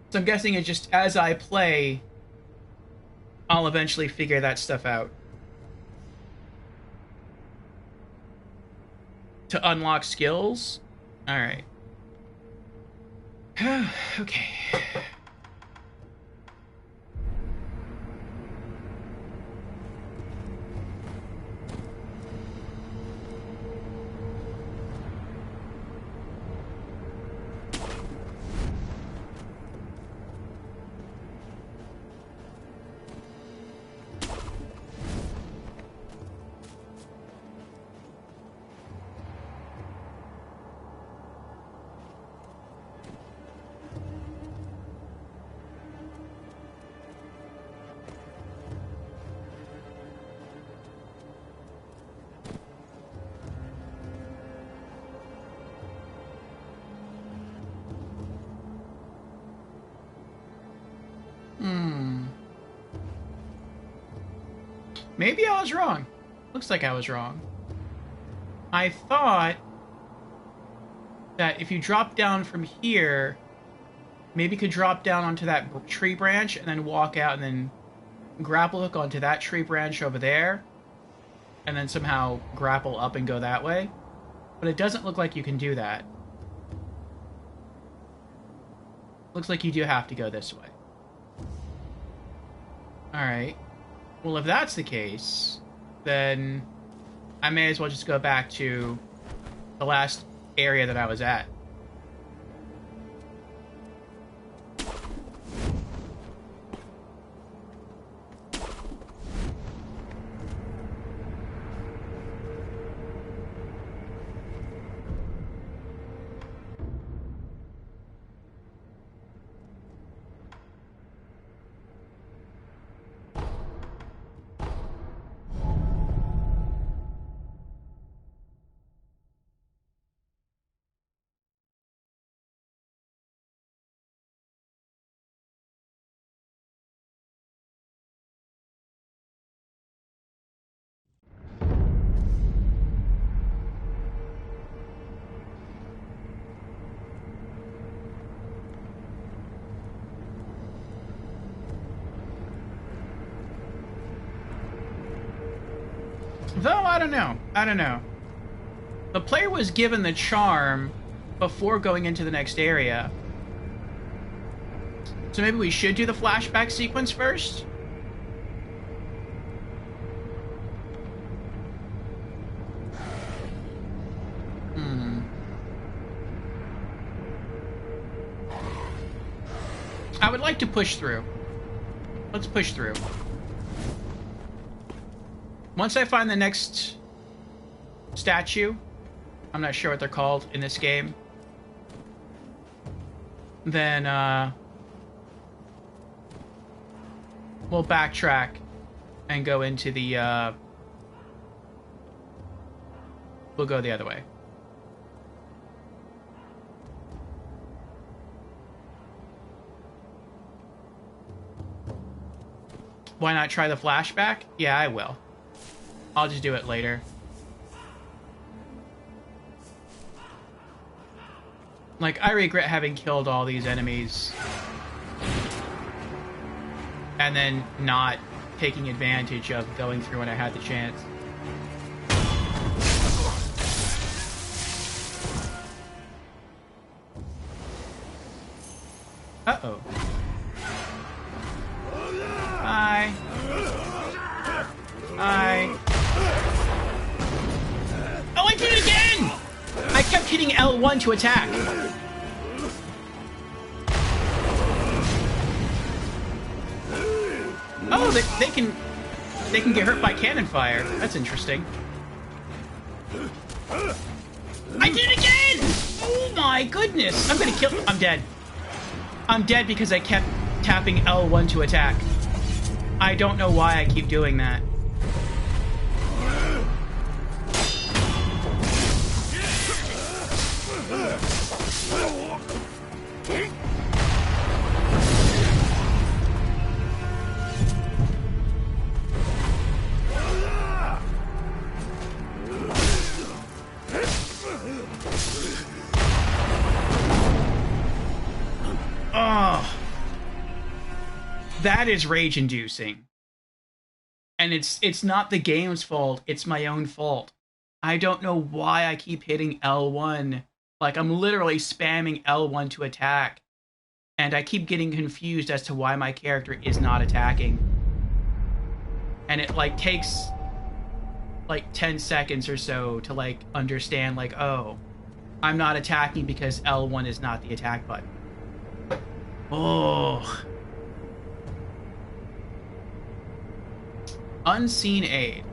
So I'm guessing it's just as I play, I'll eventually figure that stuff out. To unlock skills? Alright. Okay. Maybe I was wrong. Looks like I was wrong. I thought that if you drop down from here, maybe you could drop down onto that tree branch and then walk out and then grapple hook onto that tree branch over there and then somehow grapple up and go that way. But it doesn't look like you can do that. Looks like you do have to go this way. Alright. Well, if that's the case, then I may as well just go back to the last area that I was at. Though, I don't know. I don't know. The player was given the charm before going into the next area. So maybe we should do the flashback sequence first? I would like to push through. Let's push through. Once I find the next statue, I'm not sure what they're called in this game, then we'll backtrack and go into the we'll go the other way. Why not try the flashback? Yeah, I will. I'll just do it later. Like, I regret having killed all these enemies and then not taking advantage of going through when I had the chance. Uh-oh. Hi. Hi. Oh, I did it again! I kept hitting L1 to attack. Oh, they can get hurt by cannon fire. That's interesting. I did it again! Oh my goodness! I'm gonna kill. I'm dead. I'm dead because I kept tapping L1 to attack. I don't know why I keep doing that. Oh, that is rage-inducing. And it's not the game's fault, it's my own fault. I don't know why I keep hitting L1. Like, I'm literally spamming L1 to attack. And I keep getting confused as to why my character is not attacking. And it, like, takes, like, 10 seconds or so to, like, understand, like, oh, I'm not attacking because L1 is not the attack button. Oh. Unseen Aid.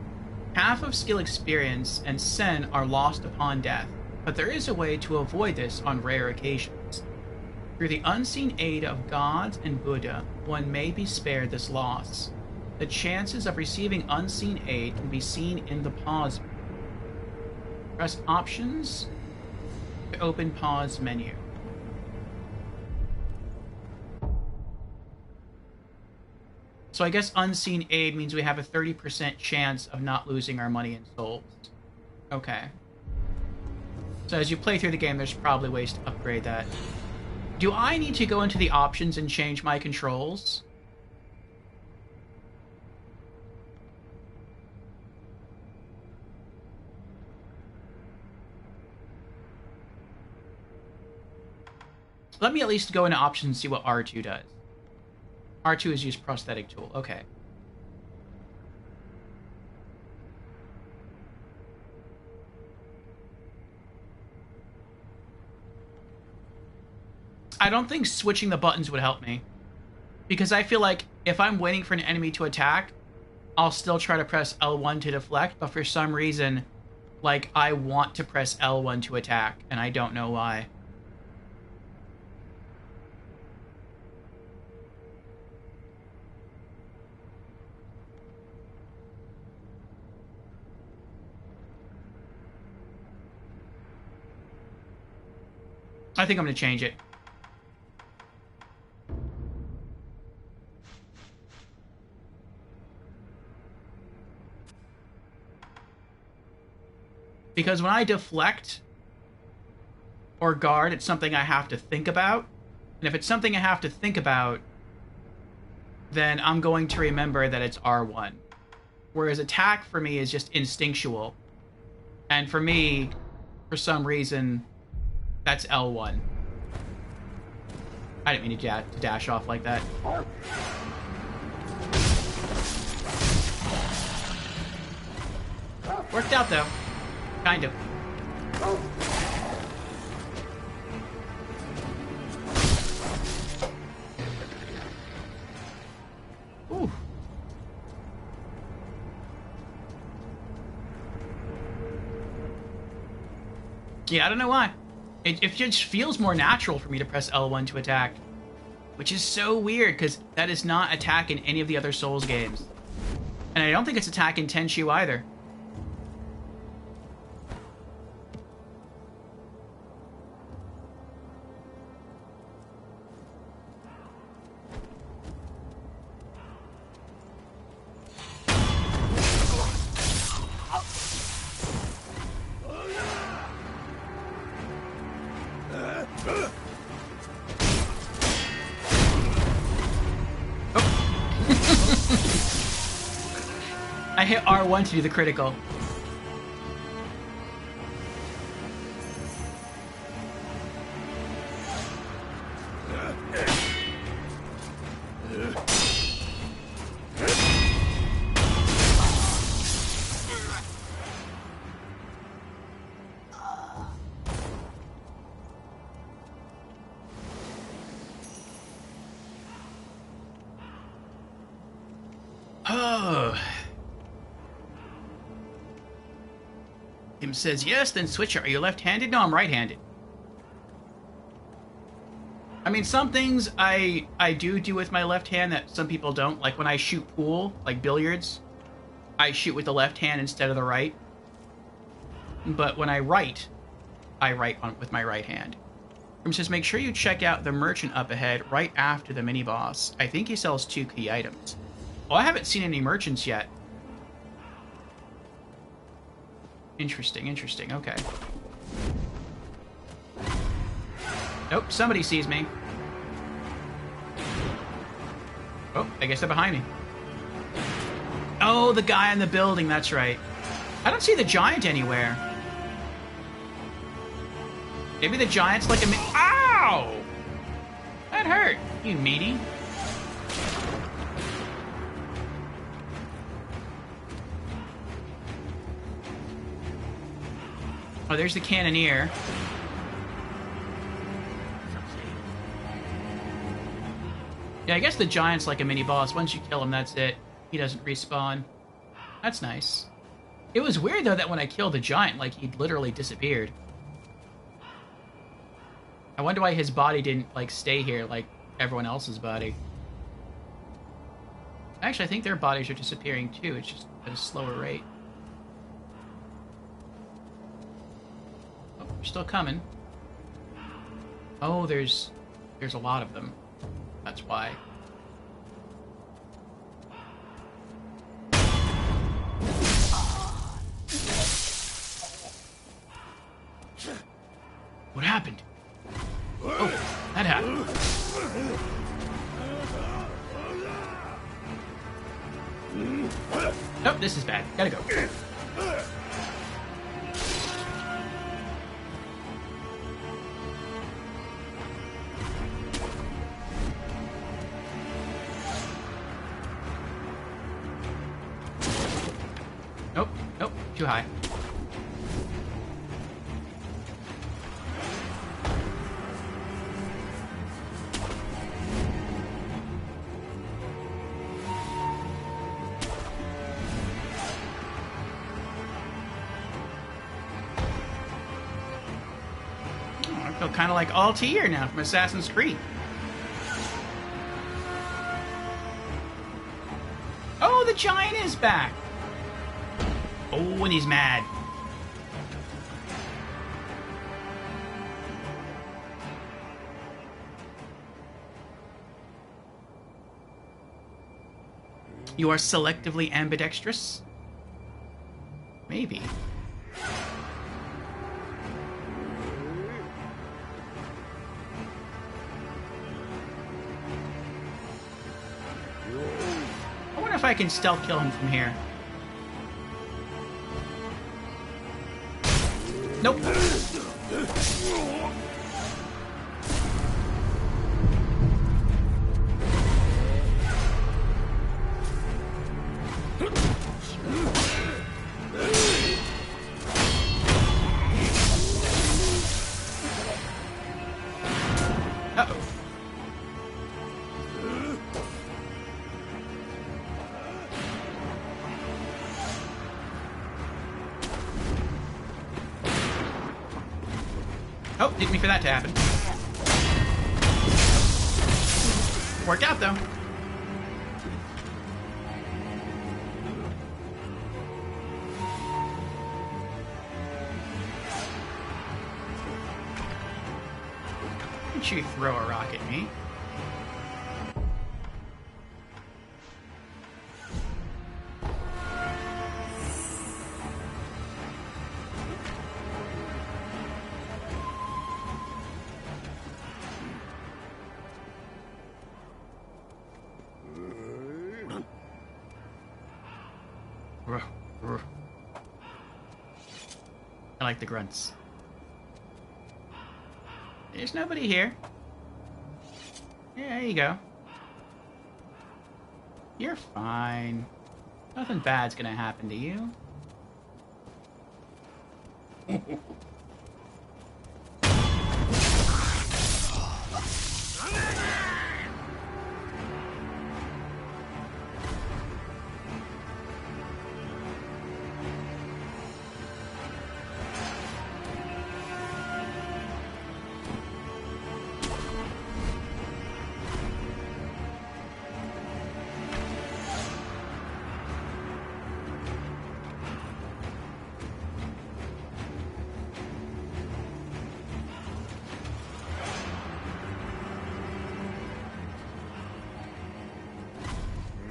Half of skill experience and Sen are lost upon death, but there is a way to avoid this on rare occasions. Through the unseen aid of gods and Buddha, one may be spared this loss. The chances of receiving unseen aid can be seen in the pause menu. Press Options to open pause menu. So I guess unseen aid means we have a 30% chance of not losing our money and souls. Okay. So as you play through the game, there's probably ways to upgrade that. Do I need to go into the options and change my controls? Let me at least go into options and see what R2 does. R2 is use prosthetic tool. Okay. I don't think switching the buttons would help me. Because I feel like if I'm waiting for an enemy to attack, I'll still try to press L1 to deflect, but for some reason, like, I want to press L1 to attack, and I don't know why. I think I'm going to change it. Because when I deflect or guard, it's something I have to think about. And if it's something I have to think about, then I'm going to remember that it's R1. whereas attack for me is just instinctual. And for me, for some reason, that's L1. I didn't mean to dash off like that. Worked out, though. Kind of. Ooh. Yeah, I don't know why. It just feels more natural for me to press L1 to attack. Which is so weird, because that is not attack in any of the other Souls games. And I don't think it's attack in Tenchu either. I hit R1 to do the critical. Oh. Him says yes, then switch. Are you left-handed? No, I'm right-handed. I mean, some things I do with my left hand that some people don't. Like when I shoot pool, like billiards, I shoot with the left hand instead of the right. But when I write with my right hand. Him says, make sure you check out the merchant up ahead right after the mini-boss. I think he sells 2 key items. Oh, I haven't seen any merchants yet. Interesting, interesting. Okay. Nope, somebody sees me. Oh, I guess they're behind me. Oh, the guy in the building, that's right. I don't see the giant anywhere. Maybe the giant's like a Ow! That hurt, you meaty. Oh, there's the cannoneer. Yeah, I guess the giant's like a mini-boss. Once you kill him, that's it. He doesn't respawn. That's nice. It was weird, though, that when I killed the giant, like, he literally disappeared. I wonder why his body didn't, like, stay here like everyone else's body. Actually, I think their bodies are disappearing, too. It's just at a slower rate. They're still coming. Oh, there's a lot of them. That's why. What happened? Oh, that happened. Nope, this is bad. Gotta go. Nope, nope, too high. Oh, I feel kind of like Altair now from Assassin's Creed. Oh, the giant is back! Oh, and he's mad. You are selectively ambidextrous? Maybe. I wonder if I can stealth kill him from here. Nope. Uh-oh. Oh, didn't mean for that to happen. Worked out, though. Don't you throw a rock at me. I like the grunts. There's nobody here. Yeah, there you go. You're fine. Nothing bad's gonna happen to you.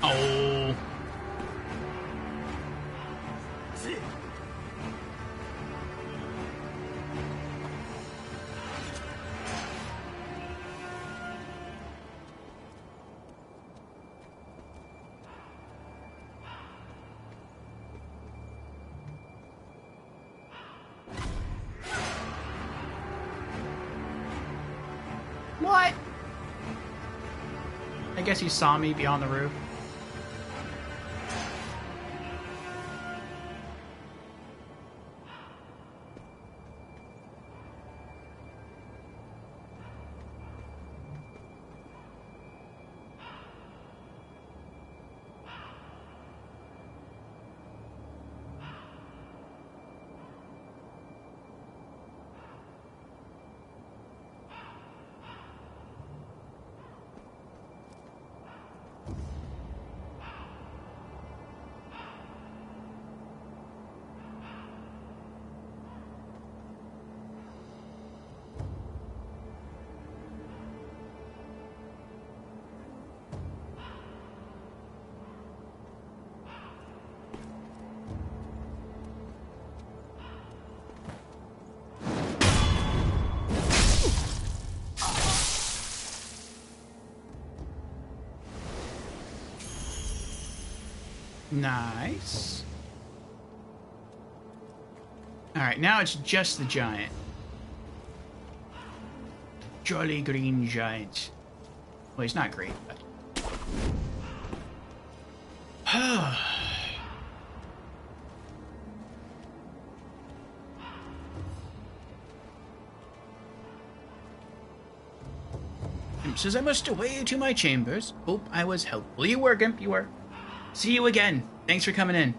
Oh. What? I guess he saw me beyond the roof. Nice. Alright, now it's just the giant. Jolly green giant. Well, he's not green, but... Imp says I must away to my chambers. Hope I was helpful. You were, Gimp, you were. See you again. Thanks for coming in.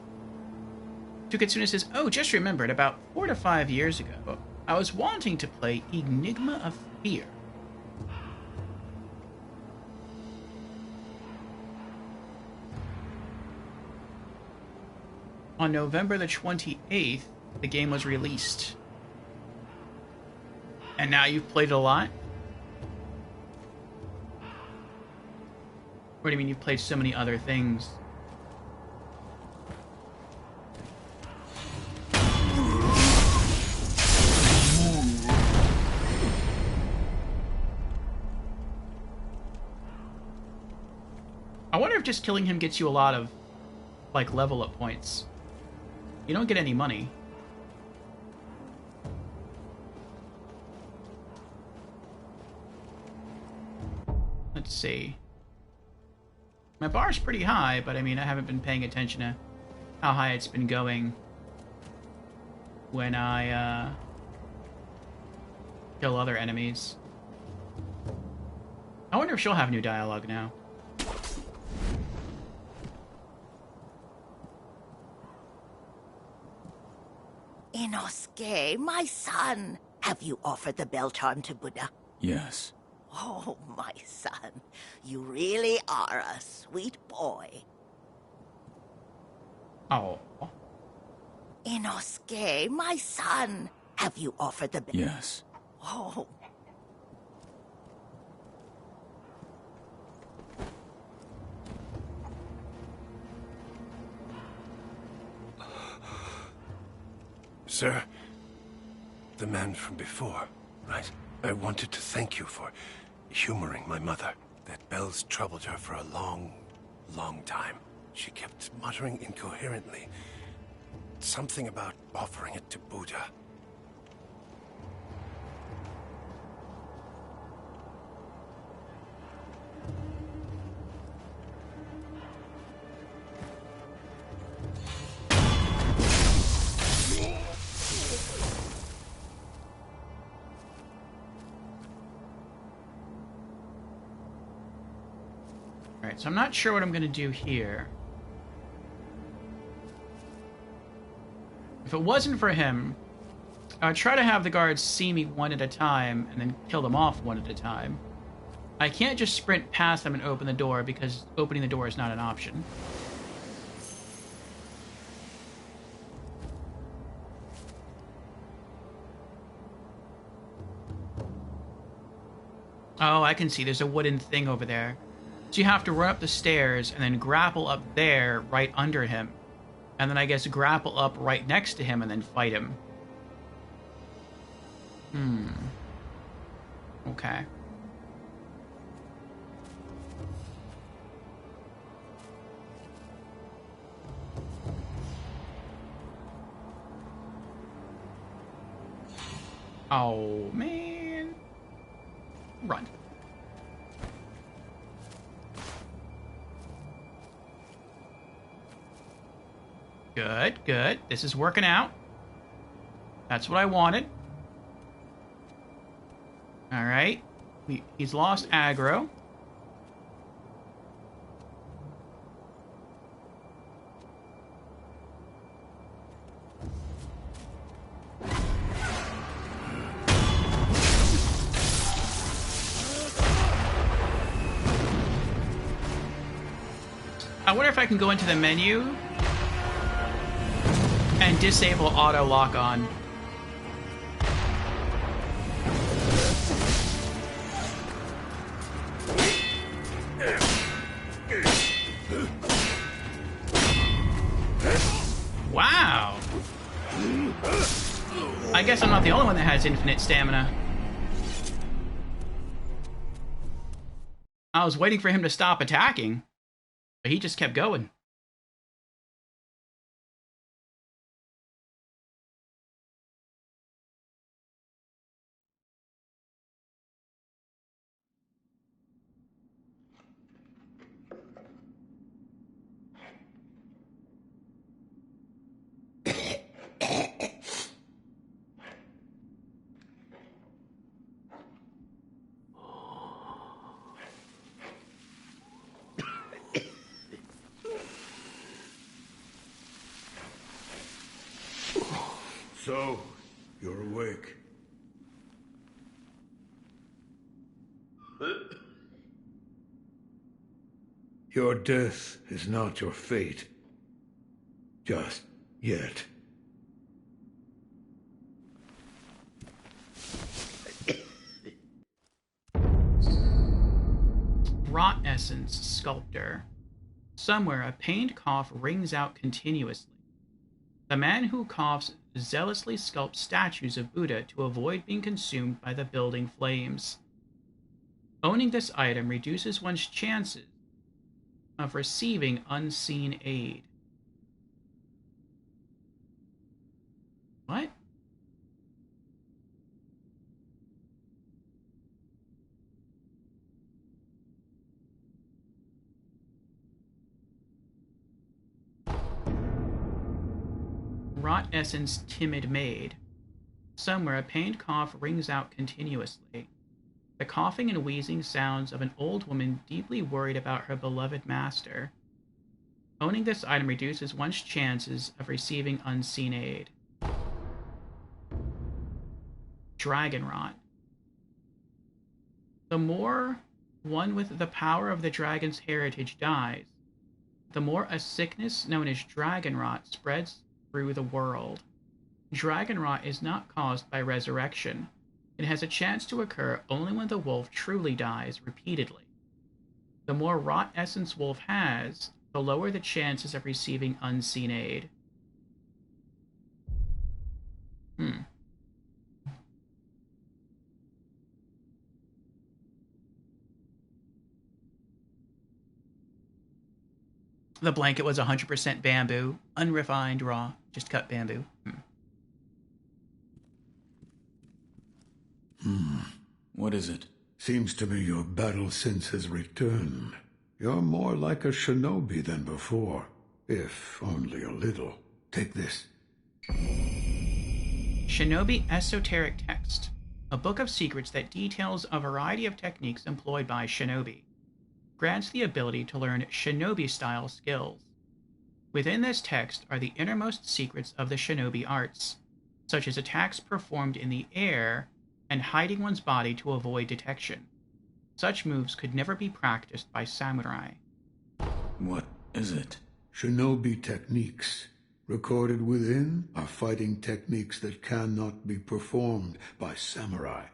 Tuketsuna says, oh, just remembered, about 4 to 5 years ago, I was wanting to play Enigma of Fear. On November the 28th, the game was released. And now you've played it a lot? What do you mean you've played so many other things? I wonder if just killing him gets you a lot of, like, level up points. You don't get any money. Let's see. My bar's pretty high, but I mean, I haven't been paying attention to how high it's been going when I kill other enemies. I wonder if she'll have new dialogue now. Inosuke, my son, have you offered the bell charm to Buddha? Yes. Oh, my son, you really are a sweet boy. Oh. Inosuke, my son, have you offered the bell? Yes. Oh. Sir, the man from before, right? I wanted to thank you for humoring my mother. That bells troubled her for a long, long time. She kept muttering incoherently. Something about offering it to Buddha. Alright, so I'm not sure what I'm going to do here. If it wasn't for him, I would try to have the guards see me one at a time and then kill them off one at a time. I can't just sprint past them and open the door because opening the door is not an option. Oh, I can see. There's a wooden thing over there. So you have to run up the stairs and then grapple up there right under him. And then I guess grapple up right next to him and then fight him. Okay. Oh, man. Run. Good, good. This is working out. That's what I wanted. Alright. He's lost aggro. I wonder if I can go into the menu and disable auto lock on. Wow. I guess I'm not the only one that has infinite stamina. I was waiting for him to stop attacking, but he just kept going. So, you're awake. Your death is not your fate. Just yet. Rot Essence Sculptor. Somewhere a pained cough rings out continuously. The man who coughs zealously sculpts statues of Buddha to avoid being consumed by the building flames. Owning this item reduces one's chances of receiving unseen aid. What? Rot essence timid maid. Somewhere a pained cough rings out continuously. The coughing and wheezing sounds of an old woman deeply worried about her beloved master. Owning this item reduces one's chances of receiving unseen aid. Dragon Rot. The more one with the power of the dragon's heritage dies, the more a sickness known as Dragon Rot spreads through the world. Dragon Rot is not caused by resurrection. It has a chance to occur only when the wolf truly dies repeatedly. The more rot essence wolf has, the lower the chances of receiving unseen aid. The blanket was 100% bamboo, unrefined, raw, just cut bamboo. What is it? Seems to me your battle sense has returned. You're more like a shinobi than before, if only a little. Take this. Shinobi Esoteric Text, a book of secrets that details a variety of techniques employed by shinobi. Grants the ability to learn shinobi-style skills. Within this text are the innermost secrets of the shinobi arts, such as attacks performed in the air and hiding one's body to avoid detection. Such moves could never be practiced by samurai. What is it? Shinobi techniques. Recorded within are fighting techniques that cannot be performed by samurai.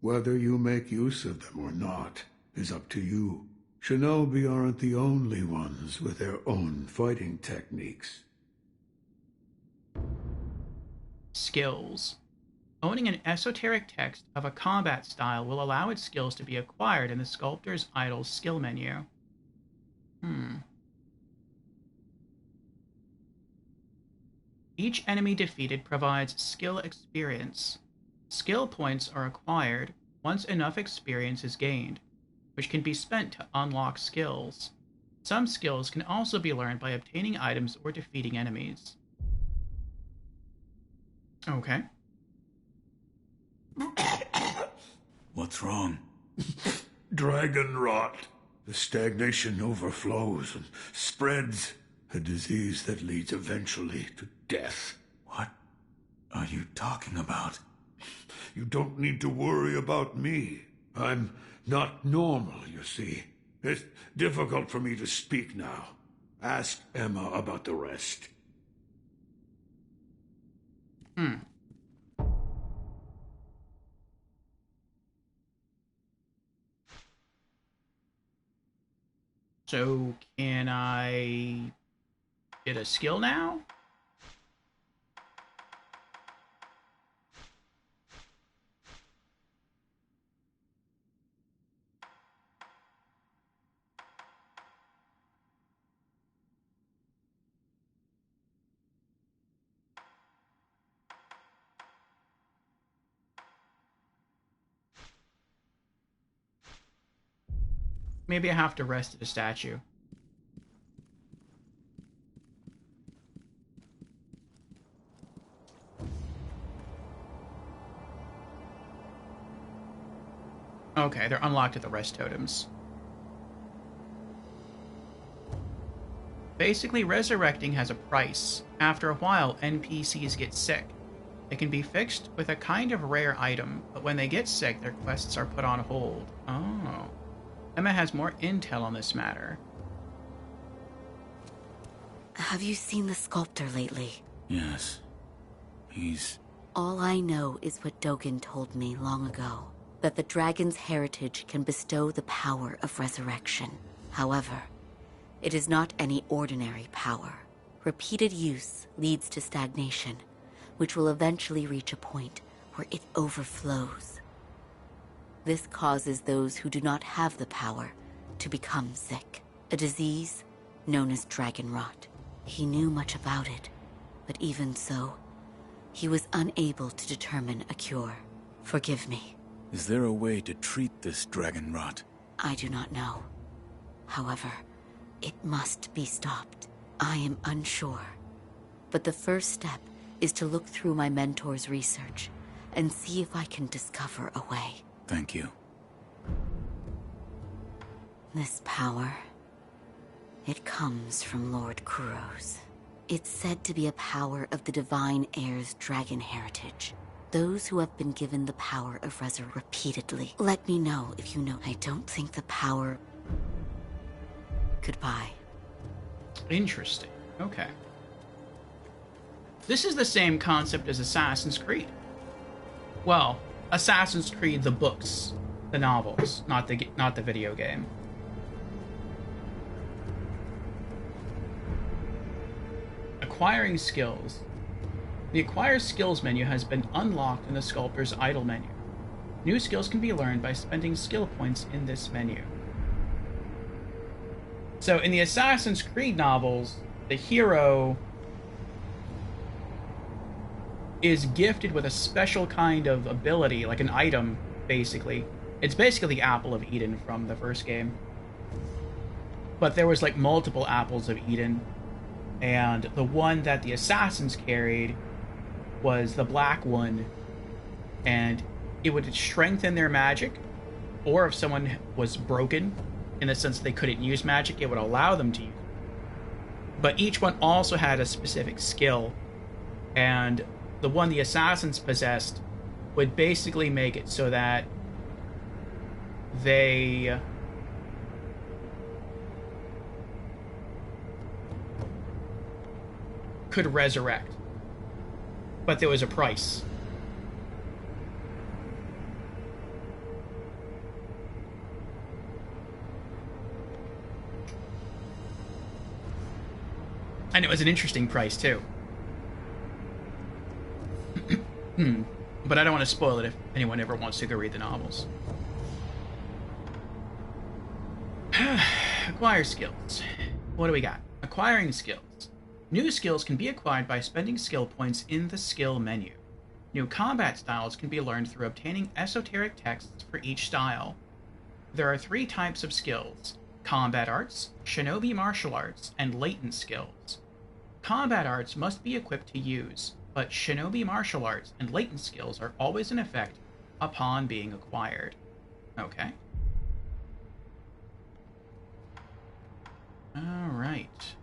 Whether you make use of them or not is up to you. Shinobi aren't the only ones with their own fighting techniques. Skills. Owning an esoteric text of a combat style will allow its skills to be acquired in the Sculptor's Idol's skill menu. Each enemy defeated provides skill experience. Skill points are acquired once enough experience is gained, which can be spent to unlock skills. Some skills can also be learned by obtaining items or defeating enemies. Okay. What's wrong? Dragon rot. The stagnation overflows and spreads. A disease that leads eventually to death. What are you talking about? You don't need to worry about me. I'm not normal, you see. It's difficult for me to speak now. Ask Emma about the rest. So, can I get a skill now? Maybe I have to rest at a statue. Okay, they're unlocked at the rest totems. Basically, resurrecting has a price. After a while, NPCs get sick. They can be fixed with a kind of rare item, but when they get sick, their quests are put on hold. Oh. Emma has more intel on this matter. Have you seen the sculptor lately? Yes. He's... All I know is what Dogen told me long ago. That the dragon's heritage can bestow the power of resurrection. However, it is not any ordinary power. Repeated use leads to stagnation, which will eventually reach a point where it overflows. This causes those who do not have the power to become sick. A disease known as dragon rot. He knew much about it, but even so, he was unable to determine a cure. Forgive me. Is there a way to treat this dragon rot? I do not know. However, it must be stopped. I am unsure But the first step is to look through my mentor's research and see if I can discover a way. Thank you. This power, it comes from Lord Kuros. It's said to be a power of the Divine Heir's dragon heritage. Those who have been given the power of resurrection repeatedly. Let me know if you know. I don't think the power... Goodbye. Interesting. Okay. This is the same concept as Assassin's Creed. Well, Assassin's Creed, the books, the novels, not the video game. Acquiring skills. The Acquire Skills menu has been unlocked in the Sculptor's Idle menu. New skills can be learned by spending skill points in this menu. So in the Assassin's Creed novels, the hero is gifted with a special kind of ability, like an item, basically. It's basically the Apple of Eden from the first game. But there was like multiple Apples of Eden, and the one that the assassins carried was the black one, and it would strengthen their magic, or if someone was broken, in the sense that they couldn't use magic, it would allow them to use it. But each one also had a specific skill, and the one the assassins possessed would basically make it so that they could resurrect. But there was a price. And it was an interesting price, too. But I don't want to spoil it if anyone ever wants to go read the novels. Acquire skills. What do we got? Acquiring skills. New skills can be acquired by spending skill points in the skill menu. New combat styles can be learned through obtaining esoteric texts for each style. There are 3 types of skills: combat arts, shinobi martial arts, and latent skills. Combat arts must be equipped to use, but shinobi martial arts and latent skills are always in effect upon being acquired. Okay. Alright.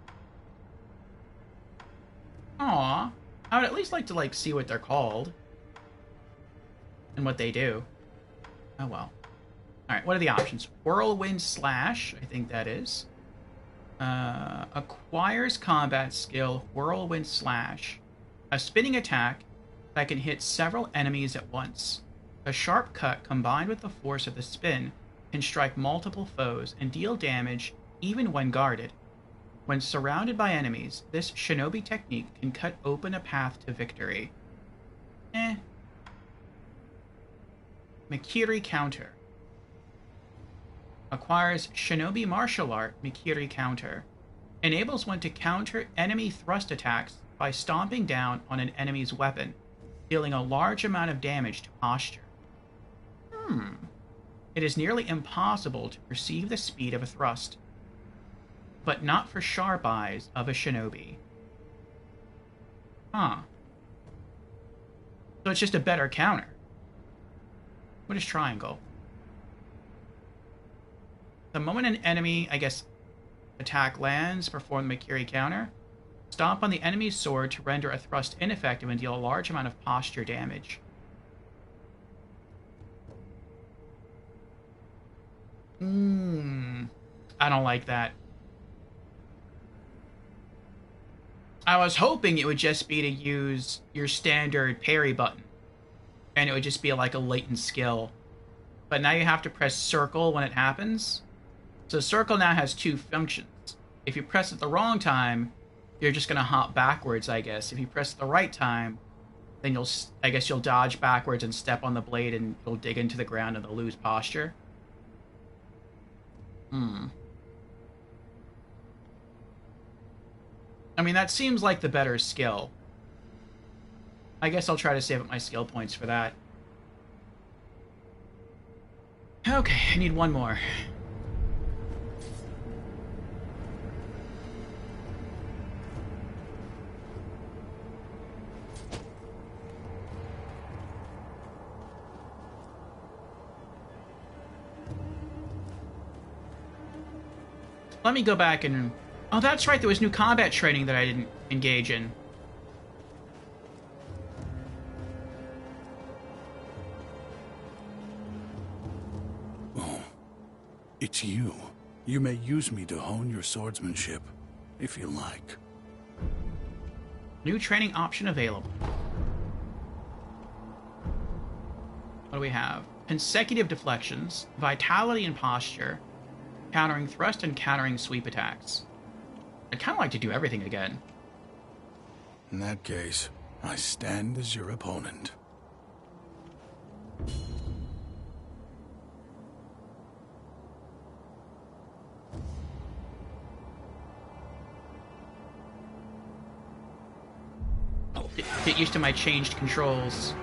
Aw, I would at least like to see what they're called. And what they do. Oh well. Alright, what are the options? Whirlwind Slash, I think that is. Acquires combat skill, Whirlwind Slash. A spinning attack that can hit several enemies at once. A sharp cut combined with the force of the spin can strike multiple foes and deal damage even when guarded. When surrounded by enemies, this shinobi technique can cut open a path to victory. Mikiri Counter. Acquires Shinobi Martial Art Mikiri Counter. Enables one to counter enemy thrust attacks by stomping down on an enemy's weapon, dealing a large amount of damage to posture. It is nearly impossible to perceive the speed of a thrust, but not for sharp eyes of a shinobi. Huh. So it's just a better counter. What is triangle? The moment an enemy, I guess, attack lands, perform the Mikiri counter. Stomp on the enemy's sword to render a thrust ineffective and deal a large amount of posture damage. I don't like that. I was hoping it would just be to use your standard parry button, and it would just be like a latent skill. But now you have to press circle when it happens. So circle now has 2 functions. If you press it the wrong time, you're just going to hop backwards, I guess. If you press it the right time, then you'll dodge backwards and step on the blade and you'll dig into the ground and they'll lose posture. I mean, that seems like the better skill. I guess I'll try to save up my skill points for that. Okay, I need one more. Let me go back and... Oh, that's right, there was new combat training that I didn't engage in. Oh, it's you. You may use me to hone your swordsmanship, if you like. New training option available. What do we have? Consecutive deflections, vitality and posture, countering thrust and countering sweep attacks. I'd kind of like to do everything again. In that case, I stand as your opponent. Get used to my changed controls.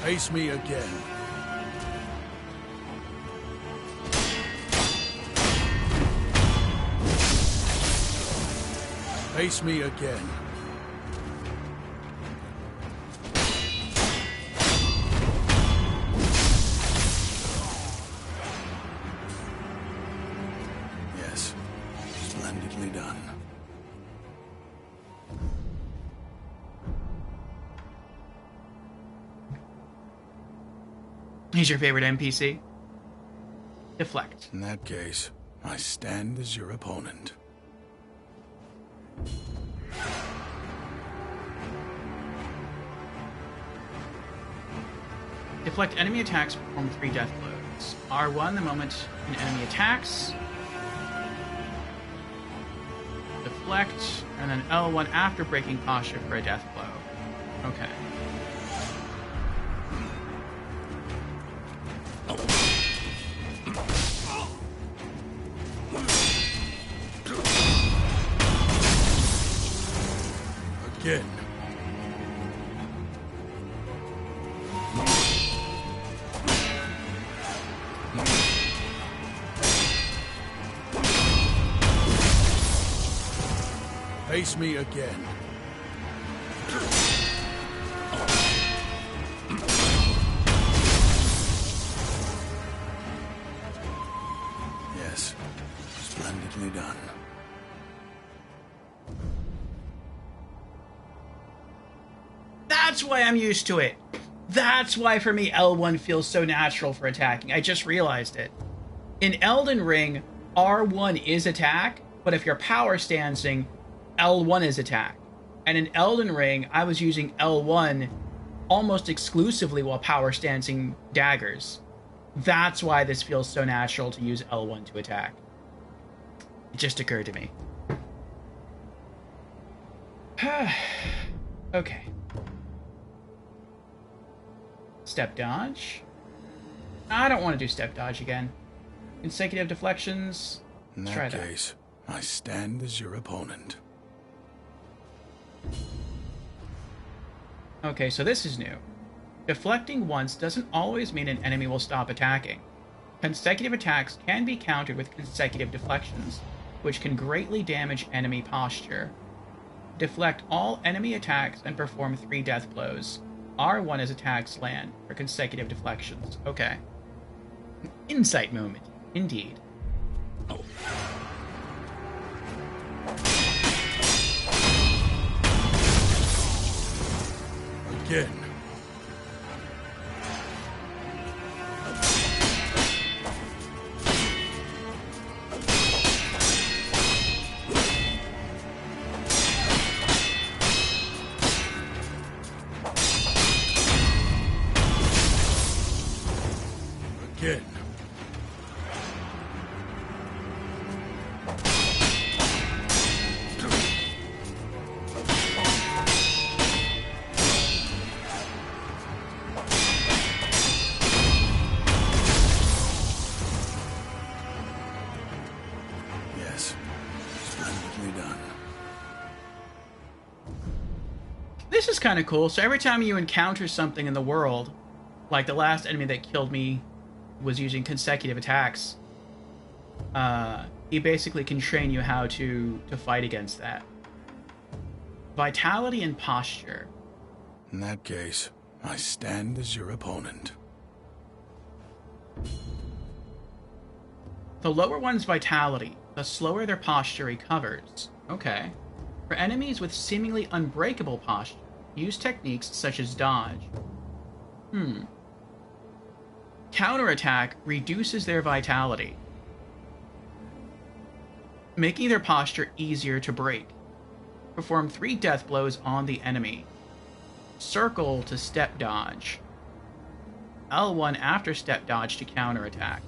Face me again. Face me again. Yes, splendidly done. He's your favorite NPC? Deflect. In that case, I stand as your opponent. Deflect enemy attacks, perform 3 death blows. R1 the moment an enemy attacks. Deflect, and then L1 after breaking posture for a death blow. Okay. Again. Face me again. Yes, splendidly done. That's why I'm used to it. That's why for me L1 feels so natural for attacking. I just realized it. In Elden Ring, R1 is attack, but if you're power stancing, L1 is attack. And in Elden Ring, I was using L1 almost exclusively while power stancing daggers. That's why this feels so natural to use L1 to attack. It just occurred to me. Okay. Step dodge. I don't want to do step dodge again. Consecutive deflections. In Let's try that that. case, I stand as your opponent. Okay, so this is new. Deflecting once doesn't always mean an enemy will stop attacking. Consecutive attacks can be countered with consecutive deflections, which can greatly damage enemy posture. Deflect all enemy attacks and perform 3 death blows. R1 as attacks land for consecutive deflections. Okay. Insight moment, indeed. Again. Again. Yes, splendidly done. This is kind of cool. So every time you encounter something in the world, like the last enemy that killed me was using consecutive attacks, he basically can train you how to fight against that. Vitality and posture. In that case, I stand as your opponent. The lower one's vitality, the slower their posture recovers. Okay. For enemies with seemingly unbreakable posture, use techniques such as dodge. Counterattack reduces their vitality, making their posture easier to break. Perform 3 death blows on the enemy. Circle to step dodge. L1 after step dodge to counterattack.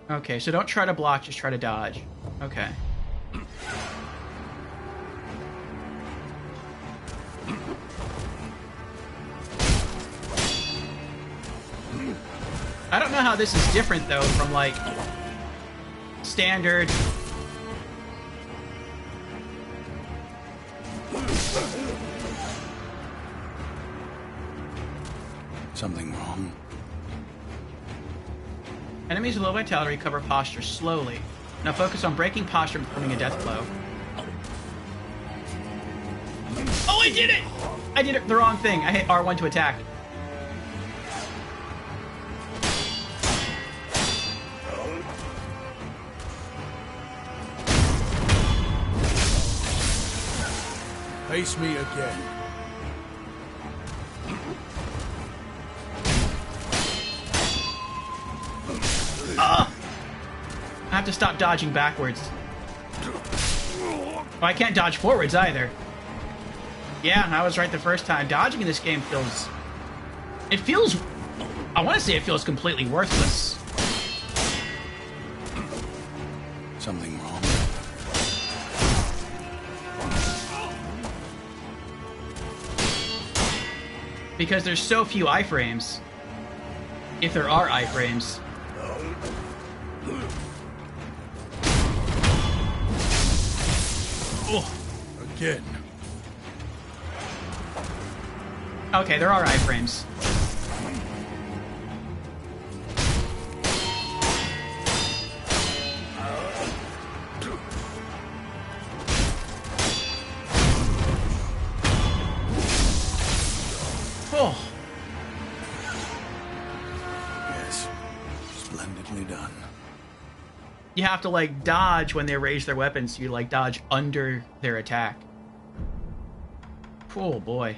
Okay, so don't try to block, just try to dodge. Okay. I don't know how this is different, though, from, like, standard... Something wrong? Enemies with low vitality recover posture slowly. Now focus on breaking posture and performing a death blow. Oh, I did it! I did it the wrong thing. I hit R1 to attack. Face me again. I have to stop dodging backwards. Oh, I can't dodge forwards either. Yeah, I was right the first time. Dodging in this game feels... It feels... I want to say it feels completely worthless. Something wrong? Because there's so few iframes. If there are iframes. Oh. Again. Okay, there are iframes. Oh. Yes. Splendidly done. You have to, like, dodge when they raise their weapons, so you, like, dodge under their attack. Oh, boy.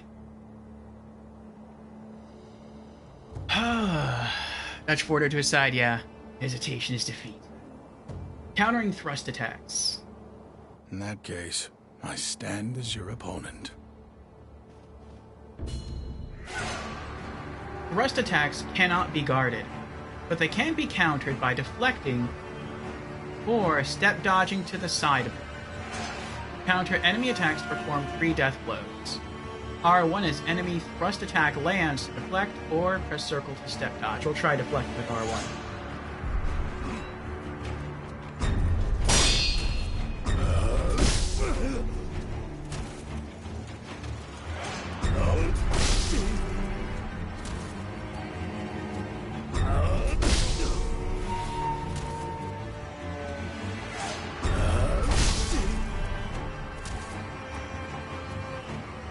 Nudge forward to his side, yeah. Hesitation is defeat. Countering thrust attacks. In that case, I stand as your opponent. Thrust attacks cannot be guarded, but they can be countered by deflecting or step dodging to the side of it. Counter enemy attacks to perform 3 death blows. R1 is enemy thrust attack lands to deflect, or press circle to step dodge. We'll try deflect with R1.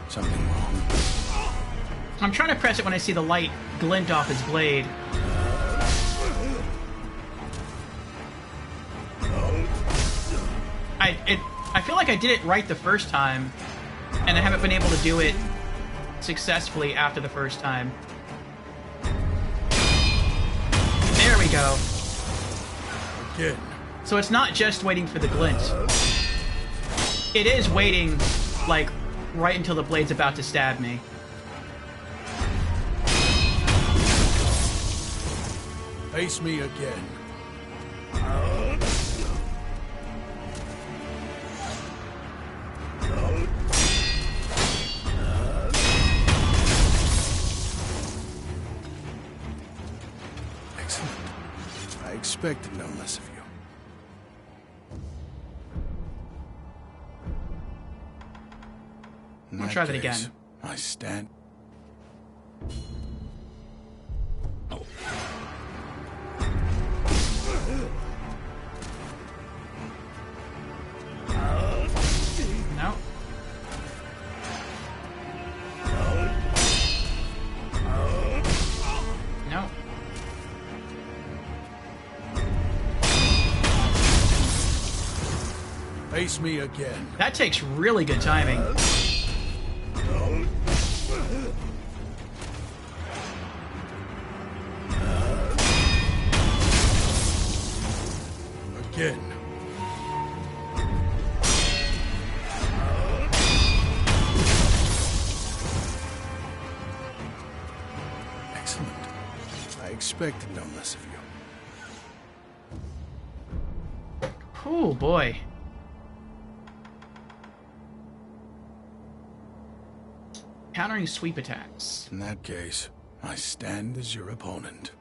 Something wrong? I'm trying to press it when I see the light glint off his blade. I feel like I did it right the first time, and I haven't been able to do it successfully after the first time. There we go. Again. So it's not just waiting for the glint. It is waiting, like, right until the blade's about to stab me. Face me again. Excellent. I expected no less of you. I'll try that again. I stand. No. Face me again. That takes really good timing. Again. Excellent. I expected no less of you. Oh boy. Countering sweep attacks. In that case, I stand as your opponent.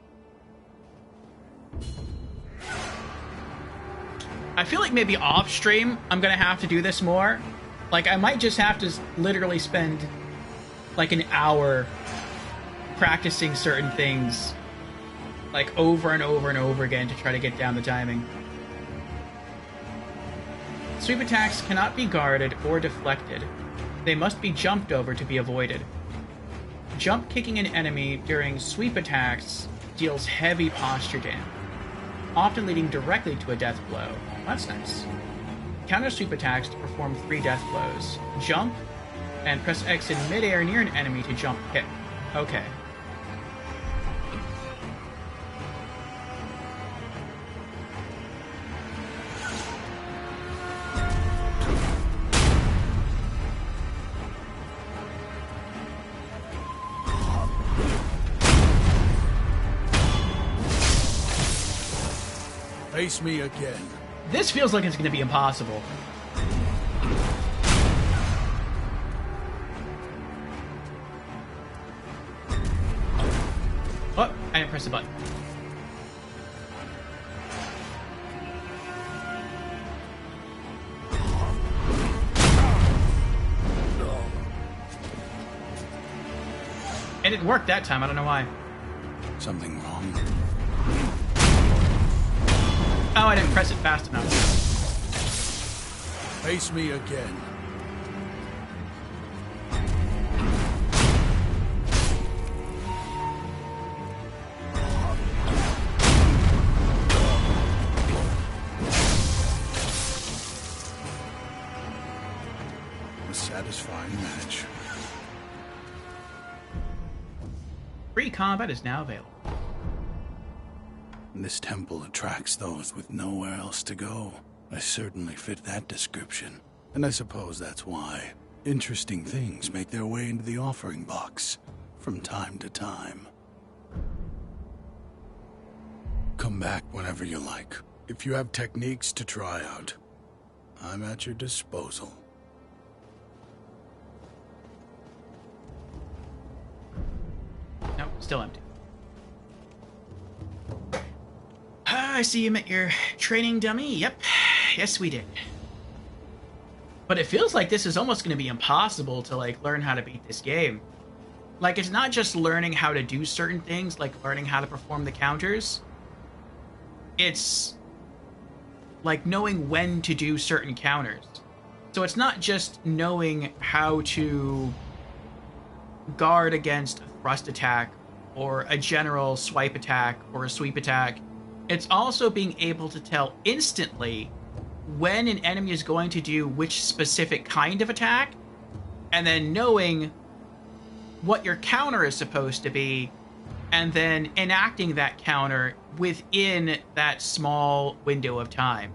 I feel like maybe off stream I'm gonna have to do this more. Like I might just have to literally spend like an hour practicing certain things like over and over and over again to try to get down the timing. Sweep attacks cannot be guarded or deflected. They must be jumped over to be avoided. Jump kicking an enemy during sweep attacks deals heavy posture damage, often leading directly to a death blow. That's nice. Counter sweep attacks to perform 3 death blows. Jump, and press X in midair near an enemy to jump kick. Okay. Face me again. This feels like it's going to be impossible. Oh, I didn't press the button. It didn't work that time, I don't know why. Something wrong? Oh, I didn't press it fast enough. Face me again. A satisfying match. Free combat is now available. This temple attracts those with nowhere else to go. I certainly fit that description. And I suppose that's why interesting things make their way into the offering box from time to time. Come back whenever you like. If you have techniques to try out, I'm at your disposal. Nope, still empty. I see you met your training dummy. Yep. Yes, we did. But it feels like this is almost going to be impossible to, like, learn how to beat this game. Like, it's not just learning how to do certain things, like learning how to perform the counters. It's, like, knowing when to do certain counters. So it's not just knowing how to guard against a thrust attack or a general swipe attack or a sweep attack. It's also being able to tell instantly when an enemy is going to do which specific kind of attack, and then knowing what your counter is supposed to be, and then enacting that counter within that small window of time.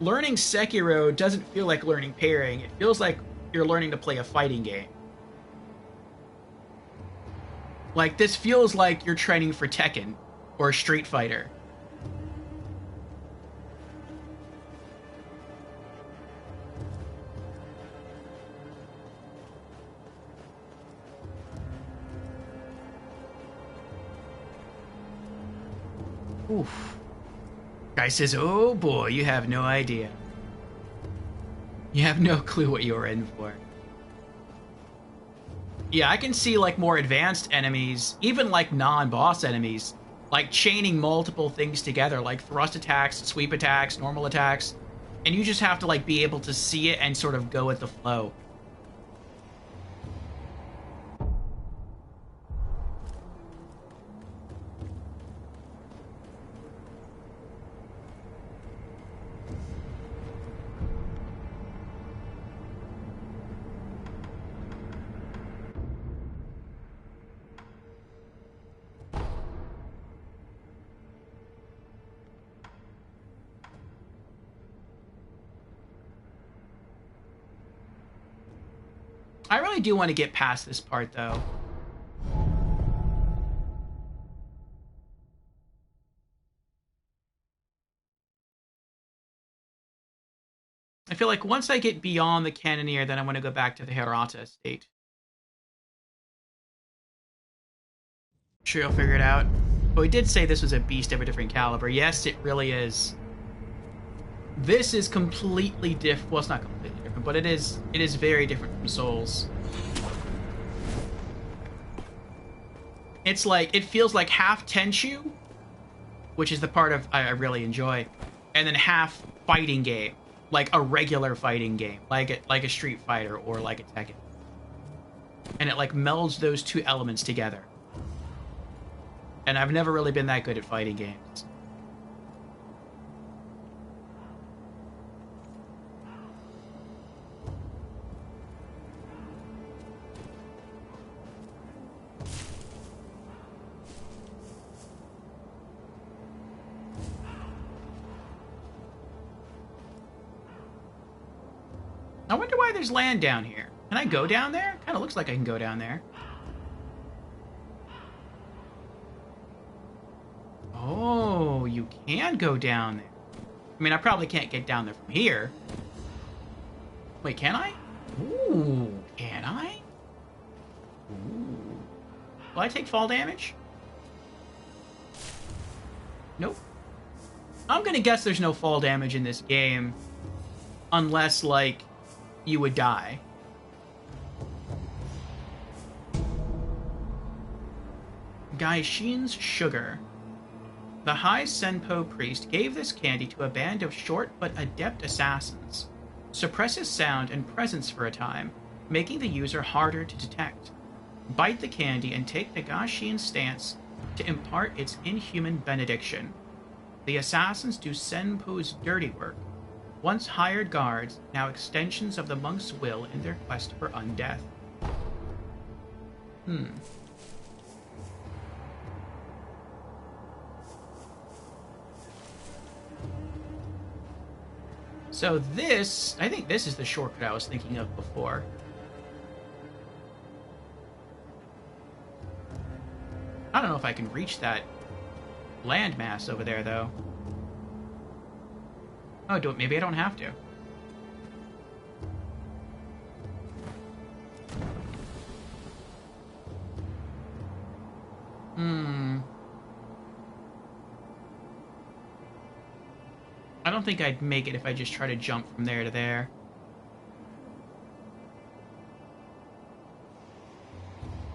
Learning Sekiro doesn't feel like learning parrying. It feels like you're learning to play a fighting game. Like, this feels like you're training for Tekken or Street Fighter. Oof. Guy says, oh boy, you have no idea. You have no clue what you're in for. Yeah, I can see, like, more advanced enemies, even, like, non-boss enemies, like, chaining multiple things together, like thrust attacks, sweep attacks, normal attacks, and you just have to, like, be able to see it and sort of go with the flow. I really do want to get past this part, though. I feel like once I get beyond the Cannoneer, then I want to go back to the Hirata estate. Sure you'll figure it out. But we did say this was a beast of a different caliber. Yes, it really is. This is completely different. Well, it's not completely different, but it is very different from Souls. It's like, it feels like half Tenchu, which is the part of I really enjoy, and then half fighting game, like a regular fighting game, like a Street Fighter or like a Tekken. And it like melds those two elements together. And I've never really been that good at fighting games. I wonder why there's land down here. Can I go down there? Kind of looks like I can go down there. Oh, you can go down there. I mean, I probably can't get down there from here. Wait, can I? Ooh, can I? Ooh. Will I take fall damage? Nope. I'm gonna guess there's no fall damage in this game. Unless, like, you would die. Gaishin's Sugar. The High Senpo priest gave this candy to a band of short but adept assassins. Suppresses sound and presence for a time, making the user harder to detect. Bite the candy and take the Gaishin stance to impart its inhuman benediction. The assassins do Senpo's dirty work. Once hired guards, now extensions of the monk's will in their quest for undeath. So this, I think this is the shortcut I was thinking of before. I don't know if I can reach that landmass over there, though. Oh, maybe I don't have to. I don't think I'd make it if I just try to jump from there to there.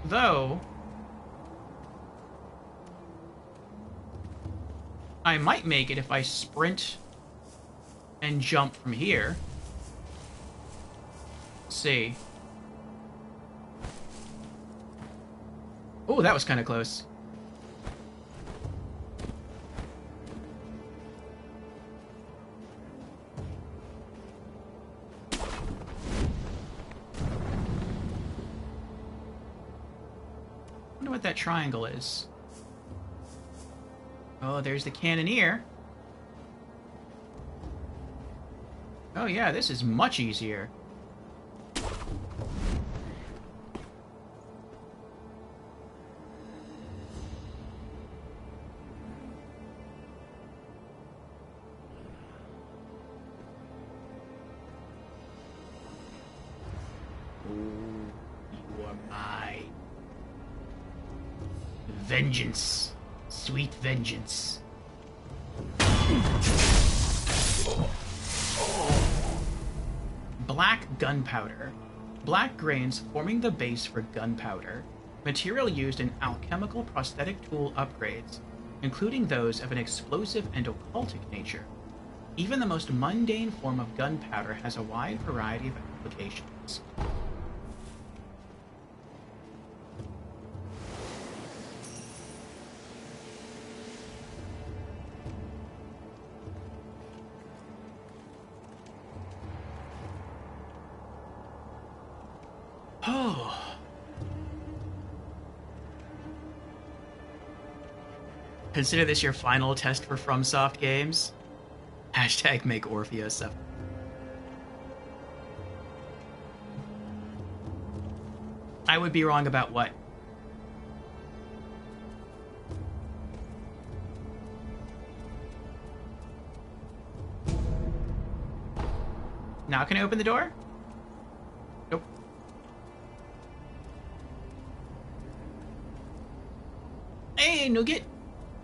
Though, I might make it if I sprint and jump from here. Let's see. Oh, that was kind of close. Wonder what that triangle is. Oh, there's the Cannoneer. Oh yeah, this is much easier. You are mine. Vengeance. Sweet vengeance. Black gunpowder. Black grains forming the base for gunpowder. Material used in alchemical prosthetic tool upgrades, including those of an explosive and occultic nature. Even the most mundane form of gunpowder has a wide variety of applications. Oh. Consider this your final test for FromSoft games. Hashtag make Orpheus suffer. I would be wrong about what? Now can I open the door? Nope. Hey, Nugget.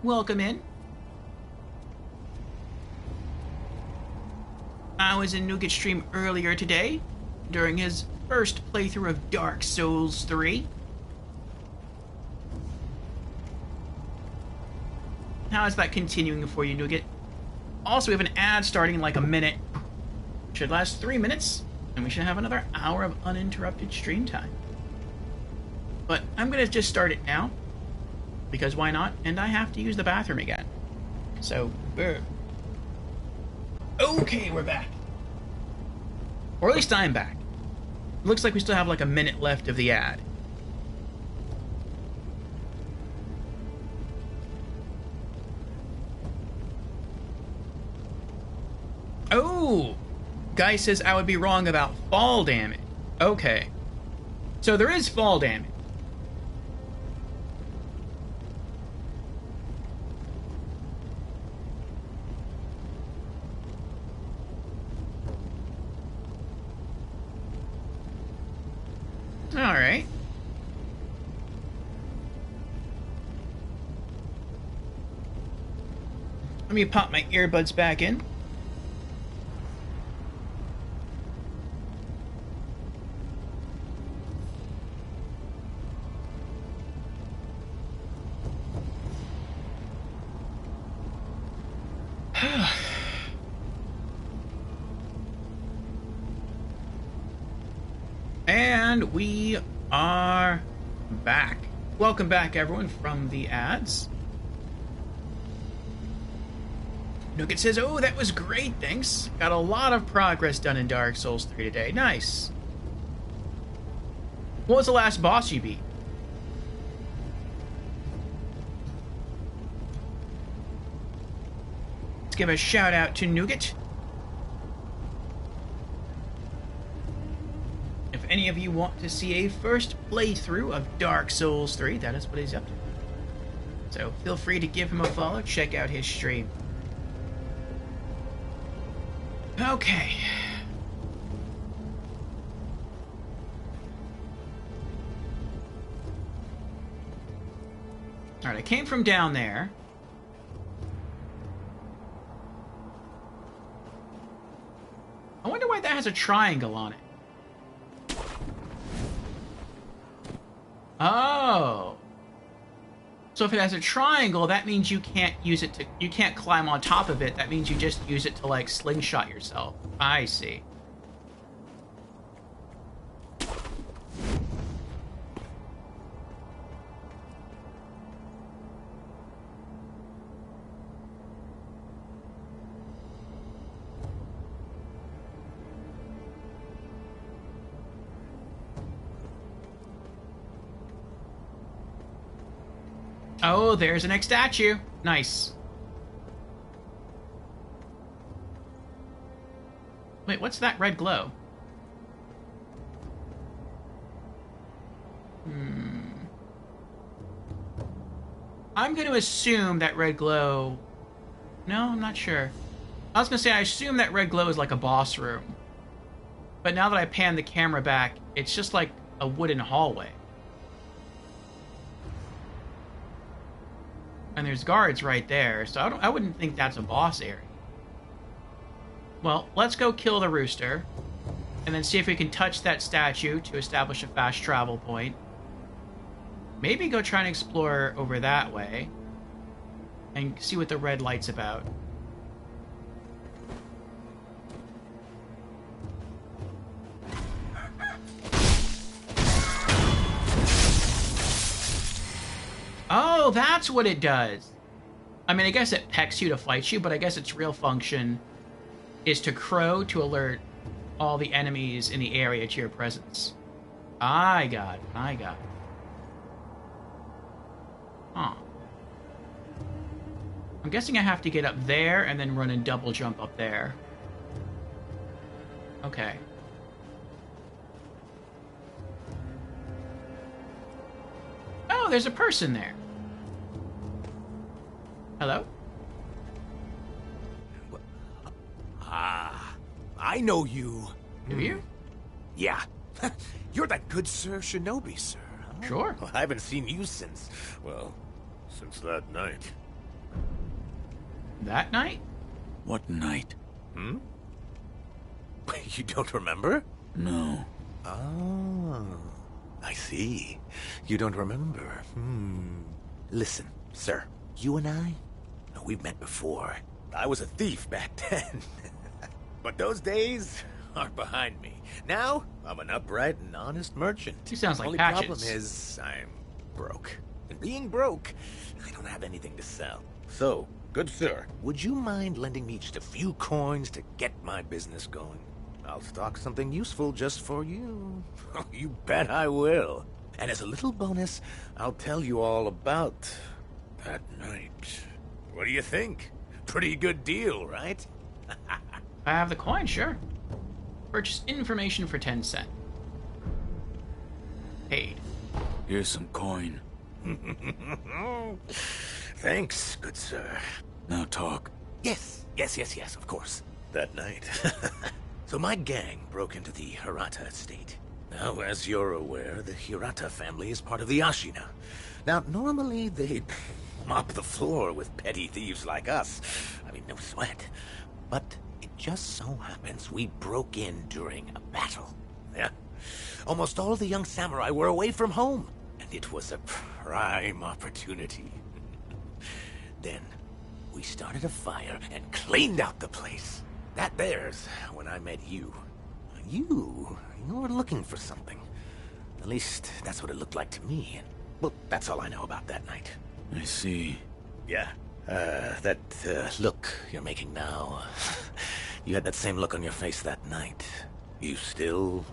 Welcome in. I was in Nugget's stream earlier today during his first playthrough of Dark Souls 3. How is that continuing for you, Nugget? Also, we have an ad starting in like a minute. Should last 3 minutes, and we should have another hour of uninterrupted stream time. But I'm gonna just start it now, because why not? And I have to use the bathroom again. So, okay, we're back. Or at least I'm back. Looks like we still have like a minute left of the ad. Oh! Guy says I would be wrong about fall damage. Okay. So there is fall damage. Alright. Let me pop my earbuds back in. And we are back. Welcome back, everyone, from the ads. Nugget says, oh, that was great, thanks. Got a lot of progress done in Dark Souls 3 today. Nice. What was the last boss you beat? Let's give a shout out to Nugget. If any of you want to see a first playthrough of Dark Souls 3, that is what he's up to. So feel free to give him a follow, check out his stream. Okay. Alright, I came from down there. I wonder why that has a triangle on it. Oh. So if it has a triangle, that means you can't use it to... You can't climb on top of it. That means you just use it to, like, slingshot yourself. I see. Oh, there's the next statue. Nice. Wait, what's that red glow? I'm going to assume that red glow... No, I'm not sure. I was going to say, I assume that red glow is like a boss room. But now that I pan the camera back, it's just like a wooden hallway. And there's guards right there, so I wouldn't think that's a boss area. Well, let's go kill the rooster, and then see if we can touch that statue to establish a fast travel point. Maybe go try and explore over that way, and see what the red light's about. Oh, that's what it does. I mean, I guess it pecks you to fight you, but I guess its real function is to crow to alert all the enemies in the area to your presence. I got it. I got it. Huh. I'm guessing I have to get up there and then run and double jump up there. Okay. Oh, there's a person there. Hello? Ah, I know you. Do you? Yeah. You're that good Sir Shinobi, sir. Huh? Sure. Well, I haven't seen you since, well, since that night. That night? What night? Hmm? You don't remember? No. Oh, I see. You don't remember. Listen, sir, you and I, we've met before. I was a thief back then. But those days are behind me. Now, I'm an upright and honest merchant. He sounds like Only Patches. problem is, I'm broke. And being broke, I don't have anything to sell. So, good sir, would you mind lending me just a few coins to get my business going? I'll stock something useful just for you. You bet I will. And as a little bonus, I'll tell you all about that night. What do you think? Pretty good deal, right? I have the coin, sure. Purchase information for 10 cents. Paid. Here's some coin. Thanks, good sir. Now talk. Yes, of course. That night. So my gang broke into the Hirata estate. Now, as you're aware, the Hirata family is part of the Ashina. Now, normally they'd mop the floor with petty thieves like us. I mean, no sweat. But it just so happens we broke in during a battle. Yeah. Almost all the young samurai were away from home, and it was a prime opportunity. Then, we started a fire and cleaned out the place. That there's when I met you. You were looking for something. At least, that's what it looked like to me. Well, that's all I know about that night. I see. Yeah. That look you're making now. You had that same look on your face that night. You still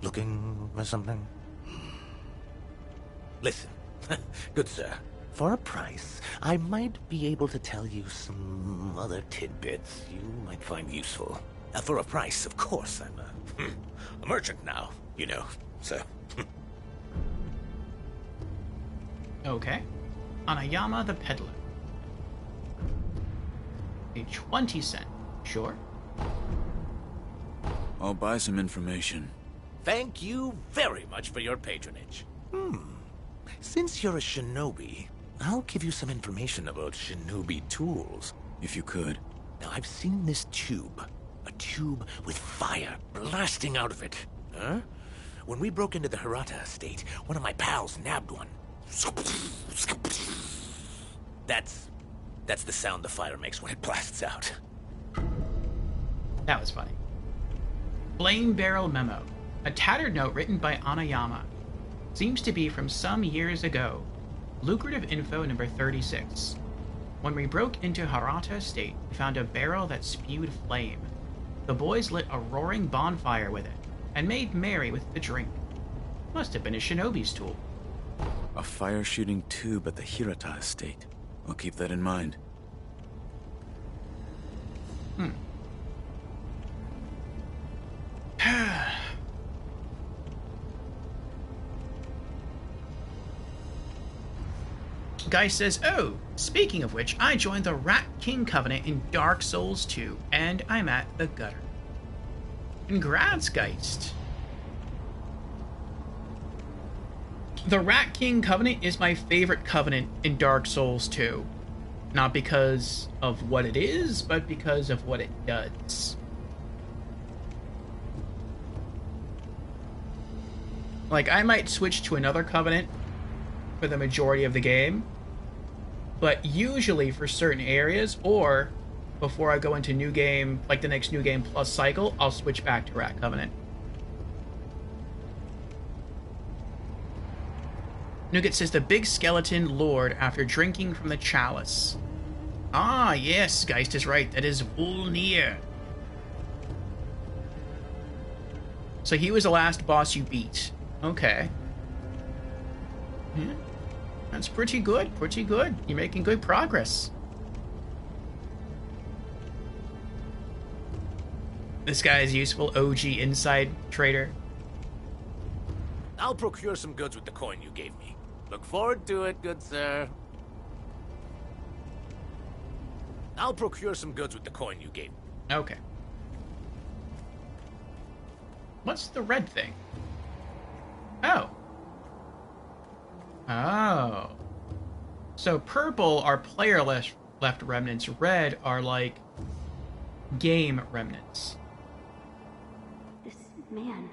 looking for something? Listen, good sir. For a price, I might be able to tell you some other tidbits you might find useful. For a price, of course. I'm a merchant now, you know, so... Okay. Anayama the Peddler. A 20 cent. Sure. I'll buy some information. Thank you very much for your patronage. Since you're a shinobi, I'll give you some information about shinobi tools. If you could. Now, I've seen this tube. A tube with fire blasting out of it. Huh? When we broke into the Hirata estate, one of my pals nabbed one. That's the sound the fire makes when it blasts out. That was funny. Flame Barrel Memo. A tattered note written by Anayama. Seems to be from some years ago. Lucrative info number 36. When we broke into Hirata Estate, we found a barrel that spewed flame. The boys lit a roaring bonfire with it, and made merry with the drink. Must have been a shinobi's tool. A fire-shooting tube at the Hirata estate. I'll keep that in mind. Guy says, oh, speaking of which, I joined the Rat King Covenant in Dark Souls 2, and I'm at the gutter. Congrats, Geist. The Rat King Covenant is my favorite covenant in Dark Souls 2. Not because of what it is, but because of what it does. Like, I might switch to another covenant for the majority of the game, but usually for certain areas, or before I go into new game, like the next new game plus cycle, I'll switch back to Rat Covenant. Nougat says the big skeleton lured after drinking from the chalice. Ah, yes, Geist is right. That is Volnir. So he was the last boss you beat. Okay. Yeah. That's pretty good, pretty good. You're making good progress. This guy is useful, OG inside trader. I'll procure some goods with the coin you gave me. Look forward to it, good sir. I'll procure some goods with the coin you gave. Okay. What's the red thing? Oh. Oh. So purple are player left remnants. Red are like game remnants. This man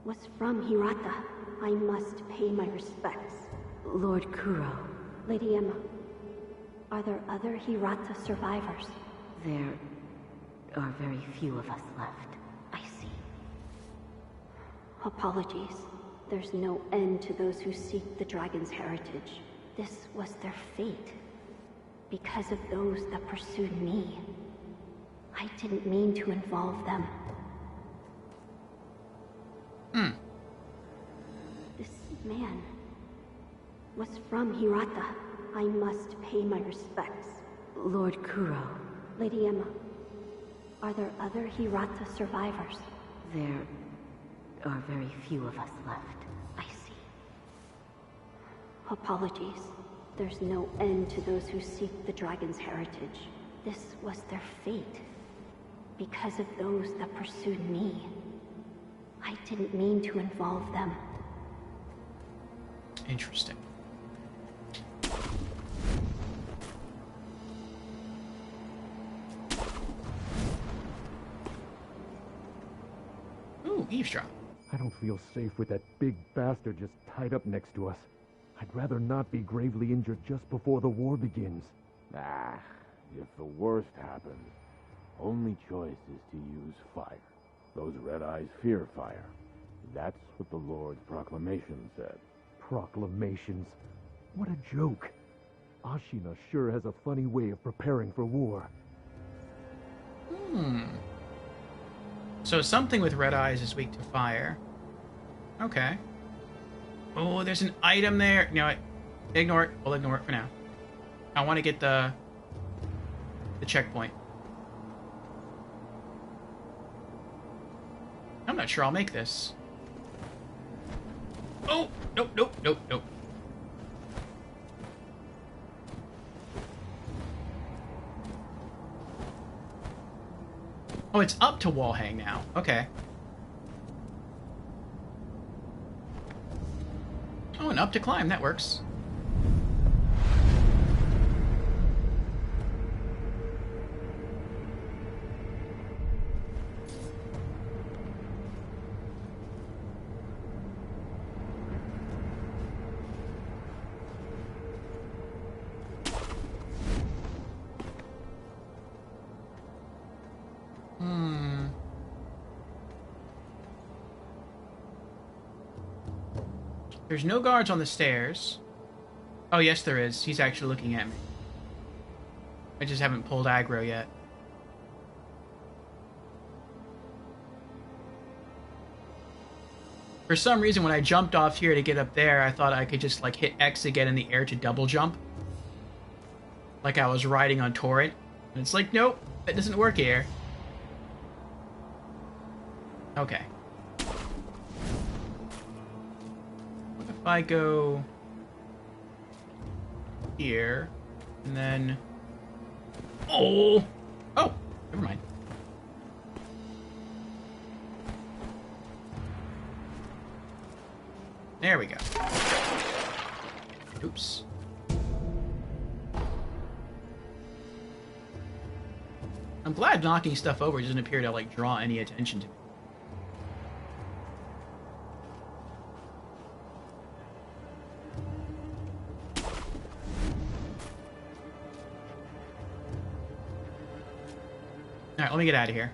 was from Hirata. I must pay my respects. Lord Kuro. Lady Emma, are there other Hirata survivors? There are very few of us left. I see. Apologies. There's no end to those who seek the dragon's heritage. This was their fate. Because of those that pursued me. I didn't mean to involve them. This man was from Hirata. I must pay my respects. Lord Kuro. Lady Emma, are there other Hirata survivors? There are very few of us left. I see. Apologies. There's no end to those who seek the dragon's heritage. This was their fate. Because of those that pursued me. I didn't mean to involve them. Interesting. Ooh, eavesdrop. I don't feel safe with that big bastard just tied up next to us. I'd rather not be gravely injured just before the war begins. Ah, if the worst happens, only choice is to use fire. Those red eyes fear fire. That's what the Lord's proclamation said. Proclamations? What a joke. Ashina sure has a funny way of preparing for war. So something with red eyes is weak to fire. Okay. Oh, there's an item there. You know what? Ignore it. We'll ignore it for now. I want to get the checkpoint. I'm not sure I'll make this. Oh, nope, nope, nope, nope. Oh, it's up to wall hang now. Okay. Oh, and up to climb. That works. There's no guards on the stairs. Oh, yes, there is. He's actually looking at me. I just haven't pulled aggro yet. For some reason, when I jumped off here to get up there, I thought I could just, like, hit X again in the air to double jump. Like I was riding on Torrent. And it's like, nope, that doesn't work here. Okay. If I go here, and then... Oh! Oh, never mind. There we go. Oops. I'm glad knocking stuff over doesn't appear to, like, draw any attention to me. Alright, let me get out of here.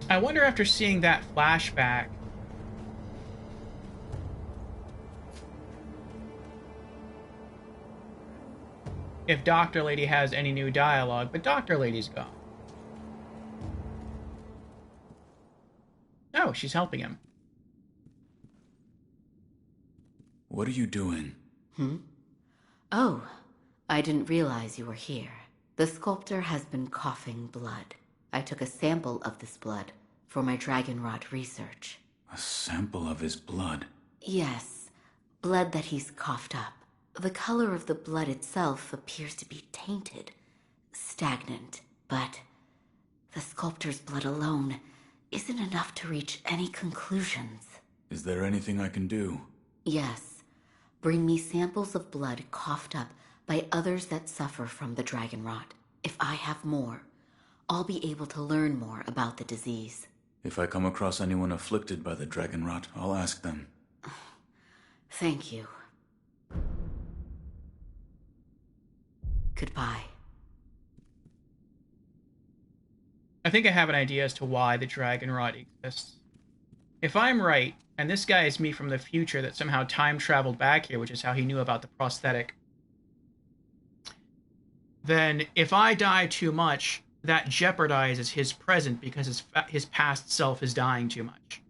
I wonder after seeing that flashback if Dr. Lady has any new dialogue, but Dr. Lady's gone. Oh, she's helping him. What are you doing? Oh, I didn't realize you were here. The sculptor has been coughing blood. I took a sample of this blood for my dragonrot research. A sample of his blood? Yes, blood that he's coughed up. The color of the blood itself appears to be tainted, stagnant, but the sculptor's blood alone isn't enough to reach any conclusions. Is there anything I can do? Yes. Bring me samples of blood coughed up by others that suffer from the dragon rot. If I have more, I'll be able to learn more about the disease. If I come across anyone afflicted by the dragon rot, I'll ask them. Thank you. Goodbye. I think I have an idea as to why the dragon rot exists. If I'm right, and this guy is me from the future that somehow time traveled back here, which is how he knew about the prosthetic, then if I die too much, that jeopardizes his present because his past self is dying too much.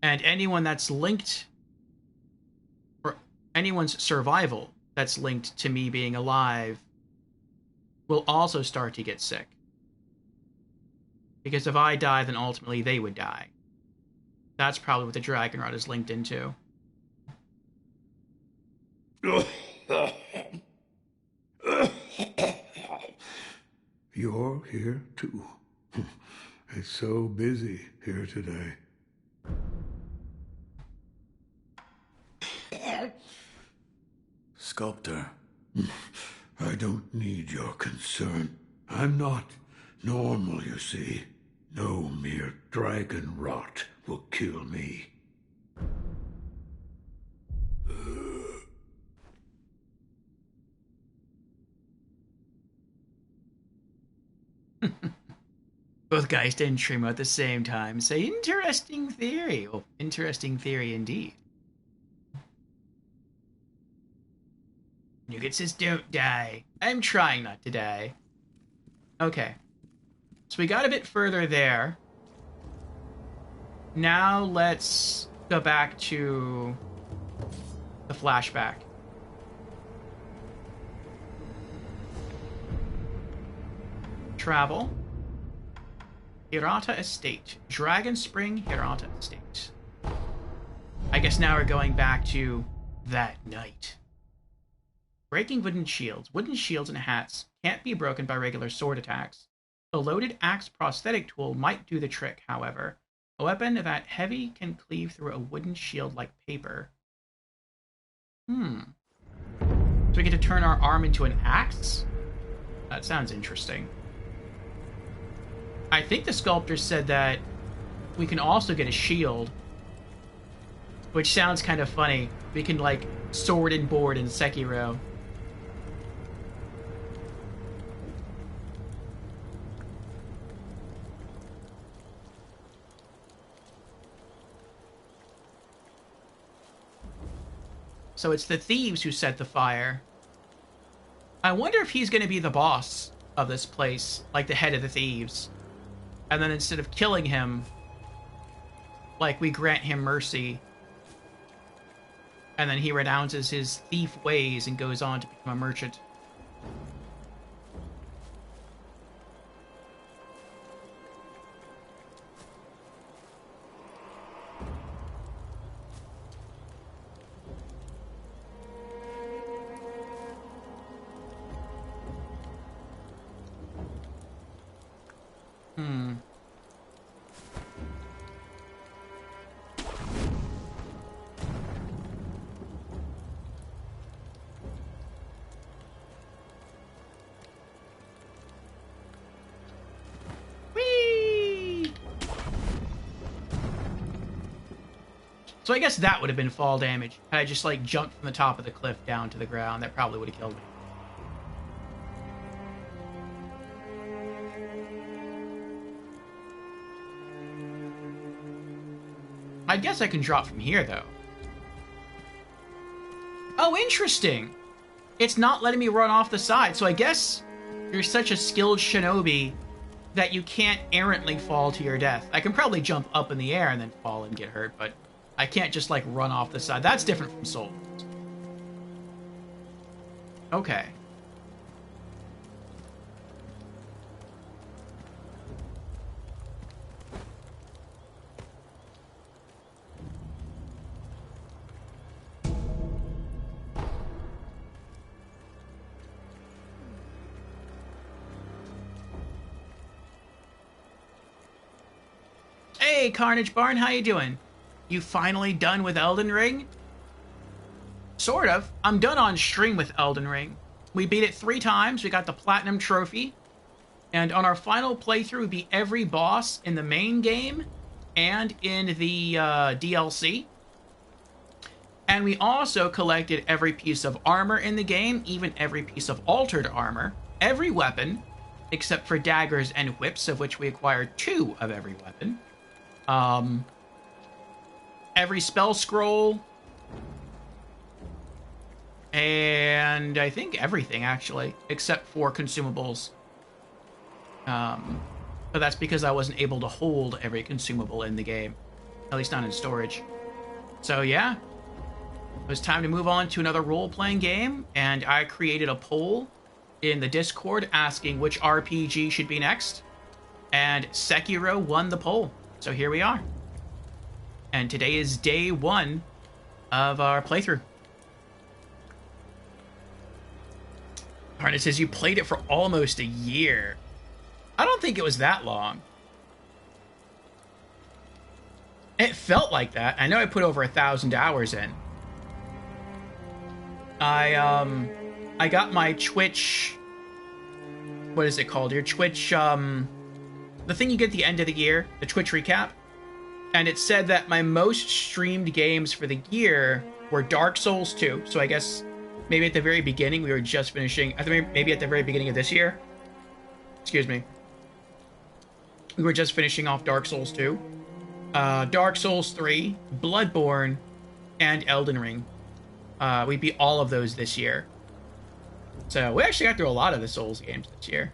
And anyone that's linked, or anyone's survival that's linked to me being alive, will also start to get sick. Because if I die, then ultimately they would die. That's probably what the dragon rot is linked into. You're here too. It's so busy here today. Sculptor. I don't need your concern. I'm not normal, you see. No mere dragon rot will kill me. Both guys didn't trim at the same time. Say, interesting theory. Oh, interesting theory indeed. Nougat says, don't die. I'm trying not to die. Okay. So we got a bit further there. Now let's go back to the flashback. Travel. Hirata Estate. Dragon Spring, Hirata Estate. I guess now we're going back to that night. Breaking wooden shields. Wooden shields and hats can't be broken by regular sword attacks. A loaded axe prosthetic tool might do the trick, however. A weapon that heavy can cleave through a wooden shield like paper. So we get to turn our arm into an axe? That sounds interesting. I think the sculptor said that we can also get a shield, which sounds kind of funny. We can, like, sword and board in Sekiro. So it's the thieves who set the fire. I wonder if he's going to be the boss of this place, like the head of the thieves. And then instead of killing him, like, we grant him mercy. And then he renounces his thief ways and goes on to become a merchant. So I guess that would have been fall damage. Had I just, like, jumped from the top of the cliff down to the ground, that probably would have killed me. I guess I can drop from here, though. Oh, interesting. It's not letting me run off the side, so I guess you're such a skilled shinobi that you can't errantly fall to your death. I can probably jump up in the air and then fall and get hurt, but I can't just, like, run off the side. That's different from Souls. Okay. Hey, Carnage Barn, how you doing? You finally done with Elden Ring? Sort of. I'm done on stream with Elden Ring. We beat it 3 times, we got the Platinum Trophy, and on our final playthrough, we beat every boss in the main game and in the DLC. And we also collected every piece of armor in the game, even every piece of altered armor, every weapon, except for daggers and whips, of which we acquired 2 of every weapon. Every spell scroll, and I think everything, actually, except for consumables. But that's because I wasn't able to hold every consumable in the game, at least not in storage. So yeah, it was time to move on to another role-playing game, and I created a poll in the Discord asking which RPG should be next, and Sekiro won the poll. So here we are. And today is day 1 of our playthrough. Harness says you played it for almost a year. I don't think it was that long. It felt like that. I know I put over 1,000 hours in. I got my Twitch... What is it called? Your Twitch, the thing you get at the end of the year, the Twitch recap, and it said that my most streamed games for the year were Dark Souls 2, so I guess maybe at the very beginning we were just finishing, I think maybe at the very beginning of this year, excuse me, we were just finishing off Dark Souls 2, Dark Souls 3, Bloodborne, and Elden Ring. We beat all of those this year. So we actually got through a lot of the Souls games this year.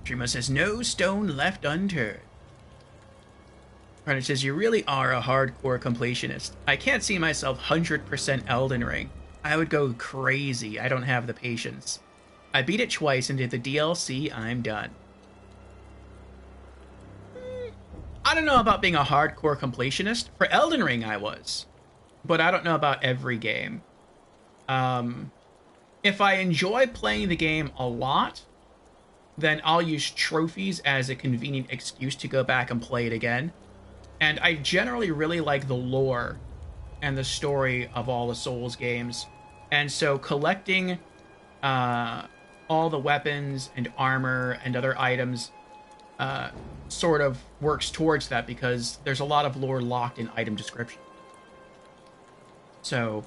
Dreamo says, no stone left unturned. Carnage says, you really are a hardcore completionist. I can't see myself 100% Elden Ring. I would go crazy. I don't have the patience. I beat it twice and did the DLC. I'm done. I don't know about being a hardcore completionist. For Elden Ring, I was. But I don't know about every game. If I enjoy playing the game a lot, then I'll use trophies as a convenient excuse to go back and play it again. And I generally really like the lore and the story of all the Souls games. And so collecting all the weapons and armor and other items sort of works towards that, because there's a lot of lore locked in item description. So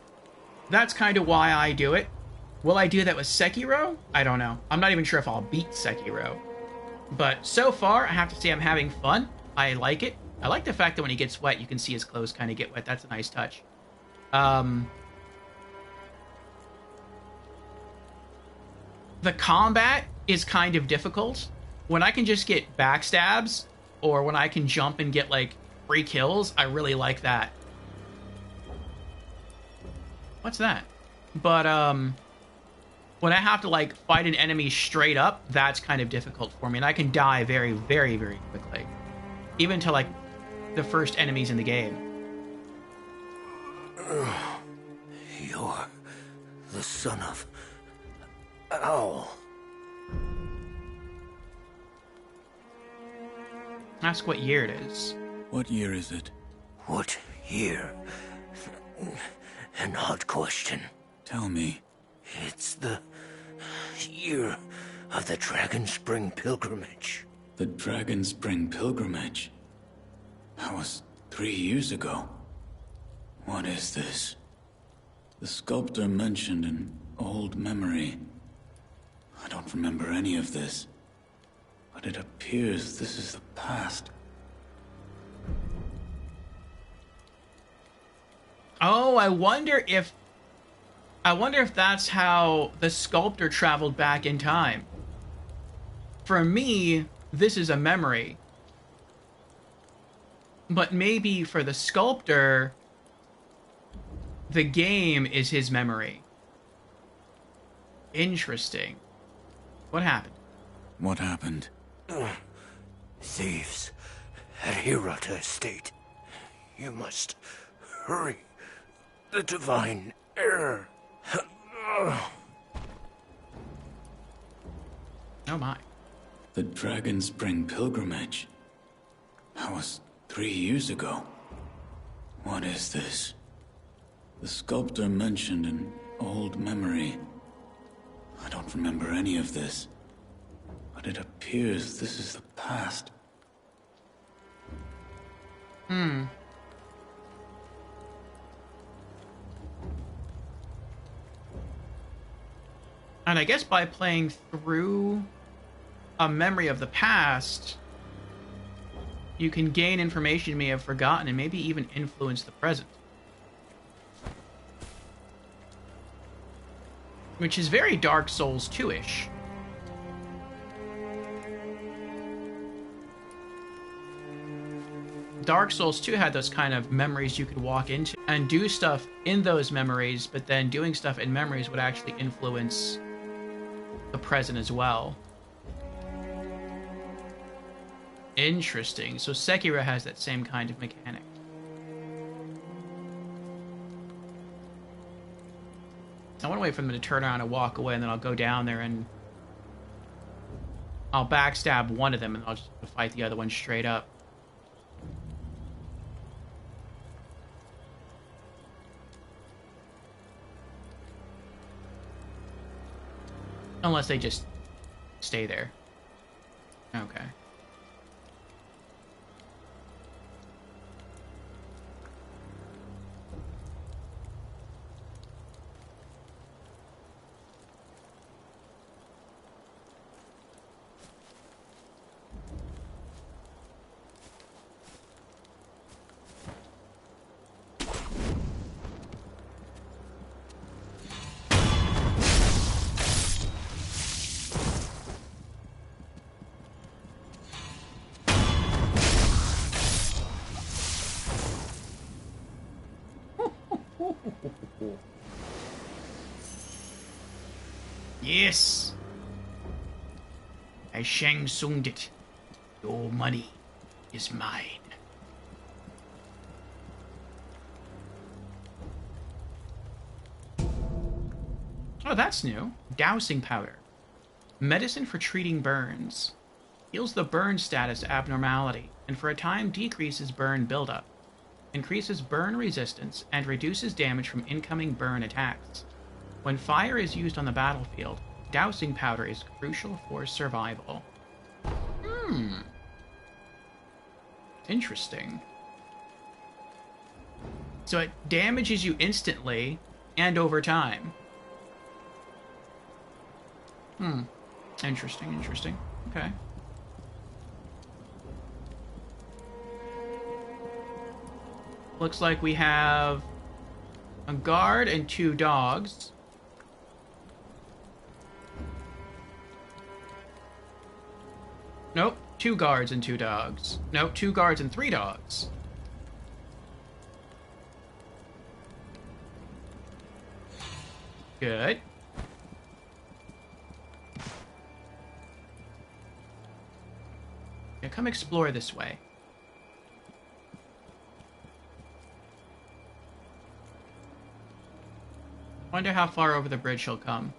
that's kind of why I do it. Will I do that with Sekiro? I don't know. I'm not even sure if I'll beat Sekiro. But so far, I have to say I'm having fun. I like it. I like the fact that when he gets wet, you can see his clothes kind of get wet. That's a nice touch. The combat is kind of difficult. When I can just get backstabs, or when I can jump and get, like, free kills, I really like that. What's that? But, when I have to, like, fight an enemy straight up, that's kind of difficult for me. And I can die very, very, very quickly. Even to, like, the first enemies in the game. You're the son of Owl. Ask what year it is. What year is it? What year? An odd question. Tell me. It's the year of the Dragon Spring Pilgrimage. The Dragon Spring Pilgrimage? That was 3 years ago. What is this? The sculptor mentioned an old memory. I don't remember any of this, but it appears this is the past. Oh, I wonder if that's how the sculptor traveled back in time. For me, this is a memory. But maybe for the sculptor, the game is his memory. Interesting. What happened? What happened? Thieves at Hirata Estate. You must hurry. The divine heir. Oh my. The Dragon Spring pilgrimage. That was 3 years ago. What is this? The sculptor mentioned an old memory. I don't remember any of this, but it appears this is the past. Hmm. And I guess by playing through a memory of the past, you can gain information you may have forgotten and maybe even influence the present. Which is very Dark Souls 2-ish. Dark Souls 2 had those kind of memories you could walk into and do stuff in those memories, but then doing stuff in memories would actually influence the present as well. Interesting. So Sekiro has that same kind of mechanic. I want to wait for them to turn around and walk away, and then I'll go down there and I'll backstab one of them, and I'll just fight the other one straight up. Unless they just stay there. Okay. Yes! I Shang Tsunged it. Your money is mine. Oh, that's new. Dowsing powder. Medicine for treating burns. Heals the burn status abnormality, and for a time decreases burn buildup. Increases burn resistance, and reduces damage from incoming burn attacks. When fire is used on the battlefield, dowsing powder is crucial for survival. Interesting. So it damages you instantly and over time. Interesting, interesting. Okay. Looks like we have a guard and 2 dogs. Nope, 2 guards and 2 dogs. Nope, 2 guards and 3 dogs. Good. Yeah, come explore this way. Wonder how far over the bridge he'll come.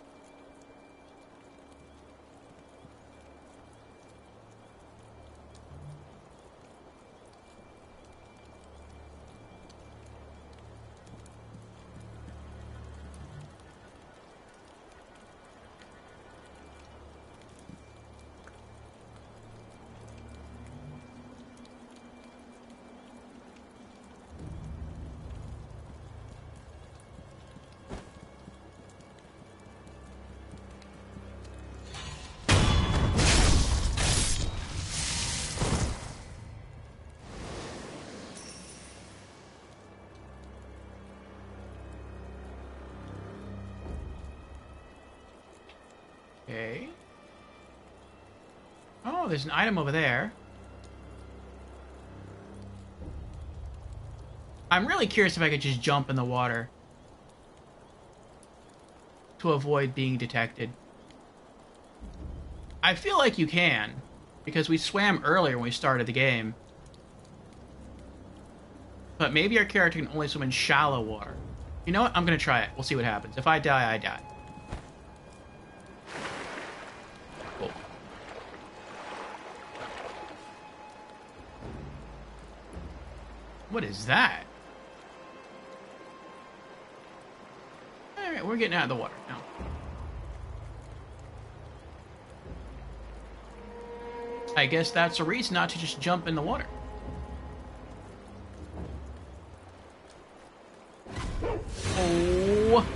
Okay. Oh, there's an item over there. I'm really curious if I could just jump in the water to avoid being detected. I feel like you can, because we swam earlier when we started the game. But maybe our character can only swim in shallow water. You know what? I'm gonna try it. We'll see what happens. If I die, I die. Cool. What is that? Alright, we're getting out of the water now. I guess that's a reason not to just jump in the water. Oh.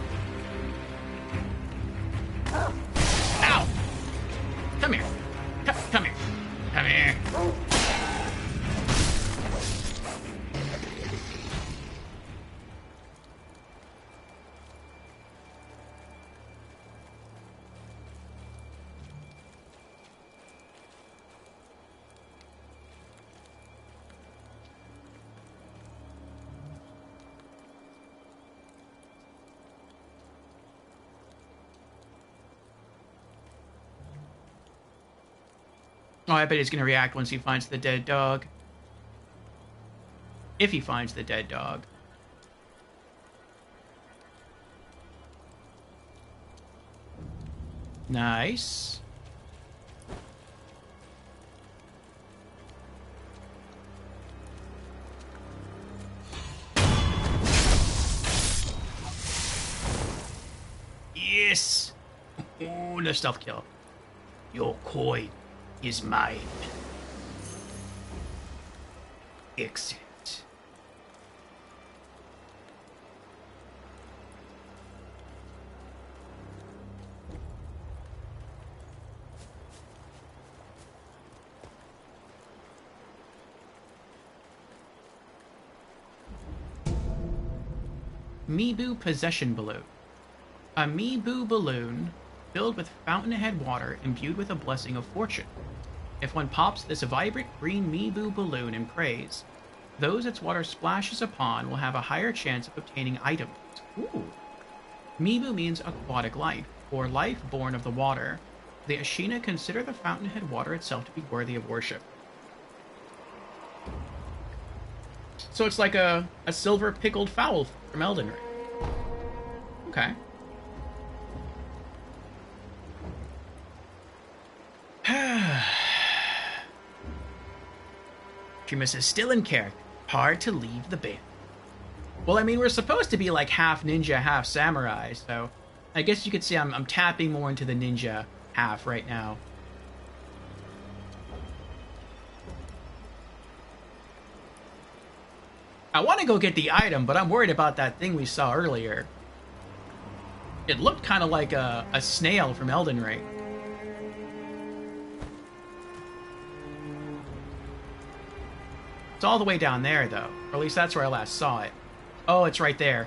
Ow! Come here. Come here. Come here. Oh, I bet he's gonna react once he finds the dead dog. If he finds the dead dog. Nice. Yes! Oh, no stealth kill. Your coin is mine. Excellent. Mibu Possession Balloon. A Mibu balloon filled with fountainhead water imbued with a blessing of fortune. If one pops this vibrant green Mibu balloon and prays, those its water splashes upon will have a higher chance of obtaining items. Ooh. Mibu means aquatic life, or life born of the water. The Ashina consider the fountainhead water itself to be worthy of worship. So it's like a silver pickled fowl from Elden Ring. Okay. Trimus is still in character. Hard to leave the band. Well, I mean, we're supposed to be like half ninja, half samurai, so I guess you could say I'm tapping more into the ninja half right now. I want to go get the item, but I'm worried about that thing we saw earlier. It looked kind of like a snail from Elden Ring. It's all the way down there, though. Or at least that's where I last saw it. Oh, it's right there.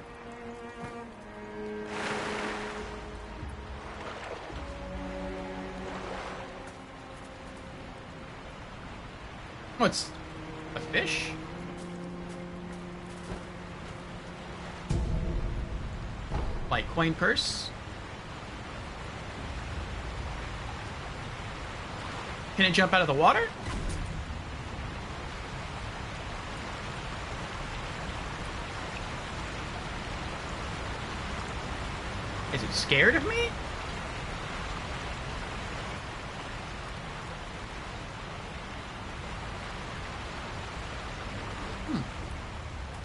Oh, it's a fish? Like coin purse? Can it jump out of the water? Is it scared of me?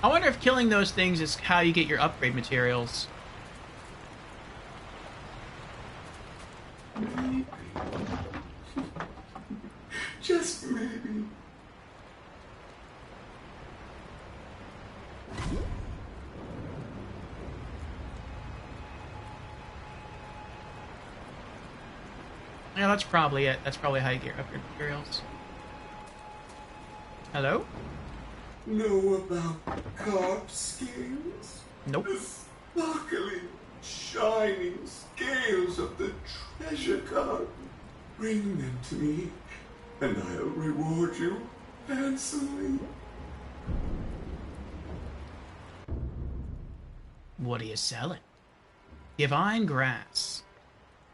I wonder if killing those things is how you get your upgrade materials. Maybe. Just maybe. Yeah, that's probably it. That's probably how you get upgrade materials. Hello? Know about carp scales? Nope. The sparkling, shining scales of the Eshakar, bring them to me, and I'll reward you handsomely. What are you selling? Divine Grass.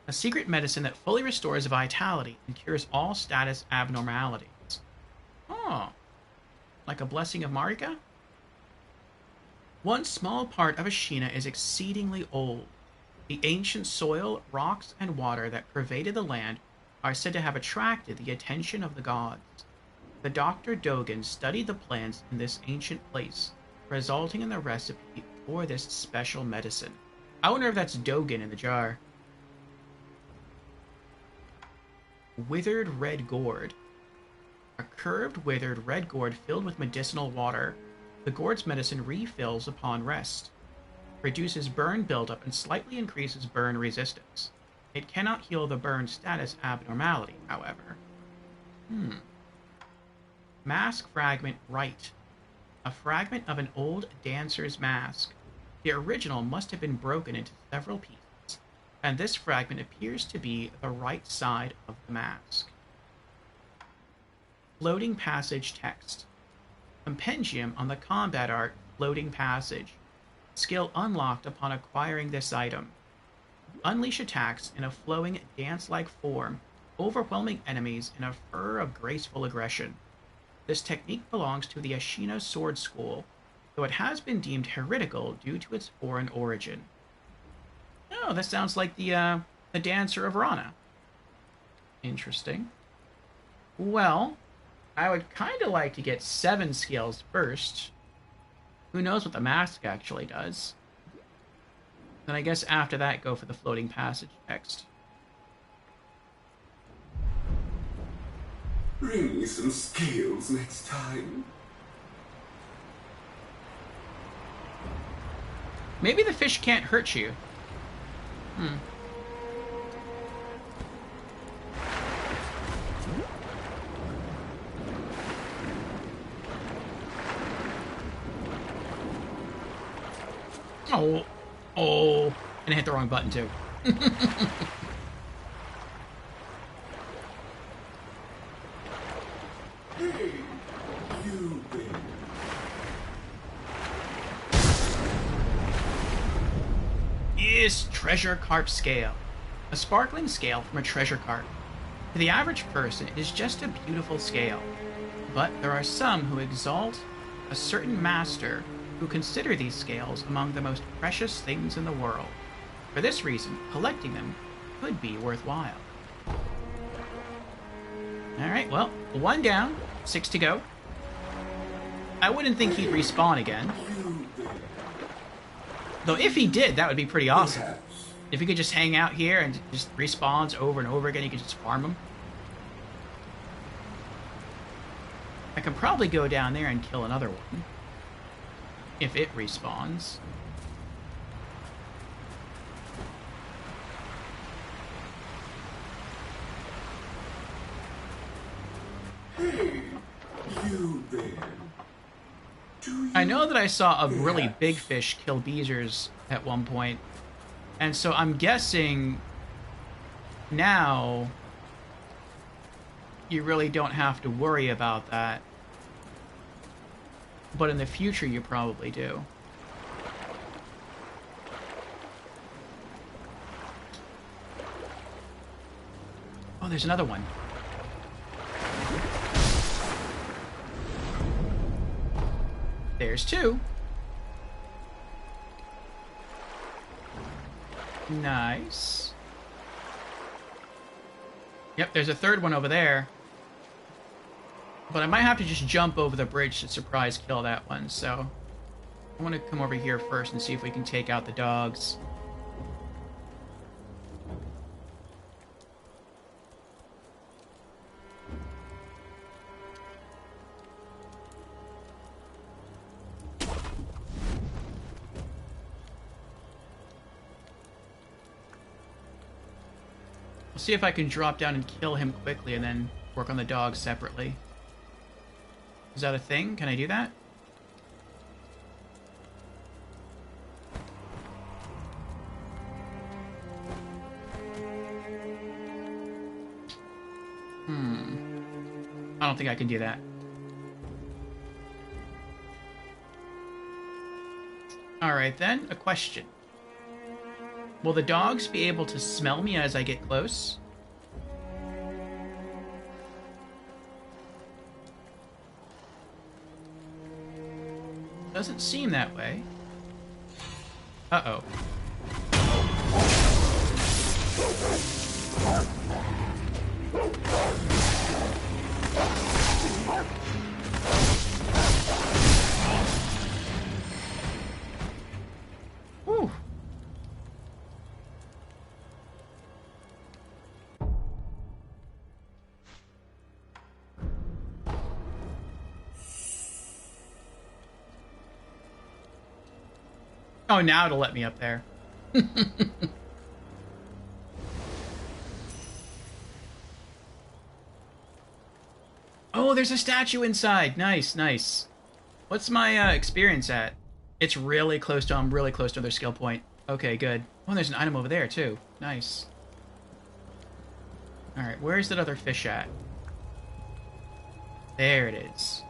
A secret medicine that fully restores vitality and cures all status abnormalities. Oh, like a blessing of Marika? One small part of Ashina is exceedingly old. The ancient soil, rocks, and water that pervaded the land are said to have attracted the attention of the gods. The Dr. Dogen studied the plants in this ancient place, resulting in the recipe for this special medicine. I wonder if that's Dogen in the jar. Withered Red Gourd. A curved, withered red gourd filled with medicinal water. The gourd's medicine refills upon rest. Reduces burn buildup and slightly increases burn resistance. It cannot heal the burn status abnormality, however. Mask Fragment Right. A fragment of an old dancer's mask. The original must have been broken into several pieces, and this fragment appears to be the right side of the mask. Floating Passage Text. Compendium on the combat art Floating Passage. Skill unlocked upon acquiring this item. Unleash attacks in a flowing dance-like form, overwhelming enemies in a furor of graceful aggression. This technique belongs to the Ashina Sword School, though it has been deemed heretical due to its foreign origin. Oh, that sounds like the Dancer of Rana. Interesting. Well, I would kind of like to get 7 skills first. Who knows what the mask actually does? Then I guess after that, go for the Floating Passage text. Bring me some scales next time. Maybe the fish can't hurt you. Oh, and I hit the wrong button too. Hey, you there. Yes, Treasure Carp Scale. A sparkling scale from a treasure carp. To the average person, it is just a beautiful scale. But there are some who exalt a certain master who consider these scales among the most precious things in the world. For this reason, collecting them could be worthwhile. Alright, well, 1 down, 6 to go. I wouldn't think he'd respawn again. Though if he did, that would be pretty awesome. If he could just hang out here and just respawns over and over again, you could just farm him. I can probably go down there and kill another one. If it respawns. Hey, you there. I know that I saw a really big fish kill Beezers at one point, and so I'm guessing now you really don't have to worry about that. But in the future, you probably do. Oh, there's another one. There's 2. Nice. Yep, there's a 3rd one over there. But I might have to just jump over the bridge to surprise kill that one, so I want to come over here first and see if we can take out the dogs. I'll see if I can drop down and kill him quickly and then work on the dogs separately. Is that a thing? Can I do that? I don't think I can do that. Alright then, a question. Will the dogs be able to smell me as I get close? Doesn't seem that way. Uh-oh. Whew. Oh, now it'll let me up there. Oh, there's a statue inside. Nice, nice. What's my experience at? It's really close to, I'm really close to their skill point. Okay, good. Oh, and there's an item over there, too. Nice. Alright, where's that other fish at? There it is.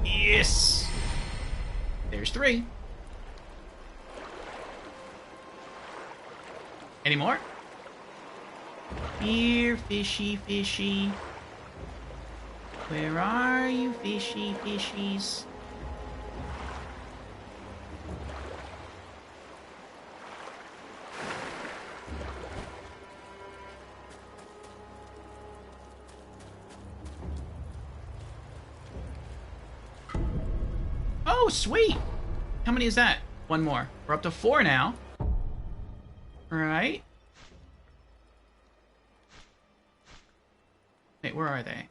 Yes! There's 3. Any more? Here, fishy, fishy. Where are you, fishy, fishies? Oh, sweet! How many is that? 1 more. We're up to 4 now. Right. Wait, where are they?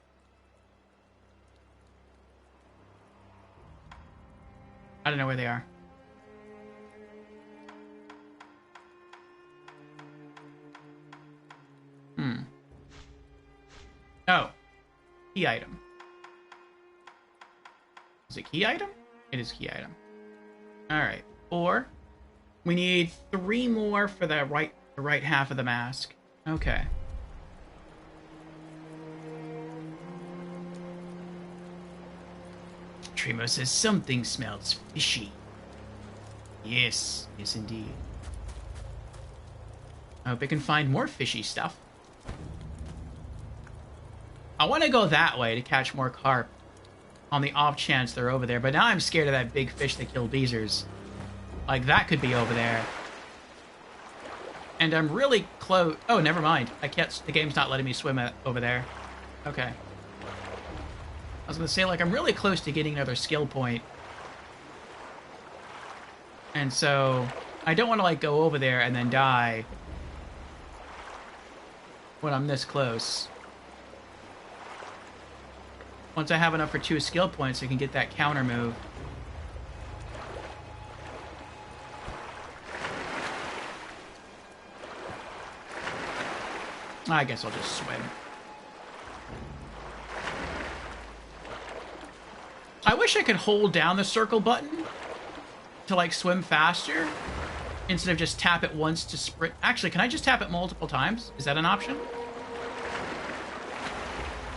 I don't know where they are. Oh. Key item. Is it key item? It is key item. Alright. 4. We need 3 more for the right half of the mask. Okay. Tremo says something smells fishy. Yes, yes indeed. I hope I can find more fishy stuff. I want to go that way to catch more carp. On the off chance they're over there. But now I'm scared of that big fish that killed Beezers. Like, that could be over there. And I'm really close. Oh, never mind. I can't. The game's not letting me swim over there. Okay. I was going to say, like, I'm really close to getting another skill point. And so, I don't want to, like, go over there and then die when I'm this close. Once I have enough for 2 skill points, I can get that counter move. I guess I'll just swim. I wish I could hold down the circle button to, like, swim faster instead of just tap it once to sprint. Actually, can I just tap it multiple times? Is that an option?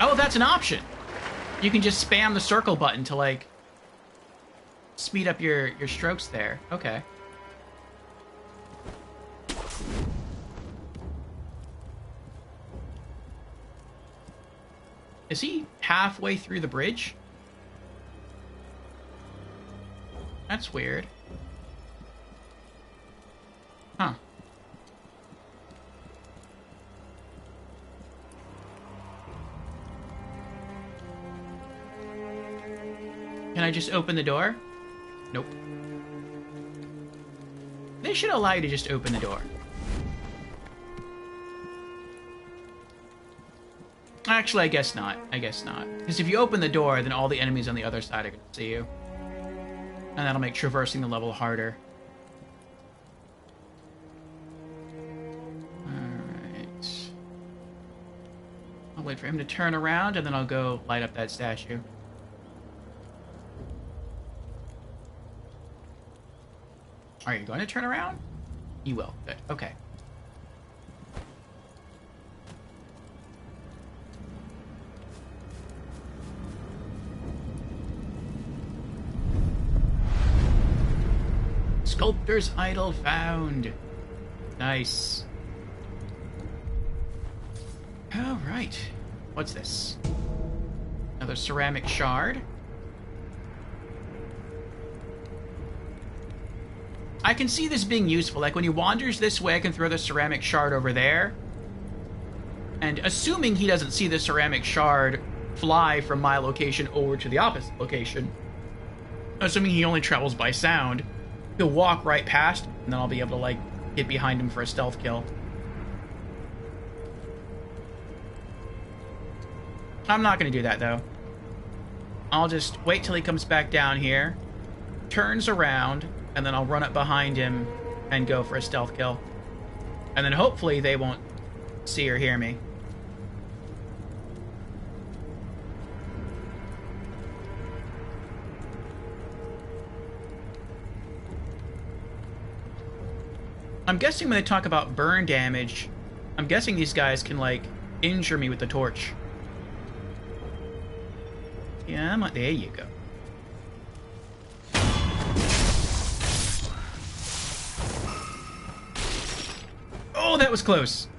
Oh, that's an option. You can just spam the circle button to, like, speed up your strokes there. Okay. Is he halfway through the bridge? That's weird. Huh. Can I just open the door? Nope. They should allow you to just open the door. Actually, I guess not. I guess not. Because if you open the door, then all the enemies on the other side are going to see you. And that'll make traversing the level harder. Alright. I'll wait for him to turn around, and then I'll go light up that statue. Are you going to turn around? You will. Good. Okay. Sculptor's idol found. Nice. Alright. What's this? Another ceramic shard. I can see this being useful. Like, when he wanders this way, I can throw the ceramic shard over there. And assuming he doesn't see the ceramic shard fly from my location over to the opposite location, assuming he only travels by sound, he'll walk right past, and then I'll be able to, like, get behind him for a stealth kill. I'm not going to do that, though. I'll just wait till he comes back down here, turns around, and then I'll run up behind him and go for a stealth kill. And then hopefully they won't see or hear me. I'm guessing when they talk about burn damage, I'm guessing these guys can, like, injure me with the torch. Yeah, there you go. Oh, that was close.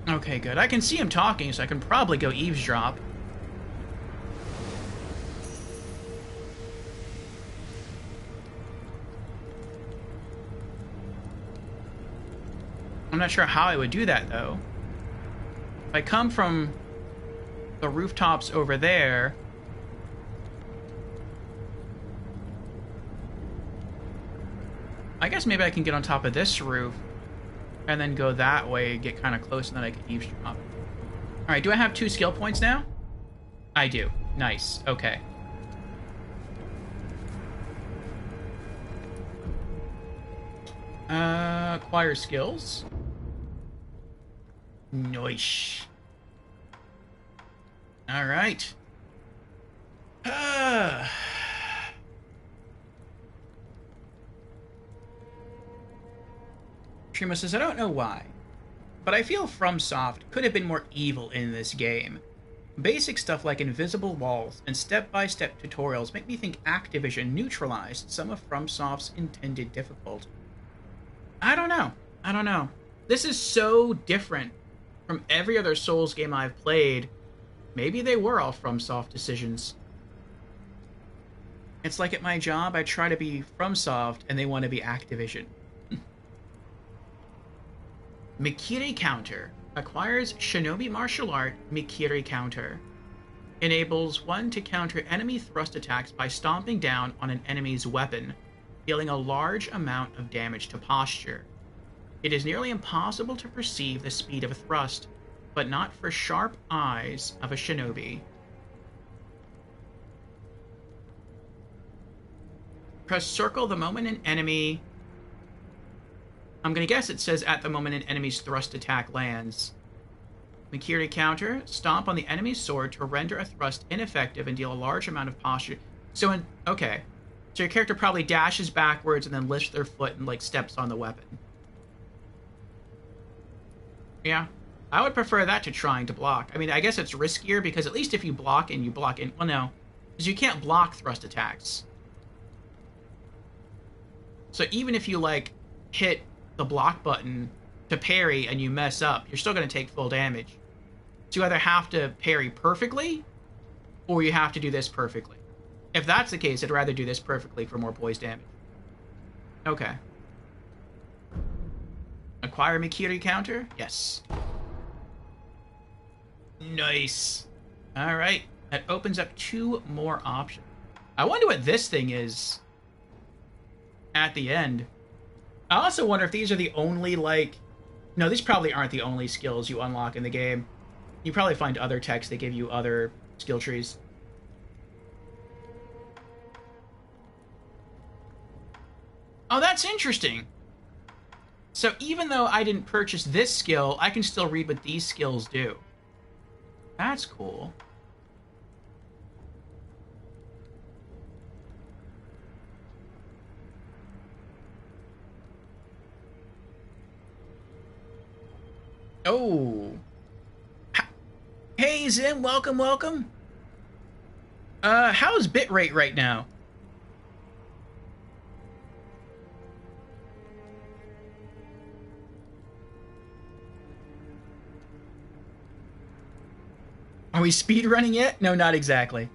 Okay, good. I can see him talking, so I can probably go eavesdrop. I'm not sure how I would do that, though. If I come from the rooftops over there... I guess maybe I can get on top of this roof and then go that way, get kind of close, and then I can eavesdrop. Alright, do I have 2 skill points now? I do. Nice. Okay. Acquire skills. Nice. Alright. Trima says, I don't know why, but I feel FromSoft could have been more evil in this game. Basic stuff like invisible walls and step-by-step tutorials make me think Activision neutralized some of FromSoft's intended difficulty. I don't know. This is so different from every other Souls game I've played. Maybe they were all FromSoft decisions. It's like at my job, I try to be FromSoft and they want to be Activision. Mikiri Counter. Acquires Shinobi Martial Art Mikiri Counter. Enables one to counter enemy thrust attacks by stomping down on an enemy's weapon, dealing a large amount of damage to posture. It is nearly impossible to perceive the speed of a thrust, but not for sharp eyes of a shinobi. Press circle the moment an enemy... I'm gonna guess it says at the moment an enemy's thrust attack lands. Mikiri Counter. Stomp on the enemy's sword to render a thrust ineffective and deal a large amount of posture. Okay. So your character probably dashes backwards and then lifts their foot and, like, steps on the weapon. Yeah. I would prefer that to trying to block. I mean, I guess it's riskier because at least if you block in... Well, no. Because you can't block thrust attacks. So even if you, like, hit the block button to parry and you mess up, you're still going to take full damage. So you either have to parry perfectly or you have to do this perfectly. If that's the case, I'd rather do this perfectly for more poise damage. Okay. Acquire Mikiri Counter? Yes. Nice. Alright. That opens up 2 more options. I wonder what this thing is at the end. I also wonder if these are the only, like... No, these probably aren't the only skills you unlock in the game. You probably find other texts that give you other skill trees. Oh, that's interesting. So even though I didn't purchase this skill, I can still read what these skills do. That's cool. Oh. Hey, Zim, welcome, welcome. How's bitrate right now? Are we speedrunning yet? No, not exactly.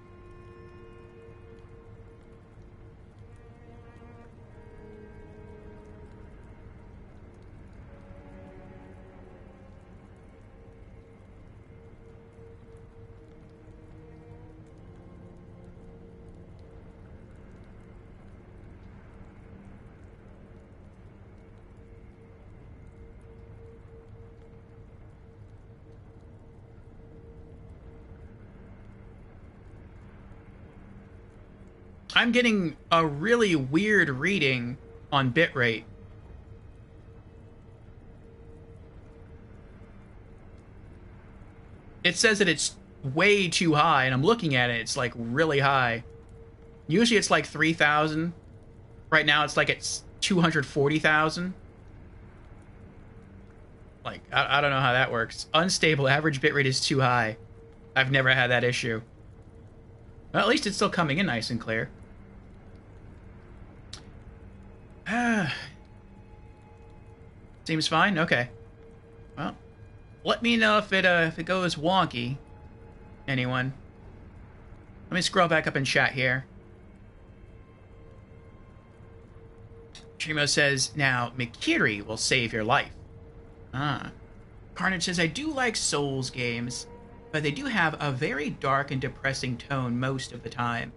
I'm getting a really weird reading on bitrate. It says that it's way too high, and I'm looking at it, it's like really high. Usually it's like 3,000. Right now it's like it's 240,000. Like, I don't know how that works. Unstable average bitrate is too high. I've never had that issue. Well, at least it's still coming in nice and clear. Seems fine? Okay. Well, let me know if it goes wonky. Anyone? Let me scroll back up in chat here. Trimo says, now, Mikiri will save your life. Ah. Carnage says, I do like Souls games, but they do have a very dark and depressing tone most of the time.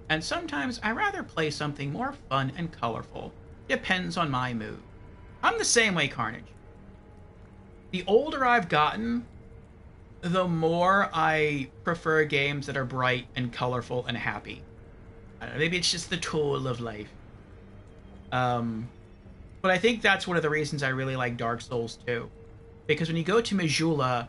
And sometimes I rather play something more fun and colorful. Depends on my mood. I'm the same way, Carnage. The older I've gotten, the more I prefer games that are bright and colorful and happy. I don't know, maybe it's just the toll of life. But I think that's one of the reasons I really like Dark Souls 2. Because when you go to Majula,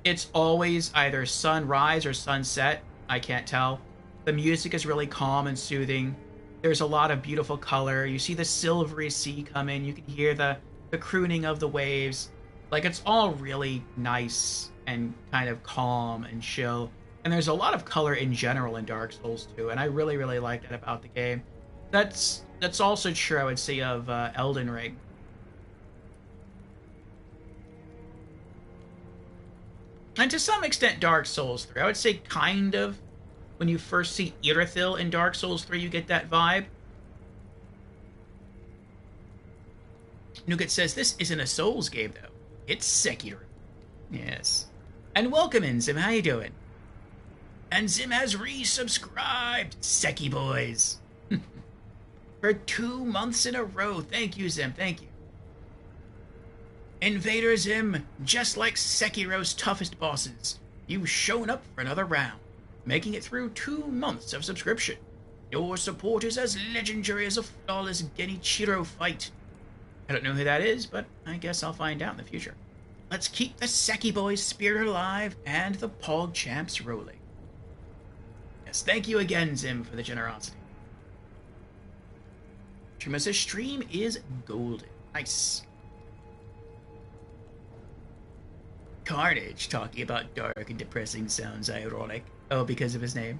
it's always either sunrise or sunset. I can't tell. The music is really calm and soothing. There's a lot of beautiful color. You see the silvery sea come in. You can hear the crooning of the waves. Like, it's all really nice and kind of calm and chill. And there's a lot of color in general in Dark Souls 2, and I really, really like that about the game. That's also true, I would say, of Elden Ring. And to some extent, Dark Souls 3. I would say kind of. When you first see Irithyll in Dark Souls 3, you get that vibe. Nougat says, this isn't a Souls game, though. It's Sekiro. Yes. And welcome in, Zim. How you doing? And Zim has resubscribed. Seki boys. For 2 months in a row. Thank you, Zim. Thank you. Invader Zim, just like Sekiro's toughest bosses, you've shown up for another round, making it through 2 months of subscription. Your support is as legendary as a flawless Genichiro fight. I don't know who that is, but I guess I'll find out in the future. Let's keep the Seki boys' spirit alive and the Pog champs rolling. Yes, thank you again, Zim, for the generosity. Trima's stream is golden. Nice. Carnage talking about dark and depressing sounds ironic. Oh, because of his name.